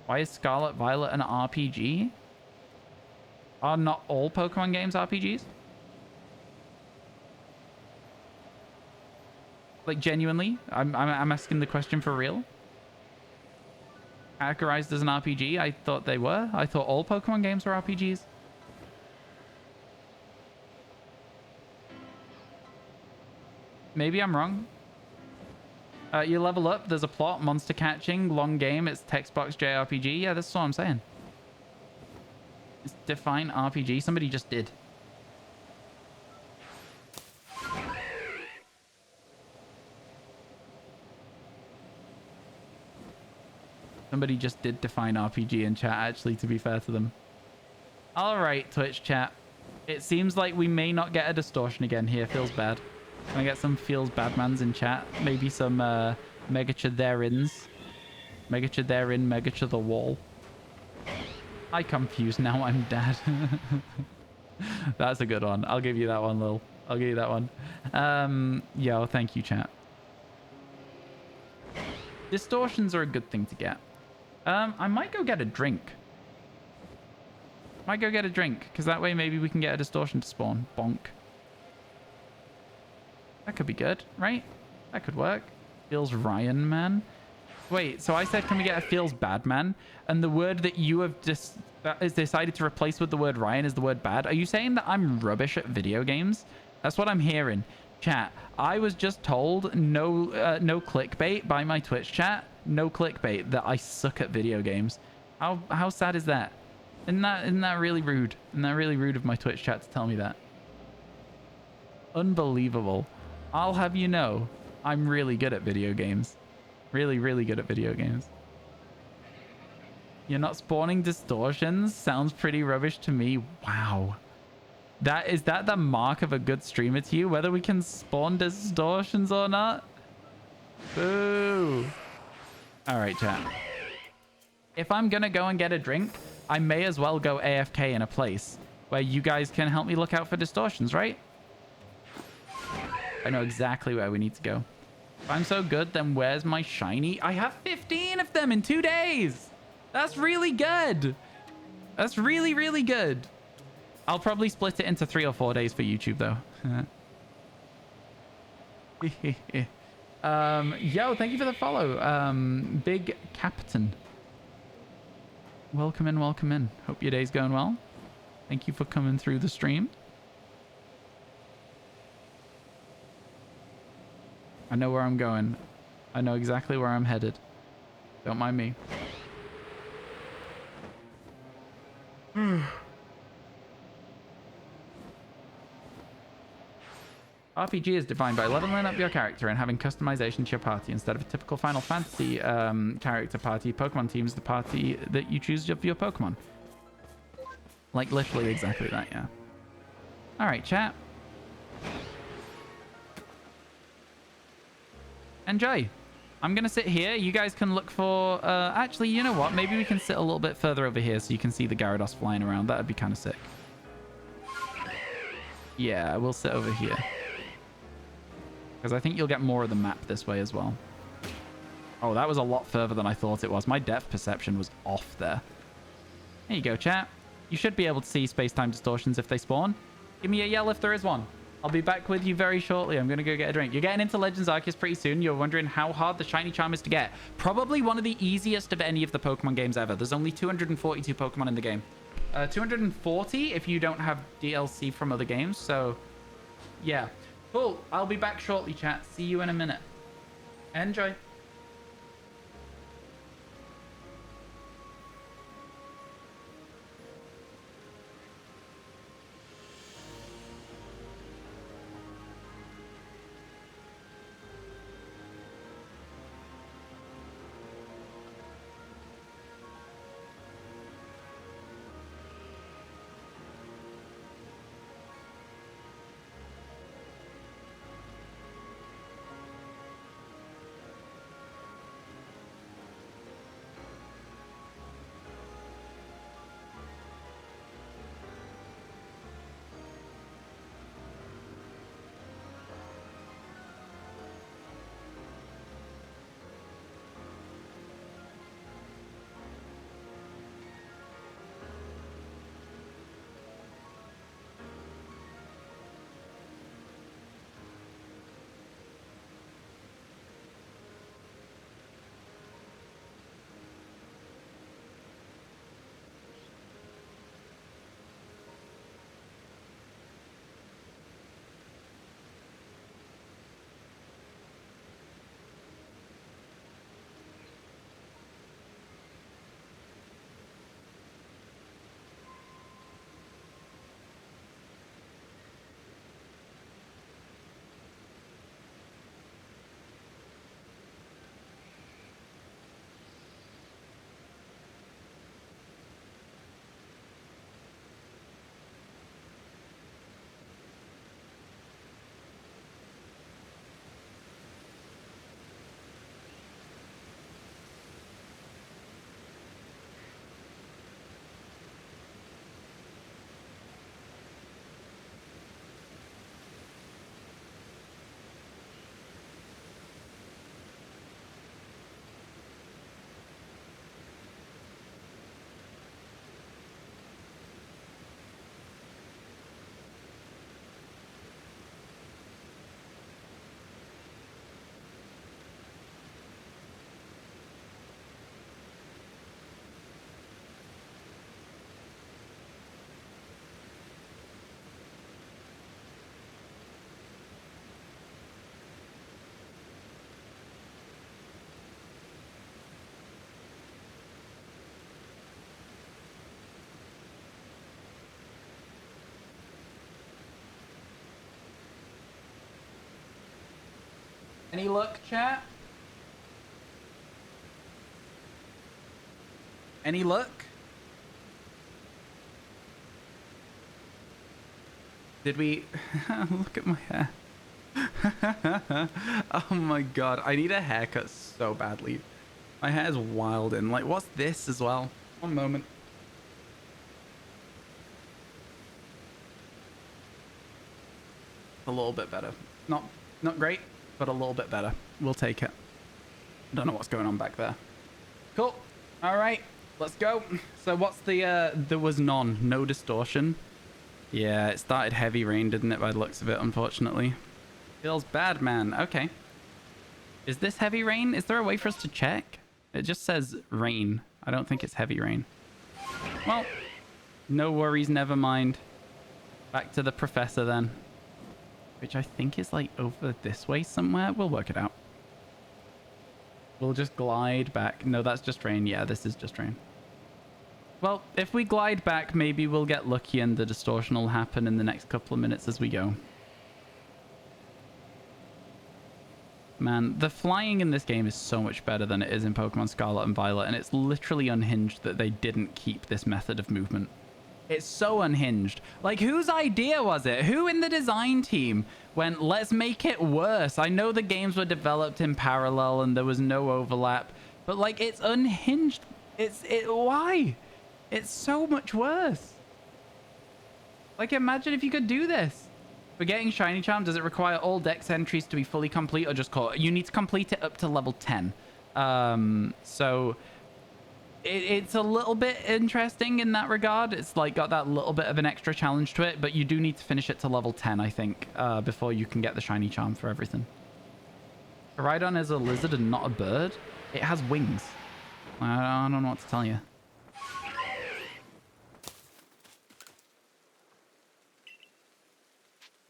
Why is Scarlet Violet an RPG? Are not all Pokemon games RPGs? Like, genuinely? I'm asking the question for real. Categorized as an RPG? I thought they were. I thought all Pokemon games were RPGs. Maybe I'm wrong. You level up, there's a plot, monster catching, long game, it's text box JRPG. Yeah, that's what I'm saying. It's define RPG. Somebody just did. Somebody just did define RPG in chat, actually, to be fair to them. All right, Twitch chat. It seems like we may not get a distortion again here. Feels bad. Can I get some feels badmans in chat? Maybe some Megacha thereins. Megacha therein, Megacha the wall. I confused now, I'm dead. That's a good one. I'll give you that one, Lil. I'll give you that one. Yo, thank you, chat. Distortions are a good thing to get. I might go get a drink. Might go get a drink, because that way maybe we can get a distortion to spawn. Bonk. That could be good, right? That could work. Feels Ryan, man. Wait, so I said, can we get a feels bad, man? And the word that you have decided to replace with the word Ryan is the word bad. Are you saying that I'm rubbish at video games? That's what I'm hearing. Chat, I was just told no clickbait by my Twitch chat. No clickbait that I suck at video games. How sad is that? Isn't that really rude? Isn't that really rude of my Twitch chat to tell me that? Unbelievable. I'll have you know, I'm really good at video games. Really, really good at video games. You're not spawning distortions? Sounds pretty rubbish to me. Wow. Is that the mark of a good streamer to you? Whether we can spawn distortions or not? Boo. All right, chat. If I'm gonna go and get a drink, I may as well go AFK in a place where you guys can help me look out for distortions, right? I know exactly where we need to go. If I'm so good, then where's my shiny? I have 15 of them in 2 days. That's really good. That's really, really good. I'll probably split it into 3 or 4 days for YouTube, though. Yo, thank you for the follow. Big Captain. Welcome in, welcome in. Hope your day's going well. Thank you for coming through the stream. I know where I'm going. I know exactly where I'm headed. Don't mind me. RPG is defined by leveling up your character and having customization to your party. Instead of a typical Final Fantasy character party, Pokemon team is the party that you choose of your Pokemon. Like literally exactly that, yeah. Alright, chat. Enjoy. I'm going to sit here. You guys can look for... actually, you know what? Maybe we can sit a little bit further over here so you can see the Gyarados flying around. That would be kind of sick. Yeah, we'll sit over here. Because I think you'll get more of the map this way as well. Oh, that was a lot further than I thought it was. My depth perception was off there. There you go, chat. You should be able to see space-time distortions if they spawn. Give me a yell if there is one. I'll be back with you very shortly. I'm going to go get a drink. You're getting into Legends Arceus pretty soon. You're wondering how hard the shiny charm is to get. Probably one of the easiest of any of the Pokemon games ever. There's only 242 Pokemon in the game. 240 if you don't have DLC from other games. So, yeah. Cool. I'll be back shortly, chat. See you in a minute. Enjoy. Any luck, chat? Any luck? Did we... Look at my hair. Oh my god. I need a haircut so badly. My hair is wild and like, what's this as well? One moment. A little bit better. Not great, but a little bit better. We'll take it. I don't know what's going on back there. Cool. All right, let's go. So what's the, there was no distortion. Yeah, it started heavy rain, didn't it, by the looks of it, unfortunately. Feels bad, man. Okay. Is this heavy rain? Is there a way for us to check? It just says rain. I don't think it's heavy rain. Well, no worries, never mind. Back to the professor then. Which I think is like over this way somewhere. We'll work it out. We'll just glide back. No, that's just rain. Yeah, this is just rain. Well, if we glide back, maybe we'll get lucky and the distortion will happen in the next couple of minutes as we go. Man, the flying in this game is so much better than it is in Pokemon Scarlet and Violet, and it's literally unhinged that they didn't keep this method of movement. It's so unhinged. Like, whose idea was it? Who in the design team when let's make it worse. I know the games were developed in parallel and there was no overlap, but like it's unhinged. Why? It's so much worse. Like imagine if you could do this. For getting shiny charm, does it require all dex entries to be fully complete or just call? You need to complete it up to level 10. So it's a little bit interesting in that regard. It's like got that little bit of an extra challenge to it, but you do need to finish it to level 10, I think, before you can get the shiny charm for everything. Rhydon is a lizard and not a bird. It has wings. I don't know what to tell you.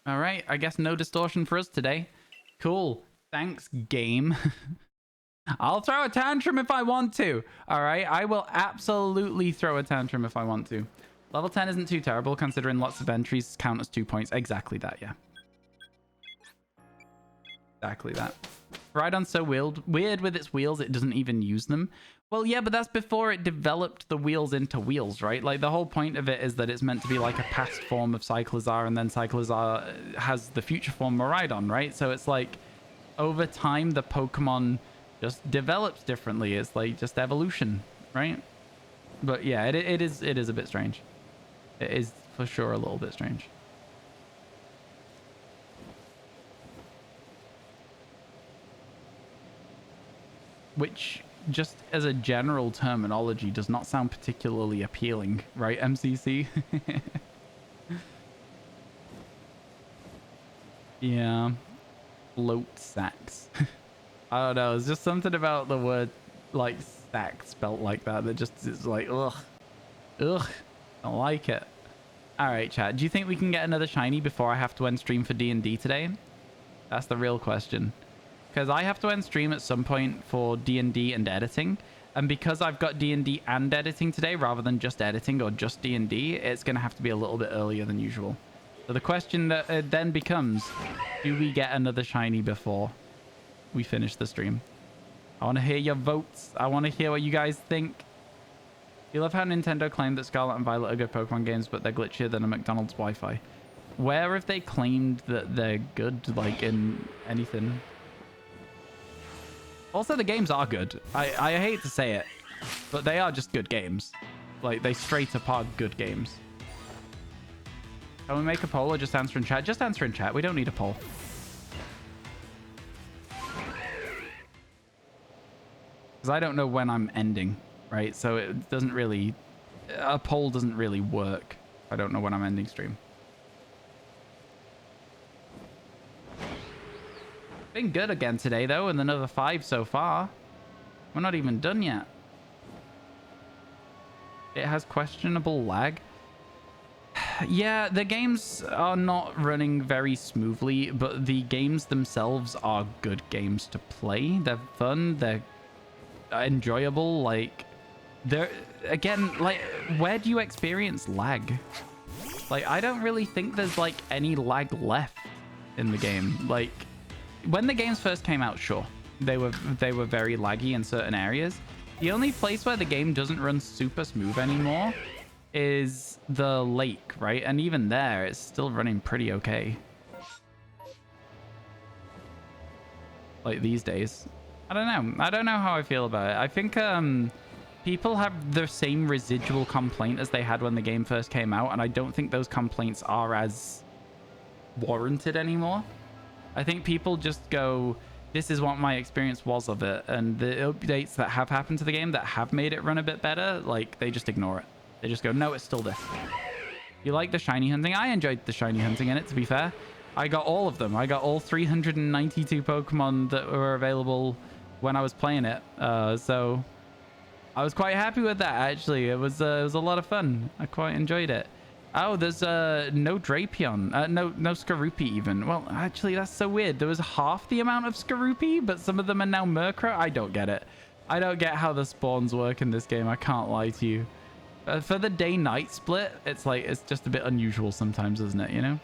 All right, I guess no distortion for us today. Cool. Thanks, game. I'll throw a tantrum if I want to. All right, I will absolutely throw a tantrum if I want to. Level 10 isn't too terrible considering lots of entries count as 2 points. Exactly that, yeah. Exactly that. Rhydon's so weird with its wheels, it doesn't even use them. Well, yeah, but that's before it developed the wheels into wheels, right? Like, the whole point of it is that it's meant to be like a past form of Cyclizar, and then Cyclizar has the future form Rhydon, right? So it's like, over time, the Pokemon just develops differently. It's like just evolution, right? But yeah, it is a bit strange. It is for sure a little bit strange. Which, just as a general terminology, does not sound particularly appealing, right, MCC? Yeah. Float sacks. I don't know, there's just something about the word, like, sack spelt like that just is like, ugh. Ugh. Don't like it. Alright, chat. Do you think we can get another shiny before I have to end stream for D&D today? That's the real question. Because I have to end stream at some point for D&D and editing. And because I've got D&D and editing today, rather than just editing or just D&D, it's going to have to be a little bit earlier than usual. So the question that then becomes, do we get another shiny before we finish the stream? I want to hear your votes. I want to hear what you guys think. You love how Nintendo claimed that Scarlet and Violet are good Pokemon games, but they're glitchier than a McDonald's Wi-Fi. Where have they claimed that they're good, like, in anything? Also, the games are good. I hate to say it, but they are just good games. Like, they straight up are good games. Can we make a poll or just answer in chat? Just answer in chat. We don't need a poll. Because I don't know when I'm ending, right? So it doesn't really... A poll doesn't really work. I don't know when I'm ending stream. Been good again today, though, and another 5 so far. We're not even done yet. It has questionable lag. Yeah, the games are not running very smoothly, but the games themselves are good games to play. They're fun, they're enjoyable, like... They're... Again, like, where do you experience lag? Like, I don't really think there's, like, any lag left in the game. Like... When the games first came out, sure, they were very laggy in certain areas. The only place where the game doesn't run super smooth anymore is the lake, right? And even there, it's still running pretty okay. Like these days. I don't know. I don't know how I feel about it. I think people have the same residual complaint as they had when the game first came out, and I don't think those complaints are as warranted anymore. I think people just go, this is what my experience was of it. And the updates that have happened to the game that have made it run a bit better, like, they just ignore it. They just go, no, it's still this. You like the shiny hunting? I enjoyed the shiny hunting in it, to be fair. I got all of them. I got all 392 Pokemon that were available when I was playing it. So I was quite happy with that, actually. It was a lot of fun. I quite enjoyed it. Oh, there's no Drapion. No Skorupi even. Well, actually, that's so weird. There was half the amount of Skorupi, but some of them are now Murkrow. I don't get it. I don't get how the spawns work in this game. I can't lie to you. For the day-night split, it's like, it's just a bit unusual sometimes, isn't it, you know?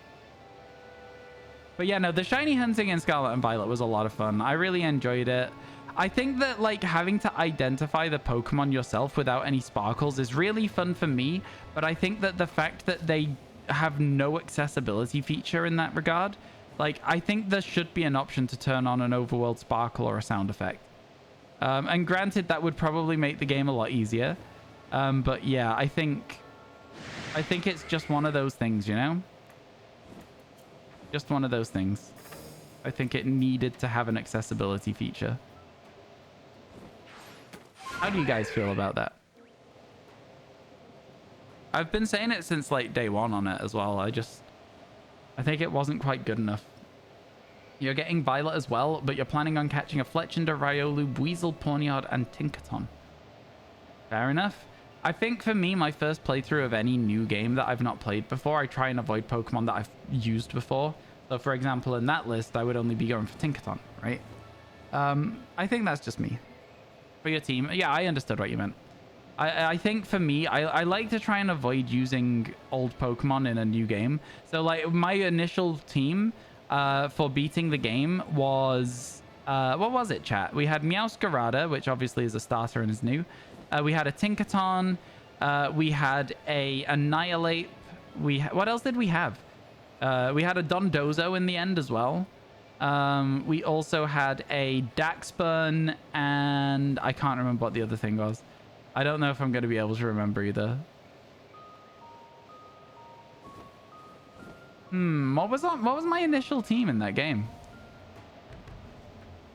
But yeah, no, the shiny hunting in Scarlet and Violet was a lot of fun. I really enjoyed it. I think that, like, having to identify the Pokemon yourself without any sparkles is really fun for me, but I think that the fact that they have no accessibility feature in that regard Like, I think there should be an option to turn on an overworld sparkle or a sound effect. And granted, that would probably make the game a lot easier. But yeah, I think it's just one of those things, you know? Just one of those things. I think it needed to have an accessibility feature. How do you guys feel about that? I've been saying it since like day one on it as well. I think it wasn't quite good enough. You're getting Violet as well, but you're planning on catching a Fletchinder, Riolu, Weasel, Pawniard, and Tinkaton. Fair enough. I think for me, my first playthrough of any new game that I've not played before, I try and avoid Pokemon that I've used before. So for example, in that list, I would only be going for Tinkaton, right? I think that's just me. For your team, yeah, I understood what you meant. I think for me, I like to try and avoid using old Pokemon in a new game. So like my initial team for beating the game was, what was it, chat? We had Meowscarada, which obviously is a starter and is new. We had a Tinkaton. We had a Annihilate. What else did we have? We had a Dondozo in the end as well. We also had a Daxburn, and I can't remember what the other thing was. I don't know if I'm going to be able to remember either. What was my initial team in that game?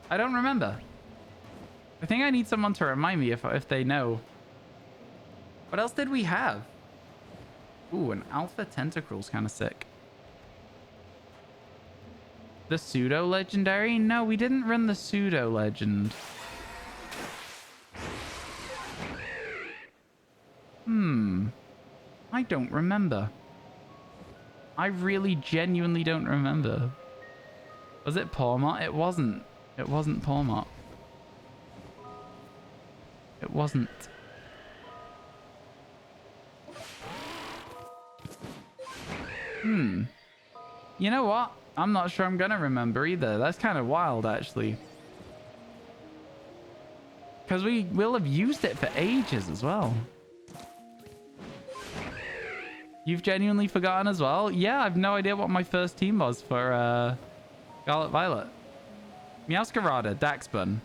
I don't remember. I think I need someone to remind me if they know. What else did we have? Ooh, an Alpha Tentacruel's kind of sick. The Pseudo Legendary? No, we didn't run the Pseudo Legend. I don't remember. I really genuinely don't remember. Was it Pawmot? It wasn't. It wasn't Pawmot. It wasn't. You know what? I'm not sure I'm gonna remember either. That's kind of wild, actually. Because we will have used it for ages as well. You've genuinely forgotten as well? Yeah, I've no idea what my first team was for Scarlet Violet. Meowscarada, Daxburn.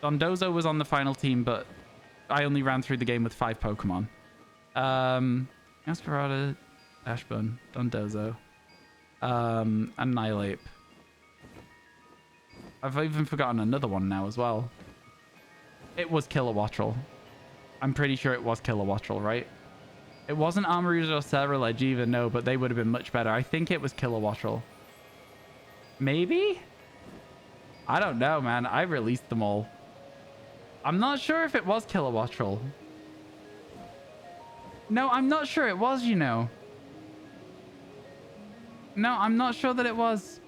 Dondozo was on the final team, but I only ran through the game with 5 Pokemon. Meowscarada, Ashburn, Dondozo, Annihilate. I've even forgotten another one now as well. It was Kilowattrel. I'm pretty sure it was Kilowattrel, right? It wasn't Armarouge or Cerulege either, no, but they would have been much better. I think it was Kilowattrel. Maybe? I don't know, man. I released them all. I'm not sure if it was Kilowattrel. No, I'm not sure it was, you know. No, I'm not sure that it was.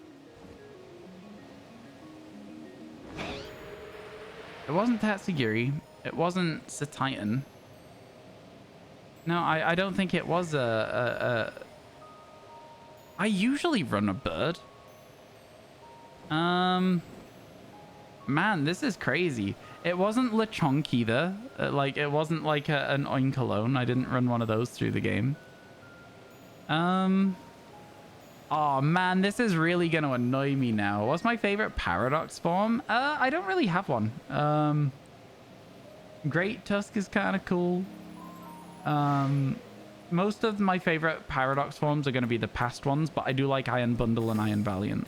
It wasn't Tatsugiri. It wasn't Satitan. No, I don't think it was I usually run a bird. Man, this is crazy. It wasn't Lechonk either. Like, it wasn't like an Oinkologne. I didn't run one of those through the game. Oh, man, this is really going to annoy me now. What's my favorite Paradox form? I don't really have one. Great Tusk is kind of cool. Most of my favorite Paradox forms are going to be the past ones, but I do like Iron Bundle and Iron Valiant.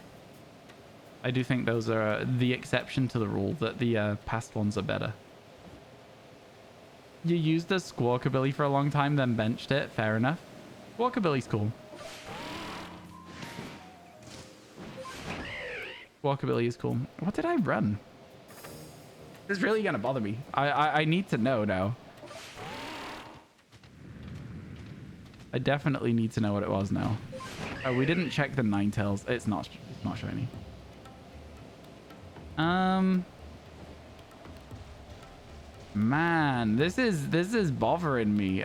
I do think those are the exception to the rule, that the past ones are better. You used the Squawkabilly for a long time, then benched it. Fair enough. Squawkabilly's cool. Squawkabilly is cool. What did I run? This is really going to bother me. I need to know now. I definitely need to know what it was now. Oh, we didn't check the Ninetales. It's not shiny. Man, this is bothering me.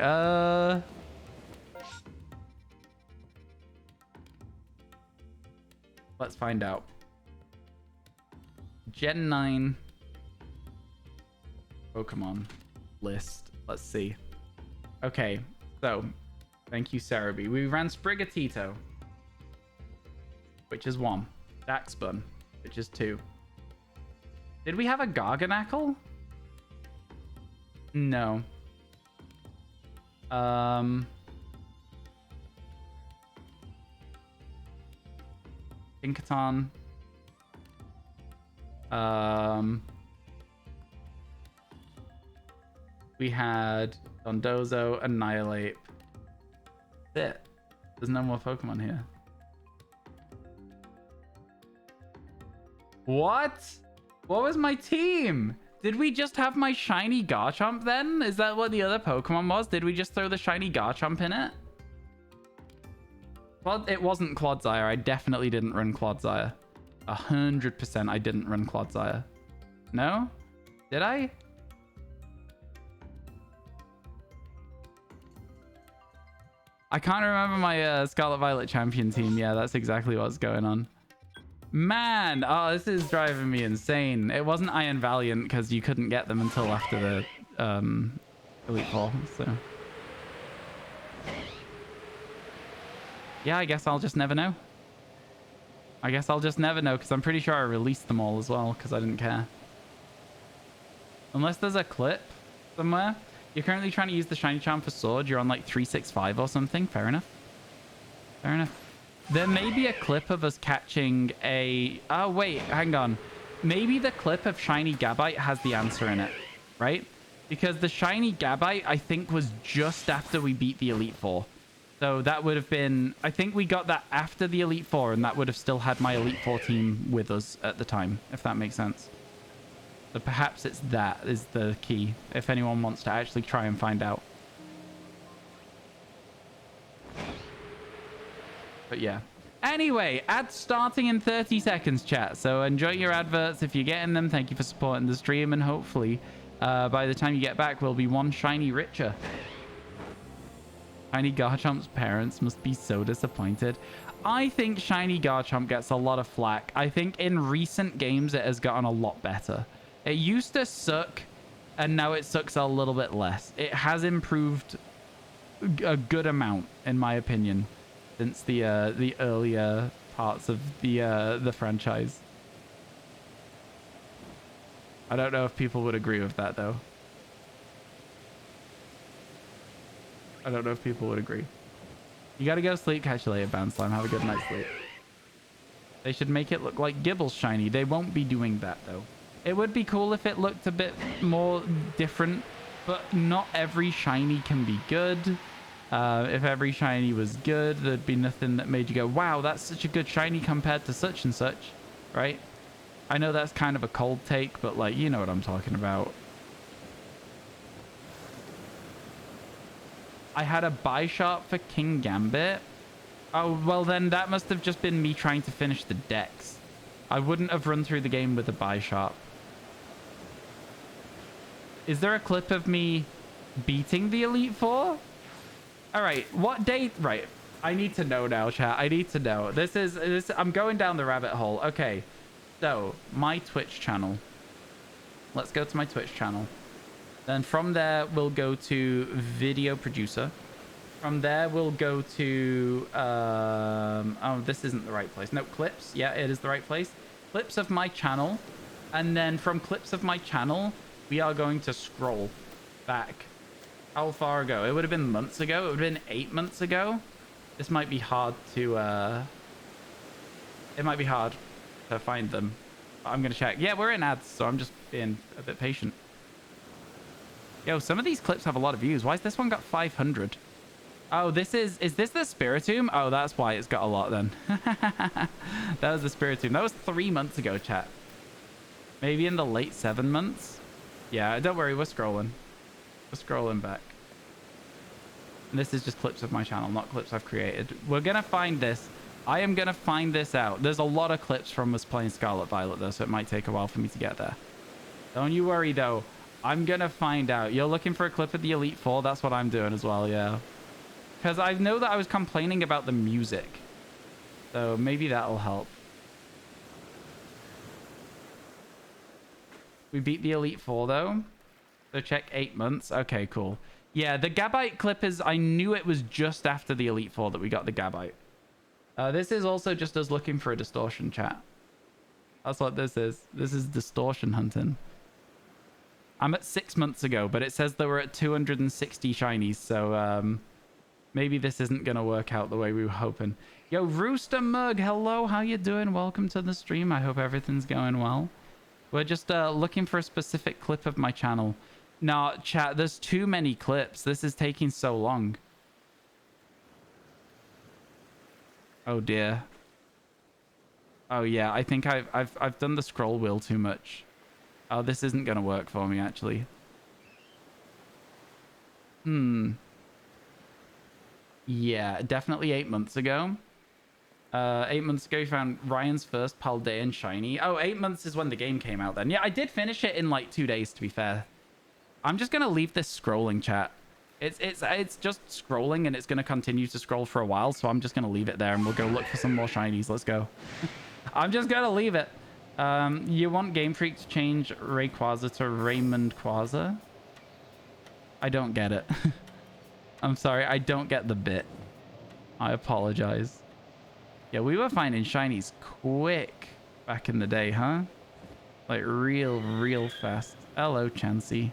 Let's find out. Gen 9 Pokemon list. Let's see. Okay, so thank you, Cerebi. We ran Sprigatito, which is 1. Daxbun, which is 2. Did we have a Garganackle? No. Pinkerton. We had Dondozo, Annihilate. That's it. There's no more Pokemon here. What? What was my team? Did we just have my shiny Garchomp then? Is that what the other Pokemon was? Did we just throw the shiny Garchomp in it? Well, it wasn't Clodsire. I definitely didn't run Clodsire. 100% I didn't run Clodsire. No? Did I? I can't remember my Scarlet Violet champion team. Yeah, that's exactly what's going on. Man, oh, this is driving me insane. It wasn't Iron Valiant because you couldn't get them until after the Elite Four, so... Yeah, I guess I'll just never know. I guess I'll just never know because I'm pretty sure I released them all as well because I didn't care. Unless there's a clip somewhere. You're currently trying to use the shiny charm for sword. You're on like 365 or something. Fair enough. Fair enough. There may be a clip of us catching a... Oh, wait. Hang on. Maybe the clip of shiny Gabite has the answer in it, right? Because the shiny Gabite, I think, was just after we beat the Elite Four. So that would have been... I think we got that after the Elite Four, and that would have still had my Elite Four team with us at the time, if that makes sense. So perhaps it's that is the key, if anyone wants to actually try and find out. But yeah. Anyway, ads starting in 30 seconds, chat. So enjoy your adverts if you're getting them. Thank you for supporting the stream, and hopefully by the time you get back, we'll be one shiny richer. Shiny Garchomp's parents must be so disappointed. I think shiny Garchomp gets a lot of flack. I think in recent games it has gotten a lot better. It used to suck, and now it sucks a little bit less. It has improved a good amount, in my opinion, since the earlier parts of the franchise. I don't know if people would agree with that, though. I don't know if people would agree. You gotta go sleep. Catch you later, Boundslime. Have a good night's sleep. They should make it look like Gibble's shiny. They won't be doing that, though. It would be cool if it looked a bit more different, but not every shiny can be good. If every shiny was good, there'd be nothing that made you go, wow, that's such a good shiny compared to such and such, right? I know that's kind of a cold take, but like, you know what I'm talking about. I had a buy shop for King Gambit. Oh, well then that must have just been me trying to finish the decks. I wouldn't have run through the game with a buy shop. Is there a clip of me beating the Elite Four? All right, what date? Right, I need to know now, chat. I need to know. I'm going down the rabbit hole. Okay, so my Twitch channel. Let's go to my Twitch channel. Then from there, we'll go to video producer. From there, we'll go to... oh, this isn't the right place. No, clips. Yeah, it is the right place. Clips of my channel. And then from clips of my channel, we are going to scroll back. How far ago? It would have been months ago. It would have been 8 months ago. This might be hard to... It might be hard to find them. But I'm going to check. Yeah, we're in ads, so I'm just being a bit patient. Yo, some of these clips have a lot of views. Why has this one got 500? Oh, is this the Spiritomb? Oh, that's why it's got a lot then. That was the Spiritomb. That was 3 months ago, chat. Maybe in the late 7 months. Yeah, don't worry, we're scrolling. We're scrolling back. And this is just clips of my channel, not clips I've created. We're gonna find this. I am gonna find this out. There's a lot of clips from us playing Scarlet Violet though, so it might take a while for me to get there. Don't you worry though. I'm gonna find out. You're looking for a clip of the Elite Four? That's what I'm doing as well, yeah. Because I know that I was complaining about the music. So maybe that'll help. We beat the Elite Four though. So check 8 months. Okay, cool. Yeah, the Gabite clip is... I knew it was just after the Elite Four that we got the Gabite. This is also just us looking for a distortion, chat. That's what this is. This is distortion hunting. I'm at 6 months ago, but it says that we're at 260 shinies, so maybe this isn't going to work out the way we were hoping. Yo, Rooster Mug, hello, how you doing? Welcome to the stream. I hope everything's going well. We're just looking for a specific clip of my channel. No, chat, there's too many clips. This is taking so long. Oh dear. Oh yeah, I think I've done the scroll wheel too much. Oh, this isn't gonna work for me actually. Yeah, definitely 8 months ago. 8 months ago, you found Ryan's first Paldean shiny. Oh, 8 months is when the game came out then. Yeah, I did finish it in like 2 days, to be fair. I'm just gonna leave this scrolling, chat. It's just scrolling and it's gonna continue to scroll for a while, so I'm just gonna leave it there and we'll go look for some more shinies. Let's go. I'm just gonna leave it. You want Game Freak to change Rayquaza to Raymond Quaza? I don't get it. I'm sorry, I don't get the bit. I apologize. Yeah, we were finding shinies quick back in the day, huh? Like real fast. Hello, Chansey.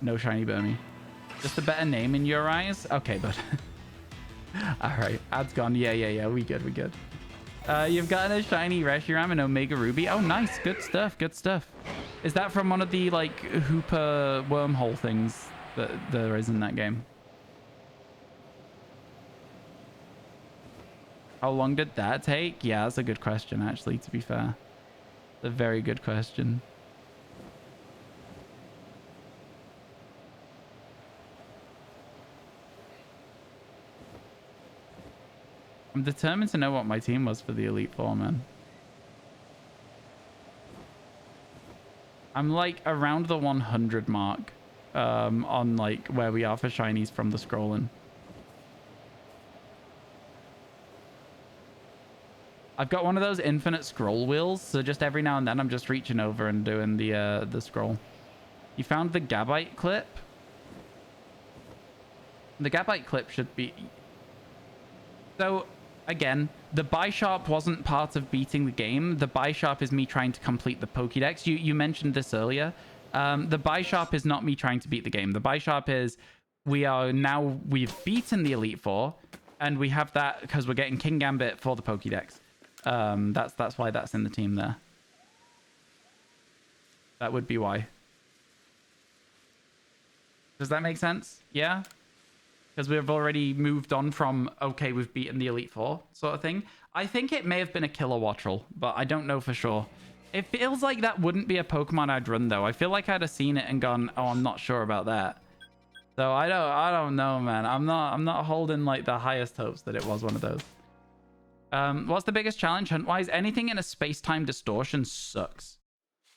No shiny Burmy. Just a better name in your eyes? Okay, bud. Alright, ad's gone. Yeah. We good. You've gotten a shiny Reshiram and Omega Ruby. Oh, nice. Good stuff. Is that from one of the, like, Hooper wormhole things that there is in that game? How long did that take? Yeah, that's a good question, actually, to be fair. It's a very good question. I'm determined to know what my team was for the Elite Four, man. I'm like around the 100 mark on like where we are for shinies from the scrolling. I've got one of those infinite scroll wheels, so just every now and then I'm just reaching over and doing the scroll. You found the Gabite clip? The Gabite clip should be... So... Again, the buy shop wasn't part of beating the game. The buy shop is me trying to complete the Pokédex. You mentioned this earlier. The buy shop is not me trying to beat the game. The buy shop is we've beaten the Elite Four, and we have that because we're getting King Gambit for the Pokédex. That's why that's in the team there. That would be why. Does that make sense? Yeah? Because we've already moved on from, okay, we've beaten the Elite Four sort of thing. I think it may have been a Kilowattrel, but I don't know for sure. It feels like that wouldn't be a Pokemon I'd run, though. I feel like I'd have seen it and gone, oh, I'm not sure about that. So I don't know, man. I'm not holding like the highest hopes that it was one of those. What's the biggest challenge hunt-wise? Anything in a space-time distortion sucks.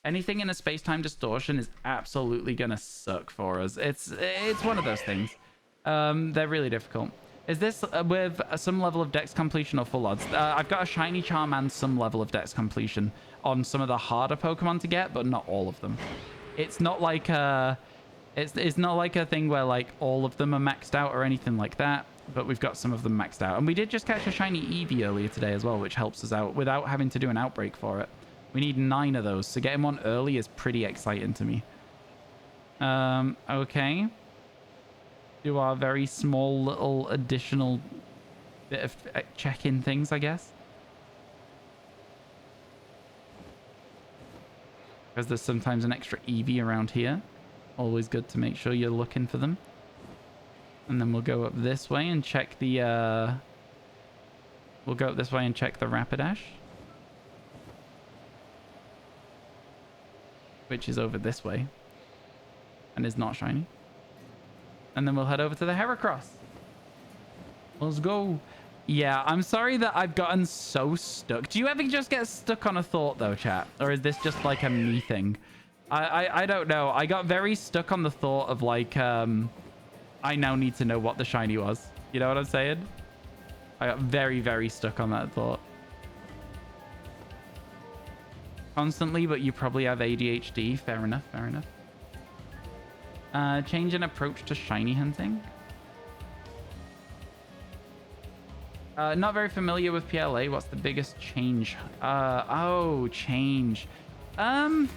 Anything in a space-time distortion is absolutely gonna suck for us. It's one of those things. They're really difficult. Is this with some level of dex completion or full odds? I've got a shiny charm and some level of dex completion on some of the harder Pokemon to get, but not all of them. It's not like it's not like a thing where like all of them are maxed out or anything like that, but we've got some of them maxed out. And we did just catch a shiny Eevee earlier today as well, which helps us out without having to do an outbreak for it. We need 9 of those, so getting one early is pretty exciting to me. Okay. Do our very small little additional bit of check-in things, I guess. Because there's sometimes an extra Eevee around here. Always good to make sure you're looking for them. And then we'll go up this way and check the... We'll go up this way and check the Rapidash. Which is over this way. And is not shiny. And then we'll head over to the Heracross. Let's go. Yeah, I'm sorry that I've gotten so stuck. Do you ever just get stuck on a thought, though, chat? Or is this just like a me thing? I don't know. I got very stuck on the thought of, like, I now need to know what the shiny was. You know what I'm saying? I got very, very stuck on that thought. Constantly, but you probably have ADHD. Fair enough, fair enough. Change in approach to shiny hunting. Not very familiar with PLA. What's the biggest change? Oh, change. I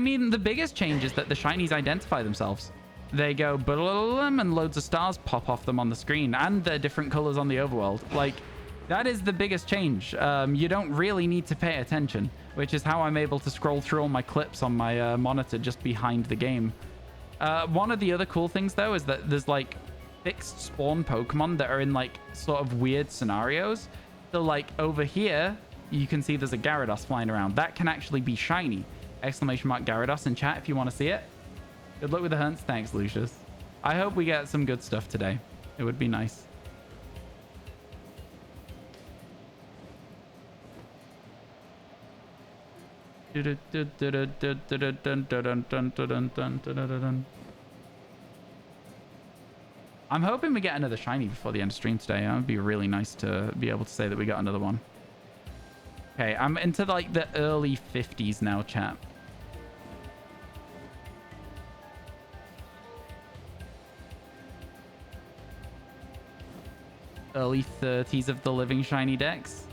mean, the biggest change is that the shinies identify themselves. They go "Ba-la-la-lam," and loads of stars pop off them on the screen, and they're different colors on the overworld. Like, that is the biggest change. You don't really need to pay attention, which is how I'm able to scroll through all my clips on my monitor just behind the game. One of the other cool things, though, is that there's, like, fixed spawn Pokemon that are in, like, sort of weird scenarios. So, like, over here, you can see there's a Gyarados flying around. That can actually be shiny. Exclamation mark Gyarados in chat if you want to see it. Good luck with the hunts. Thanks, Lucius. I hope we get some good stuff today. It would be nice. I'm hoping we get another shiny before the end of stream today. It would be really nice to be able to say that we got another one. Okay, I'm into like the early 50s now, chat. Early 30s of the living shiny decks.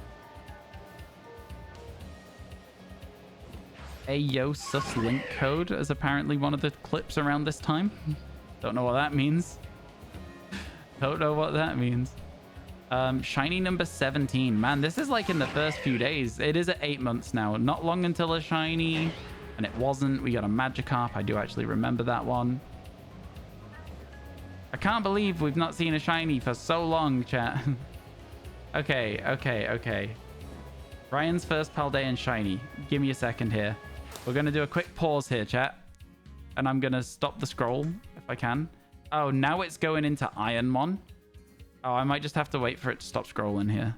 Ayo sus link code is apparently one of the clips around this time. Don't know what that means. Don't know what that means. Shiny number 17. Man, this is like in the first few days. It is at 8 months now. Not long until a shiny. And it wasn't. We got a Magikarp. I do actually remember that one. I can't believe we've not seen a shiny for so long, chat. Okay. Ryan's first Paldean shiny. Give me a second here. We're going to do a quick pause here, chat. And I'm going to stop the scroll if I can. Oh, now it's going into Ironmon. Oh, I might just have to wait for it to stop scrolling here.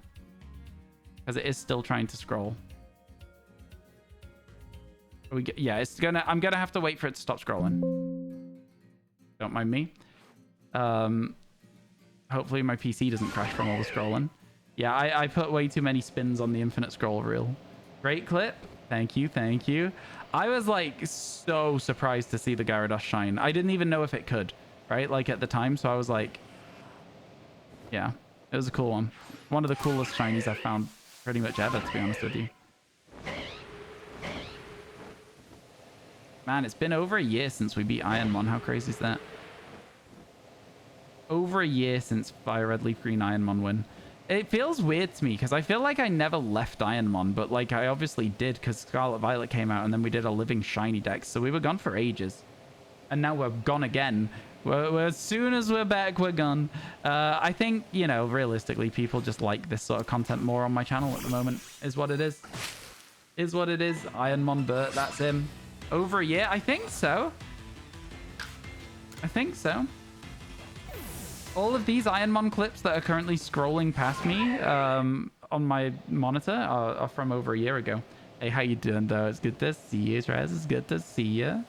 Because it is still trying to scroll. Yeah, I'm going to have to wait for it to stop scrolling. Don't mind me. Hopefully my PC doesn't crash from all the scrolling. Yeah, I put way too many spins on the infinite scroll reel. Great clip. Thank you. I was like so surprised to see the Gyarados shine. I didn't even know if it could, right? Like at the time. So I was like, yeah, it was a cool one. One of the coolest shinies I've found pretty much ever, to be honest with you. Man, it's been over a year since we beat Ironmon. How crazy is that? Over a year since Fire Red Leaf Green Ironmon win. It feels weird to me because I feel like I never left Ironmon, but like I obviously did because Scarlet Violet came out and then we did a living shiny deck. So we were gone for ages. And now we're gone again. As soon as we're back, we're gone. I think, you know, realistically, people just like this sort of content more on my channel at the moment, is what it is. Is what it is. Ironmon Bert, that's him. Over a year? I think so. All of these Ironmon clips that are currently scrolling past me on my monitor are from over a year ago. Hey, how you doing, though? It's good to see you, Raz. It's good to see you.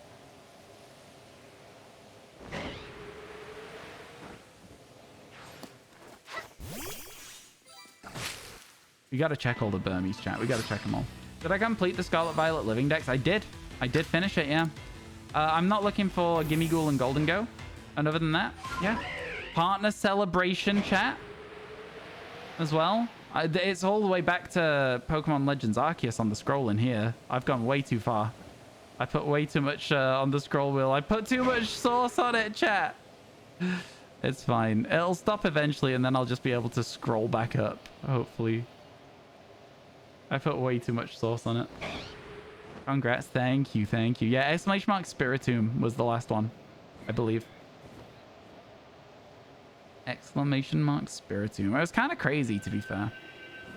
We got to check all the Burmese, chat. We got to check them all. Did I complete the Scarlet Violet living decks? I did. I did finish it, yeah. I'm not looking for Gimme Ghoul and Golden Go. And other than that, yeah. Partner celebration, chat. As well. It's all the way back to Pokemon Legends Arceus on the scroll in here. I've gone way too far. I put way too much on the scroll wheel. I put too much sauce on it, chat. It's fine. It'll stop eventually, and then I'll just be able to scroll back up, hopefully. I put way too much sauce on it. Congrats. Thank you. Yeah, exclamation mark Spiritomb was the last one, I believe. Exclamation mark Spiritomb. It was kind of crazy, to be fair.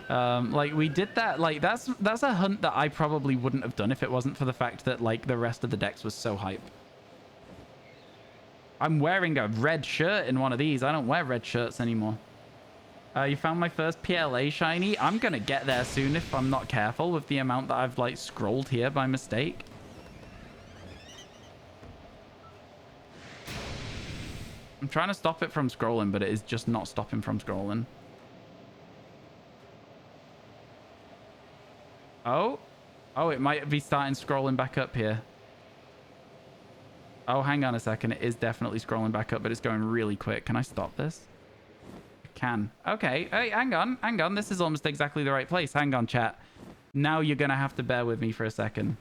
Like, we did that. Like, that's a hunt that I probably wouldn't have done if it wasn't for the fact that, like, the rest of the decks was so hype. I'm wearing a red shirt in one of these. I don't wear red shirts anymore. You found my first PLA shiny. I'm gonna get there soon if I'm not careful with the amount that I've like scrolled here by mistake. I'm trying to stop it from scrolling, but it is just not stopping from scrolling. Oh, it might be starting scrolling back up here. Oh, hang on a second. It is definitely scrolling back up, but it's going really quick. Can I stop this? I can. Okay. Hey, hang on. Hang on. This is almost exactly the right place. Hang on, chat. Now you're going to have to bear with me for a second.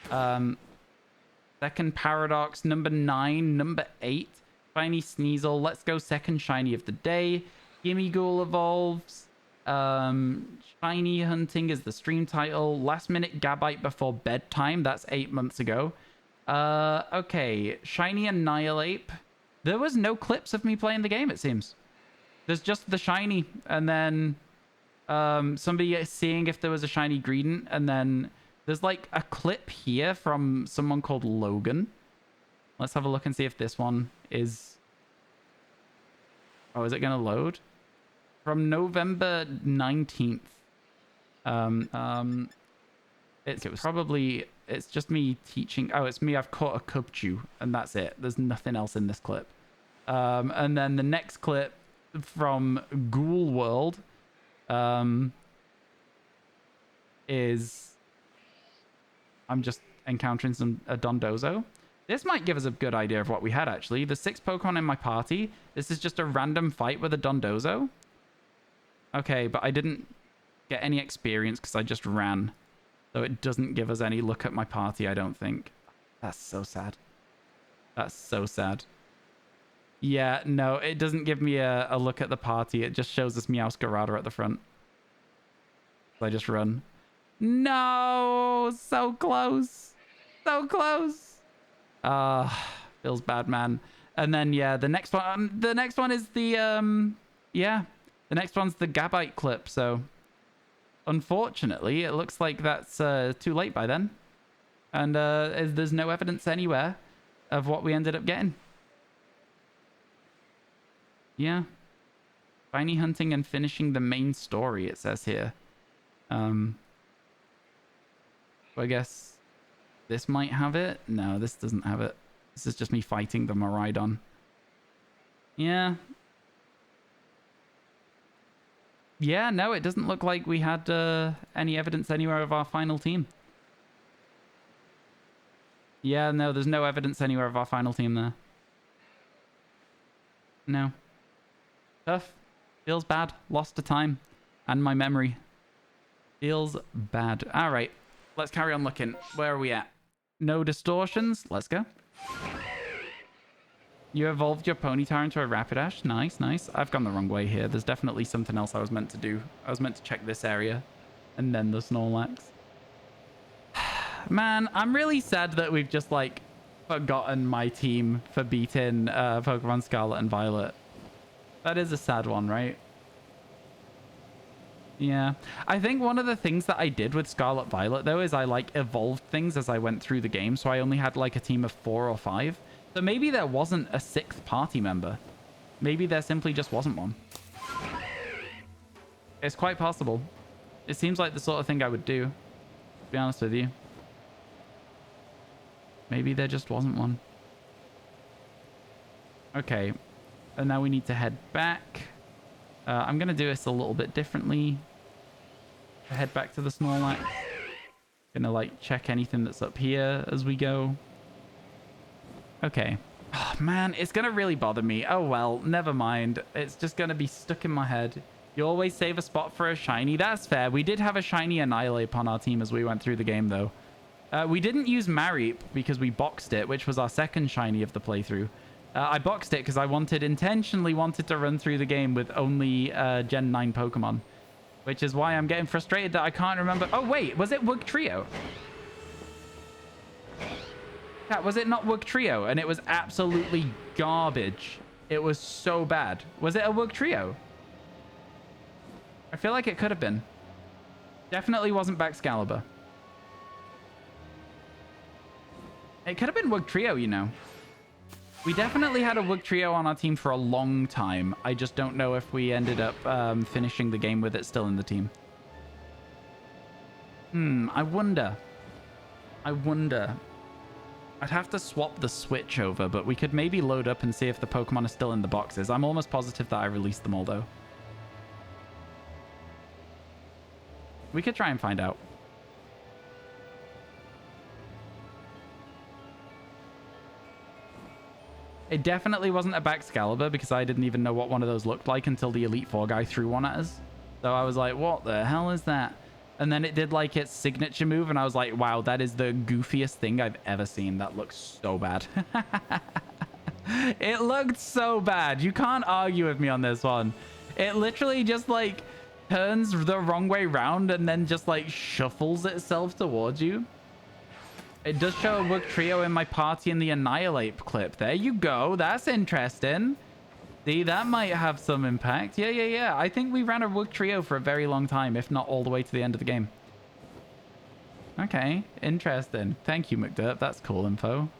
Second Paradox, number 9, number 8. Shiny Sneasel. Let's go second shiny of the day. Gimme Ghoul evolves. Shiny Hunting is the stream title. Last minute Gabite before bedtime. That's 8 months ago. Okay. Shiny Annihilate. There was no clips of me playing the game, it seems. There's just the shiny, and then somebody seeing if there was a shiny Greedent, and then there's like a clip here from someone called Logan. Let's have a look and see if this one is... Oh, is it going to load? From November 19th. It was probably... It's just me teaching... Oh, it's me. I've caught a Cubchew, and that's it. There's nothing else in this clip. And then the next clip from Ghoul World is... I'm just encountering a Dondozo. This might give us a good idea of what we had, actually. The 6 Pokemon in my party. This is just a random fight with a Dondozo. Okay, but I didn't get any experience because I just ran. So it doesn't give us any look at my party, I don't think. That's so sad. That's so sad. Yeah, no, it doesn't give me a look at the party. It just shows us Meowscarada at the front. So I just run. No! So close! So close! Feels bad, man. And then, yeah, the next one is the, yeah. The next one's the Gabite clip, so... Unfortunately, it looks like that's too late by then. And there's no evidence anywhere of what we ended up getting. Yeah. Shiny hunting and finishing the main story, it says here. So I guess this might have it. No, this doesn't have it. This is just me fighting the Miraidon. Yeah. Yeah, no, it doesn't look like we had any evidence anywhere of our final team. Yeah, no, there's no evidence anywhere of our final team there. No. Tough. Feels bad. Lost to time. And my memory. Feels bad. All right. Let's carry on looking. Where are we at? No distortions. Let's go. You evolved your Ponyta into a Rapidash. Nice, nice. I've gone the wrong way here. There's definitely something else I was meant to do. I was meant to check this area. And then the Snorlax. Man, I'm really sad that we've just, like, forgotten my team for beating Pokemon Scarlet and Violet. That is a sad one, right? Yeah. I think one of the things that I did with Scarlet Violet, though, is I, like, evolved things as I went through the game. So I only had, like, a team of 4 or 5. So maybe there wasn't a 6th party member. Maybe there simply just wasn't one. It's quite possible. It seems like the sort of thing I would do, to be honest with you. Maybe there just wasn't one. Okay. And now we need to head back. I'm going to do this a little bit differently. Head back to the Snorlax. Gonna, like, check anything that's up here as we go. Okay. Oh, man, it's going to really bother me. Oh, well, never mind. It's just going to be stuck in my head. You always save a spot for a shiny. That's fair. We did have a shiny Annihilate upon our team as we went through the game, though. We didn't use Mareep because we boxed it, which was our second shiny of the playthrough. I boxed it because I intentionally wanted to run through the game with only Gen 9 Pokemon. Which is why I'm getting frustrated that I can't remember. Oh, wait. Was it Wugtrio? Yeah, was it not Wugtrio? And it was absolutely garbage. It was so bad. Was it a Wugtrio? I feel like it could have been. Definitely wasn't Baxcalibur. It could have been Wugtrio, you know. We definitely had a Wugtrio on our team for a long time. I just don't know if we ended up finishing the game with it still in the team. I wonder. I'd have to swap the Switch over, but we could maybe load up and see if the Pokemon are still in the boxes. I'm almost positive that I released them all, though. We could try and find out. It definitely wasn't a Baxcalibur because I didn't even know what one of those looked like until the Elite Four guy threw one at us. So I was like, what the hell is that? And then it did like its signature move, and I was like, wow, that is the goofiest thing I've ever seen. That looks so bad. It looked so bad. You can't argue with me on this one. It literally just like turns the wrong way round and then just like shuffles itself towards you. It does show a Wug Trio in my party in the Annihilate clip. There you go. That's interesting. See, that might have some impact. Yeah. I think we ran a Wug Trio for a very long time, if not all the way to the end of the game. Okay, interesting. Thank you, McDurp. That's cool info.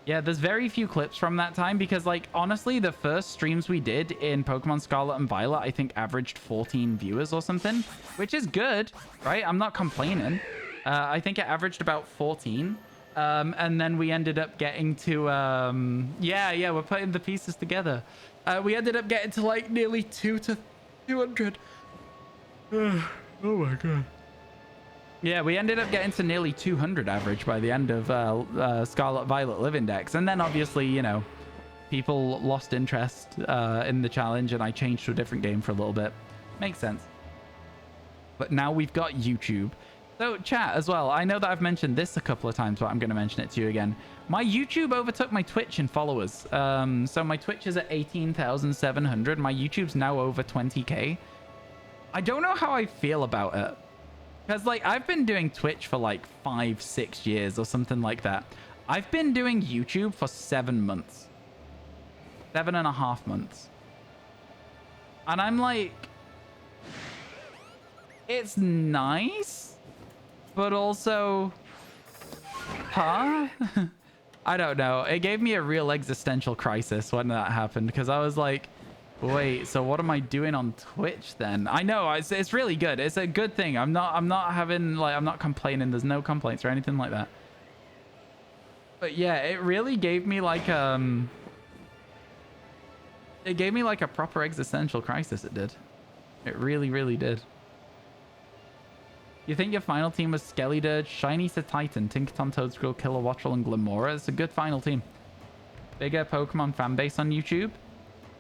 Yeah, there's very few clips from that time because, like, honestly, the first streams we did in Pokemon Scarlet and Violet, I think averaged 14 viewers or something, which is good, right? I'm not complaining. I think it averaged about 14. And then we ended up getting to, yeah, we're putting the pieces together. We ended up getting to like nearly 200. Oh my God. Yeah, we ended up getting to nearly 200 average by the end of Scarlet Violet Live Index. And then obviously, you know, people lost interest in the challenge and I changed to a different game for a little bit. Makes sense. But now we've got YouTube. So chat as well, I know that I've mentioned this a couple of times, but I'm going to mention it to you again. My YouTube overtook my Twitch in followers. So my Twitch is at 18,700. My YouTube's now over 20k. I don't know how I feel about it. Because like I've been doing Twitch for like 5-6 years or something like that. I've been doing YouTube for 7 months. 7.5 months. And I'm like, it's nice. But also, huh? I don't know. It gave me a real existential crisis when that happened because I was like, wait, so what am I doing on Twitch then? I know it's really good. It's a good thing. I'm not complaining. There's no complaints or anything like that. But yeah, it really gave me like a proper existential crisis. It did. It really, really did. You think your final team was Skellydirge, Shiny Titan, Tinkaton, Toedscruel, Kilowattrel, and Glimora? It's a good final team. Bigger Pokemon fan base on YouTube?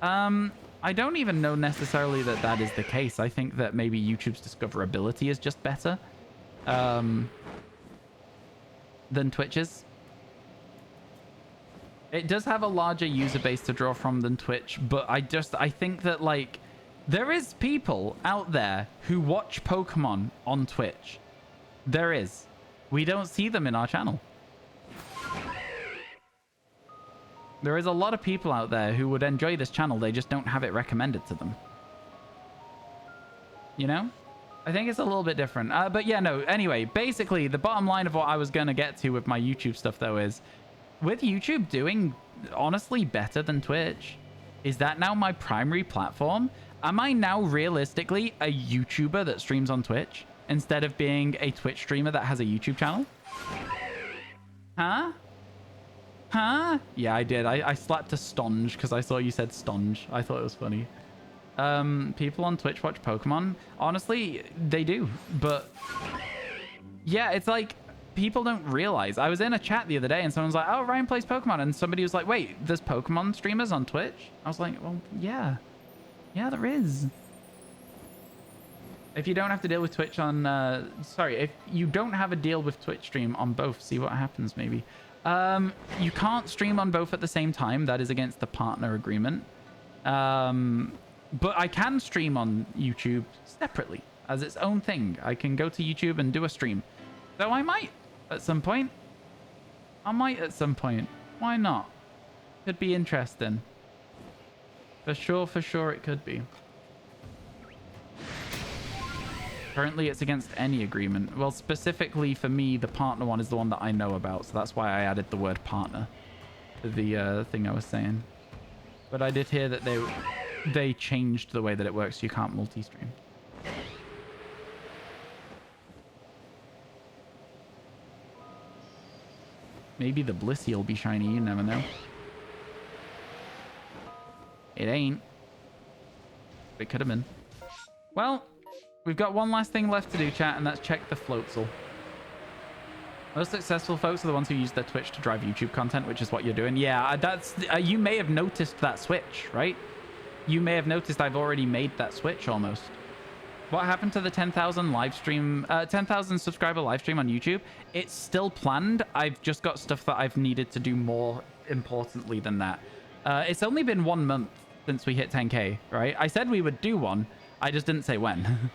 I don't even know necessarily that that is the case. I think that maybe YouTube's discoverability is just better than Twitch's. It does have a larger user base to draw from than Twitch, but I think that like there is people out there who watch Pokemon on Twitch. There is. We don't see them in our channel. There is a lot of people out there who would enjoy this channel. They just don't have it recommended to them. You know? I think it's a little bit different. But yeah, no. Anyway, basically, the bottom line of what I was going to get to with my YouTube stuff, though, is with YouTube doing, honestly, better than Twitch, is that now my primary platform? Am I now realistically a YouTuber that streams on Twitch instead of being a Twitch streamer that has a YouTube channel? Huh? Huh? Yeah, I did. I slapped a stonge because I saw you said stonge. I thought it was funny. People on Twitch watch Pokemon. Honestly, they do. But yeah, it's like people don't realize. I was in a chat the other day and someone's like, oh, Ryan plays Pokemon. And somebody was like, wait, there's Pokemon streamers on Twitch? I was like, well, yeah. Yeah, there is. If you don't have to deal with Twitch on... if you don't have a deal with Twitch stream on both, see what happens maybe. You can't stream on both at the same time. That is against the partner agreement. But I can stream on YouTube separately as its own thing. I can go to YouTube and do a stream. So I might at some point. Why not? Could be interesting. For sure it could be. Currently, it's against any agreement. Well, specifically for me, the partner one is the one that I know about. So that's why I added the word partner to the thing I was saying. But I did hear that they changed the way that it works. So you can't multi-stream. Maybe the Blissey will be shiny. You never know. It ain't. It could have been. Well, we've got one last thing left to do, chat, and that's check the Floatzel. Most successful folks are the ones who use their Twitch to drive YouTube content, which is what you're doing. Yeah, that's you may have noticed that switch, right? You may have noticed I've already made that switch almost. What happened to the 10,000 live stream, 10,000 subscriber live stream on YouTube? It's still planned. I've just got stuff that I've needed to do more importantly than that. It's only been 1 month since we hit 10K, right? I said we would do one. I just didn't say when.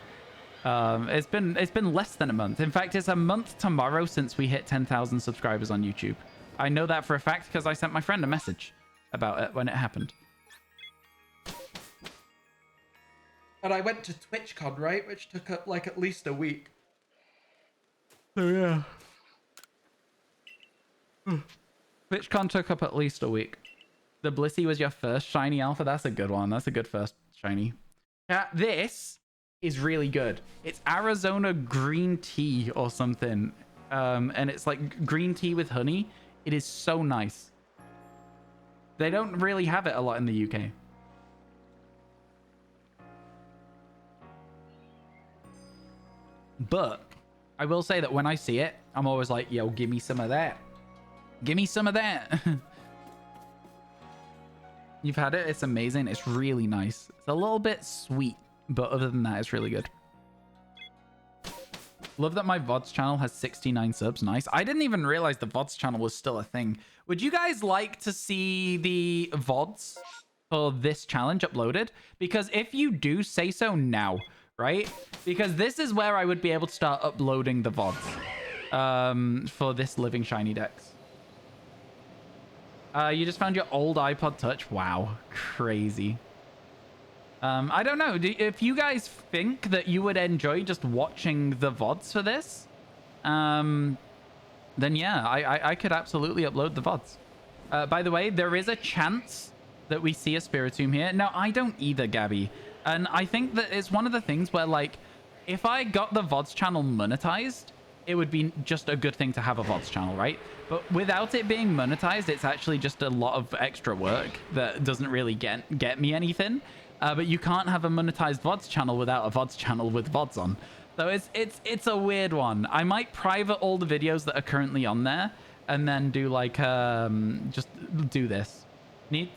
It's been less than a month. In fact, it's a month tomorrow since we hit 10,000 subscribers on YouTube. I know that for a fact because I sent my friend a message about it when it happened. And I went to TwitchCon, right? Which took up like at least a week. So yeah. TwitchCon took up at least a week. The Blissey was your first shiny alpha. That's a good one. That's a good first shiny. Yeah, this is really good. It's Arizona green tea or something. And it's like green tea with honey. It is so nice. They don't really have it a lot in the UK. But I will say that when I see it, I'm always like, yo, give me some of that. Give me some of that. You've had it? It's amazing. It's really nice. It's a little bit sweet, but other than that, it's really good. Love that my VoDs channel has 69 subs. Nice. I didn't even realize the VoDs channel was still a thing. Would you guys like to see the VoDs for this challenge uploaded? Because if you do, say so now. Right? Because this is where I would be able to start uploading the VoDs for this Living Shiny Dex. You just found your old iPod Touch. Wow. Crazy. I don't know. If you guys think that you would enjoy just watching the VoDs for this, then yeah, I could absolutely upload the VoDs. By the way, there is a chance that we see a Spiritomb here. No, I don't either, Gabby. And I think that it's one of the things where, like, if I got the VoDs channel monetized, it would be just a good thing to have a VoDs channel, right? But without it being monetized, it's actually just a lot of extra work that doesn't really get me anything. But you can't have a monetized VoDs channel without a VoDs channel with VoDs on. So it's a weird one. I might private all the videos that are currently on there and then do like just do this.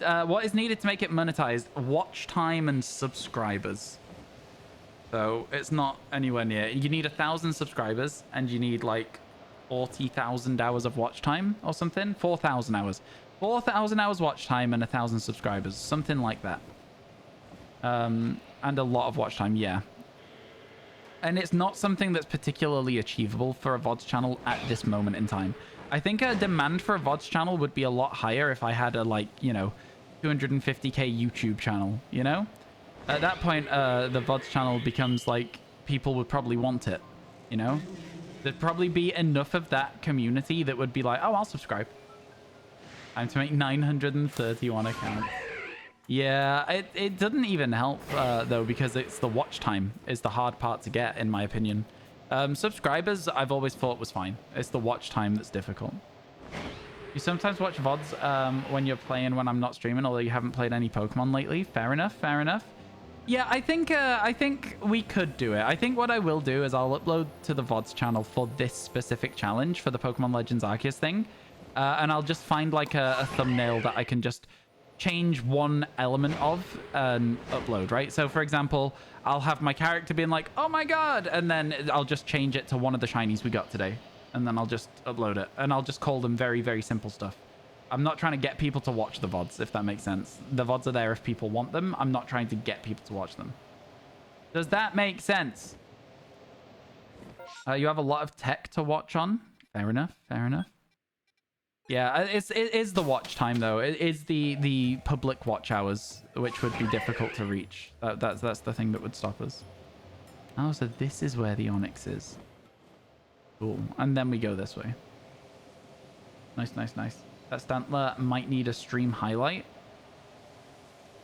What is needed to make it monetized? Watch time and subscribers. So it's not anywhere near. You need 1,000 subscribers and you need like 40,000 hours of watch time or something. 4,000 hours. 4,000 hours watch time and 1,000 subscribers. Something like that. And a lot of watch time, yeah. And it's not something that's particularly achievable for a VoDs channel at this moment in time. I think a demand for a VoDs channel would be a lot higher if I had a, like, you know, 250k YouTube channel, you know? At that point, the VoDs channel becomes like, people would probably want it, you know? There'd probably be enough of that community that would be like, oh, I'll subscribe. Time to make 931 accounts. Yeah, it doesn't even help, though, because it's the watch time is the hard part to get, in my opinion. Subscribers, I've always thought was fine. It's the watch time that's difficult. You sometimes watch VoDs when you're playing when I'm not streaming, although you haven't played any Pokemon lately. Fair enough, fair enough. Yeah, I think we could do it. I think what I will do is I'll upload to the VoDs channel for this specific challenge for the Pokemon Legends Arceus thing. And I'll just find like a thumbnail that I can just change one element of and upload, right? So for example, I'll have my character being like, oh my god, and then I'll just change it to one of the shinies we got today, and then I'll just upload it, and I'll just call them very, very simple stuff. I'm not trying to get people to watch the VoDs, if that makes sense. The VoDs are there if people want them. I'm not trying to get people to watch them. Does that make sense? You have a lot of tech to watch on. Fair enough, fair enough. Yeah, it is the watch time, though. It is the public watch hours, which would be difficult to reach. That's the thing that would stop us. Oh, so this is where the Onyx is. Cool. And then we go this way. Nice, nice, nice. That Stantler might need a stream highlight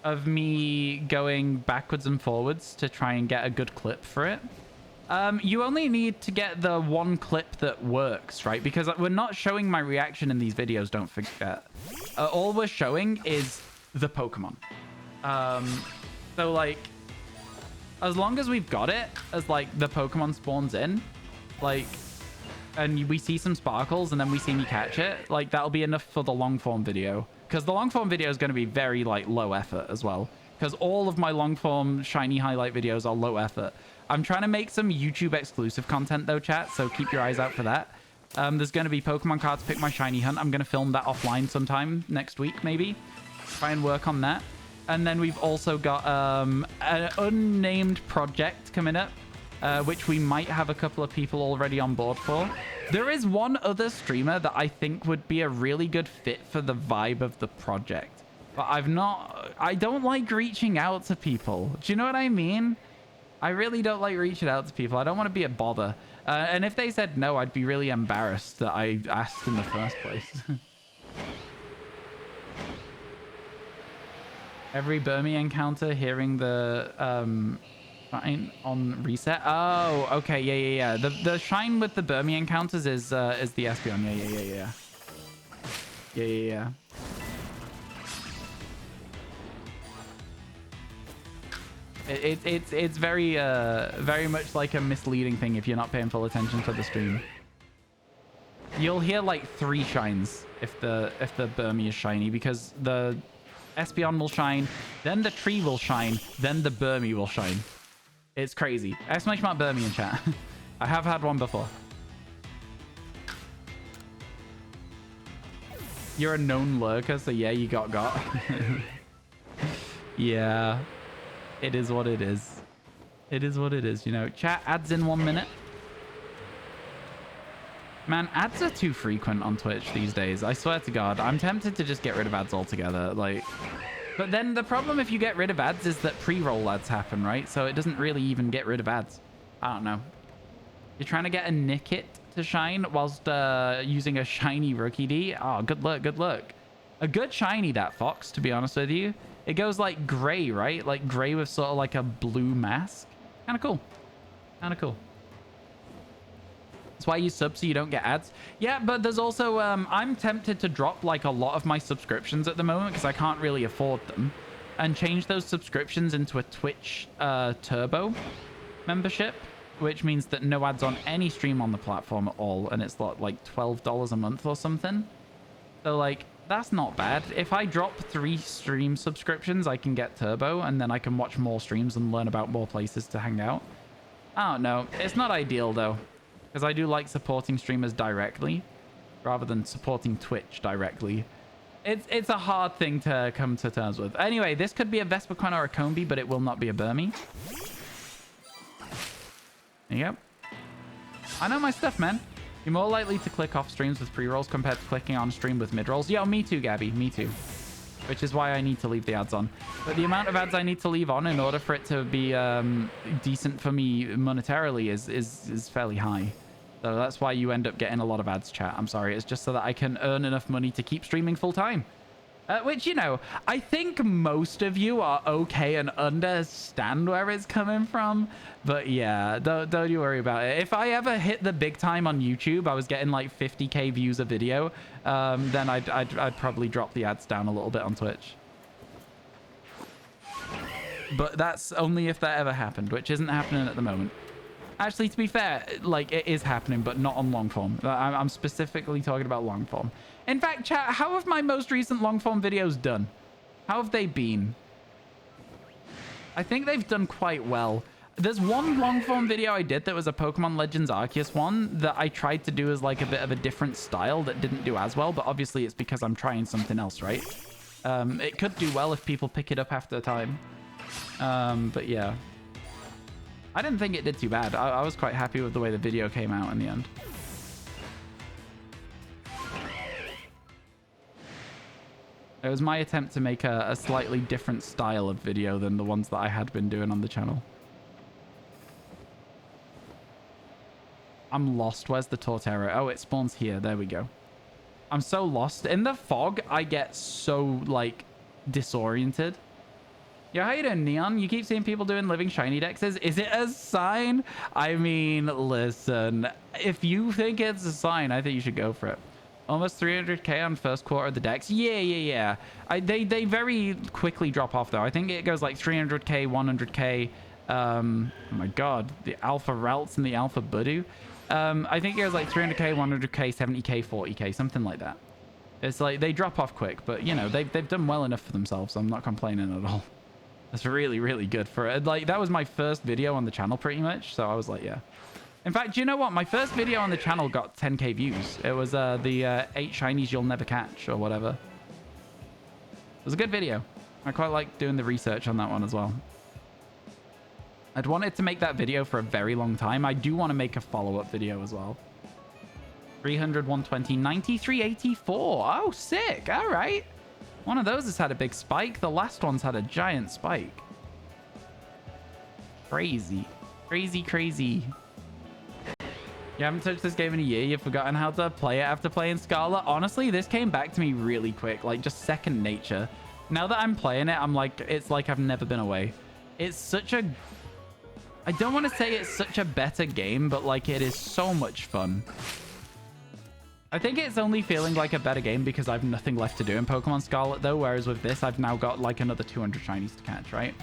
of me going backwards and forwards to try and get a good clip for it. You only need to get the one clip that works, right? Because we're not showing my reaction in these videos, don't forget. All we're showing is the Pokemon. So, like, as long as we've got it, as, like, the Pokemon spawns in, like, and we see some sparkles and then we see me catch it, like that'll be enough for the long form video. Because the long form video is going to be very like low effort as well. Because all of my long form shiny highlight videos are low effort. I'm trying to make some YouTube exclusive content though, chat. So keep your eyes out for that. There's going to be Pokemon cards pick my shiny hunt. I'm going to film that offline sometime next week, maybe. Try and work on that. And then we've also got an unnamed project coming up, which we might have a couple of people already on board for. There is one other streamer that I think would be a really good fit for the vibe of the project. But I don't like reaching out to people. Do you know what I mean? I really don't like reaching out to people. I don't want to be a bother. And if they said no, I'd be really embarrassed that I asked in the first place. Every Burmy encounter hearing the shine on reset. Oh, okay, yeah. The shine with the Burmy encounters is the Espeon. Yeah. It's very much like a misleading thing if you're not paying full attention to the stream. You'll hear like 3 shines if the Burmy is shiny, because the Espeon will shine, then the tree will shine, then the Burmy will shine. It's crazy. Exclamation mark Burmy in chat. I have had one before. You're a known lurker, so yeah, you got. Yeah. It is what it is. It is what it is, you know. Chat, ads in 1 minute. Man, ads are too frequent on Twitch these days. I swear to God. I'm tempted to just get rid of ads altogether. Like, but then the problem if you get rid of ads is that pre-roll ads happen, right? So it doesn't really even get rid of ads. I don't know. You're trying to get a Nickit to shine whilst using a shiny rookie D? Oh, good luck, good luck. A good shiny, that Fox, to be honest with you. It goes like gray, right? Like gray with sort of like a blue mask. Kind of cool. Kind of cool. That's why you sub so you don't get ads. Yeah, but there's also, I'm tempted to drop like a lot of my subscriptions at the moment because I can't really afford them, and change those subscriptions into a Twitch Turbo membership, which means that no ads on any stream on the platform at all. And it's like $12 a month or something. So like, that's not bad. If I drop 3 stream subscriptions, I can get Turbo, and then I can watch more streams and learn about more places to hang out. I don't know. It's not ideal, though, because I do like supporting streamers directly rather than supporting Twitch directly. It's a hard thing to come to terms with. Anyway, this could be a Vespiquen or a Combi, but it will not be a Burmy. Yep. I know my stuff, man. You're more likely to click off streams with pre-rolls compared to clicking on stream with mid-rolls. Yo, me too, Gabby. Me too. Which is why I need to leave the ads on. But the amount of ads I need to leave on in order for it to be decent for me monetarily is fairly high. So that's why you end up getting a lot of ads, chat. I'm sorry. It's just so that I can earn enough money to keep streaming full time. Which, you know, I think most of you are okay and understand where it's coming from. But yeah, don't you worry about it. If I ever hit the big time on YouTube, I was getting like 50k views a video, then I'd probably drop the ads down a little bit on Twitch. But that's only if that ever happened, which isn't happening at the moment. Actually, to be fair, like, it is happening, but not on long form. I'm specifically talking about long form. In fact, chat, how have my most recent long form videos done? How have they been? I think they've done quite well. There's one long form video I did that was a Pokemon Legends Arceus one that I tried to do as like a bit of a different style that didn't do as well, but obviously it's because I'm trying something else, right? It could do well if people pick it up after time. But yeah. I didn't think it did too bad. I was quite happy with the way the video came out in the end. It was my attempt to make a slightly different style of video than the ones that I had been doing on the channel. I'm lost. Where's the Torterra? Oh, it spawns here. There we go. I'm so lost. In the fog, I get so, like, disoriented. Yo, how you doing, Neon? You keep seeing people doing living shiny dexes. Is it a sign? I mean, listen. If you think it's a sign, I think you should go for it. Almost 300k on first quarter of the dex. Yeah. They very quickly drop off, though. I think it goes like 300k, 100k. Oh my god. The Alpha Routes and the Alpha Budu. I think it was like 300k, 100k, 70k, 40k, something like that. It's like they drop off quick, but you know, they've done well enough for themselves, so I'm not complaining at all. That's really, really good for it. Like, that was my first video on the channel pretty much, so I was like, yeah. In fact, you know what? My first video on the channel got 10k views. It was the 8 shinies you'll never catch or whatever. It was a good video. I quite like doing the research on that one as well. I'd wanted to make that video for a very long time. I do want to make a follow-up video as well. 300, 120, 93, 84. Oh, sick. All right. One of those has had a big spike. The last one's had a giant spike. Crazy. Crazy, crazy. You haven't touched this game in a year. You've forgotten how to play it after playing Scarlet. Honestly, this came back to me really quick. Like, just second nature. Now that I'm playing it, I'm like, it's like I've never been away. It's such a... I don't want to say it's such a better game, but like, it is so much fun. I think it's only feeling like a better game because I've nothing left to do in Pokemon Scarlet, though, whereas with this, I've now got like another 200 shinies to catch, right?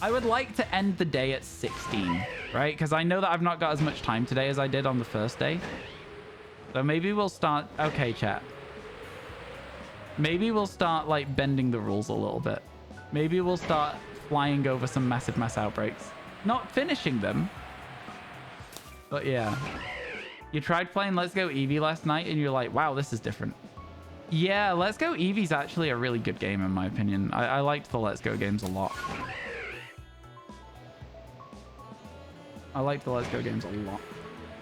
I would like to end the day at 16, right? Because I know that I've not got as much time today as I did on the first day. So maybe we'll start... Okay, chat. Maybe we'll start, like, bending the rules a little bit. Maybe we'll start flying over some massive mass outbreaks. Not finishing them. But yeah. You tried playing Let's Go Eevee last night and you're like, wow, this is different. Yeah, Let's Go Eevee's actually a really good game in my opinion. I liked the Let's Go games a lot. I liked the Let's Go games a lot.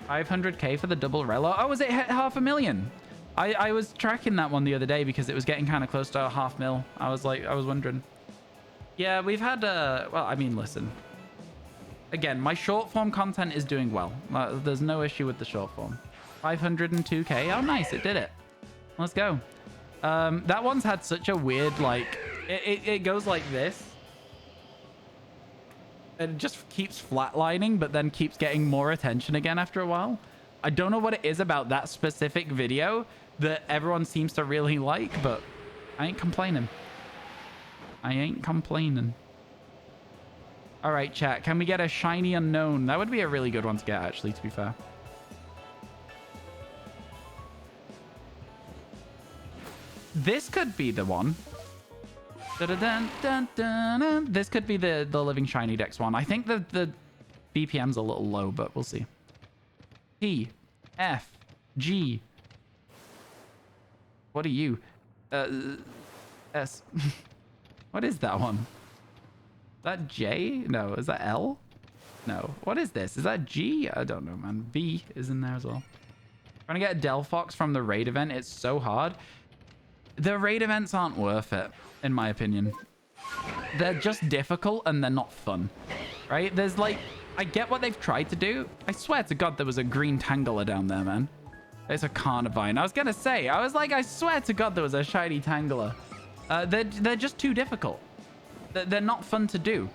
500k for the double Relo. Oh, was it hit 500,000? I was tracking that one the other day because it was getting kind of close to 500,000. I was wondering. Yeah, we've had well, I mean, listen. Again, my short form content is doing well. There's no issue with the short form. 502k. Oh, nice. It did it. Let's go. That one's had such a weird, like, it goes like this. It just keeps flatlining, but then keeps getting more attention again after a while. I don't know what it is about that specific video that everyone seems to really like, but I ain't complaining. I ain't complaining. All right, chat. Can we get a shiny unknown? That would be a really good one to get, actually, to be fair. This could be the one. Dun, dun, dun. This could be the Living Shiny Dex one. I think the BPM's a little low, but we'll see. T, F, G. What are you? S. What is that one? Is that J? No. Is that L? No. What is this? Is that G? I don't know, man. V is in there as well. Trying to get a Delphox from the raid event. It's so hard. The raid events aren't worth it, in my opinion. They're just difficult and they're not fun, right? There's like, I get what they've tried to do. I swear to God, there was a green Tangela down there, man. It's a Carnivine. I was going to say, I was like, I swear to God, there was a shiny Tangela. They're just too difficult. They're not fun to do.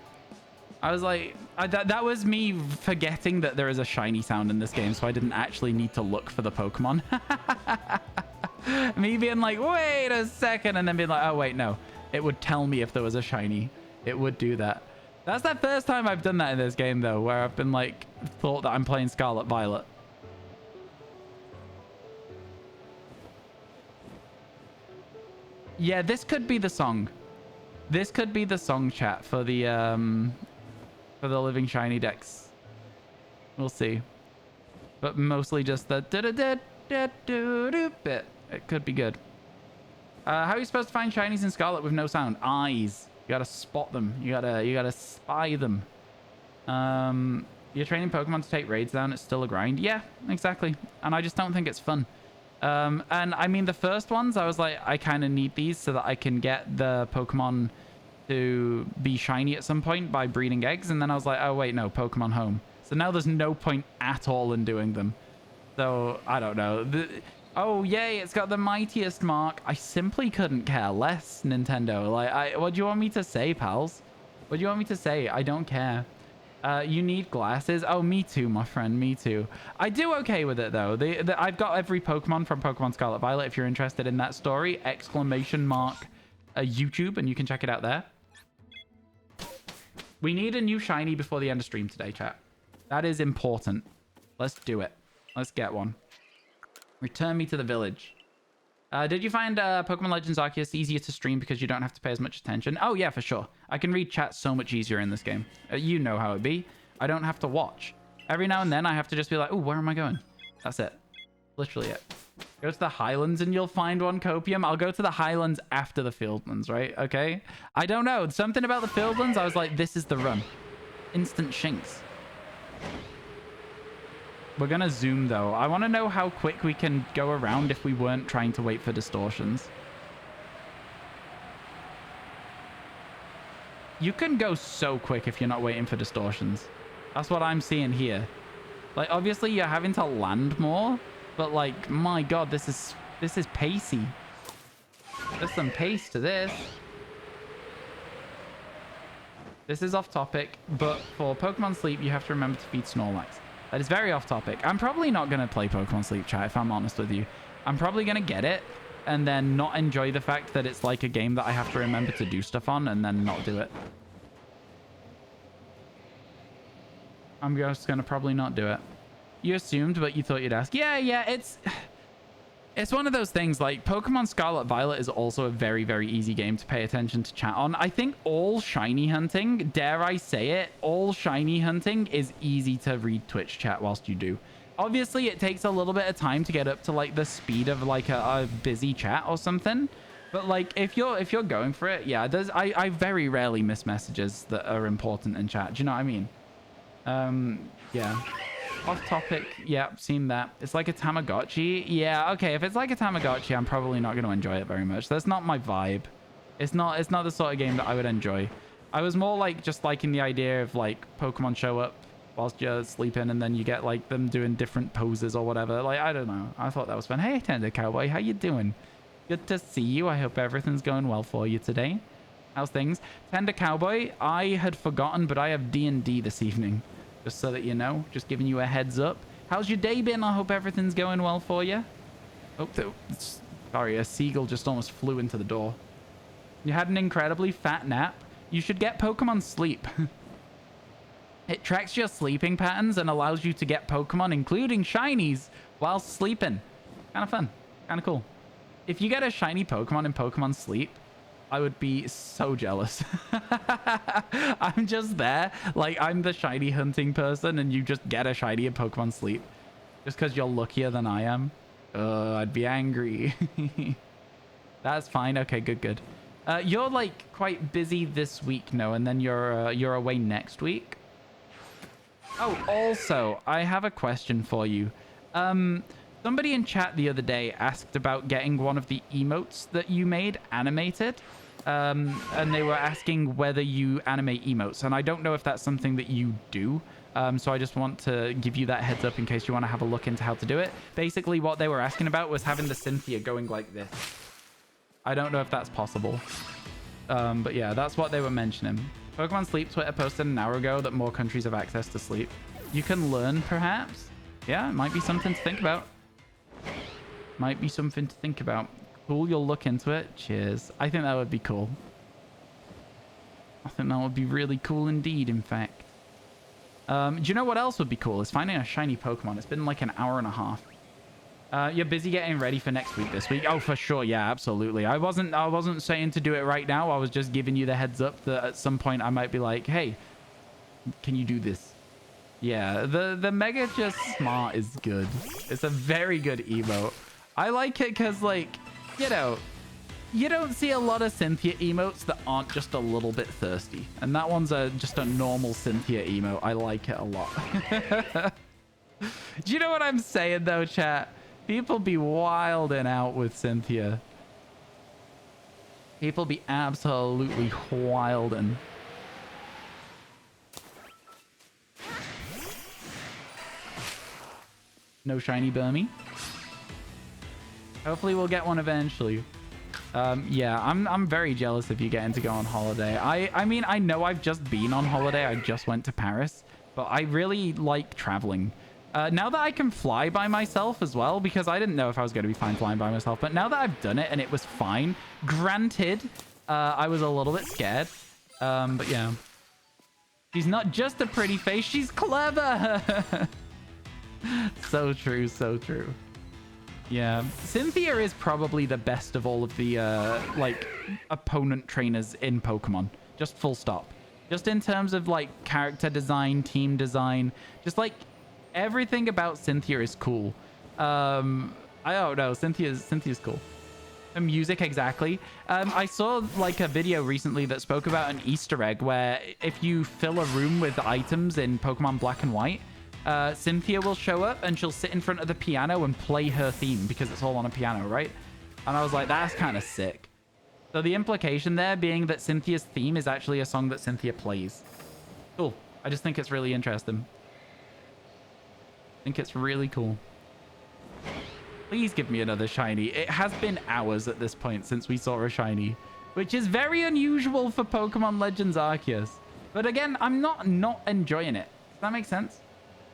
I was like, that was me forgetting that there is a shiny sound in this game, so I didn't actually need to look for the Pokemon. Me being like, wait a second, and then being like, oh, wait, no. It would tell me if there was a shiny. It would do that. That's the first time I've done that in this game, though, where I've been like, thought that I'm playing Scarlet Violet. Yeah, this could be the song. This could be the song, chat, for the Living Shiny Dex. We'll see. But mostly just the bit. It could be good. How are you supposed to find shinies in Scarlet with no sound? Eyes. You gotta spot them. You gotta spy them. You're training Pokemon to take raids down. It's still a grind. Yeah, exactly. And I just don't think it's fun. And I mean, the first ones, I was like, I kind of need these so that I can get the Pokemon to be shiny at some point by breeding eggs. And then I was like, oh, wait, no, Pokemon home. So now there's no point at all in doing them. So I don't know. Oh, yay, it's got the mightiest mark. I simply couldn't care less, Nintendo. Like, what do you want me to say, pals? What do you want me to say? I don't care. You need glasses. Oh, me too, my friend. Me too. I do okay with it, though. I've got every Pokemon from Pokemon Scarlet Violet. If you're interested in that story, ! YouTube, and you can check it out there. We need a new shiny before the end of stream today, chat. That is important. Let's do it. Let's get one. Return me to the village. Did you find Pokemon Legends Arceus easier to stream because you don't have to pay as much attention? Oh, yeah, for sure. I can read chat so much easier in this game. You know how it be. I don't have to watch. Every now and then, I have to just be like, oh, where am I going? That's it. Literally it. Go to the Highlands and you'll find one copium. I'll go to the Highlands after the Fieldlands, right? Okay? I don't know. Something about the Fieldlands, I was like, this is the run. Instant shinks. We're going to zoom, though. I want to know how quick we can go around if we weren't trying to wait for distortions. You can go so quick if you're not waiting for distortions. That's what I'm seeing here. Like, obviously, you're having to land more. But, like, my God, this is pacey. There's some pace to this. This is off topic. But for Pokemon Sleep, you have to remember to feed Snorlax. That is very off topic. I'm probably not going to play Pokemon Sleep, chat, if I'm honest with you. I'm probably going to get it and then not enjoy the fact that it's like a game that I have to remember to do stuff on and then not do it. I'm just going to probably not do it. You assumed, but you thought you'd ask. Yeah, it's one of those things. Like, Pokemon Scarlet Violet is also a very, very easy game to pay attention to chat on. I think all shiny hunting, dare I say it, all shiny hunting is easy to read Twitch chat whilst you do. Obviously, it takes a little bit of time to get up to, like, the speed of, like, a busy chat or something. But, like, if you're going for it, yeah, I very rarely miss messages that are important in chat. Do you know what I mean? Yeah. Off topic. Yeah, seen that. It's like a Tamagotchi. Yeah, okay. If it's like a Tamagotchi, I'm probably not going to enjoy it very much. That's not my vibe. It's not the sort of game that I would enjoy. I was more like just liking the idea of like Pokemon show up whilst you're sleeping and then you get like them doing different poses or whatever. Like, I don't know. I thought that was fun. Hey, Tender Cowboy, how you doing? Good to see you. I hope everything's going well for you today. How's things? Tender Cowboy, I had forgotten, but I have D&D this evening. Just so that you know, just giving you a heads up. How's your day been? I hope everything's going well for you. Oh, sorry, a seagull just almost flew into the door. You had an incredibly fat nap. You should get Pokemon Sleep. It tracks your sleeping patterns and allows you to get Pokemon, including shinies, while sleeping. Kind of fun. Kind of cool. If you get a shiny Pokemon in Pokemon Sleep, I would be so jealous. I'm just there. Like, I'm the shiny hunting person, and you just get a shiny in Pokemon Sleep. Just because you're luckier than I am. I'd be angry. That's fine. Okay, good. You're, like, quite busy this week, no? And then you're away next week? Oh, also, I have a question for you. Somebody in chat the other day asked about getting one of the emotes that you made animated. And they were asking whether you animate emotes. And I don't know if that's something that you do. So I just want to give you that heads up in case you want to have a look into how to do it. Basically, what they were asking about was having the Cynthia going like this. I don't know if that's possible. But yeah, that's what they were mentioning. Pokemon Sleep Twitter posted an hour ago that more countries have access to sleep. You can learn, perhaps? Yeah, it might be something to think about. Might be something to think about. Cool, you'll look into it. Cheers. I think that would be cool. I think that would be really cool indeed, in fact. Do you know what else would be cool? Is finding a shiny Pokemon. It's been like an hour and a half. You're busy getting ready for next week this week? Oh, for sure. Yeah, absolutely. I wasn't saying to do it right now. I was just giving you the heads up that at some point I might be like, hey, can you do this? Yeah, the Mega Just Smart is good. It's a very good emote. I like it because, like, you know, you don't see a lot of Cynthia emotes that aren't just a little bit thirsty. And that one's just a normal Cynthia emote. I like it a lot. Do you know what I'm saying, though, chat? People be wilding out with Cynthia. People be absolutely wilding. No shiny Burmy. Hopefully we'll get one eventually. Yeah, I'm very jealous of you getting to go on holiday. I mean, I know I've just been on holiday. I just went to Paris, but I really like traveling. Now that I can fly by myself as well, because I didn't know if I was going to be fine flying by myself, but now that I've done it and it was fine, granted, I was a little bit scared. But yeah. She's not just a pretty face, she's clever. So true, so true. Yeah, Cynthia is probably the best of all of the like opponent trainers in Pokemon. Just full stop. Just in terms of like character design, team design, just like everything about Cynthia is cool. I don't know, Cynthia's cool. The music, exactly. I saw like a video recently that spoke about an Easter egg where if you fill a room with items in Pokemon Black and White, Cynthia will show up and she'll sit in front of the piano and play her theme because it's all on a piano, right? And I was like, that's kind of sick. So the implication there being that Cynthia's theme is actually a song that Cynthia plays. Cool. I just think it's really interesting. I think it's really cool. Please give me another shiny. It has been hours at this point since we saw a shiny, which is very unusual for Pokemon Legends Arceus. But again, I'm not enjoying it. Does that make sense?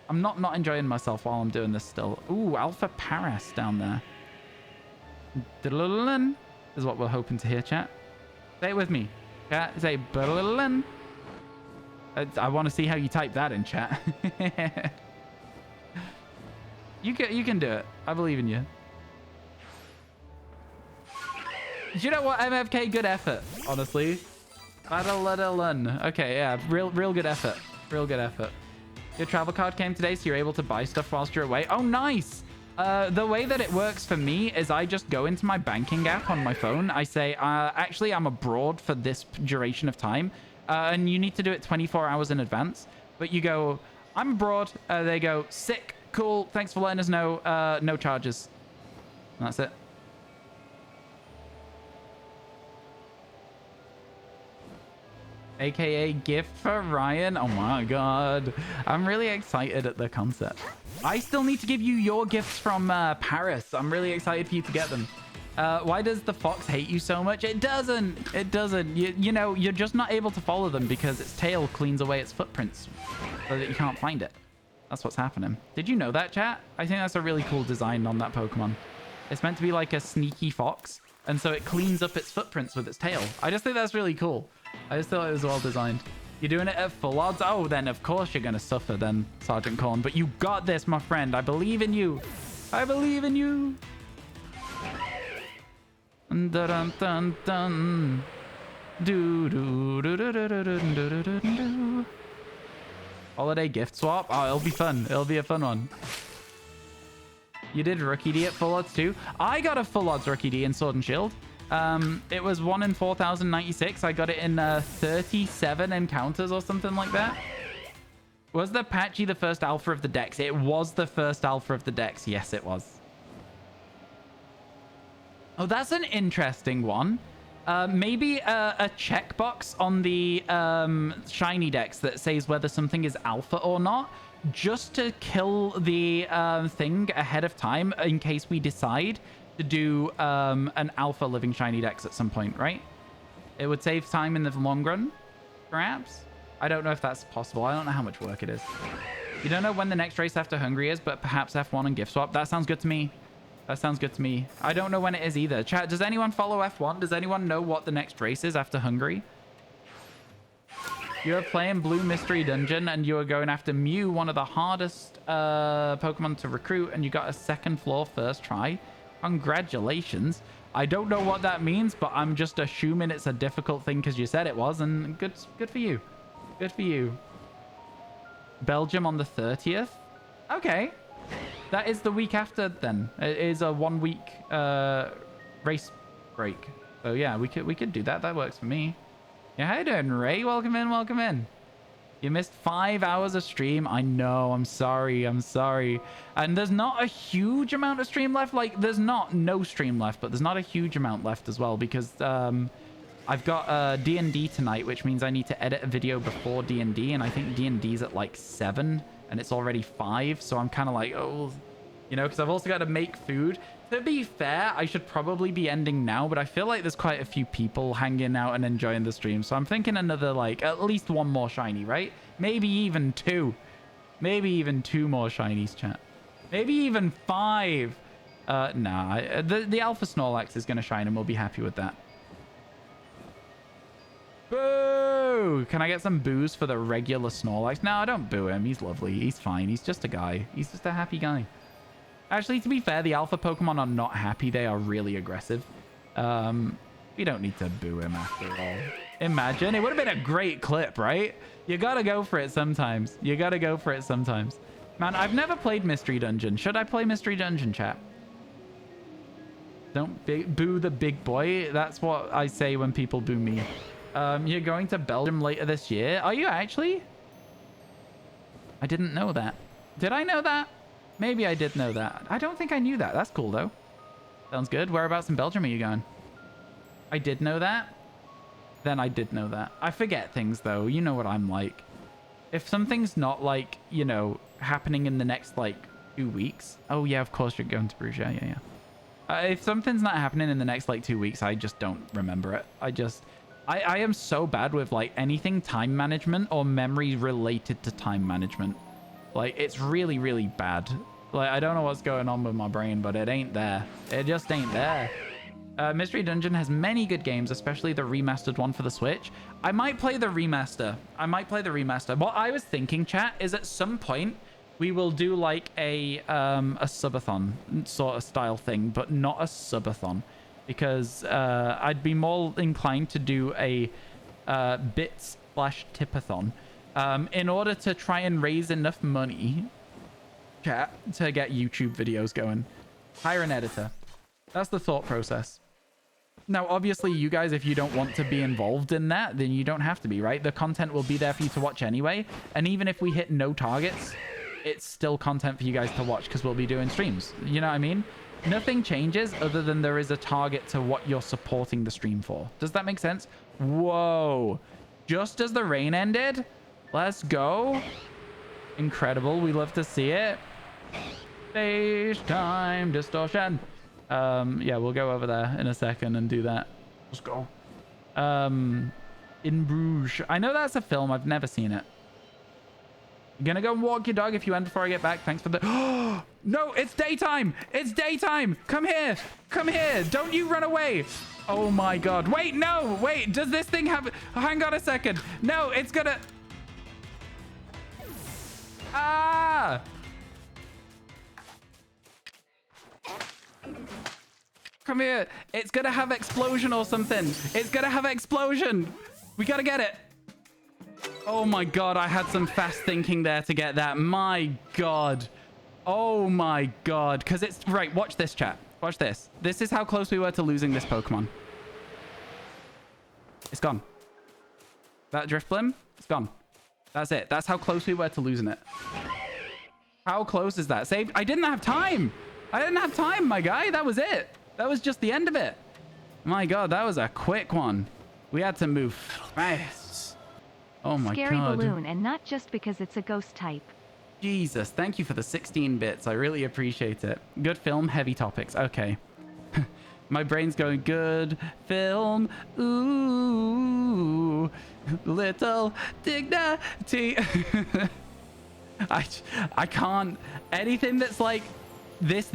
I'm not enjoying myself while I'm doing this still. Ooh, Alpha Paras down there. Diddle-lin is what we're hoping to hear, chat. Say it with me. Chat, say diddle-lin. I want to see how you type that in chat. You can do it. I believe in you. Do you know what, MFK? Good effort, honestly. Okay, yeah, real good effort. Real good effort. Your travel card came today, so you're able to buy stuff whilst you're away. Oh, nice. The way that it works for me is I just go into my banking app on my phone. I say, actually, I'm abroad for this duration of time, and you need to do it 24 hours in advance. But you go, I'm abroad. They go, sick, cool. Thanks for letting us know. No charges. And that's it. AKA gift for Ryan. Oh my god. I'm really excited at the concept. I still need to give you your gifts from Paris. I'm really excited for you to get them. Why does the fox hate you so much? It doesn't. It doesn't. You know, you're just not able to follow them because its tail cleans away its footprints so that you can't find it. That's what's happening. Did you know that, chat? I think that's a really cool design on that Pokemon. It's meant to be like a sneaky fox, and so it cleans up its footprints with its tail. I just think that's really cool. I just thought it was well designed. You're doing it at full odds? Oh, then of course you're going to suffer then, Sergeant Corn. But you got this, my friend. I believe in you. I believe in you. Dun dun dun dun. Do do do do do do do do do. Holiday gift swap? Oh, it'll be fun. It'll be a fun one. You did Rookie D at full odds too? I got a full odds Rookie D in Sword and Shield. It was 1 in 4,096. I got it in 37 encounters or something like that. Was the Patchy the first alpha of the Dex? It was the first alpha of the Dex. Yes, it was. Oh, that's an interesting one. Maybe a checkbox on the shiny Dex that says whether something is alpha or not, just to kill the thing ahead of time in case we decide to do an alpha living shiny Dex at some point, right? It would save time in the long run, perhaps? I don't know if that's possible. I don't know how much work it is. You don't know when the next race after Hungry is, but perhaps F1 and gift swap. That sounds good to me. That sounds good to me. I don't know when it is either. Chat, does anyone follow F1? Does anyone know what the next race is after Hungry? You're playing Blue Mystery Dungeon and you are going after Mew, one of the hardest Pokemon to recruit, and you got a second floor first try. Congratulations. I don't know what that means, but I'm just assuming it's a difficult thing because you said it was, and good for you. Good for you. Belgium on the 30th? Okay. That is the week after then. It is a 1 week race break. So yeah, we could do that. That works for me. Yeah, how you doing, Ray? Welcome in, welcome in. You missed 5 hours of stream. I know, I'm sorry, I'm sorry. And there's not a huge amount of stream left. Like, there's not no stream left, but there's not a huge amount left as well because I've got D&D tonight, which means I need to edit a video before D&D, and I think D&D's at like 7, and it's already 5, so I'm kind of like, oh, you know, because I've also got to make food. To be fair, I should probably be ending now, but I feel like there's quite a few people hanging out and enjoying the stream, so I'm thinking another, like, at least 1 more shiny, right? Maybe even 2. Maybe even 2 more shinies, chat. Maybe even 5. Nah, the Alpha Snorlax is going to shine, and we'll be happy with that. Boo! boo. Can I get some boos for the regular Snorlax? No, I don't boo him. He's lovely. He's fine. He's just a guy. He's just a happy guy. Actually, to be fair, the alpha Pokemon are not happy. They are really aggressive. We don't need to boo him after all. Imagine. It would have been a great clip, right? You gotta go for it sometimes. You gotta go for it sometimes. Man, I've never played Mystery Dungeon. Should I play Mystery Dungeon, chat? Don't boo the big boy. That's what I say when people boo me. You're going to Belgium later this year. Are you actually? I didn't know that. Did I know that? Maybe I did know that. I don't think I knew that. That's cool, though. Sounds good. Whereabouts in Belgium are you going? I did know that. Then I did know that. I forget things, though. You know what I'm like. If something's not, like, you know, happening in the next, like, 2 weeks. Oh, yeah, of course you're going to Bruges. Yeah. If something's not happening in the next, like, 2 weeks, I just don't remember it. I am so bad with, like, anything time management or memory related to time management. Like, it's really, really bad. Like, I don't know what's going on with my brain, but it ain't there. It just ain't there. Mystery Dungeon has many good games, especially the remastered one for the Switch. I might play the remaster. What I was thinking, chat, is at some point we will do like a subathon sort of style thing, but not a subathon, because I'd be more inclined to do a bits/tipathon in order to try and raise enough money, chat, to get YouTube videos going. Hire an editor. That's the thought process. Now, obviously, you guys, if you don't want to be involved in that, then you don't have to be, right? The content will be there for you to watch anyway. And even if we hit no targets, it's still content for you guys to watch because we'll be doing streams. You know what I mean? Nothing changes other than there is a target to what you're supporting the stream for. Does that make sense? Whoa. Just as the rain ended? Let's go. Incredible. We love to see it. FaceTime distortion. Yeah, we'll go over there in a second and do that. Let's go. In Bruges. I know that's a film. I've never seen it. You're gonna go and walk your dog if you end before I get back. Thanks for the... No, it's daytime. It's daytime. Come here. Come here. Don't you run away. Oh my God. Wait, no. Wait, does this thing have... Hang on a second. No, it's gonna... Ah! Come here. It's gonna have explosion or something. It's gonna have explosion. We gotta get it. Oh my God. I had some fast thinking there to get that. My God. Oh my God. Because it's... Right. Watch this, chat. Watch this. This is how close we were to losing this Pokemon. It's gone. That Driftblim? It's gone. That's it. That's how close we were to losing it. How close is that? Saved? I didn't have time. I didn't have time, my guy. That was it. That was just the end of it. My God, that was a quick one. We had to move fast. Oh my God. Scary balloon, and not just because it's a ghost type. Jesus, thank you for the 16 bits. I really appreciate it. Good film, heavy topics. Okay. My brain's going good film. Ooh, little dignity. I can't. Anything that's like this,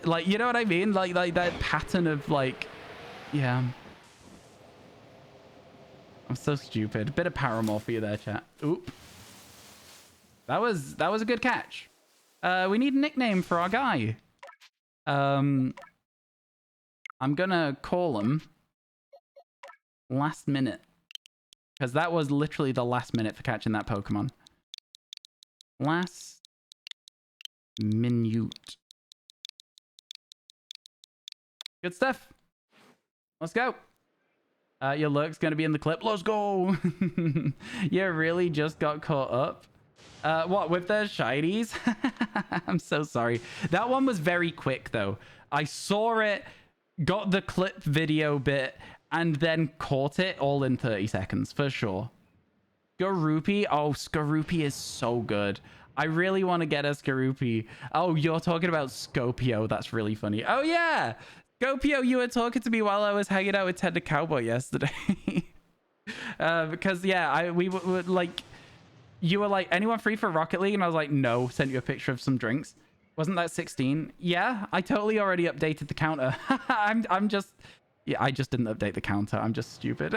like, you know what I mean? Like that pattern of like, yeah. I'm so stupid. Bit of Paramore for you there, chat. Oop. That was a good catch. We need a nickname for our guy. I'm gonna call him Last Minute, because that was literally the last minute for catching that Pokemon. Last Minute. Good stuff. Let's go. Your lurk's gonna be in the clip. Let's go. You really just got caught up. What, with the shinies? I'm so sorry. That one was very quick, though. I saw it, got the clip video bit, and then caught it all in 30 seconds, for sure. Skorupi? Oh, Skorupi is so good. I really want to get a Skorupi. Oh, you're talking about Scopio. That's really funny. Oh, yeah. Scopio, you were talking to me while I was hanging out with Ted the Cowboy yesterday. Because, yeah, we were like... You were like, anyone free for Rocket League? And I was like, no. Sent you a picture of some drinks. Wasn't that 16? Yeah, I totally already updated the counter. I'm just... Yeah, I just didn't update the counter. I'm just stupid.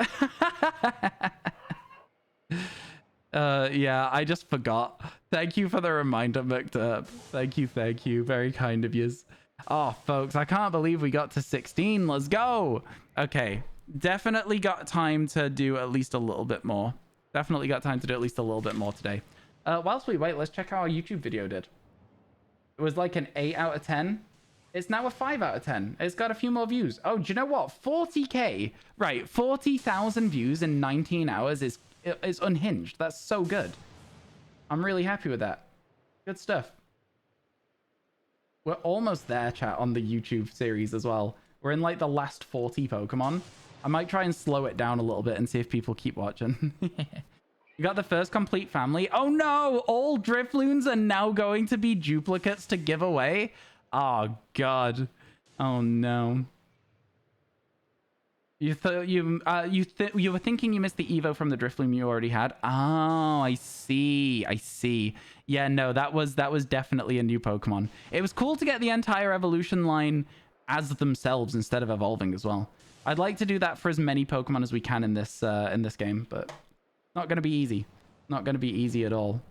Yeah, I just forgot. Thank you for the reminder, McDurp. Thank you, thank you. Very kind of yous. Oh, folks, I can't believe we got to 16. Let's go. Okay, definitely got time to do at least a little bit more. Definitely got time to do at least a little bit more today. Whilst we wait, let's check how our YouTube video did. It was like an 8 out of 10. It's now a 5 out of 10. It's got a few more views. Oh, do you know what? 40K. Right, 40,000 views in 19 hours is unhinged. That's so good. I'm really happy with that. Good stuff. We're almost there, chat, on the YouTube series as well. We're in like the last 40 Pokemon. I might try and slow it down a little bit and see if people keep watching. You got the first complete family. Oh no! All Drifloons are now going to be duplicates to give away. Oh god. Oh no. You were thinking you missed the Evo from the Drifloon you already had. Oh, I see. I see. Yeah, no, that was definitely a new Pokemon. It was cool to get the entire evolution line as themselves instead of evolving as well. I'd like to do that for as many Pokemon as we can in this game, but not going to be easy. Not going to be easy at all.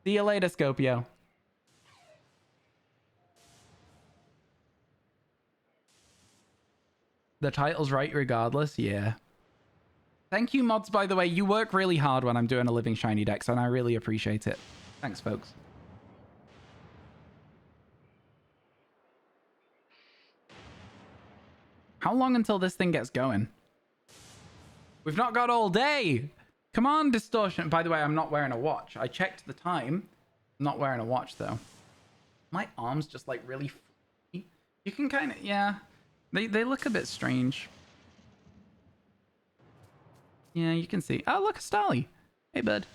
See you later, Scopio. The title's right regardless, yeah. Thank you, mods, by the way. You work really hard when I'm doing a living shiny dex, and I really appreciate it. Thanks, folks. How long until this thing gets going? We've not got all day. Come on, Distortion. By the way, I'm not wearing a watch. I checked the time. I'm not wearing a watch, though. My arm's just, like, really free. You can kind of... Yeah. They look a bit strange. Yeah, you can see. Oh, look, a Starly. Hey, bud.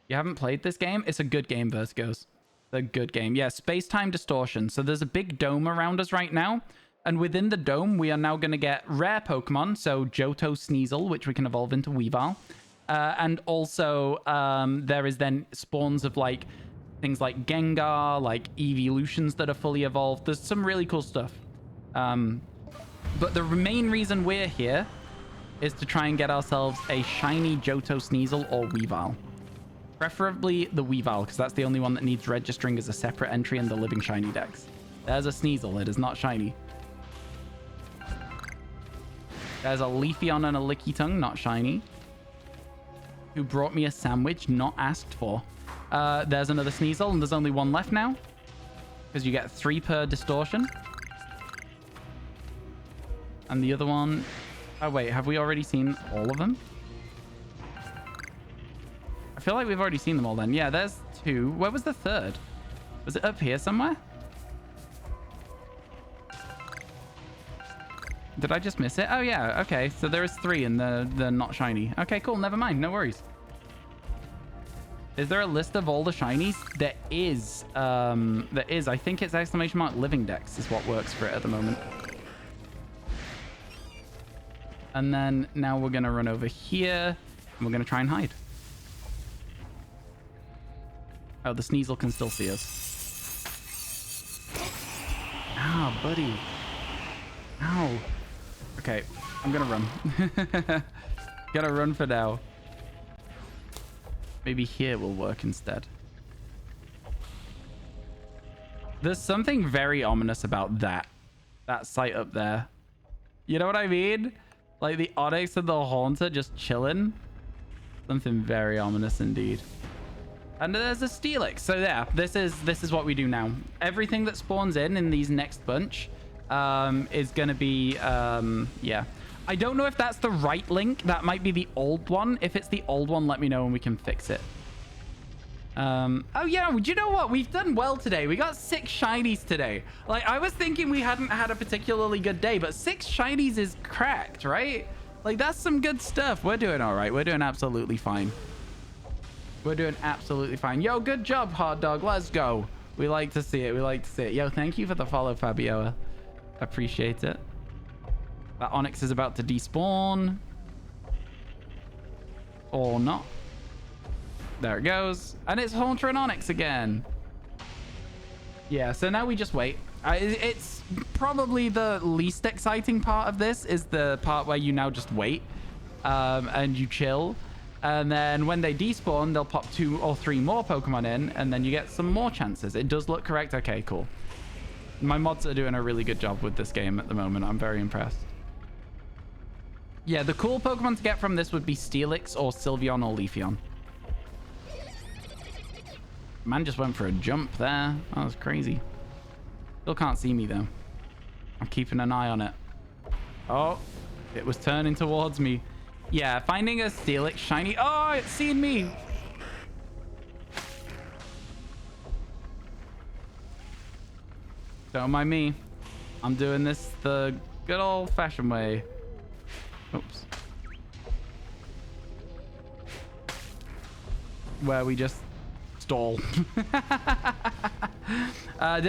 You haven't played this game? It's a good game, Vertigos. It's a good game. Yeah, space-time distortion. So there's a big dome around us right now. And within the dome, we are now going to get rare Pokemon. So Johto Sneasel, which we can evolve into Weavile. And also, there is then spawns of, like, things like Gengar, like evolutions that are fully evolved. There's some really cool stuff. But the main reason we're here is to try and get ourselves a shiny Johto Sneasel or Weavile. Preferably the Weavile, because that's the only one that needs registering as a separate entry in the Living Shiny Dex. There's a Sneasel. It is not shiny. There's a Leafeon and a Lickitung, not shiny. Who brought me a sandwich, not asked for. There's another Sneasel, and there's only one left now. Because you get 3 per distortion. And the other one... Oh, wait. Have we already seen all of them? I feel like we've already seen them all then. Yeah, there's 2. Where was the 3rd? Was it up here somewhere? Did I just miss it? Oh, yeah. Okay. So there is 3 and they're not shiny. Okay, cool. Never mind. No worries. Is there a list of all the shinies? There is. There is. I think it's ! Living Dex is what works for it at the moment. And then now we're going to run over here and we're going to try and hide. Oh, the Sneasel can still see us. Ow, buddy. Ow. Okay, I'm going to run. Gotta run for now. Maybe here will work instead. There's something very ominous about that site up there. You know what I mean? Like the Onyx and the Haunter just chilling. Something very ominous indeed. And there's a Steelix. So yeah, this is what we do now. Everything that spawns in these next bunch is going to be, yeah. I don't know if that's the right link. That might be the old one. If it's the old one, let me know and we can fix it. Oh yeah, do you know what? We've done well today. We got 6 shinies today. Like, I was thinking we hadn't had a particularly good day, but 6 shinies is cracked, right? Like, that's some good stuff. We're doing all right. We're doing absolutely fine. We're doing absolutely fine. Yo, good job, Hot Dog. Let's go. We like to see it. We like to see it. Yo, thank you for the follow, Fabiola. Appreciate it. That Onyx is about to despawn. Or not. There it goes. And it's Haunter and Onyx again. Yeah, so now we just wait. It's probably the least exciting part of this is the part where you now just wait. and you chill. And then when they despawn, they'll pop 2 or 3 more Pokemon in, and then you get some more chances. It does look correct. Okay, cool. My mods are doing a really good job with this game at the moment. I'm very impressed. Yeah, the cool Pokemon to get from this would be Steelix or Sylveon or Leafeon. Man just went for a jump there. That was crazy. Still can't see me, though. I'm keeping an eye on it. Oh, it was turning towards me. Yeah, finding a Steelix shiny. Oh, it's seen me. Don't mind me. I'm doing this the good old-fashioned way. Oops. Where we just stall. Did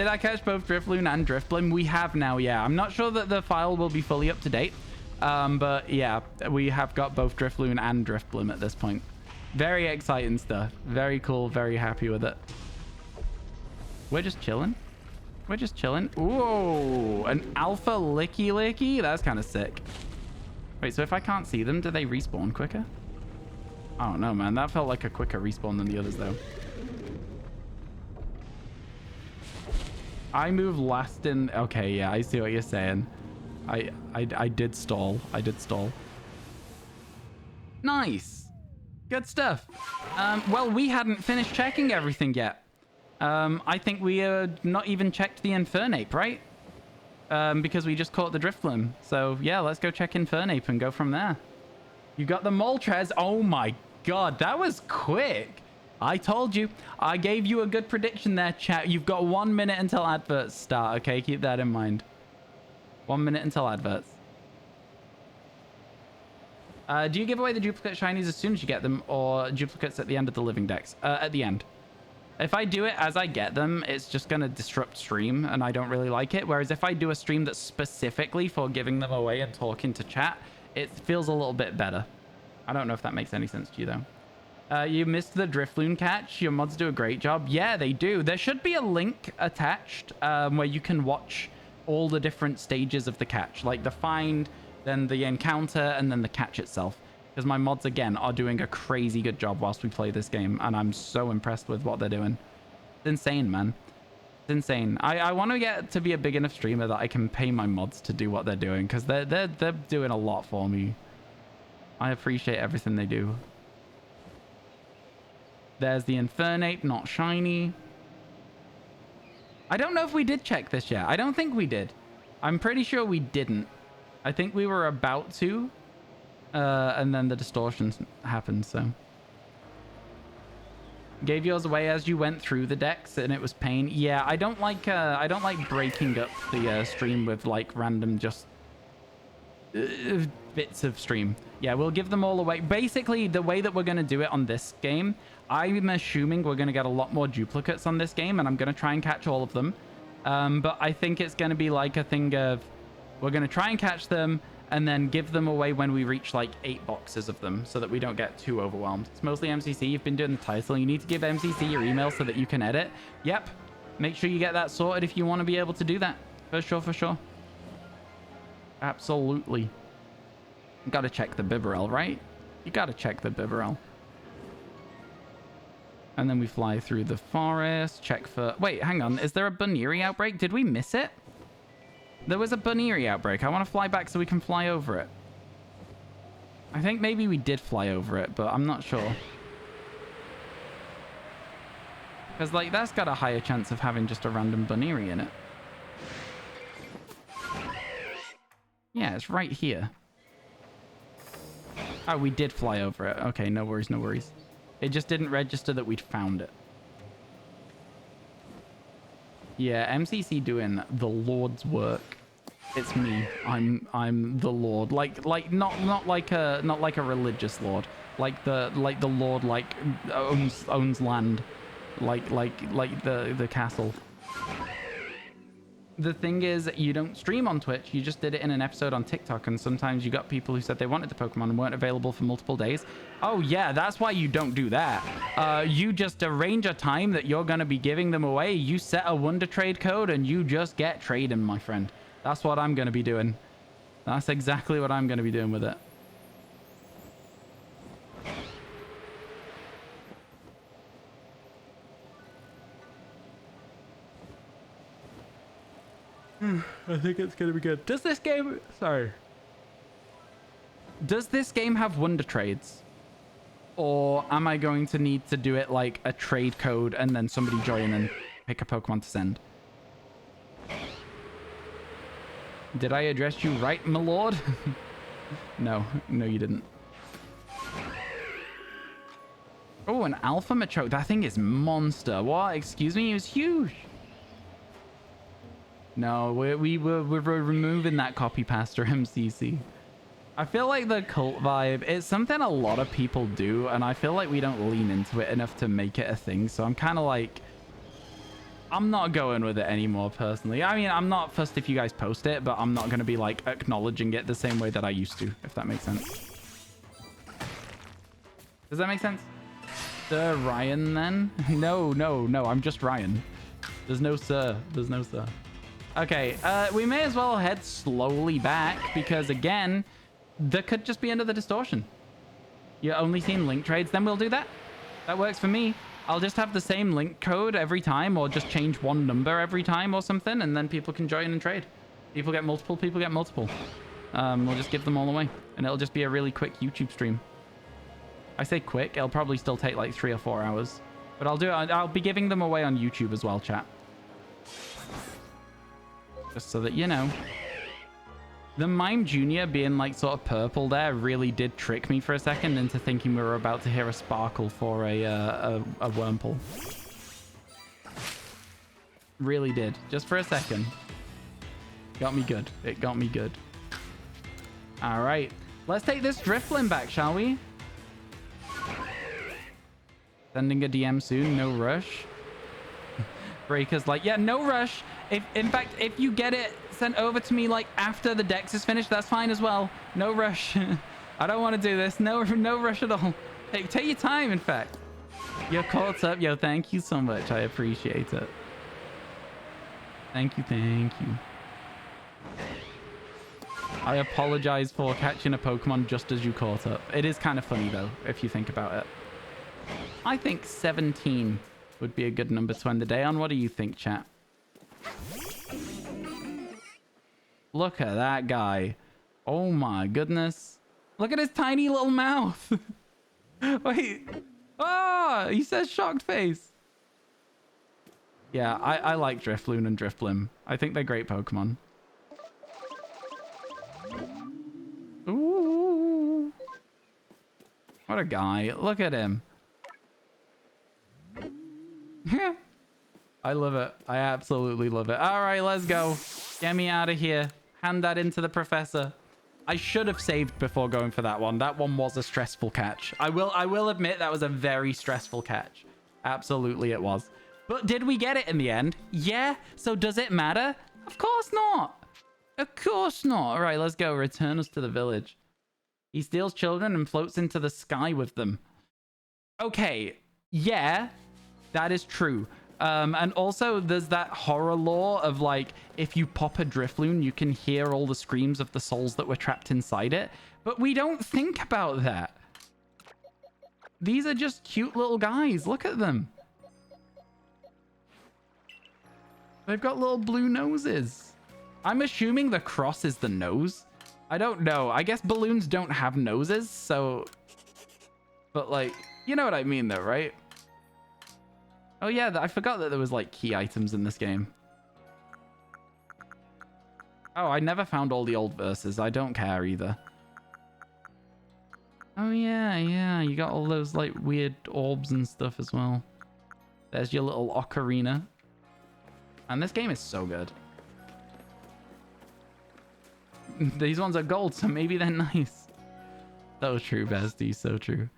I catch both Drifloon and Drifblim? We have now, yeah. I'm not sure that the file will be fully up to date. But yeah, we have got both Drifloon and Drifblim at this point. Very exciting stuff. Very cool. Very happy with it. We're just chilling. We're just chilling. Ooh, an Alpha Licky Licky. That's kind of sick. Wait, so if I can't see them, do they respawn quicker? I don't know, man. That felt like a quicker respawn than the others, though. I move last in... Okay, yeah, I see what you're saying. I did stall. I did stall. Nice. Good stuff. Well, we hadn't finished checking everything yet. I think we not even checked the Infernape, right? Because we just caught the Drifblim. So, yeah, let's go check Infernape and go from there. You got the Moltres. Oh, my God. That was quick. I told you. I gave you a good prediction there, chat. You've got 1 minute until adverts start, okay? Keep that in mind. 1 minute until adverts. Do you give away the duplicate shinies as soon as you get them, or duplicates at the end of the living decks? At the end. If I do it as I get them, it's just going to disrupt stream, and I don't really like it. Whereas if I do a stream that's specifically for giving them away and talking to chat, it feels a little bit better. I don't know if that makes any sense to you, though. You missed the Drifloon catch. Your mods do a great job. Yeah, they do. There should be a link attached where you can watch all the different stages of the catch, like the find, then the encounter, and then the catch itself. Because my mods, again, are doing a crazy good job whilst we play this game, and I'm so impressed with what they're doing. It's insane, man. It's insane. I want to get to be a big enough streamer that I can pay my mods to do what they're doing, because they're doing a lot for me. I appreciate everything they do. There's the Infernape, not shiny. I don't know if we did check this yet. I don't think we did. I'm pretty sure we didn't. I think we were about to. And then the distortions happened, so. Gave yours away as you went through the decks, and it was pain. Yeah, I don't like breaking up the stream with like random just bits of stream. Yeah, we'll give them all away. Basically, the way that we're going to do it on this game, I'm assuming we're going to get a lot more duplicates on this game, and I'm going to try and catch all of them. But I think it's going to be like a thing of, we're going to try and catch them, and then give them away when we reach like 8 boxes of them, so that we don't get too overwhelmed. It's mostly MCC. You've been doing the title. You need to give MCC your email so that you can edit. Yep. Make sure you get that sorted if you want to be able to do that. For sure, for sure. Absolutely. Got to check the Bibarel, right? You got to check the Bibarel. And then we fly through the forest. Check for... Wait, hang on. Is there a Buniri outbreak? Did we miss it? There was a Buniri outbreak. I want to fly back so we can fly over it. I think maybe we did fly over it, but I'm not sure. Because, like, that's got a higher chance of having just a random Buniri in it. Yeah, it's right here. Oh, we did fly over it. Okay, no worries, no worries. It just didn't register that we'd found it. Yeah, MCC doing the Lord's work. It's me. I'm the Lord. Like not like a religious Lord. Like the Lord like owns land. Like the castle. The thing is, you don't stream on Twitch. You just did it in an episode on TikTok, and sometimes you got people who said they wanted the Pokemon and weren't available for multiple days. Oh yeah, that's why you don't do that. You just arrange a time that you're gonna be giving them away. You set a Wonder Trade code and you just get trading, my friend. That's what I'm gonna be doing. That's exactly what I'm gonna be doing with it. I think it's gonna be good. Does this game... Sorry. Does this game have wonder trades? Or am I going to need to do it like a trade code and then somebody join and pick a Pokemon to send? Did I address you right, my lord? No, you didn't. Oh, an Alpha Machoke. That thing is monster. What? Excuse me? It was huge. No, we're removing that copy pasta MCC. I feel like the cult vibe, it's something a lot of people do, and I feel like we don't lean into it enough to make it a thing. So I'm kind of like, I'm not going with it anymore personally. I mean, I'm not fussed if you guys post it, but I'm not going to be like acknowledging it the same way that I used to, if that makes sense. Does that make sense? Sir Ryan then? No, I'm just Ryan. There's no sir. There's no sir. Okay, we may as well head slowly back because again, there could just be another distortion. You're only seeing link trades, then we'll do that. That works for me. I'll just have the same link code every time or just change one number every time or something, and then people can join and trade. People get multiple, people get multiple. We'll just give them all away, and it'll just be a really quick YouTube stream. I say quick, it'll probably still take like 3 or 4 hours. But I'll do it. I'll be giving them away on YouTube as well, chat. Just so that you know. The Mime Jr. being like sort of purple there really did trick me for a second into thinking we were about to hear a sparkle for a Wurmple. Really did. Just for a second. Got me good. It got me good. All right. Let's take this Drifblim back, shall we? Sending a DM soon. No rush. Breaker's like, yeah, no rush. In fact, if you get it sent over to me like after the dex is finished, that's fine as well. No rush. I don't want to do this. No rush at all. Take your time, in fact. You're caught up. Yo, thank you so much. I appreciate it. Thank you. I apologize for catching a Pokemon just as you caught up. It is kind of funny, though, if you think about it. I think 17 would be a good number to end the day on. What do you think, chat? Look at that guy. Oh my goodness. Look at his tiny little mouth. Wait. Oh, he says shocked face. Yeah, I like Drifloon and Drifblim. I think they're great Pokemon. Ooh. What a guy. Look at him. I love it. I absolutely love it. All right, let's go. Get me out of here. Hand that into the professor. I should have saved before going for that one. That one was a stressful catch. I will admit that was a very stressful catch. Absolutely it was. But did we get it in the end? Yeah. So does it matter? Of course not. Of course not. All right, let's go. Return us to the village. He steals children and floats into the sky with them. Okay. Yeah, that is true. And also there's that horror lore of like, if you pop a Drifloon, you can hear all the screams of the souls that were trapped inside it. But we don't think about that. These are just cute little guys. Look at them. They've got little blue noses. I'm assuming the cross is the nose. I don't know. I guess balloons don't have noses, so... But like, you know what I mean though, right? Oh yeah, I forgot that there was like key items in this game. Oh, I never found all the old verses. I don't care either. Oh yeah, you got all those like weird orbs and stuff as well. There's your little ocarina. And this game is so good. These ones are gold, so maybe they're nice. So true, bestie, so true.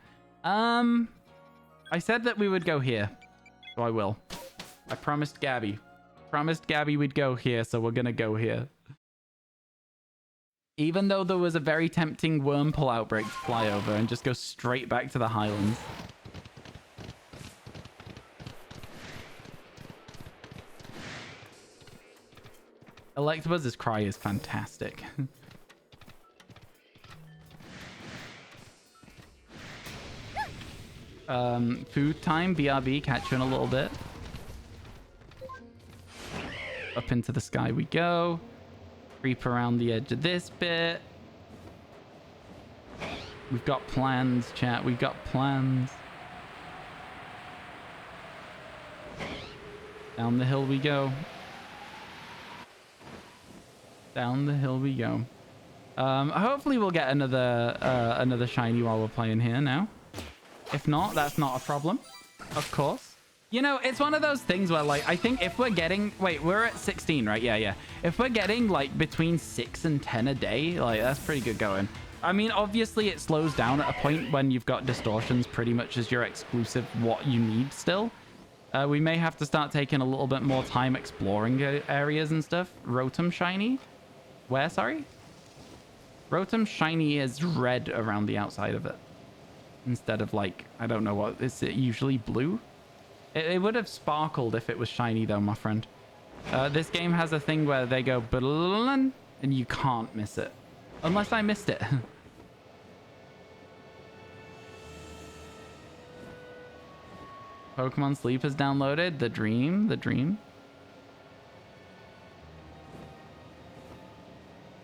I said that we would go here. So I will. I promised Gabby. Promised Gabby we'd go here, so we're gonna go here. Even though there was a very tempting Wurmple outbreak to fly over and just go straight back to the Highlands. Electabuzz's cry is fantastic. Food time, BRB, catch you in a little bit. Up into the sky we go. Creep around the edge of this bit. We've got plans, chat. We've got plans. Down the hill we go. Down the hill we go. Hopefully we'll get another shiny while we're playing here now. If not, that's not a problem. Of course. You know, it's one of those things where, like, I think if we're getting... Wait, we're at 16, right? Yeah. If we're getting, like, between 6 and 10 a day, like, that's pretty good going. I mean, obviously, it slows down at a point when you've got distortions pretty much as your exclusive what you need still. We may have to start taking a little bit more time exploring areas and stuff. Rotom shiny? Where, sorry? Rotom shiny is red around the outside of it. Instead of, like, I don't know what, is it usually blue? It would have sparkled if it was shiny, though, my friend. This game has a thing where they go and you can't miss it. Unless I missed it. Pokemon Sleep is downloaded. The dream.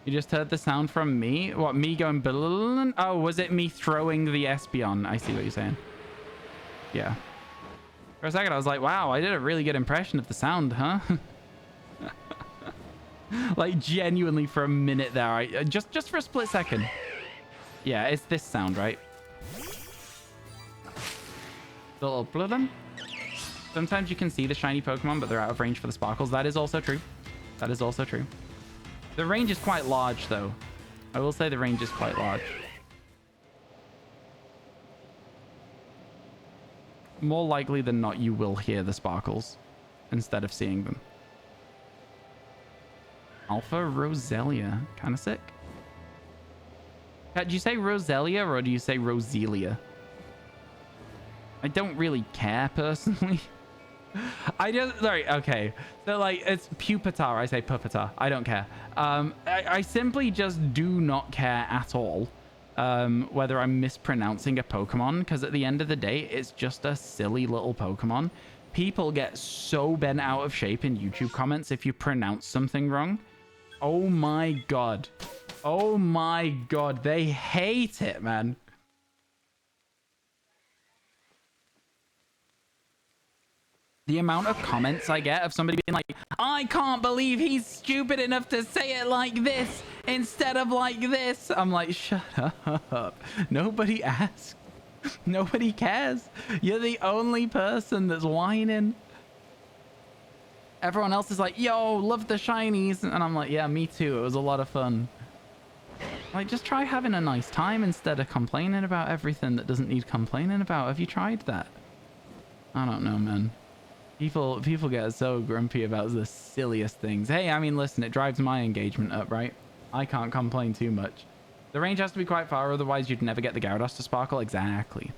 You just heard the sound from me? What, me going... Oh, was it me throwing the Espeon? I see what you're saying. Yeah. For a second, I was like, wow, I did a really good impression of the sound, huh? Like, genuinely for a minute there. Just for a split second. Yeah, it's this sound, right? Little bloodin. Sometimes you can see the shiny Pokemon, but they're out of range for the sparkles. That is also true. That is also true. The range is quite large, though. I will say the range is quite large. More likely than not, you will hear the sparkles instead of seeing them. Alpha Roselia. Kind of sick. Do you say Roselia or do you say Roselia? I don't really care, personally. I just... Sorry, okay. So, like, it's Pupitar. I say Pupitar. I don't care. I simply just do not care at all whether I'm mispronouncing a Pokemon, because at the end of the day, it's just a silly little Pokemon. People get so bent out of shape in YouTube comments if you pronounce something wrong. Oh my god. Oh my god. They hate it, man. The amount of comments I get of somebody being like, I can't believe he's stupid enough to say it like this instead of like this. I'm like, shut up. Nobody asked. Nobody cares. You're the only person that's whining. Everyone else is like, yo, love the shinies. And I'm like, yeah, me too. It was a lot of fun. Like, just try having a nice time instead of complaining about everything that doesn't need complaining about. Have you tried that? I don't know, man. People get so grumpy about the silliest things. Hey, I mean, listen, it drives my engagement up, right? I can't complain too much. The range has to be quite far, otherwise you'd never get the Gyarados to sparkle. Exactly.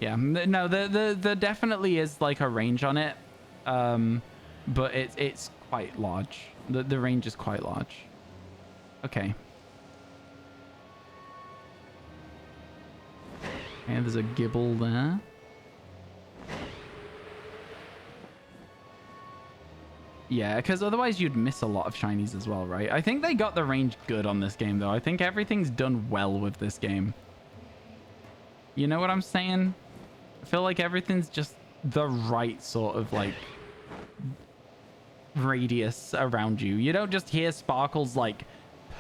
Yeah, no, there definitely is like a range on it, but it's quite large. The range is quite large. Okay. And there's a Gibble there. Yeah, because otherwise you'd miss a lot of shinies as well, right? I think they got the range good on this game, though. I think everything's done well with this game. You know what I'm saying? I feel like everything's just the right sort of, like, radius around you. You don't just hear sparkles, like,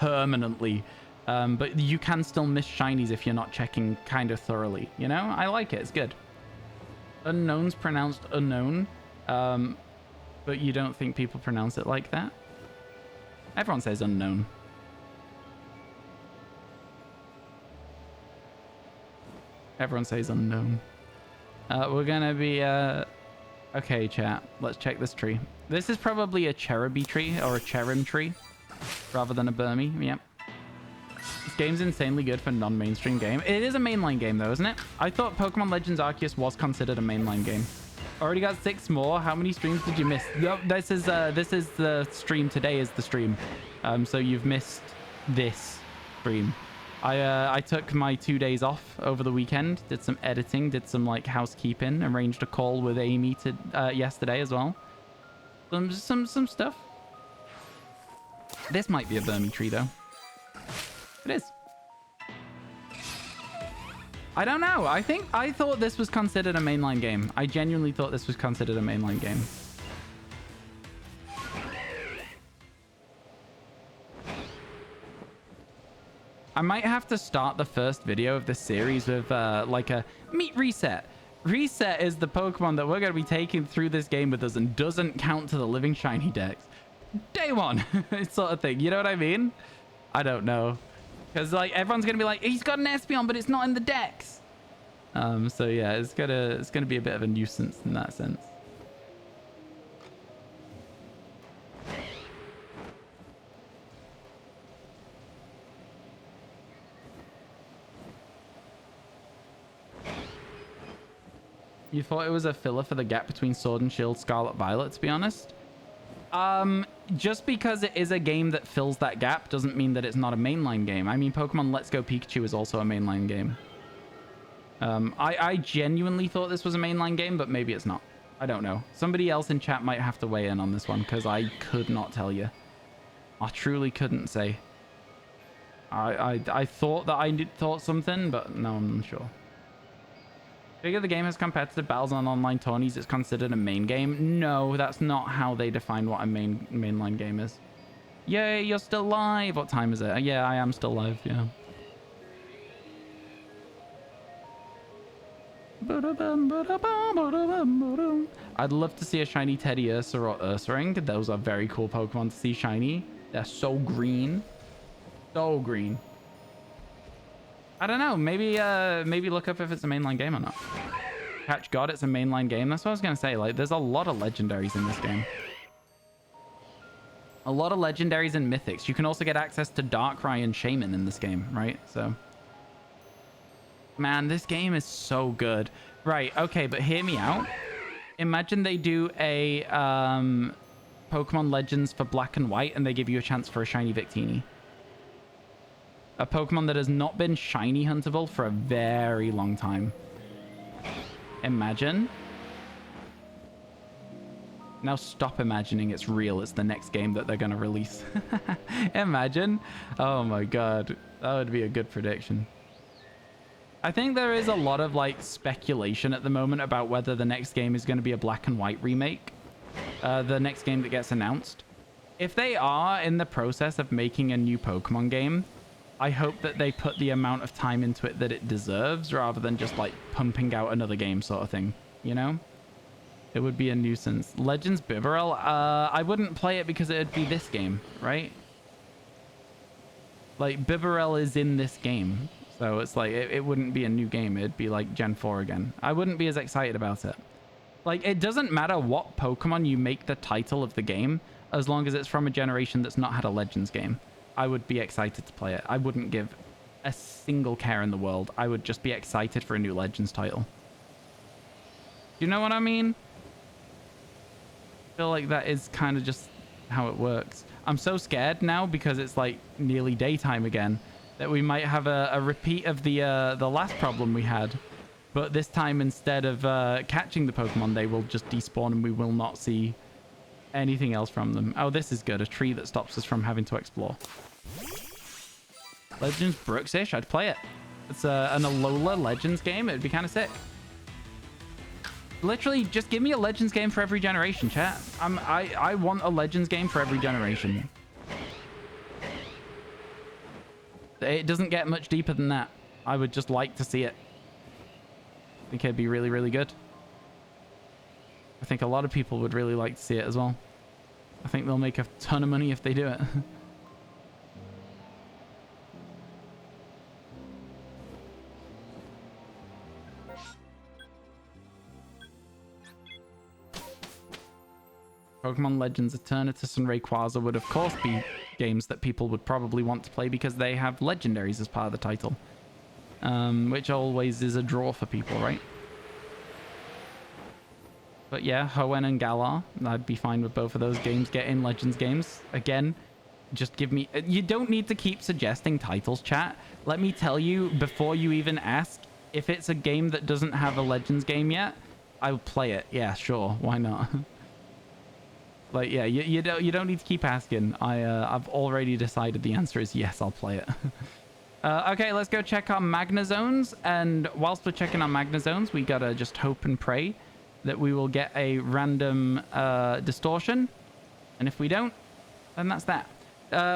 permanently. But you can still miss shinies if you're not checking kind of thoroughly. You know? I like it. It's good. Unknown's pronounced unknown. But you don't think people pronounce it like that? Everyone says unknown. Everyone says unknown. We're gonna be... Okay, chat. Let's check this tree. This is probably a Cherubi tree or a Cherim tree rather than a Burmy. Yep. This game's insanely good for non-mainstream game. It is a mainline game, though, isn't it? I thought Pokemon Legends Arceus was considered a mainline game. Already got 6 more. How many streams did you miss? Yep, this is the stream. Today is the stream. So you've missed this stream. I took my 2 days off over the weekend, did some editing, did some like housekeeping, arranged a call with Amy to yesterday as well. Some stuff. This might be a Burmy tree, though. It is. I don't know. I thought this was considered a mainline game. I genuinely thought this was considered a mainline game. I might have to start the first video of this series with like a meet reset. Reset is the Pokemon that we're going to be taking through this game with us and doesn't count to the living shiny dex. Day one, sort of thing. You know what I mean? I don't know. Because like everyone's going to be like, he's got an Espeon, but it's not in the dex. So yeah, it's gonna be a bit of a nuisance in that sense. You thought it was a filler for the gap between Sword and Shield, Scarlet Violet, to be honest? Just because it is a game that fills that gap doesn't mean that it's not a mainline game. I mean, Pokemon Let's Go Pikachu is also a mainline game. I genuinely thought this was a mainline game, but maybe it's not. I don't know. Somebody else in chat might have to weigh in on this one, because I could not tell you. I truly couldn't say. I thought that I thought something, but no, I'm not sure. Figure the game has competitive battles on online tourneys. It's considered a main game. No, that's not how they define what a mainline game is. Yay, you're still live. What time is it? Yeah, I am still live. Yeah. I'd love to see a shiny Teddy Ursa or Ursaring. Those are very cool Pokemon to see shiny. They're so green. So green. I don't know. Maybe look up if it's a mainline game or not. Catch God, it's a mainline game. That's what I was going to say. Like, there's a lot of legendaries in this game. A lot of legendaries and mythics. You can also get access to Darkrai and Shaman in this game, right? So, man, this game is so good. Right, okay, but hear me out. Imagine they do a Pokemon Legends for Black and White and they give you a chance for a shiny Victini. A Pokemon that has not been shiny huntable for a very long time. Imagine. Now stop imagining it's real. It's the next game that they're going to release. Imagine. Oh my god. That would be a good prediction. I think there is a lot of like speculation at the moment about whether the next game is going to be a Black and White remake. The next game that gets announced. If they are in the process of making a new Pokemon game, I hope that they put the amount of time into it that it deserves rather than just like pumping out another game sort of thing, you know? It would be a nuisance. Legends Bibarel, I wouldn't play it because it would be this game, right? Like Bibarel is in this game, so it's like it wouldn't be a new game. It'd be like Gen 4 again. I wouldn't be as excited about it. Like, it doesn't matter what Pokemon you make the title of the game, as long as it's from a generation that's not had a Legends game. I would be excited to play it. I wouldn't give a single care in the world. I would just be excited for a new Legends title. Do you know what I mean? I feel like that is kind of just how it works. I'm so scared now because it's like nearly daytime again that we might have a repeat of the last problem we had. But this time, instead of catching the Pokemon, they will just despawn and we will not see anything else from them. Oh, this is good. A tree that stops us from having to explore. Legends Brooksish. I'd play it. It's an Alola Legends game. It'd be kind of sick. Literally, just give me a Legends game for every generation, chat. I want a Legends game for every generation. It doesn't get much deeper than that. I would just like to see it. I think it'd be really, really good. I think a lot of people would really like to see it as well. I think they'll make a ton of money if they do it. Pokemon Legends Eternatus and Rayquaza would of course be games that people would probably want to play because they have legendaries as part of the title. Which always is a draw for people, right? But yeah, Hoenn and Galar, I'd be fine with both of those games getting Legends games. Again, just give me... You don't need to keep suggesting titles, chat. Let me tell you, before you even ask, if it's a game that doesn't have a Legends game yet, I'll play it. Yeah, sure. Why not? Like, yeah, you don't need to keep asking. I've already decided the answer is yes, I'll play it. Okay, let's go check our Magna Zones. And whilst we're checking our Magna Zones, we gotta just hope and pray that we will get a random distortion. And if we don't, then that's that.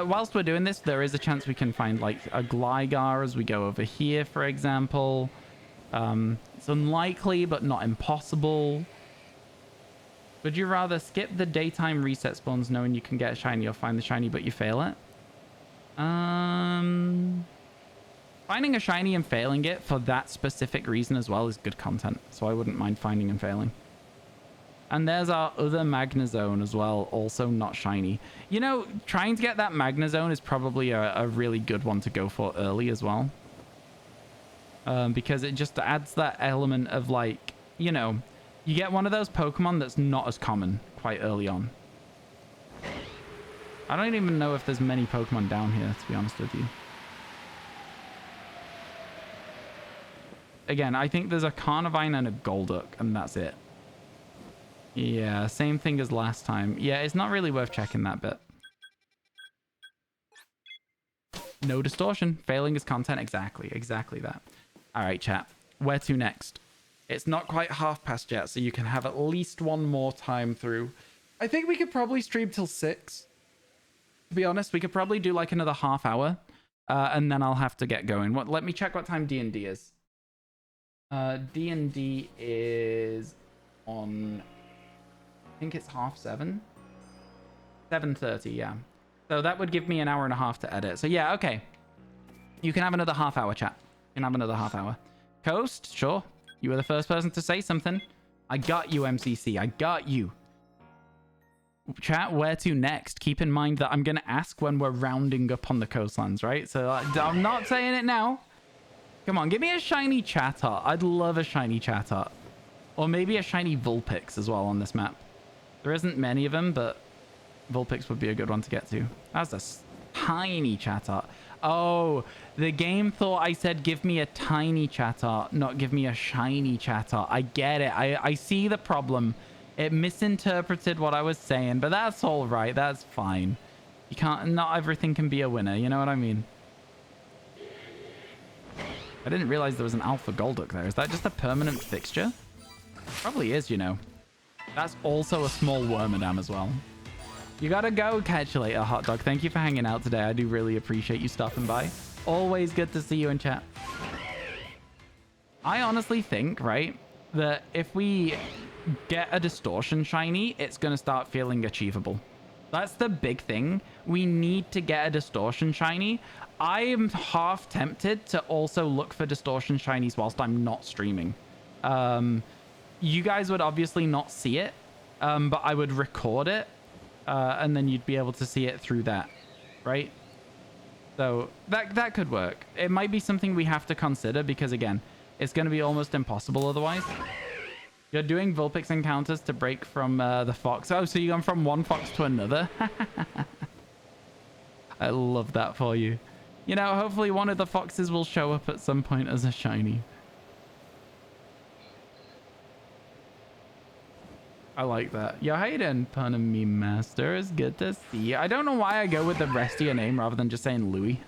Whilst we're doing this, there is a chance we can find like a Gligar as we go over here, for example. It's unlikely, but not impossible. Would you rather skip the daytime reset spawns knowing you can get a shiny or find the shiny but you fail it? Finding a shiny and failing it for that specific reason as well is good content. So I wouldn't mind finding and failing. And there's our other Magna Zone as well, also not shiny. You know, trying to get that Magna Zone is probably a really good one to go for early as well. Because it just adds that element of like, you know, you get one of those Pokemon that's not as common quite early on. I don't even know if there's many Pokemon down here, to be honest with you. Again, I think there's a Carnivine and a Golduck, and that's it. Yeah, same thing as last time. Yeah, it's not really worth checking that bit. No distortion. Failing is content. Exactly that. All right, chat. Where to next? It's not quite half past yet, so you can have at least one more time through. I think we could probably stream till 6. To be honest, we could probably do like another half hour, and then I'll have to get going. Let me check what time D&D is. D&D is on, I think it's 7:30. 7:30, yeah. So that would give me an hour and a half to edit. So yeah, okay. You can have another half hour, chat. You can have another half hour. Coast, sure. You were the first person to say something. I got you, MCC. I got you. Chat, where to next? Keep in mind that I'm going to ask when we're rounding up on the coastlands, right? So I'm not saying it now. Come on, give me a shiny Chatot. I'd love a shiny Chatot. Or maybe a shiny Vulpix as well on this map. There isn't many of them, but Vulpix would be a good one to get to. That's a tiny Chatot. Oh, the game thought I said give me a tiny Chatot, not give me a shiny Chatot. I get it. I see the problem. It misinterpreted what I was saying, but that's all right. That's fine. You can't, not everything can be a winner. You know what I mean? I didn't realize there was an Alpha Golduck there. Is that just a permanent fixture? Probably is, you know. That's also a small Wormadam as well. You gotta go. Catch you later, Hot Dog. Thank you for hanging out today. I do really appreciate you stopping by. Always good to see you in chat. I honestly think, right, that if we get a distortion shiny, it's gonna start feeling achievable. That's the big thing. We need to get a distortion shiny. I am half tempted to also look for distortion shinies whilst I'm not streaming. You guys would obviously not see it, but I would record it, and then you'd be able to see it through that, right? So that could work. It might be something we have to consider because, again, it's going to be almost impossible otherwise. You're doing Vulpix encounters to break from the fox. Oh, so you've gone from one fox to another? I love that for you. You know, hopefully one of the foxes will show up at some point as a shiny. I like that. Yo, how you doing, Punami Master? It's good to see you. I don't know why I go with the rest of your name rather than just saying Louis.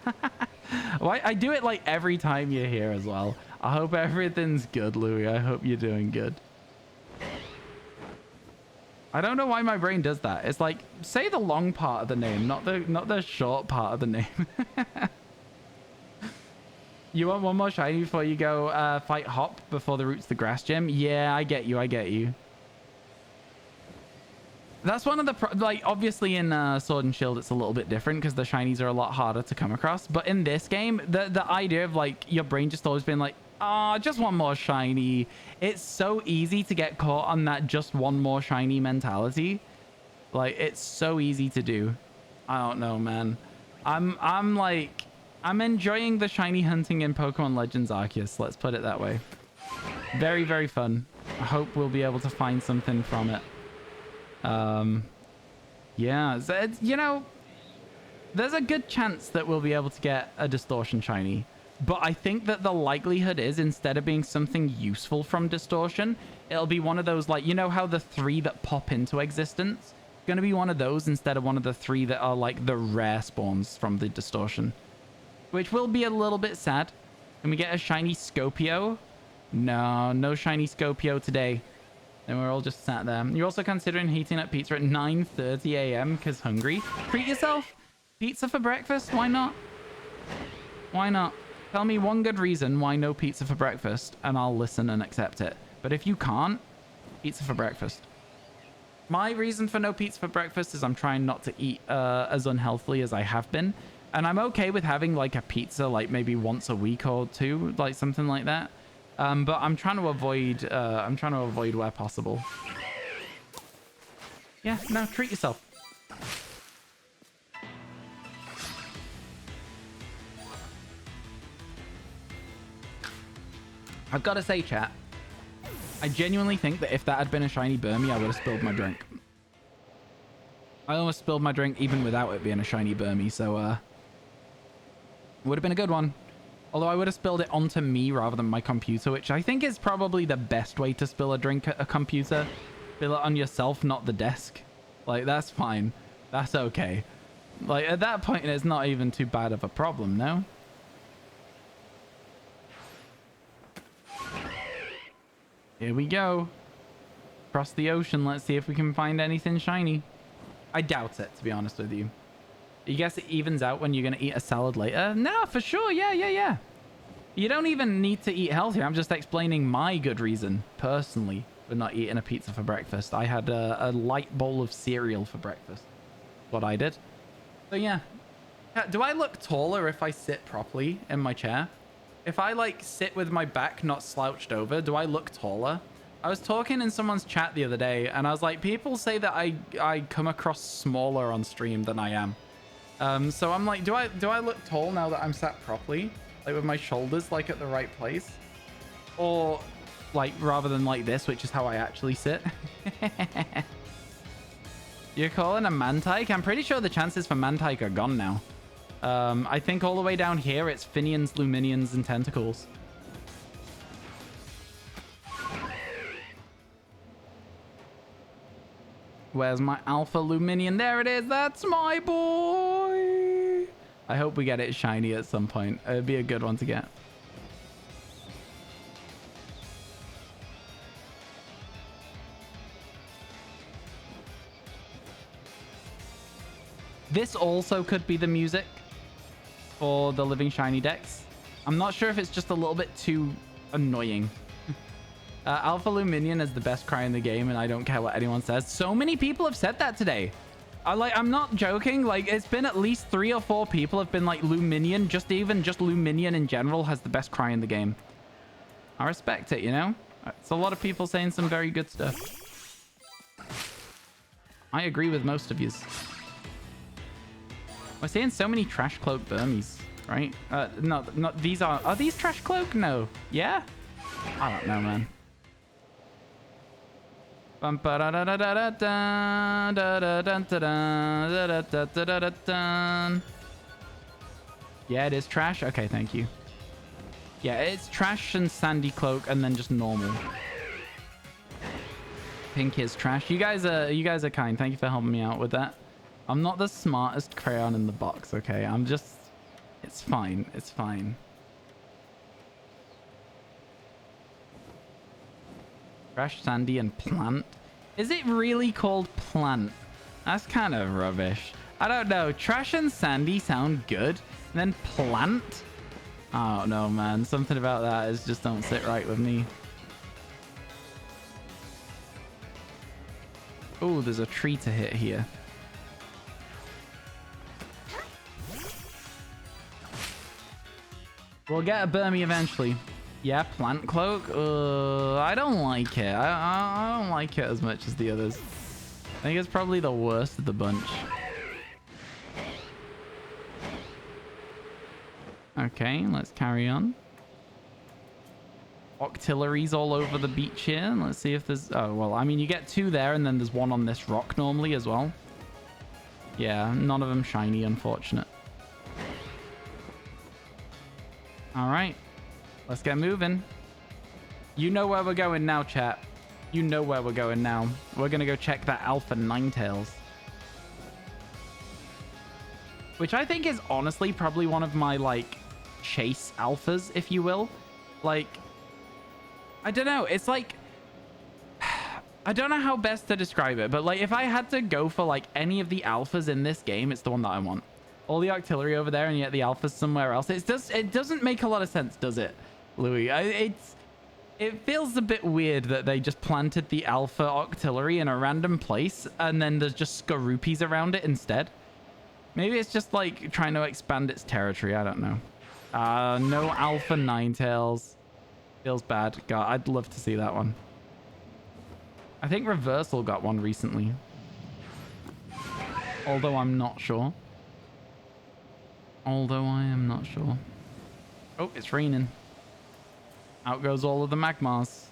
Why I do it like every time you're here as well. I hope everything's good, Louis. I hope you're doing good. I don't know why my brain does that. It's like, say the long part of the name, not the short part of the name. You want one more shiny before you go fight Hop before the Roots the Grass Gym? Yeah, I get you. I get you. That's one of the... like, obviously in Sword and Shield, it's a little bit different because the shinies are a lot harder to come across. But in this game, the idea of, like, your brain just always being like, ah, just one more shiny. It's so easy to get caught on that just one more shiny mentality. Like, it's so easy to do. I don't know, man. I'm enjoying the shiny hunting in Pokemon Legends Arceus. Let's put it that way. Very, very fun. I hope we'll be able to find something from it. Yeah, so it's, you know, there's a good chance that we'll be able to get a distortion shiny. But I think that the likelihood is, instead of being something useful from distortion, it'll be one of those, like, you know how the 3 that pop into existence going to be one of those instead of one of the 3 that are like the rare spawns from the distortion, which will be a little bit sad. Can we get a shiny Scopio? No, no shiny Scopio today. And we're all just sat there. You're also considering heating up pizza at 9:30 a.m. because hungry? Treat yourself. Pizza for breakfast? Why not? Why not? Tell me one good reason why no pizza for breakfast, and I'll listen and accept it. But if you can't, pizza for breakfast. My reason for no pizza for breakfast is I'm trying not to eat as unhealthily as I have been. And I'm okay with having like a pizza like maybe once a week or 2, like something like that. But I'm trying to avoid where possible. Yeah, no, treat yourself. I've got to say, chat, I genuinely think that if that had been a shiny Burmy, I would have spilled my drink. I almost spilled my drink even without it being a shiny Burmy, so would have been a good one. Although I would have spilled it onto me rather than my computer, which I think is probably the best way to spill a drink at a computer. Spill it on yourself, not the desk. Like, that's fine. That's okay. Like, at that point, it's not even too bad of a problem, no? Here we go. Across the ocean, let's see if we can find anything shiny. I doubt it, to be honest with you. You guess it evens out when you're going to eat a salad later? No, for sure. Yeah. You don't even need to eat healthier. I'm just explaining my good reason, personally, for not eating a pizza for breakfast. I had a light bowl of cereal for breakfast. What I did. So, yeah. Do I look taller if I sit properly in my chair? If I, like, sit with my back not slouched over, do I look taller? I was talking in someone's chat the other day, and I was like, people say that I come across smaller on stream than I am. So I'm like, do I look tall now that I'm sat properly? Like with my shoulders like at the right place? Or like rather than like this, which is how I actually sit? You're calling a Mantike? I'm pretty sure the chances for Mantike are gone now. I think all the way down here it's Finnians, Luminians, and Tentacles. Where's my Alpha Luminian? There it is. That's my boy. I hope we get it shiny at some point. It'd be a good one to get. This also could be the music for the Living Shiny decks. I'm not sure if it's just a little bit too annoying. Alpha Luminian is the best cry in the game, and I don't care what anyone says. So many people have said that today. I'm not joking. Like, it's been at least 3 or 4 people have been like, Luminian, just Luminian in general has the best cry in the game. I respect it, you know? It's a lot of people saying some very good stuff. I agree with most of yous. We're seeing so many Trash Cloak Burmies, right? No, these are these Trash Cloak? No. Yeah? I don't know, man. Yeah, it is trash. Okay, thank you. Yeah, it's trash and sandy cloak, and then just normal. Pink is trash. You guys are kind. Thank you for helping me out with that. I'm not the smartest crayon in the box. Okay, I'm just. It's fine. It's fine. Trash, sandy, and plant. Is it really called plant? That's kind of rubbish. I don't know. Trash and sandy sound good. And then plant? I don't know, man. Something about that is just don't sit right with me. Oh, there's a tree to hit here. We'll get a Burmy eventually. Yeah, plant cloak. I don't like it. I don't like it as much as the others. I think it's probably the worst of the bunch. Okay, let's carry on. Octilleries all over the beach here. Let's see if there's... Oh, well, I mean, you get 2 there, and then there's 1 on this rock normally as well. Yeah, none of them shiny, unfortunate. All right. Let's get moving. You know where we're going now, chat. You know where we're going now. We're going to go check that Alpha Ninetales. which I think is honestly probably one of my, like, chase alphas, if you will. Like, I don't know. It's like, I don't know how best to describe it, but like if I had to go for like any of the alphas in this game, it's the one that I want. All the artillery over there and yet the alphas somewhere else. It doesn't make a lot of sense, does it, Louis? It feels a bit weird that they just planted the alpha artillery in a random place and then there's just Skorupies around it instead. Maybe it's just like trying to expand its territory. I don't know. No alpha Ninetales. Feels bad. God, I'd love to see that one. I think Reversal got one recently. Although I'm not sure. Although I am not sure. Oh, it's raining. Out goes all of the Magmars.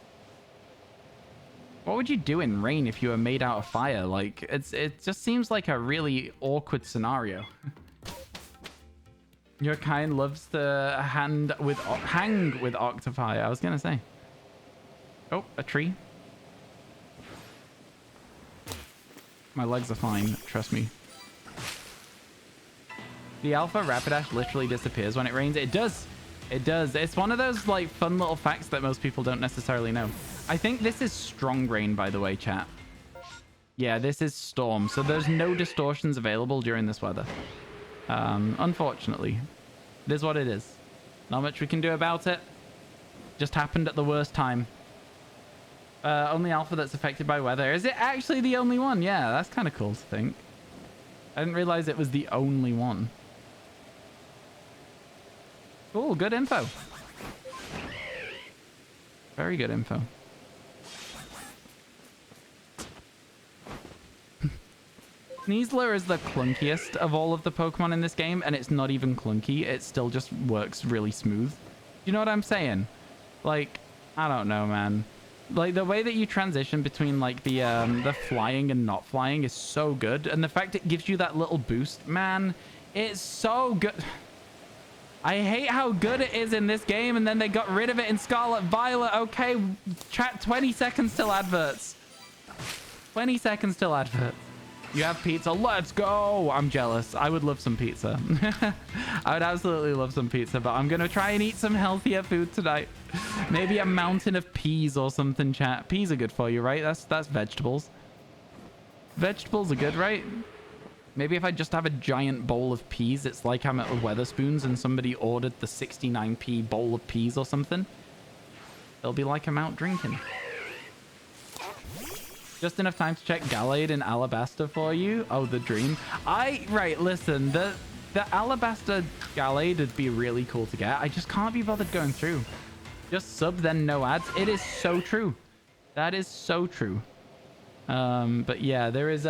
What would you do in rain if you were made out of fire? Like, it just seems like a really awkward scenario. Your kind loves to hang with octopi, I was gonna say. Oh, a tree. My legs are fine, trust me. The alpha Rapidash literally disappears when it rains. It does. It does. It's one of those like fun little facts that most people don't necessarily know. I think this is strong rain, by the way, chat. Yeah, this is storm. So there's no distortions available during this weather. Unfortunately. It is what it is. Not much we can do about it. Just happened at the worst time. Only alpha that's affected by weather. Is it actually the only one? Yeah, that's kind of cool to think. I didn't realize it was the only one. Cool, good info. Very good info. Sneasler is the clunkiest of all of the Pokemon in this game, and it's not even clunky. It still just works really smooth. You know what I'm saying? Like, I don't know, man. Like, the way that you transition between, like, the flying and not flying is so good. And the fact it gives you that little boost, man, it's so good. I hate how good it is in this game, and then they got rid of it in Scarlet Violet. Okay, chat, 20 seconds till adverts. 20 seconds till adverts. You have pizza. Let's go. I'm jealous. I would love some pizza. I would absolutely love some pizza, but I'm going to try and eat some healthier food tonight. Maybe a mountain of peas or something, chat. Peas are good for you, right? That's vegetables. Vegetables are good, right? Maybe if I just have a giant bowl of peas, it's like I'm at Weatherspoons and somebody ordered the 69p bowl of peas or something. It'll be like I'm out drinking. Just enough time to check Gallade and Alabasta for you. Oh, the dream. Right, listen, the Alabasta Gallade would be really cool to get. I just can't be bothered going through. Just sub, then no ads. It is so true. That is so true. But yeah, there is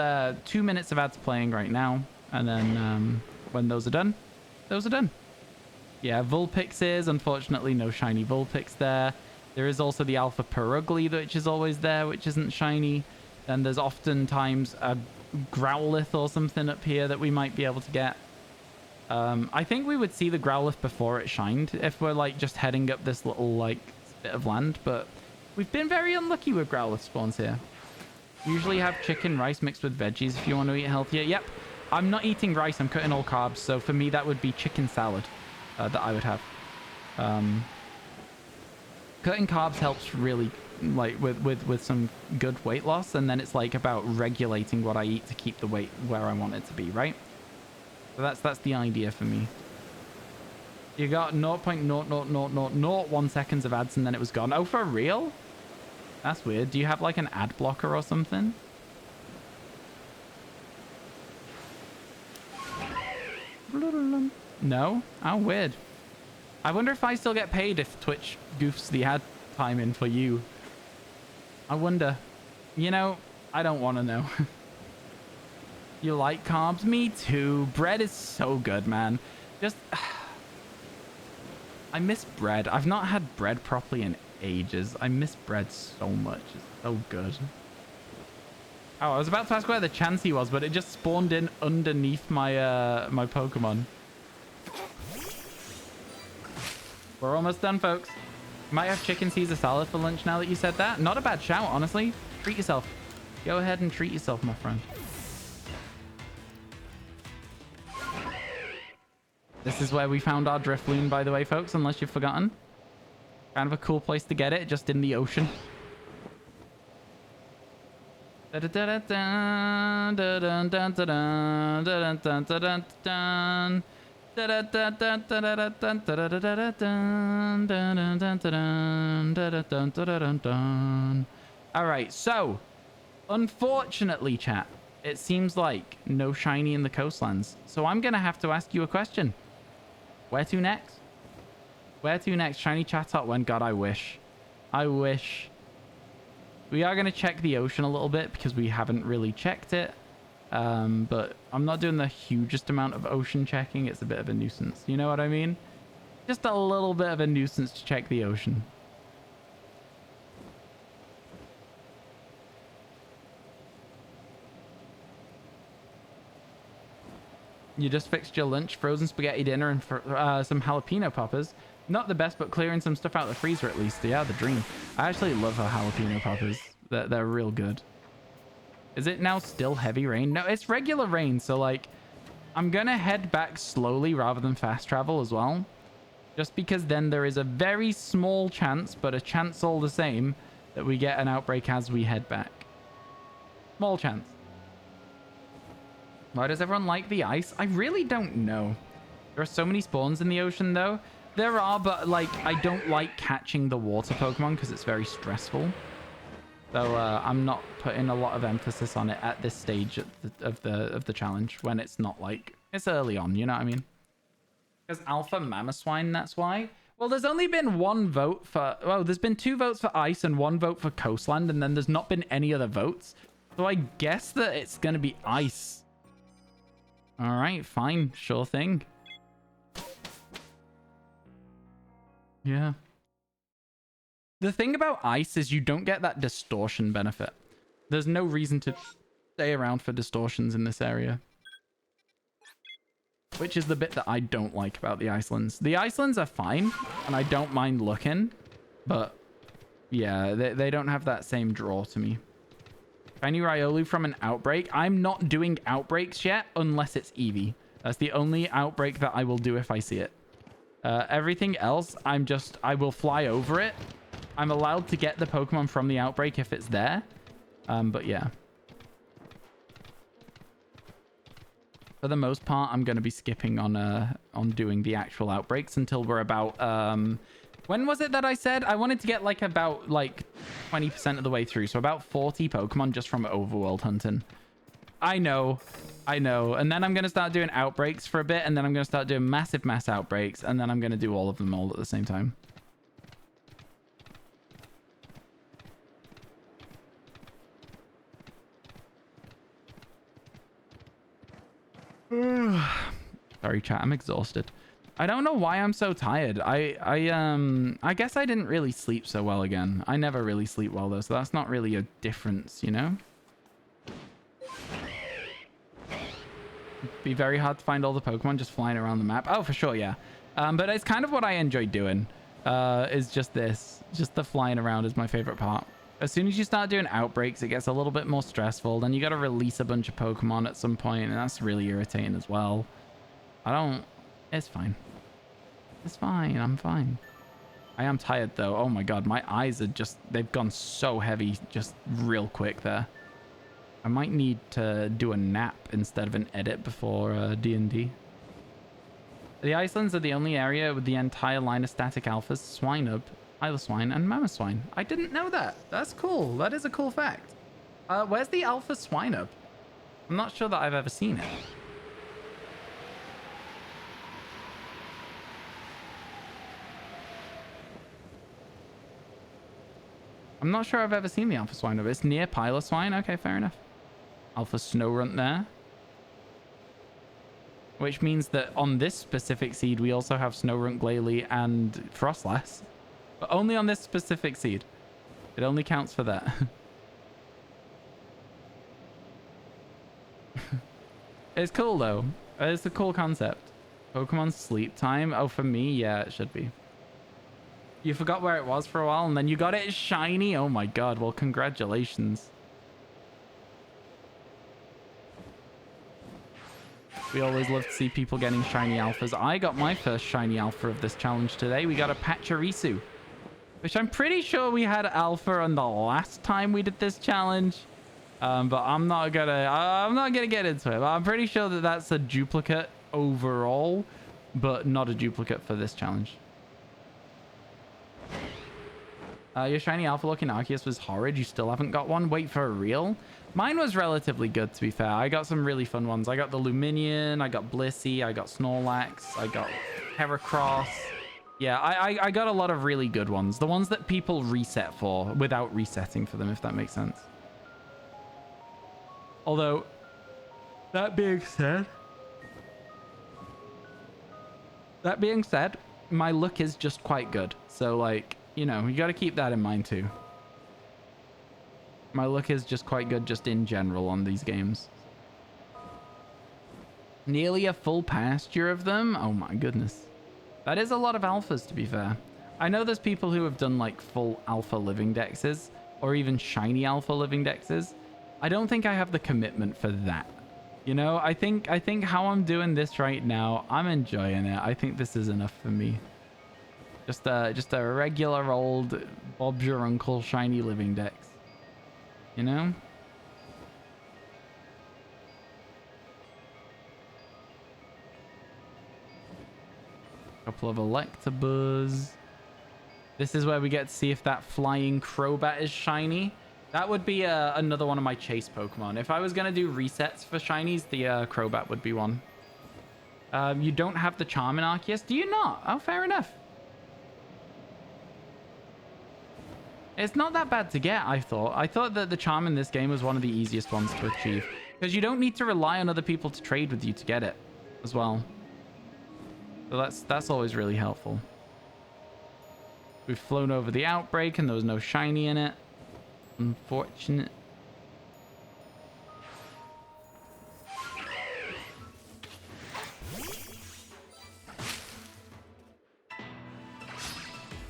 2 minutes of ads playing right now. And then when those are done, those are done. Yeah, Vulpix is. Unfortunately, no shiny Vulpix there. There is also the Alpha Perugly, which is always there, which isn't shiny. Then there's oftentimes a Growlithe or something up here that we might be able to get. I think we would see the Growlithe before it shined if we're like just heading up this little like bit of land, but we've been very unlucky with Growlithe spawns here. Usually have chicken rice mixed with veggies if you want to eat healthier. Yep, I'm not eating rice, I'm cutting all carbs, so for me that would be chicken salad that I would have. Cutting carbs helps really like with some good weight loss, and then it's like about regulating what I eat to keep the weight where I want it to be, right? So that's the idea for me. You got 0.00001 seconds of ads and then it was gone. Oh, for real? That's weird. Do you have like an ad blocker or something? No? Oh, weird. I wonder if I still get paid if Twitch goofs the ad time in for you. I wonder. You know, I don't want to know. You like carbs? Me too. Bread is so good, man. Just... I miss bread. I've not had bread properly in ages. I miss bread so much. It's so good. Oh, I was about to ask where the Chansey was, but it just spawned in underneath my my Pokemon. We're almost done, folks. Might have chicken Caesar salad for lunch now that you said that. Not a bad shout, honestly. Treat yourself. Go ahead and treat yourself, my friend. This is where we found our Drifloon, by the way, folks, unless you've forgotten. Kind of a cool place to get it, just in the ocean. Alright, so unfortunately, chat, it seems like no shiny in the coastlands. So I'm gonna have to ask you a question. Where to next? Where to next? Shiny Chatot when? God, I wish. I wish. We are going to check the ocean a little bit because we haven't really checked it. But I'm not doing the hugest amount of ocean checking. It's a bit of a nuisance. You know what I mean? Just a little bit of a nuisance to check the ocean. You just fixed your lunch, frozen spaghetti dinner, and some jalapeno poppers. Not the best, but clearing some stuff out of the freezer at least. Yeah, the dream. I actually love our jalapeno poppers. They're real good. Is it now still heavy rain? No, it's regular rain. So, like, I'm going to head back slowly rather than fast travel as well. Just because then there is a very small chance, but a chance all the same, that we get an outbreak as we head back. Small chance. Why does everyone like the ice? I really don't know. There are so many spawns in the ocean, though. There are, but, like, I don't like catching the water Pokemon because it's very stressful. So, I'm not putting a lot of emphasis on it at this stage of the challenge when it's not, like, it's early on, you know what I mean? Because Alpha Mamoswine, that's why. Well, there's only been one vote for... Well, there's been 2 votes for Ice and 1 vote for Coastland, and then there's not been any other votes. So I guess that it's going to be Ice. All right, fine. Sure thing. Yeah. The thing about Ice is you don't get that distortion benefit. There's no reason to stay around for distortions in this area. Which is the bit that I don't like about the Icelands. The Icelands are fine, and I don't mind looking. But, yeah, they don't have that same draw to me. Shiny Riolu from an outbreak. I'm not doing outbreaks yet unless it's Eevee. That's the only outbreak that I will do if I see it. Everything else, I will fly over it. I'm allowed to get the Pokemon from the outbreak if it's there. But yeah. For the most part, I'm going to be skipping on doing the actual outbreaks until we're about... when was it that I said? I wanted to get like about like 20% of the way through. So about 40 Pokemon just from Overworld hunting. I know. And then I'm going to start doing outbreaks for a bit. And then I'm going to start doing mass outbreaks. And then I'm going to do all of them all at the same time. Sorry, chat. I'm exhausted. I don't know why I'm so tired. I guess I didn't really sleep so well again. I never really sleep well though, so that's not really a difference, you know? Be very hard to find all the Pokemon just flying around the map. Oh, for sure, yeah. But it's kind of what I enjoy doing. Is just this. Just the flying around is my favorite part. As soon as you start doing outbreaks, it gets a little bit more stressful. Then you got to release a bunch of Pokemon at some point, and that's really irritating as well. It's fine. It's fine. I'm fine. I am tired, though. Oh, my God. My eyes are just... They've gone so heavy just real quick there. I might need to do a nap instead of an edit before D&D. The Icelands are the only area with the entire line of static alphas, Swinub, Piloswine, and Mamoswine. I didn't know that. That's cool. That is a cool fact. Where's the alpha Swinub? I'm not sure that I've ever seen it. I'm not sure I've ever seen the alpha Swinub. It's near Piloswine. Okay, fair enough. Alpha Snowrunt there. Which means that on this specific seed, we also have Snowrunt, Glalie, and Frostlass. But only on this specific seed. It only counts for that. It's cool, though. It's a cool concept. Pokemon sleep time. Oh, for me? Yeah, it should be. You forgot where it was for a while, and then you got it shiny? Oh my god. Well, congratulations. We always love to see people getting shiny alphas. I got my first shiny alpha of this challenge today. We got a Pachirisu, which I'm pretty sure we had alpha on the last time we did this challenge. But I'm not gonna get into it. But I'm pretty sure that that's a duplicate overall, but not a duplicate for this challenge. Your shiny alpha looking Arceus was horrid. You still haven't got one? Wait for a real? Mine was relatively good, to be fair. I got some really fun ones. I got the Luminion, I got Blissey, I got Snorlax, I got Heracross. Yeah, I got a lot of really good ones. The ones that people reset for without resetting for them, if that makes sense. Although, that being said, my luck is just quite good. So, like, you know, you got to keep that in mind too. My luck is just quite good just in general on these games. Nearly a full pasture of them? Oh my goodness. That is a lot of alphas, to be fair. I know there's people who have done like full alpha living dexes or even shiny alpha living dexes. I don't think I have the commitment for that. You know, I think how I'm doing this right now, I'm enjoying it. I think this is enough for me. Just a regular old Bob's Your Uncle shiny living dex. You know? Couple of Electabuzz. This is where we get to see if that flying Crobat is shiny. That would be another one of my chase Pokemon. If I was going to do resets for shinies, the Crobat would be one. You don't have the Charm in Arceus? Do you not? Oh, fair enough. It's not that bad to get, I thought. I thought that the Charm in this game was one of the easiest ones to achieve. Because you don't need to rely on other people to trade with you to get it as well. So that's always really helpful. We've flown over the outbreak and there was no shiny in it. Unfortunate.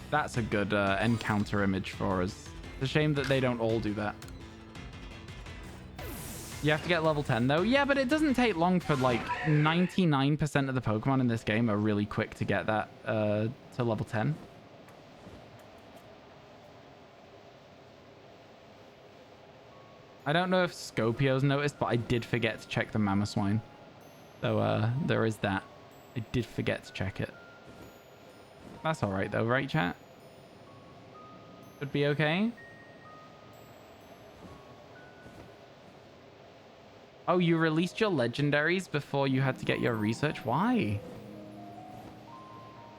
That's a good encounter image for us. It's a shame that they don't all do that. You have to get level 10 though. Yeah, but it doesn't take long for like 99% of the Pokemon in this game are really quick to get that to level 10. I don't know if Scopio's noticed, but I did forget to check the Mamoswine. So there is that. I did forget to check it. That's all right though, right, chat? Should be okay. Oh, you released your legendaries before you had to get your research? Why?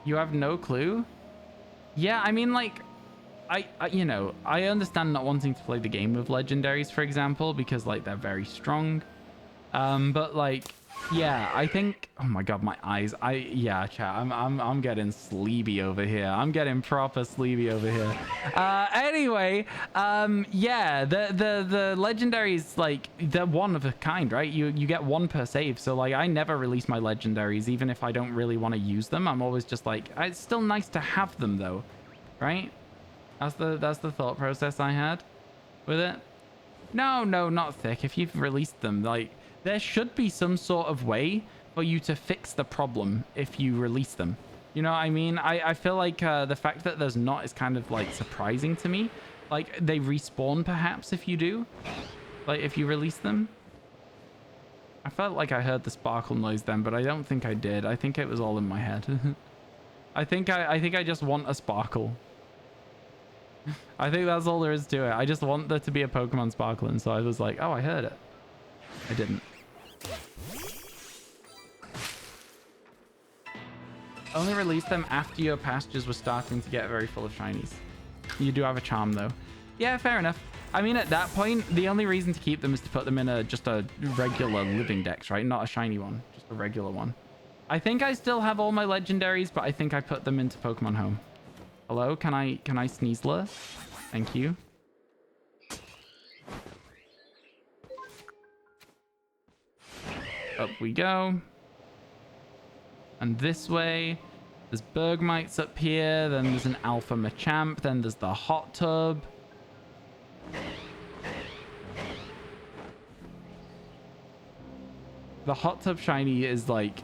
You have no clue? Yeah, I mean, like, you know, I understand not wanting to play the game with legendaries, for example, because, like, they're very strong. But, like, yeah, I think... Oh, my God, my eyes. Yeah, chat, I'm getting sleepy over here. I'm getting proper sleepy over here. Anyway, yeah, the legendaries, like, they're one of a kind, right? You get one per save. So, like, I never release my legendaries, even if I don't really want to use them. I'm always just like, it's still nice to have them, though, right? That's the thought process I had with it. No, not thick. If you've released them, like, there should be some sort of way for you to fix the problem if you release them. You know what I mean? I feel like the fact that there's not is kind of like surprising to me. Like, they respawn perhaps if you do. Like, if you release them. I felt like I heard the sparkle noise then, but I don't think I did. I think it was all in my head. I think I just want a sparkle. I think that's all there is to it. I just want there to be a Pokemon sparkling. So I was like, oh, I heard it. I didn't. Only release them after your pastures were starting to get very full of shinies. You do have a charm though. Yeah, fair enough. I mean, at that point, the only reason to keep them is to put them in just a regular living dex, right? Not a shiny one, just a regular one. I think I still have all my legendaries, but I think I put them into Pokemon Home. Hello, can I Sneasler? Thank you. Up we go. And this way, there's Bergmites up here, then there's an Alpha Machamp, then there's the Hot Tub. The hot tub shiny is like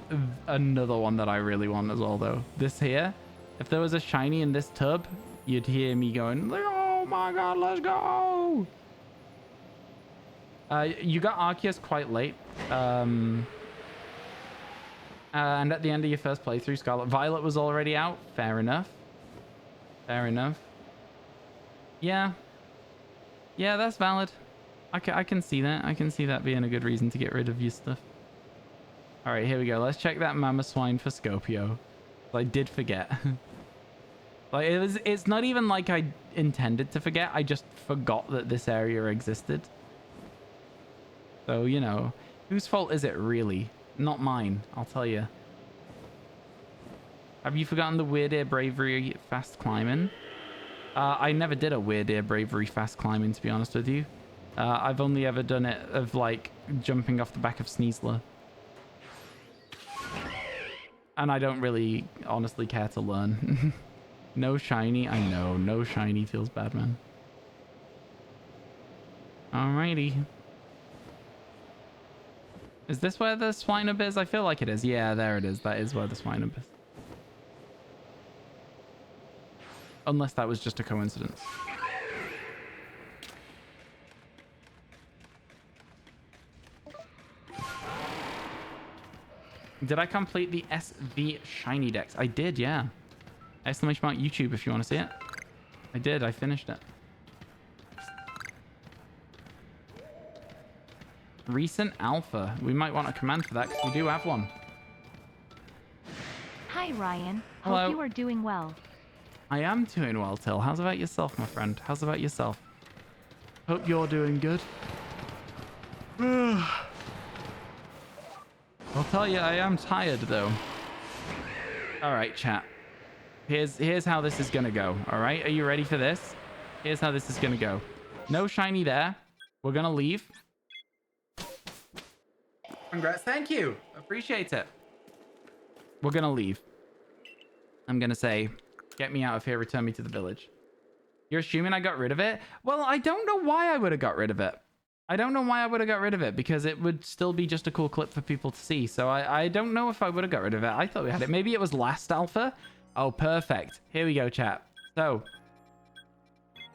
another one that I really want as well, though. This here, if there was a shiny in this tub, you'd hear me going, oh my god, let's go. You got Arceus quite late. And at the end of your first playthrough, Scarlet Violet was already out. Fair enough. Fair enough. Yeah. Yeah, that's valid. I can see that. I can see that being a good reason to get rid of your stuff. All right, here we go. Let's check that Mama Swine for Scopio. I did forget. Like it's not even like I intended to forget. I just forgot that this area existed. So, you know, whose fault is it really? Not mine, I'll tell you. Have you forgotten the Weird Ear Bravery fast climbing? I never did a Weird Ear Bravery fast climbing, to be honest with you. I've only ever done it of like jumping off the back of Sneasler. And I don't really honestly care to learn. No shiny, I know. No shiny feels bad, man. Alrighty. Is this where the Swinub is? I feel like it is. Yeah, there it is. That is where the Swinub is. Unless that was just a coincidence. Did I complete the SV Shiny Dex? I did, yeah. Exclamation mark YouTube if you want to see it. I did. I finished it. Recent alpha. We might want a command for that because we do have one. Hi, Ryan. Hello. Hope you are doing well. I am doing well, Till. How's about yourself, my friend? How's about yourself? Hope you're doing good. I'll tell you, I am tired, though. All right, chat. Here's how this is going to go, all right? Are you ready for this? Here's how this is going to go. No shiny there. We're going to leave. Congrats. Thank you. Appreciate it. We're going to leave. I'm going to say, get me out of here. Return me to the village. You're assuming I got rid of it? Well, I don't know why I would have got rid of it. I don't know why I would have got rid of it because it would still be just a cool clip for people to see. So I don't know if I would have got rid of it. I thought we had it. Maybe it was last alpha. Oh, perfect. Here we go, chat. So,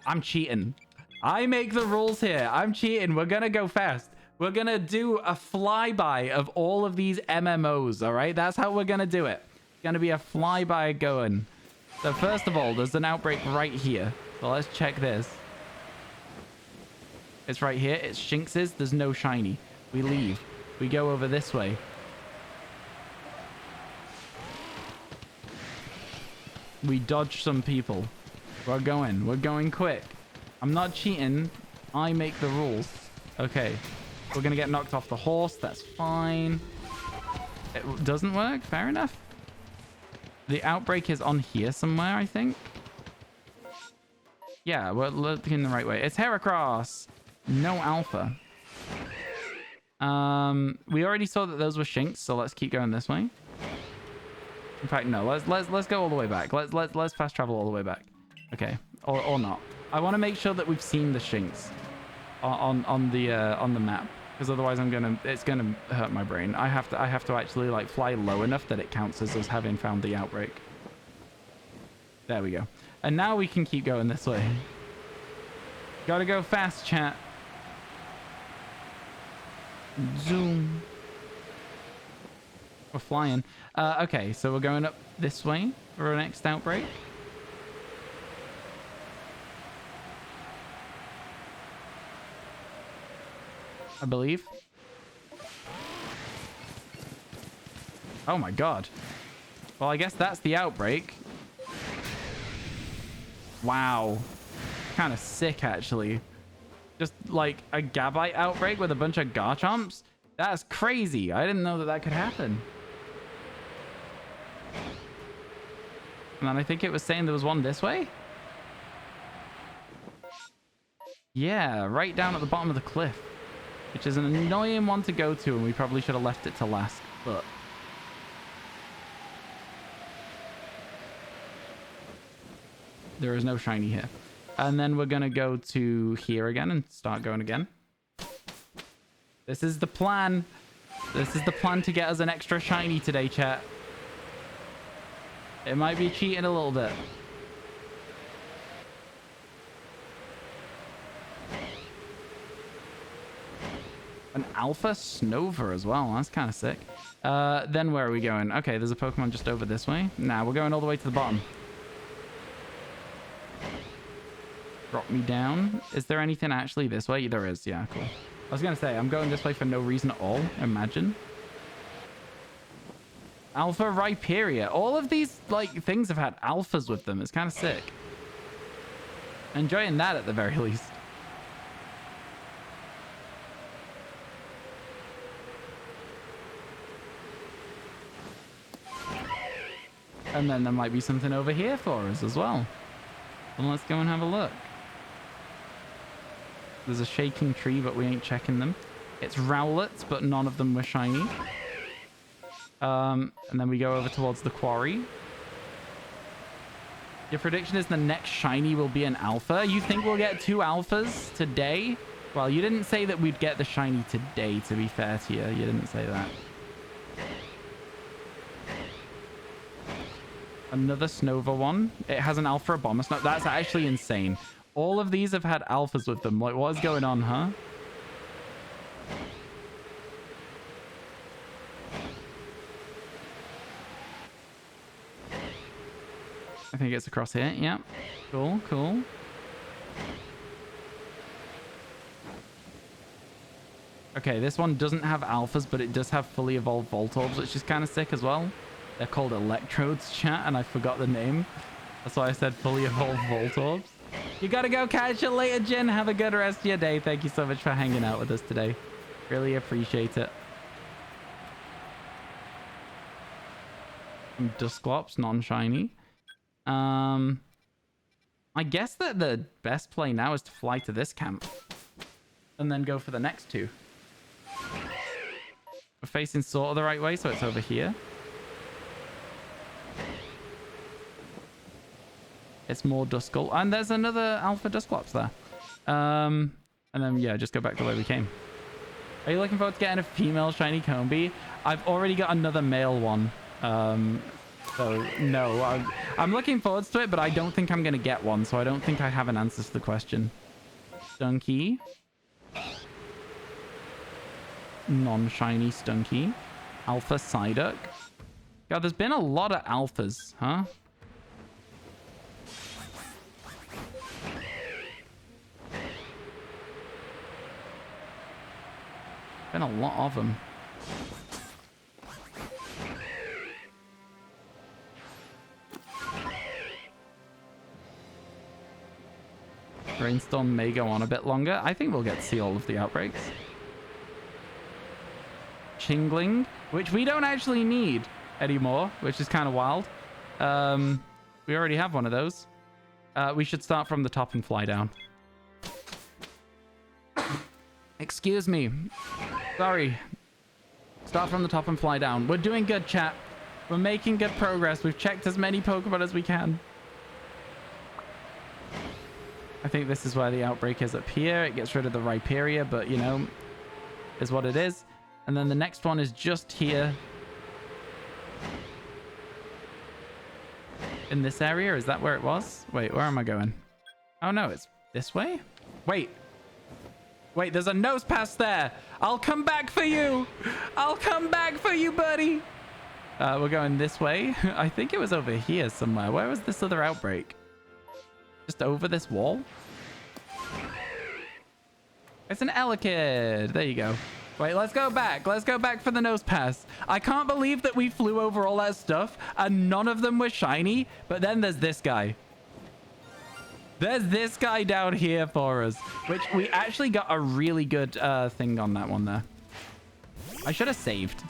I'm cheating. I make the rules here. I'm cheating. We're going to go fast. We're going to do a flyby of all of these MMOs, all right? That's how we're going to do it. It's going to be a flyby going. So, first of all, there's an outbreak right here. So, let's check this. It's right here. It's Shinx's. There's no shiny. We leave. We go over this way. We dodge some people. We're going quick. I'm not cheating. I make the rules. Okay. We're going to get knocked off the horse. That's fine. It doesn't work. Fair enough. The outbreak is on here somewhere, I think. Yeah, we're looking the right way. It's Heracross. No alpha. We already saw that those were Shinx, so let's keep going this way. In fact, no. Let's go all the way back. Let's fast travel all the way back. Okay, or not. I want to make sure that we've seen the Shinx on the map, because otherwise it's gonna hurt my brain. I have to actually like fly low enough that it counts as us having found the outbreak. There we go. And now we can keep going this way. Gotta go fast, chat. Zoom. We're flying. Okay, so we're going up this way for our next outbreak. I believe. Oh my god. Well, I guess that's the outbreak. Wow. Kind of sick, actually. Just like a Gabite outbreak with a bunch of Garchomps? That's crazy. I didn't know that that could happen. And then I think it was saying there was one this way? Yeah, right down at the bottom of the cliff. Which is an annoying one to go to, and we probably should have left it to last. But there is no shiny here. And then we're going to go to here again and start going again. This is the plan. This is the plan to get us an extra shiny today, chat. It might be cheating a little bit. An alpha Snover as well. That's kind of sick. Then where are we going? Okay, there's a Pokemon just over this way. Nah, we're going all the way to the bottom. Drop me down. Is there anything actually this way? There is. Yeah, cool. I was going to say, I'm going this way for no reason at all. Imagine. Alpha Rhyperia. All of these, like, things have had alphas with them. It's kind of sick. Enjoying that at the very least. And then there might be something over here for us as well. Well, let's go and have a look. There's a shaking tree, but we ain't checking them. It's Rowlets, but none of them were shiny. And then we go over towards the quarry. Your prediction is the next shiny will be an alpha. You think we'll get 2 alphas today? Well, you didn't say that we'd get the shiny today, to be fair to you. You didn't say that. Another Snover one. It has an Alpha Abomasnow. That's actually insane. All of these have had alphas with them. Like, what is going on, huh? I think it's across here. Yeah. Cool, cool. Okay, this one doesn't have alphas, but it does have fully evolved Voltorbs, which is kind of sick as well. They're called Electrodes, chat, and I forgot the name. That's why I said fully evolved Voltorbs. You gotta go. Catch you later, Jin. Have a good rest of your day. Thank you so much for hanging out with us today. Really appreciate it. Some Dusclops, non-shiny. I guess that the best play now is to fly to this camp. And then go for the next 2. We're facing sort of the right way, so it's over here. It's more Duskull. And there's another Alpha Dusclops there. And then, yeah, just go back to where we came. Are you looking forward to getting a female shiny Combi? I've already got another male one. So, no. I'm looking forward to it, but I don't think I'm going to get one. So I don't think I have an answer to the question. Stunky. Non-shiny Stunky. Alpha Psyduck. God, there's been a lot of alphas, huh? Been a lot of them. Rainstorm may go on a bit longer. I think we'll get to see all of the outbreaks. Chingling, which we don't actually need anymore, which is kind of wild. We already have one of those. We should start from the top and fly down. Excuse me. Sorry. Start from the top and fly down. We're doing good, chat. We're making good progress. We've checked as many Pokemon as we can. I think this is where the outbreak is up here. It gets rid of the Rhyperia, but, you know, is what it is. And then the next one is just here. In this area? Is that where it was? Wait, where am I going? Oh, no, it's this way? Wait. Wait, there's a nose pass there. I'll come back for you. I'll come back for you, buddy. We're going this way. I think it was over here somewhere. Where was this other outbreak? Just over this wall? It's an Elekid. There you go. Wait, let's go back. Let's go back for the nose pass. I can't believe that we flew over all that stuff and none of them were shiny. But then there's this guy. There's this guy down here for us, which we actually got a really good thing on that one there. I should have saved.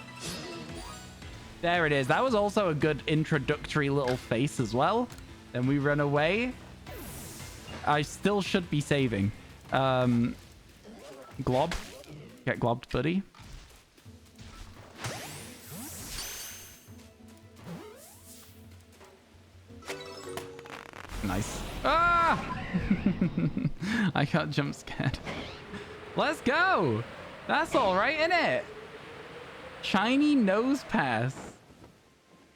There it is. That was also a good introductory little face as well. Then we run away. I still should be saving. Glob. Get globbed, buddy. Nice. Ah! I got jump scared. Let's go. That's all right, isn't it? Shiny nose pass.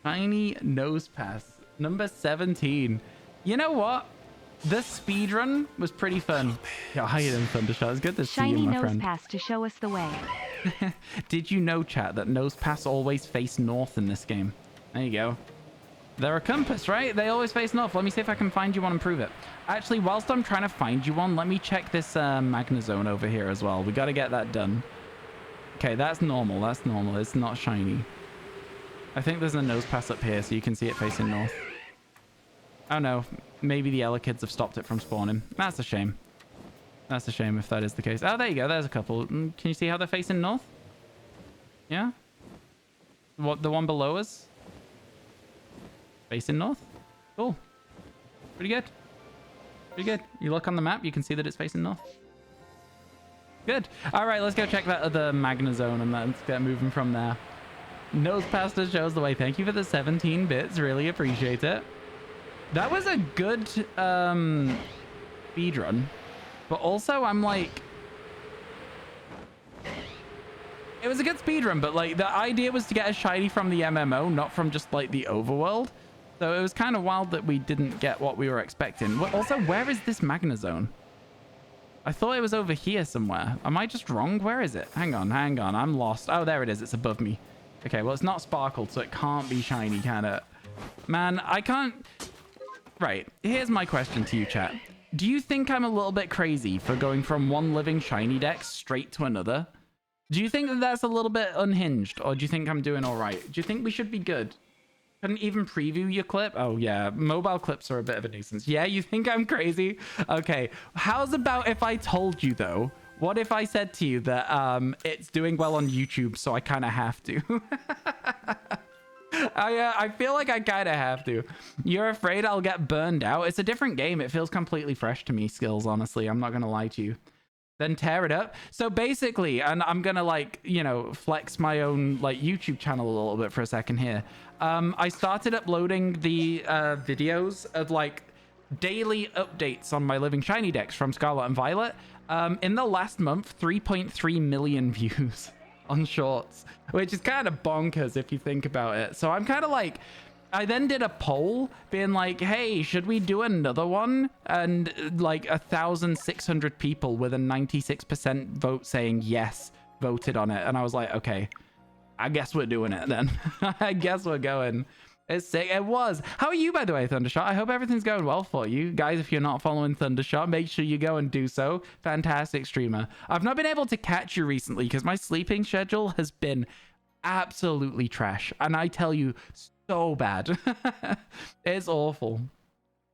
Shiny nose pass. Number 17. You know what? The speedrun was pretty fun. Yeah, hi in Thundershot. It's good to see you, Shiny my nose friend. pass to show us the way. Did you know, chat, that nose pass always face north in this game? There you go. They're a compass, right? They always face north. Let me see if I can find you one and prove it. Actually, whilst I'm trying to find you one, let me check this Magnezone over here as well. We got to get that done. Okay, that's normal. That's normal. It's not shiny. I think there's a nose pass up here, so you can see it facing north. Oh no, maybe the Ella kids have stopped it from spawning. That's a shame. That's a shame if that is the case. Oh, there you go. There's a couple. Can you see how they're facing north? Yeah? What, the one below us? Facing north? Cool. Pretty good. Pretty good. You look on the map, you can see that it's facing north. Good. All right, let's go check that other Magnezone and let's get moving from there. Nose Pasta shows the way. Thank you for the 17 bits. Really appreciate it. That was a good speedrun. But also, I'm like... It was a good speedrun, but like the idea was to get a shiny from the MMO, not from just like the overworld. So it was kind of wild that we didn't get what we were expecting. Also, where is this Magnezone? I thought it was over here somewhere. Am I just wrong? Where is it? Hang on, hang on. I'm lost. Oh, there it is. It's above me. Okay, well, it's not sparkled, so it can't be shiny, can it? Man, I can't... Right, here's my question to you, chat. Do you think I'm a little bit crazy for going from one living shiny deck straight to another? Do you think that that's a little bit unhinged, or do you think I'm doing all right? Do you think we should be good? Couldn't even preview your clip? Oh, yeah. Mobile clips are a bit of a nuisance. Yeah, you think I'm crazy? Okay. How's about if I told you, though? What if I said to you that it's doing well on YouTube, so I kind of have to? I feel like I kind of have to. You're afraid I'll get burned out? It's a different game. It feels completely fresh to me, Skills, honestly. I'm not going to lie to you. Then tear it up. So basically, and I'm going to like, you know, flex my own like YouTube channel a little bit for a second here. I started uploading the videos of like daily updates on my living shiny decks from Scarlet and Violet. In the last month, 3.3 million views on shorts, which is kind of bonkers if you think about it. So I'm kind of like, I then did a poll being like, hey, should we do another one? And like 1,600 people with a 96% vote saying yes voted on it. And I was like, okay, I guess we're doing it then. I guess we're going. It's sick. It was. How are you, by the way, Thundershot? I hope everything's going well for you. Guys, if you're not following Thundershot, make sure you go and do so. Fantastic streamer. I've not been able to catch you recently because my sleeping schedule has been absolutely trash. And I tell you, so bad. It's awful.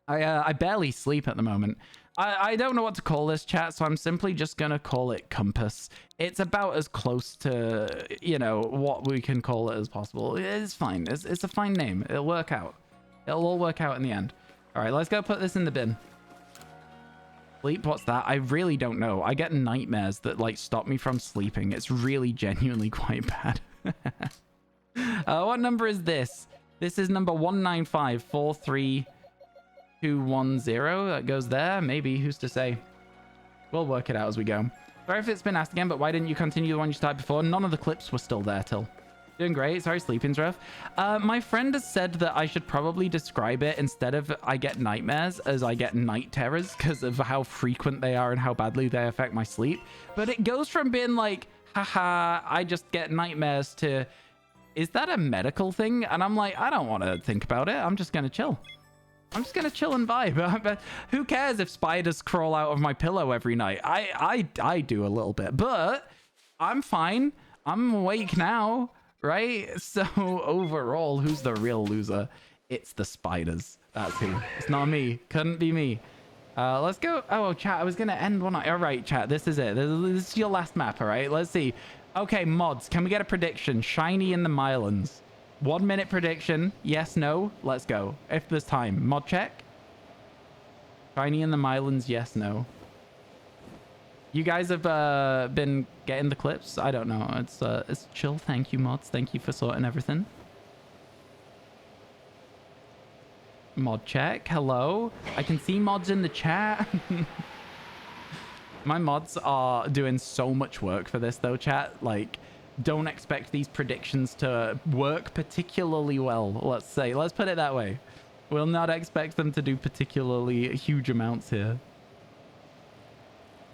I barely sleep at the moment. I don't know what to call this, chat, so I'm simply just gonna call it Compass. It's about as close to, you know, what we can call it as possible. It's fine. It's a fine name. It'll work out. It'll all work out in the end. All right, let's go put this in the bin. Sleep? What's that? I really don't know. I get nightmares that like stop me from sleeping. It's really genuinely quite bad. What number is this? This is number 19543. 210. That goes there. Maybe. Who's to say? We'll work it out as we go. Sorry if it's been asked again, but why didn't you continue the one you started before? None of the clips were still there till. Doing great. Sorry, sleeping's rough. My friend has said that I should probably describe it instead of I get nightmares as I get night terrors because of how frequent they are and how badly they affect my sleep. But it goes from being like, haha, I just get nightmares to, is that a medical thing? And I'm like, I don't want to think about it. I'm just going to chill. I'm just gonna chill and vibe. But who cares if spiders crawl out of my pillow every night? I do a little bit, but I'm fine. I'm awake now, right? So overall, who's the real loser? It's the spiders. That's who. It's not me. Couldn't be me. Let's go. Oh, chat. I was gonna end one. All right, chat. This is it. This is your last map. All right. Let's see. Okay, mods. Can we get a prediction? Shiny in the Mylands. 1 minute prediction. Yes, no. Let's go. If there's time. Mod check. Shiny in the Mylands. Yes, no. You guys have been getting the clips? I don't know. It's chill. Thank you, mods. Thank you for sorting everything. Mod check. Hello. I can see mods in the chat. My mods are doing so much work for this though, chat. Like, don't expect these predictions to work particularly well, let's say. Let's put it that way. We'll not expect them to do particularly huge amounts here.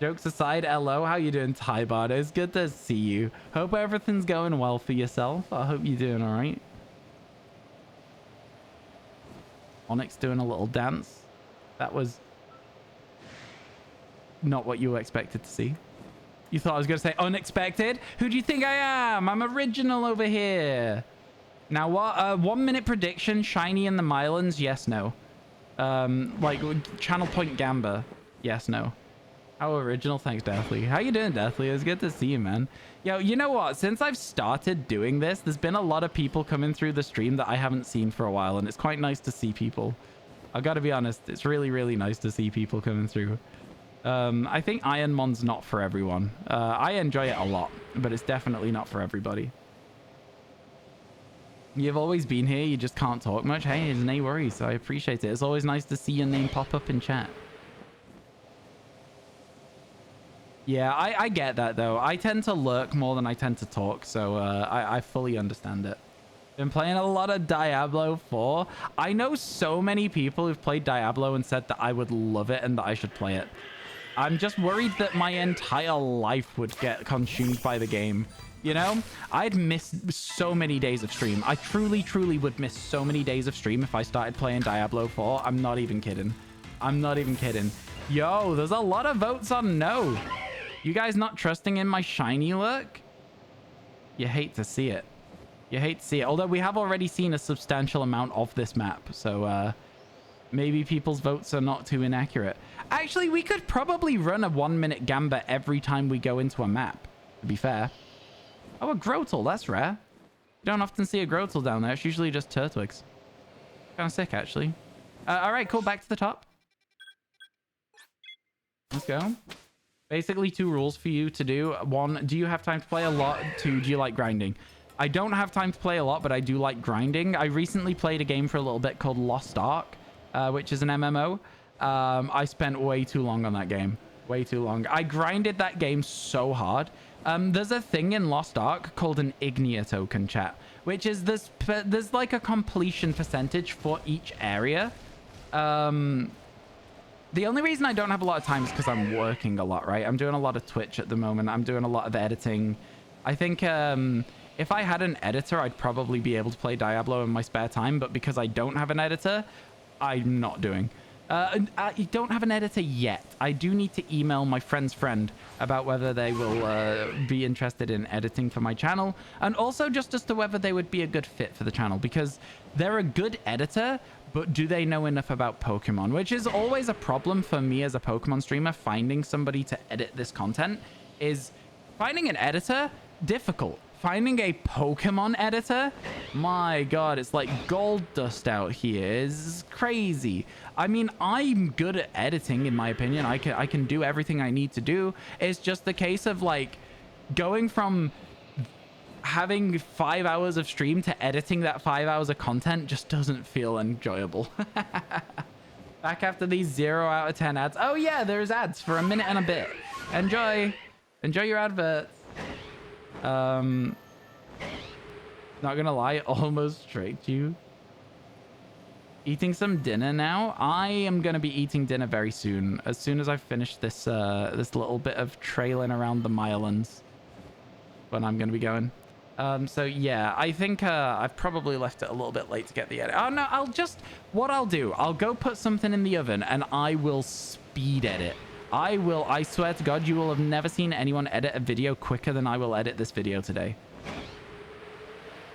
Jokes aside, hello, how you doing, Tybard? It's good to see you. Hope everything's going well for yourself. I hope you're doing all right. Onyx doing a little dance. That was not what you were expected to see. You thought I was going to say unexpected? Who do you think I am? I'm original over here. Now, what? 1 minute prediction, Shiny in the Mylands? Yes, no. Like, Channel Point Gamba? Yes, no. How original. Thanks, Deathly. How you doing, Deathly? It's good to see you, man. Yo, you know what? Since I've started doing this, there's been a lot of people coming through the stream that I haven't seen for a while, and it's quite nice to see people. I gotta be honest, it's really, really nice to see people coming through. I think Ironmon's not for everyone. I enjoy it a lot, but it's definitely not for everybody. You've always been here, you just can't talk much. Hey, there's no worries. I appreciate it. It's always nice to see your name pop up in chat. Yeah, I get that, though. I tend to lurk more than I tend to talk, so I fully understand it. Been playing a lot of Diablo 4. I know so many people who've played Diablo and said that I would love it and that I should play it. I'm just worried that my entire life would get consumed by the game. You know, I'd miss so many days of stream. I truly, truly would miss so many days of stream if I started playing Diablo 4. I'm not even kidding. I'm not even kidding. Yo, there's a lot of votes on no. You guys not trusting in my shiny look? You hate to see it. You hate to see it. Although we have already seen a substantial amount of this map. So maybe people's votes are not too inaccurate. Actually, we could probably run a 1 minute Gamba every time we go into a map, to be fair. Oh, a Grotle. That's rare. You don't often see a Grotle down there. It's usually just Turtwigs. Kind of sick, actually. All right, cool. Back to the top. Let's go. Basically, 2 rules for you to do. 1, do you have time to play a lot? 2, do you like grinding? I don't have time to play a lot, but I do like grinding. I recently played a game for a little bit called Lost Ark, which is an MMO. I spent way too long on that game. Way too long. I grinded that game so hard. There's a thing in Lost Ark called an Ignia token, chat, which is there's like a completion percentage for each area. The only reason I don't have a lot of time is because I'm working a lot, right? I'm doing a lot of Twitch at the moment. I'm doing a lot of editing. I think if I had an editor, I'd probably be able to play Diablo in my spare time. But because I don't have an editor, I'm not doing. I don't have an editor yet. I do need to email my friend's friend about whether they will be interested in editing for my channel. And also just as to whether they would be a good fit for the channel. Because they're a good editor, but do they know enough about Pokemon? Which is always a problem for me as a Pokemon streamer. Finding somebody to edit this content is finding an editor difficult. Finding a Pokemon editor, my god, it's like gold dust out here. It's crazy. I mean, I'm good at editing, in my opinion. I can do everything I need to do. It's just the case of like going from having 5 hours of stream to editing that 5 hours of content just doesn't feel enjoyable. Back after these 0 out of 10 ads. Oh yeah, there's ads for a minute and a bit. Enjoy your adverts. Not gonna lie, almost tricked you. Eating some dinner now. I am gonna be eating dinner very soon. As soon as I finish this this little bit of trailing around the Mylands, when I'm gonna be going. So yeah, I think I've probably left it a little bit late to get the edit. Oh no, what I'll do, I'll go put something in the oven and I will speed edit. I swear to God, you will have never seen anyone edit a video quicker than I will edit this video today.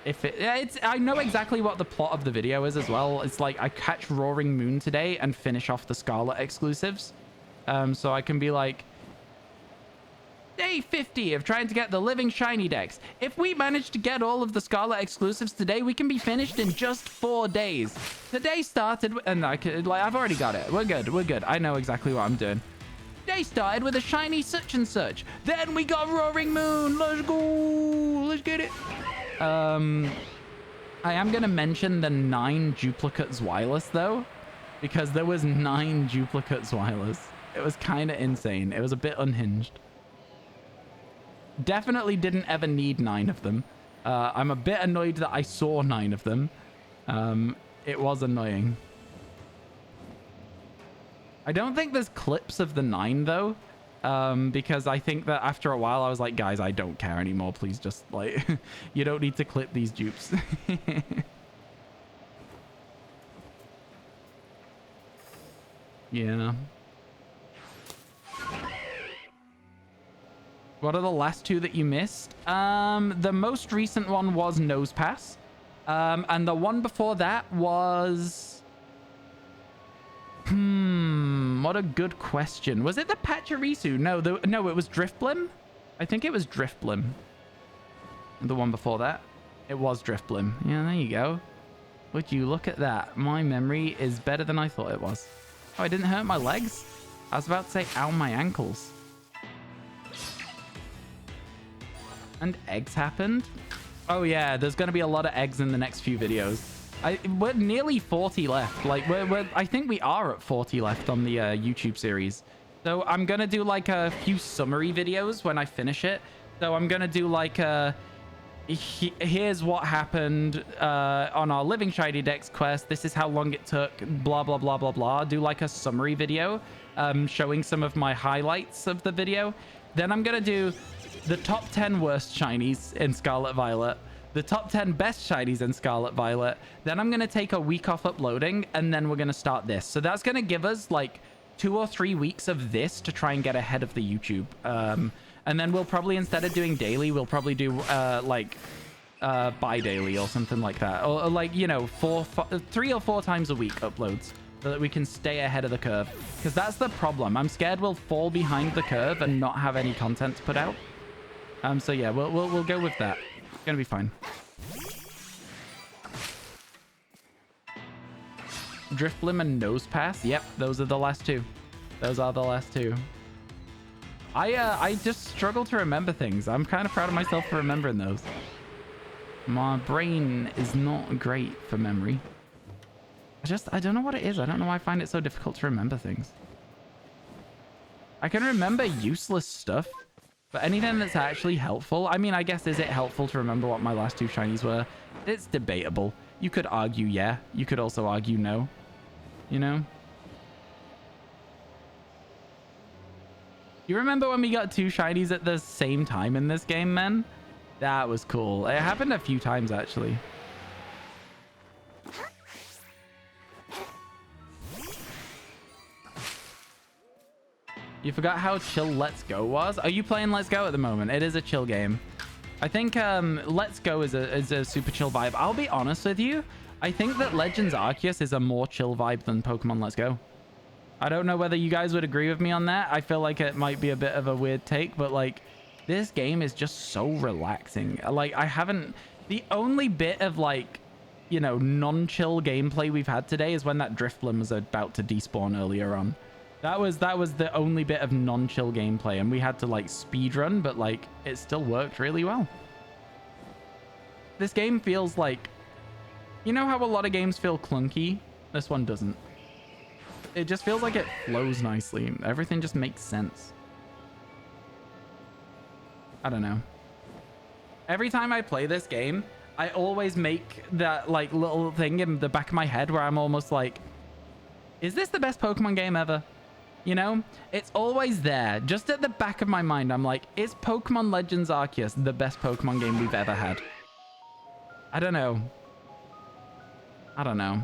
I know exactly what the plot of the video is as well. It's like I catch Roaring Moon today and finish off the Scarlet exclusives. So I can be like, day 50 of trying to get the living shiny decks. If we manage to get all of the Scarlet exclusives today, we can be finished in just 4 days. Today started, and I've already got it. We're good. I know exactly what I'm doing. Day started with a shiny such and such. Then we got Roaring Moon. Let's go. Let's get it. I am going to mention the 9 duplicates wireless though, because there was 9 duplicates wireless. It was kind of insane. It was a bit unhinged. Definitely didn't ever need 9 of them. I'm a bit annoyed that I saw 9 of them. It was annoying. I don't think there's clips of the 9 though. Because I think that after a while I was like, guys, I don't care anymore. Please just like, you don't need to clip these dupes. Yeah. What are the last 2 that you missed? The most recent one was Nose Pass. And the one before that was... what a good question. Was it the Pachirisu? No, no, it was Driftblim. I think it was Driftblim. The one before that. It was Driftblim. Yeah, there you go. Would you look at that? My memory is better than I thought it was. Oh, I didn't hurt my legs? I was about to say, ow, my ankles. And eggs happened? Oh yeah, there's going to be a lot of eggs in the next few videos. We're nearly 40 left. Like, I think we are at 40 left on the YouTube series. So I'm going to do like a few summary videos when I finish it. So I'm going to do like here's what happened on our Living Shiny Dex quest. This is how long it took, blah, blah, blah, blah, blah. Do like a summary video showing some of my highlights of the video. Then I'm going to do the top 10 worst shinies in Scarlet Violet, the top 10 best shinies in Scarlet Violet. Then I'm going to take a week off uploading, and then we're going to start this. So that's going to give us like 2 or 3 weeks of this to try and get ahead of the YouTube. And then we'll probably, instead of doing daily, we'll probably do like bi-daily or something like that. Or like, you know, 3 or 4 times a week uploads so that we can stay ahead of the curve. Because that's the problem. I'm scared we'll fall behind the curve and not have any content to put out. So yeah, we'll go with that. It's gonna be fine. Driftblim and Nose Pass. Yep, those are the last 2. Those are the last 2. I just struggle to remember things. I'm kind of proud of myself for remembering those. My brain is not great for memory. I don't know what it is. I don't know why I find it so difficult to remember things. I can remember useless stuff, but anything that's actually helpful, I mean, I guess, is it helpful to remember what my last 2 shinies were? It's debatable. You could argue yeah. You could also argue no. You know? You remember when we got 2 shinies at the same time in this game, man? That was cool. It happened a few times, actually. You forgot how chill Let's Go was? Are you playing Let's Go at the moment? It is a chill game. I think Let's Go is a super chill vibe. I'll be honest with you. I think that Legends Arceus is a more chill vibe than Pokemon Let's Go. I don't know whether you guys would agree with me on that. I feel like it might be a bit of a weird take, but like this game is just so relaxing. Like I haven't... The only bit of like, you know, non-chill gameplay we've had today is when that Driftblim was about to despawn earlier on. That was the only bit of non-chill gameplay, and we had to like speedrun, but like it still worked really well. This game feels like, you know how a lot of games feel clunky? This one doesn't. It just feels like it flows nicely. Everything just makes sense. I don't know. Every time I play this game, I always make that like little thing in the back of my head where I'm almost like, is this the best Pokemon game ever? You know, it's always there, just at the back of my mind. I'm like, is Pokemon Legends Arceus the best Pokemon game we've ever had? I don't know. I don't know.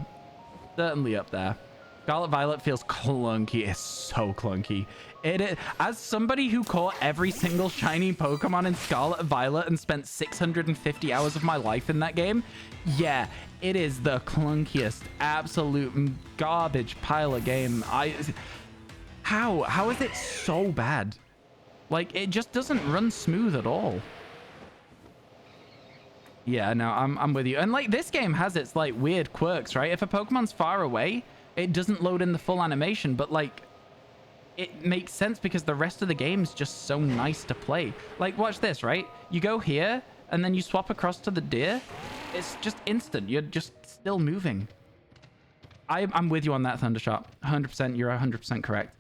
Certainly up there. Scarlet Violet feels clunky. It's so clunky. It is, as somebody who caught every single shiny Pokemon in Scarlet Violet and spent 650 hours of my life in that game, yeah, it is the clunkiest, absolute garbage pile of game. How is it so bad? Like, it just doesn't run smooth at all. Yeah, no, I'm with you. And like, this game has its like weird quirks, right? If a Pokemon's far away, it doesn't load in the full animation, but like, it makes sense because the rest of the game is just so nice to play. Like, watch this, right? You go here, and then you swap across to the deer. It's just instant. You're just still moving. I'm with you on that, Thundershot. 100%. You're 100% correct.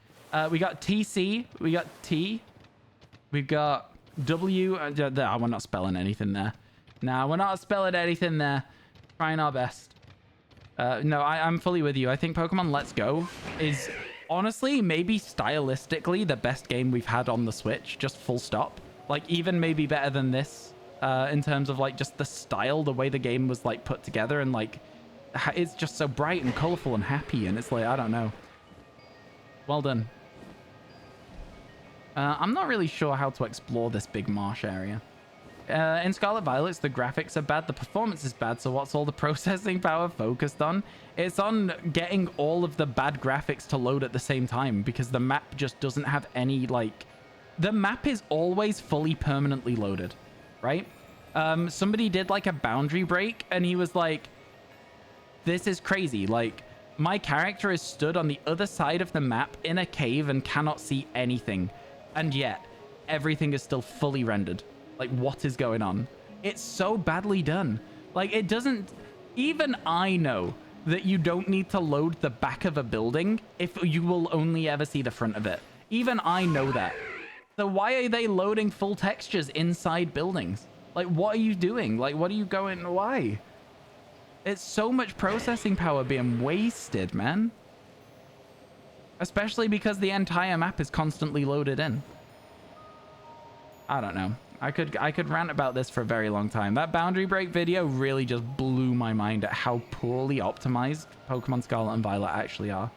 We got TC. We got T. We got We're not spelling anything there. Nah, we're not spelling anything there. Trying our best. No, I'm fully with you. I think Pokemon Let's Go is honestly maybe stylistically the best game we've had on the Switch. Just full stop. Like even maybe better than this in terms of like just the style, the way the game was like put together, and like it's just so bright and colorful and happy, and it's like, I don't know. Well done. I'm not really sure how to explore this big marsh area. In Scarlet Violet, the graphics are bad, the performance is bad, so what's all the processing power focused on? It's on getting all of the bad graphics to load at the same time, because the map just doesn't have any, like... The map is always fully permanently loaded, right? Somebody did, like, a boundary break, and he was like, this is crazy, like... My character is stood on the other side of the map in a cave and cannot see anything. And yet, everything is still fully rendered. Like, what is going on? It's so badly done. Like, it doesn't... Even I know that you don't need to load the back of a building if you will only ever see the front of it. Even I know that. So why are they loading full textures inside buildings? Like, what are you doing? Like, what are you going... Why? It's so much processing power being wasted, man. Especially because the entire map is constantly loaded in. I don't know. I could rant about this for a very long time. That boundary break video really just blew my mind at how poorly optimized Pokemon Scarlet and Violet actually are.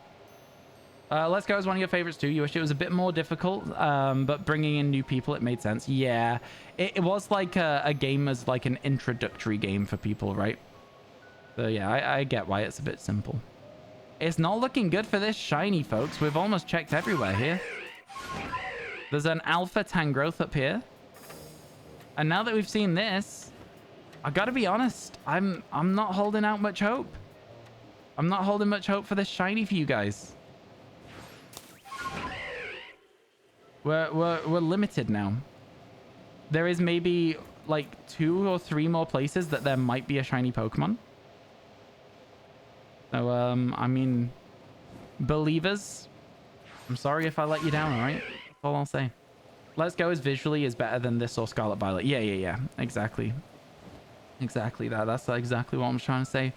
Let's Go is one of your favorites too. You wish it was a bit more difficult, but bringing in new people, it made sense. Yeah, it was like a game as like an introductory game for people, right? So yeah, I get why it's a bit simple. It's not looking good for this shiny, folks. We've almost checked everywhere here. There's an Alpha Tangrowth up here. And now that we've seen this, I gotta be honest, I'm not holding out much hope. I'm not holding much hope for this shiny for you guys. We're limited now. There is maybe like 2 or 3 more places that there might be a shiny Pokemon. So, I mean, believers, I'm sorry if I let you down, all right? That's all I'll say. Let's Go is visually is better than this or Scarlet Violet. Yeah. Exactly. Exactly that. That's exactly what I'm trying to say.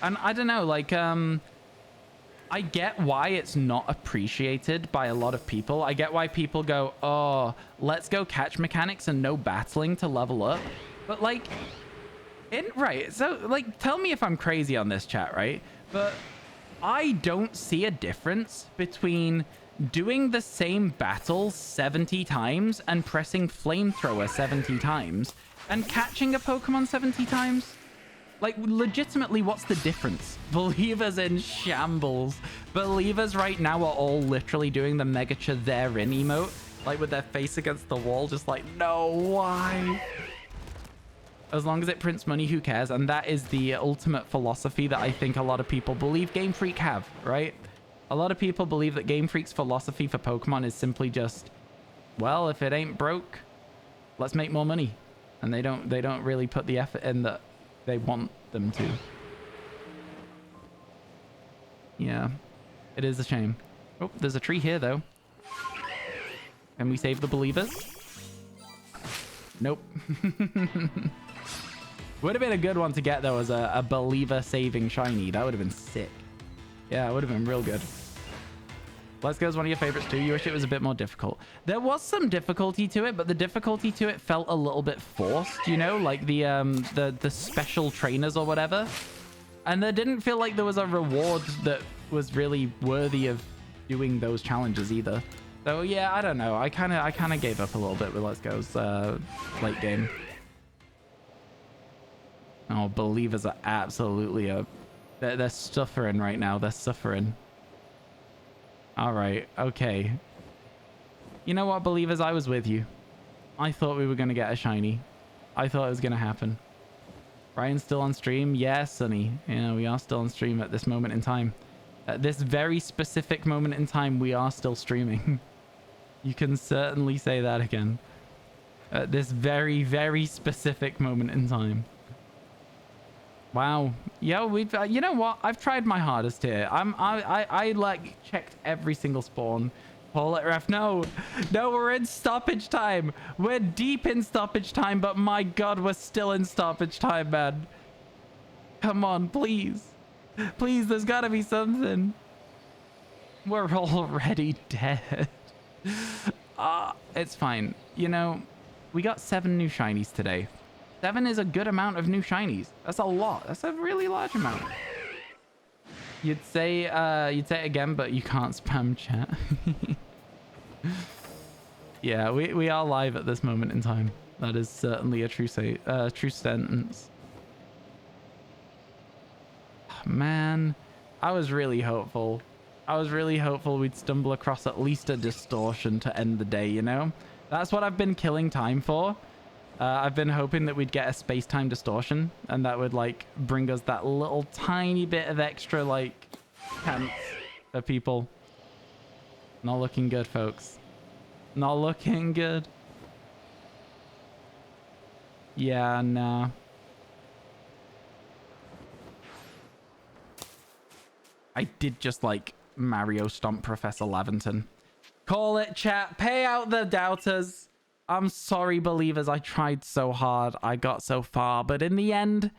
And I don't know, like, I get why it's not appreciated by a lot of people. I get why people go, oh, Let's Go catch mechanics and no battling to level up. But, like, right, so, like, tell me if I'm crazy on this, chat, right? But I don't see a difference between doing the same battle 70 times and pressing flamethrower 70 times and catching a Pokemon 70 times. Like, legitimately, what's the difference? Believers in shambles. Believers right now are all literally doing the Megacha they're in emote, like with their face against the wall, just like, no, why? As long as it prints money, who cares? And that is the ultimate philosophy that I think a lot of people believe Game Freak have, right? A lot of people believe that Game Freak's philosophy for Pokemon is simply just, well, if it ain't broke, let's make more money. And they don't really put the effort in that they want them to. Yeah, it is a shame. Oh, there's a tree here, though. Can we save the believers? Nope. Would have been a good one to get, though, as a believer saving shiny. That would have been sick. Yeah, it would have been real good. Let's Go is one of your favorites too. You wish it was a bit more difficult. There was some difficulty to it, but the difficulty to it felt a little bit forced, you know, like the special trainers or whatever. And there didn't feel like there was a reward that was really worthy of doing those challenges either. So yeah, I don't know. I kind of gave up a little bit with Let's Go's late game. Oh, believers are absolutely they're suffering right now. They're suffering. All right. Okay. You know what, believers? I was with you. I thought we were going to get a shiny. I thought it was going to happen. Ryan's still on stream? Yeah, Sonny. You know, we are still on stream at this moment in time. At this very specific moment in time, we are still streaming. You can certainly say that again. At this very, very specific moment in time. Wow. Yeah, we've you know what? I've tried my hardest here. I like checked every single spawn, Call it, ref. No, no, we're in stoppage time. We're deep in stoppage time, but my God, we're still in stoppage time, man. Come on, please. Please, there's gotta be something. We're already dead. It's fine. You know, we got 7 new shinies today. 7 is a good amount of new shinies. That's a lot. That's a really large amount. You'd say it again, but you can't spam chat. Yeah, we are live at this moment in time. That is certainly a true sentence. Man, I was really hopeful. I was really hopeful we'd stumble across at least a distortion to end the day, you know? That's what I've been killing time for. I've been hoping that we'd get a space-time distortion, and that would, like, bring us that little tiny bit of extra, like, chance for people. Not looking good, folks. Not looking good. Yeah, nah. I did just, like, Mario stomp Professor Laventon. Call it, chat. Pay out the doubters. I'm sorry, believers. I tried so hard. I got so far. But in the end,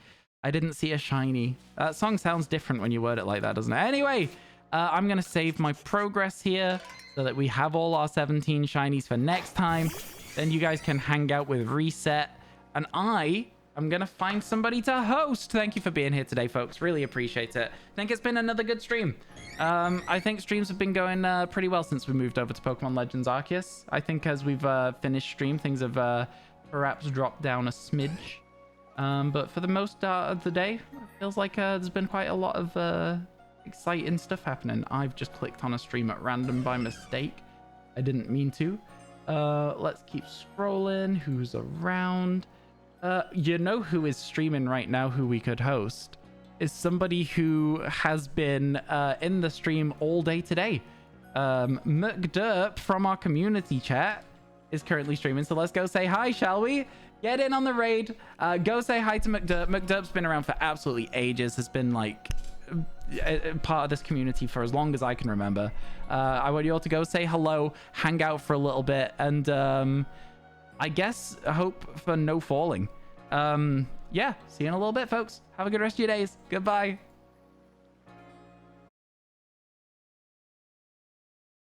I didn't see a shiny. That song sounds different when you word it like that, doesn't it? Anyway, I'm going to save my progress here so that we have all our 17 shinies for next time. Then you guys can hang out with Reset. And I'm going to find somebody to host. Thank you for being here today, folks. Really appreciate it. I think it's been another good stream. I think streams have been going pretty well since we moved over to Pokemon Legends Arceus. I think as we've finished stream, things have perhaps dropped down a smidge. But for the most of the day, it feels like there's been quite a lot of exciting stuff happening. I've just clicked on a stream at random by mistake. I didn't mean to. Let's keep scrolling. Who's around? You know who is streaming right now who we could host? Is somebody who has been in the stream all day today. McDerp from our community chat is currently streaming, so let's go say hi, shall we? Get in on the raid. Go say hi to McDerp. McDerp's been around for absolutely ages, has been like part of this community for as long as I can remember. I want you all to go say hello, hang out for a little bit, and I guess hope for no falling. Yeah, see you in a little bit, folks. Have a good rest of your days. Goodbye.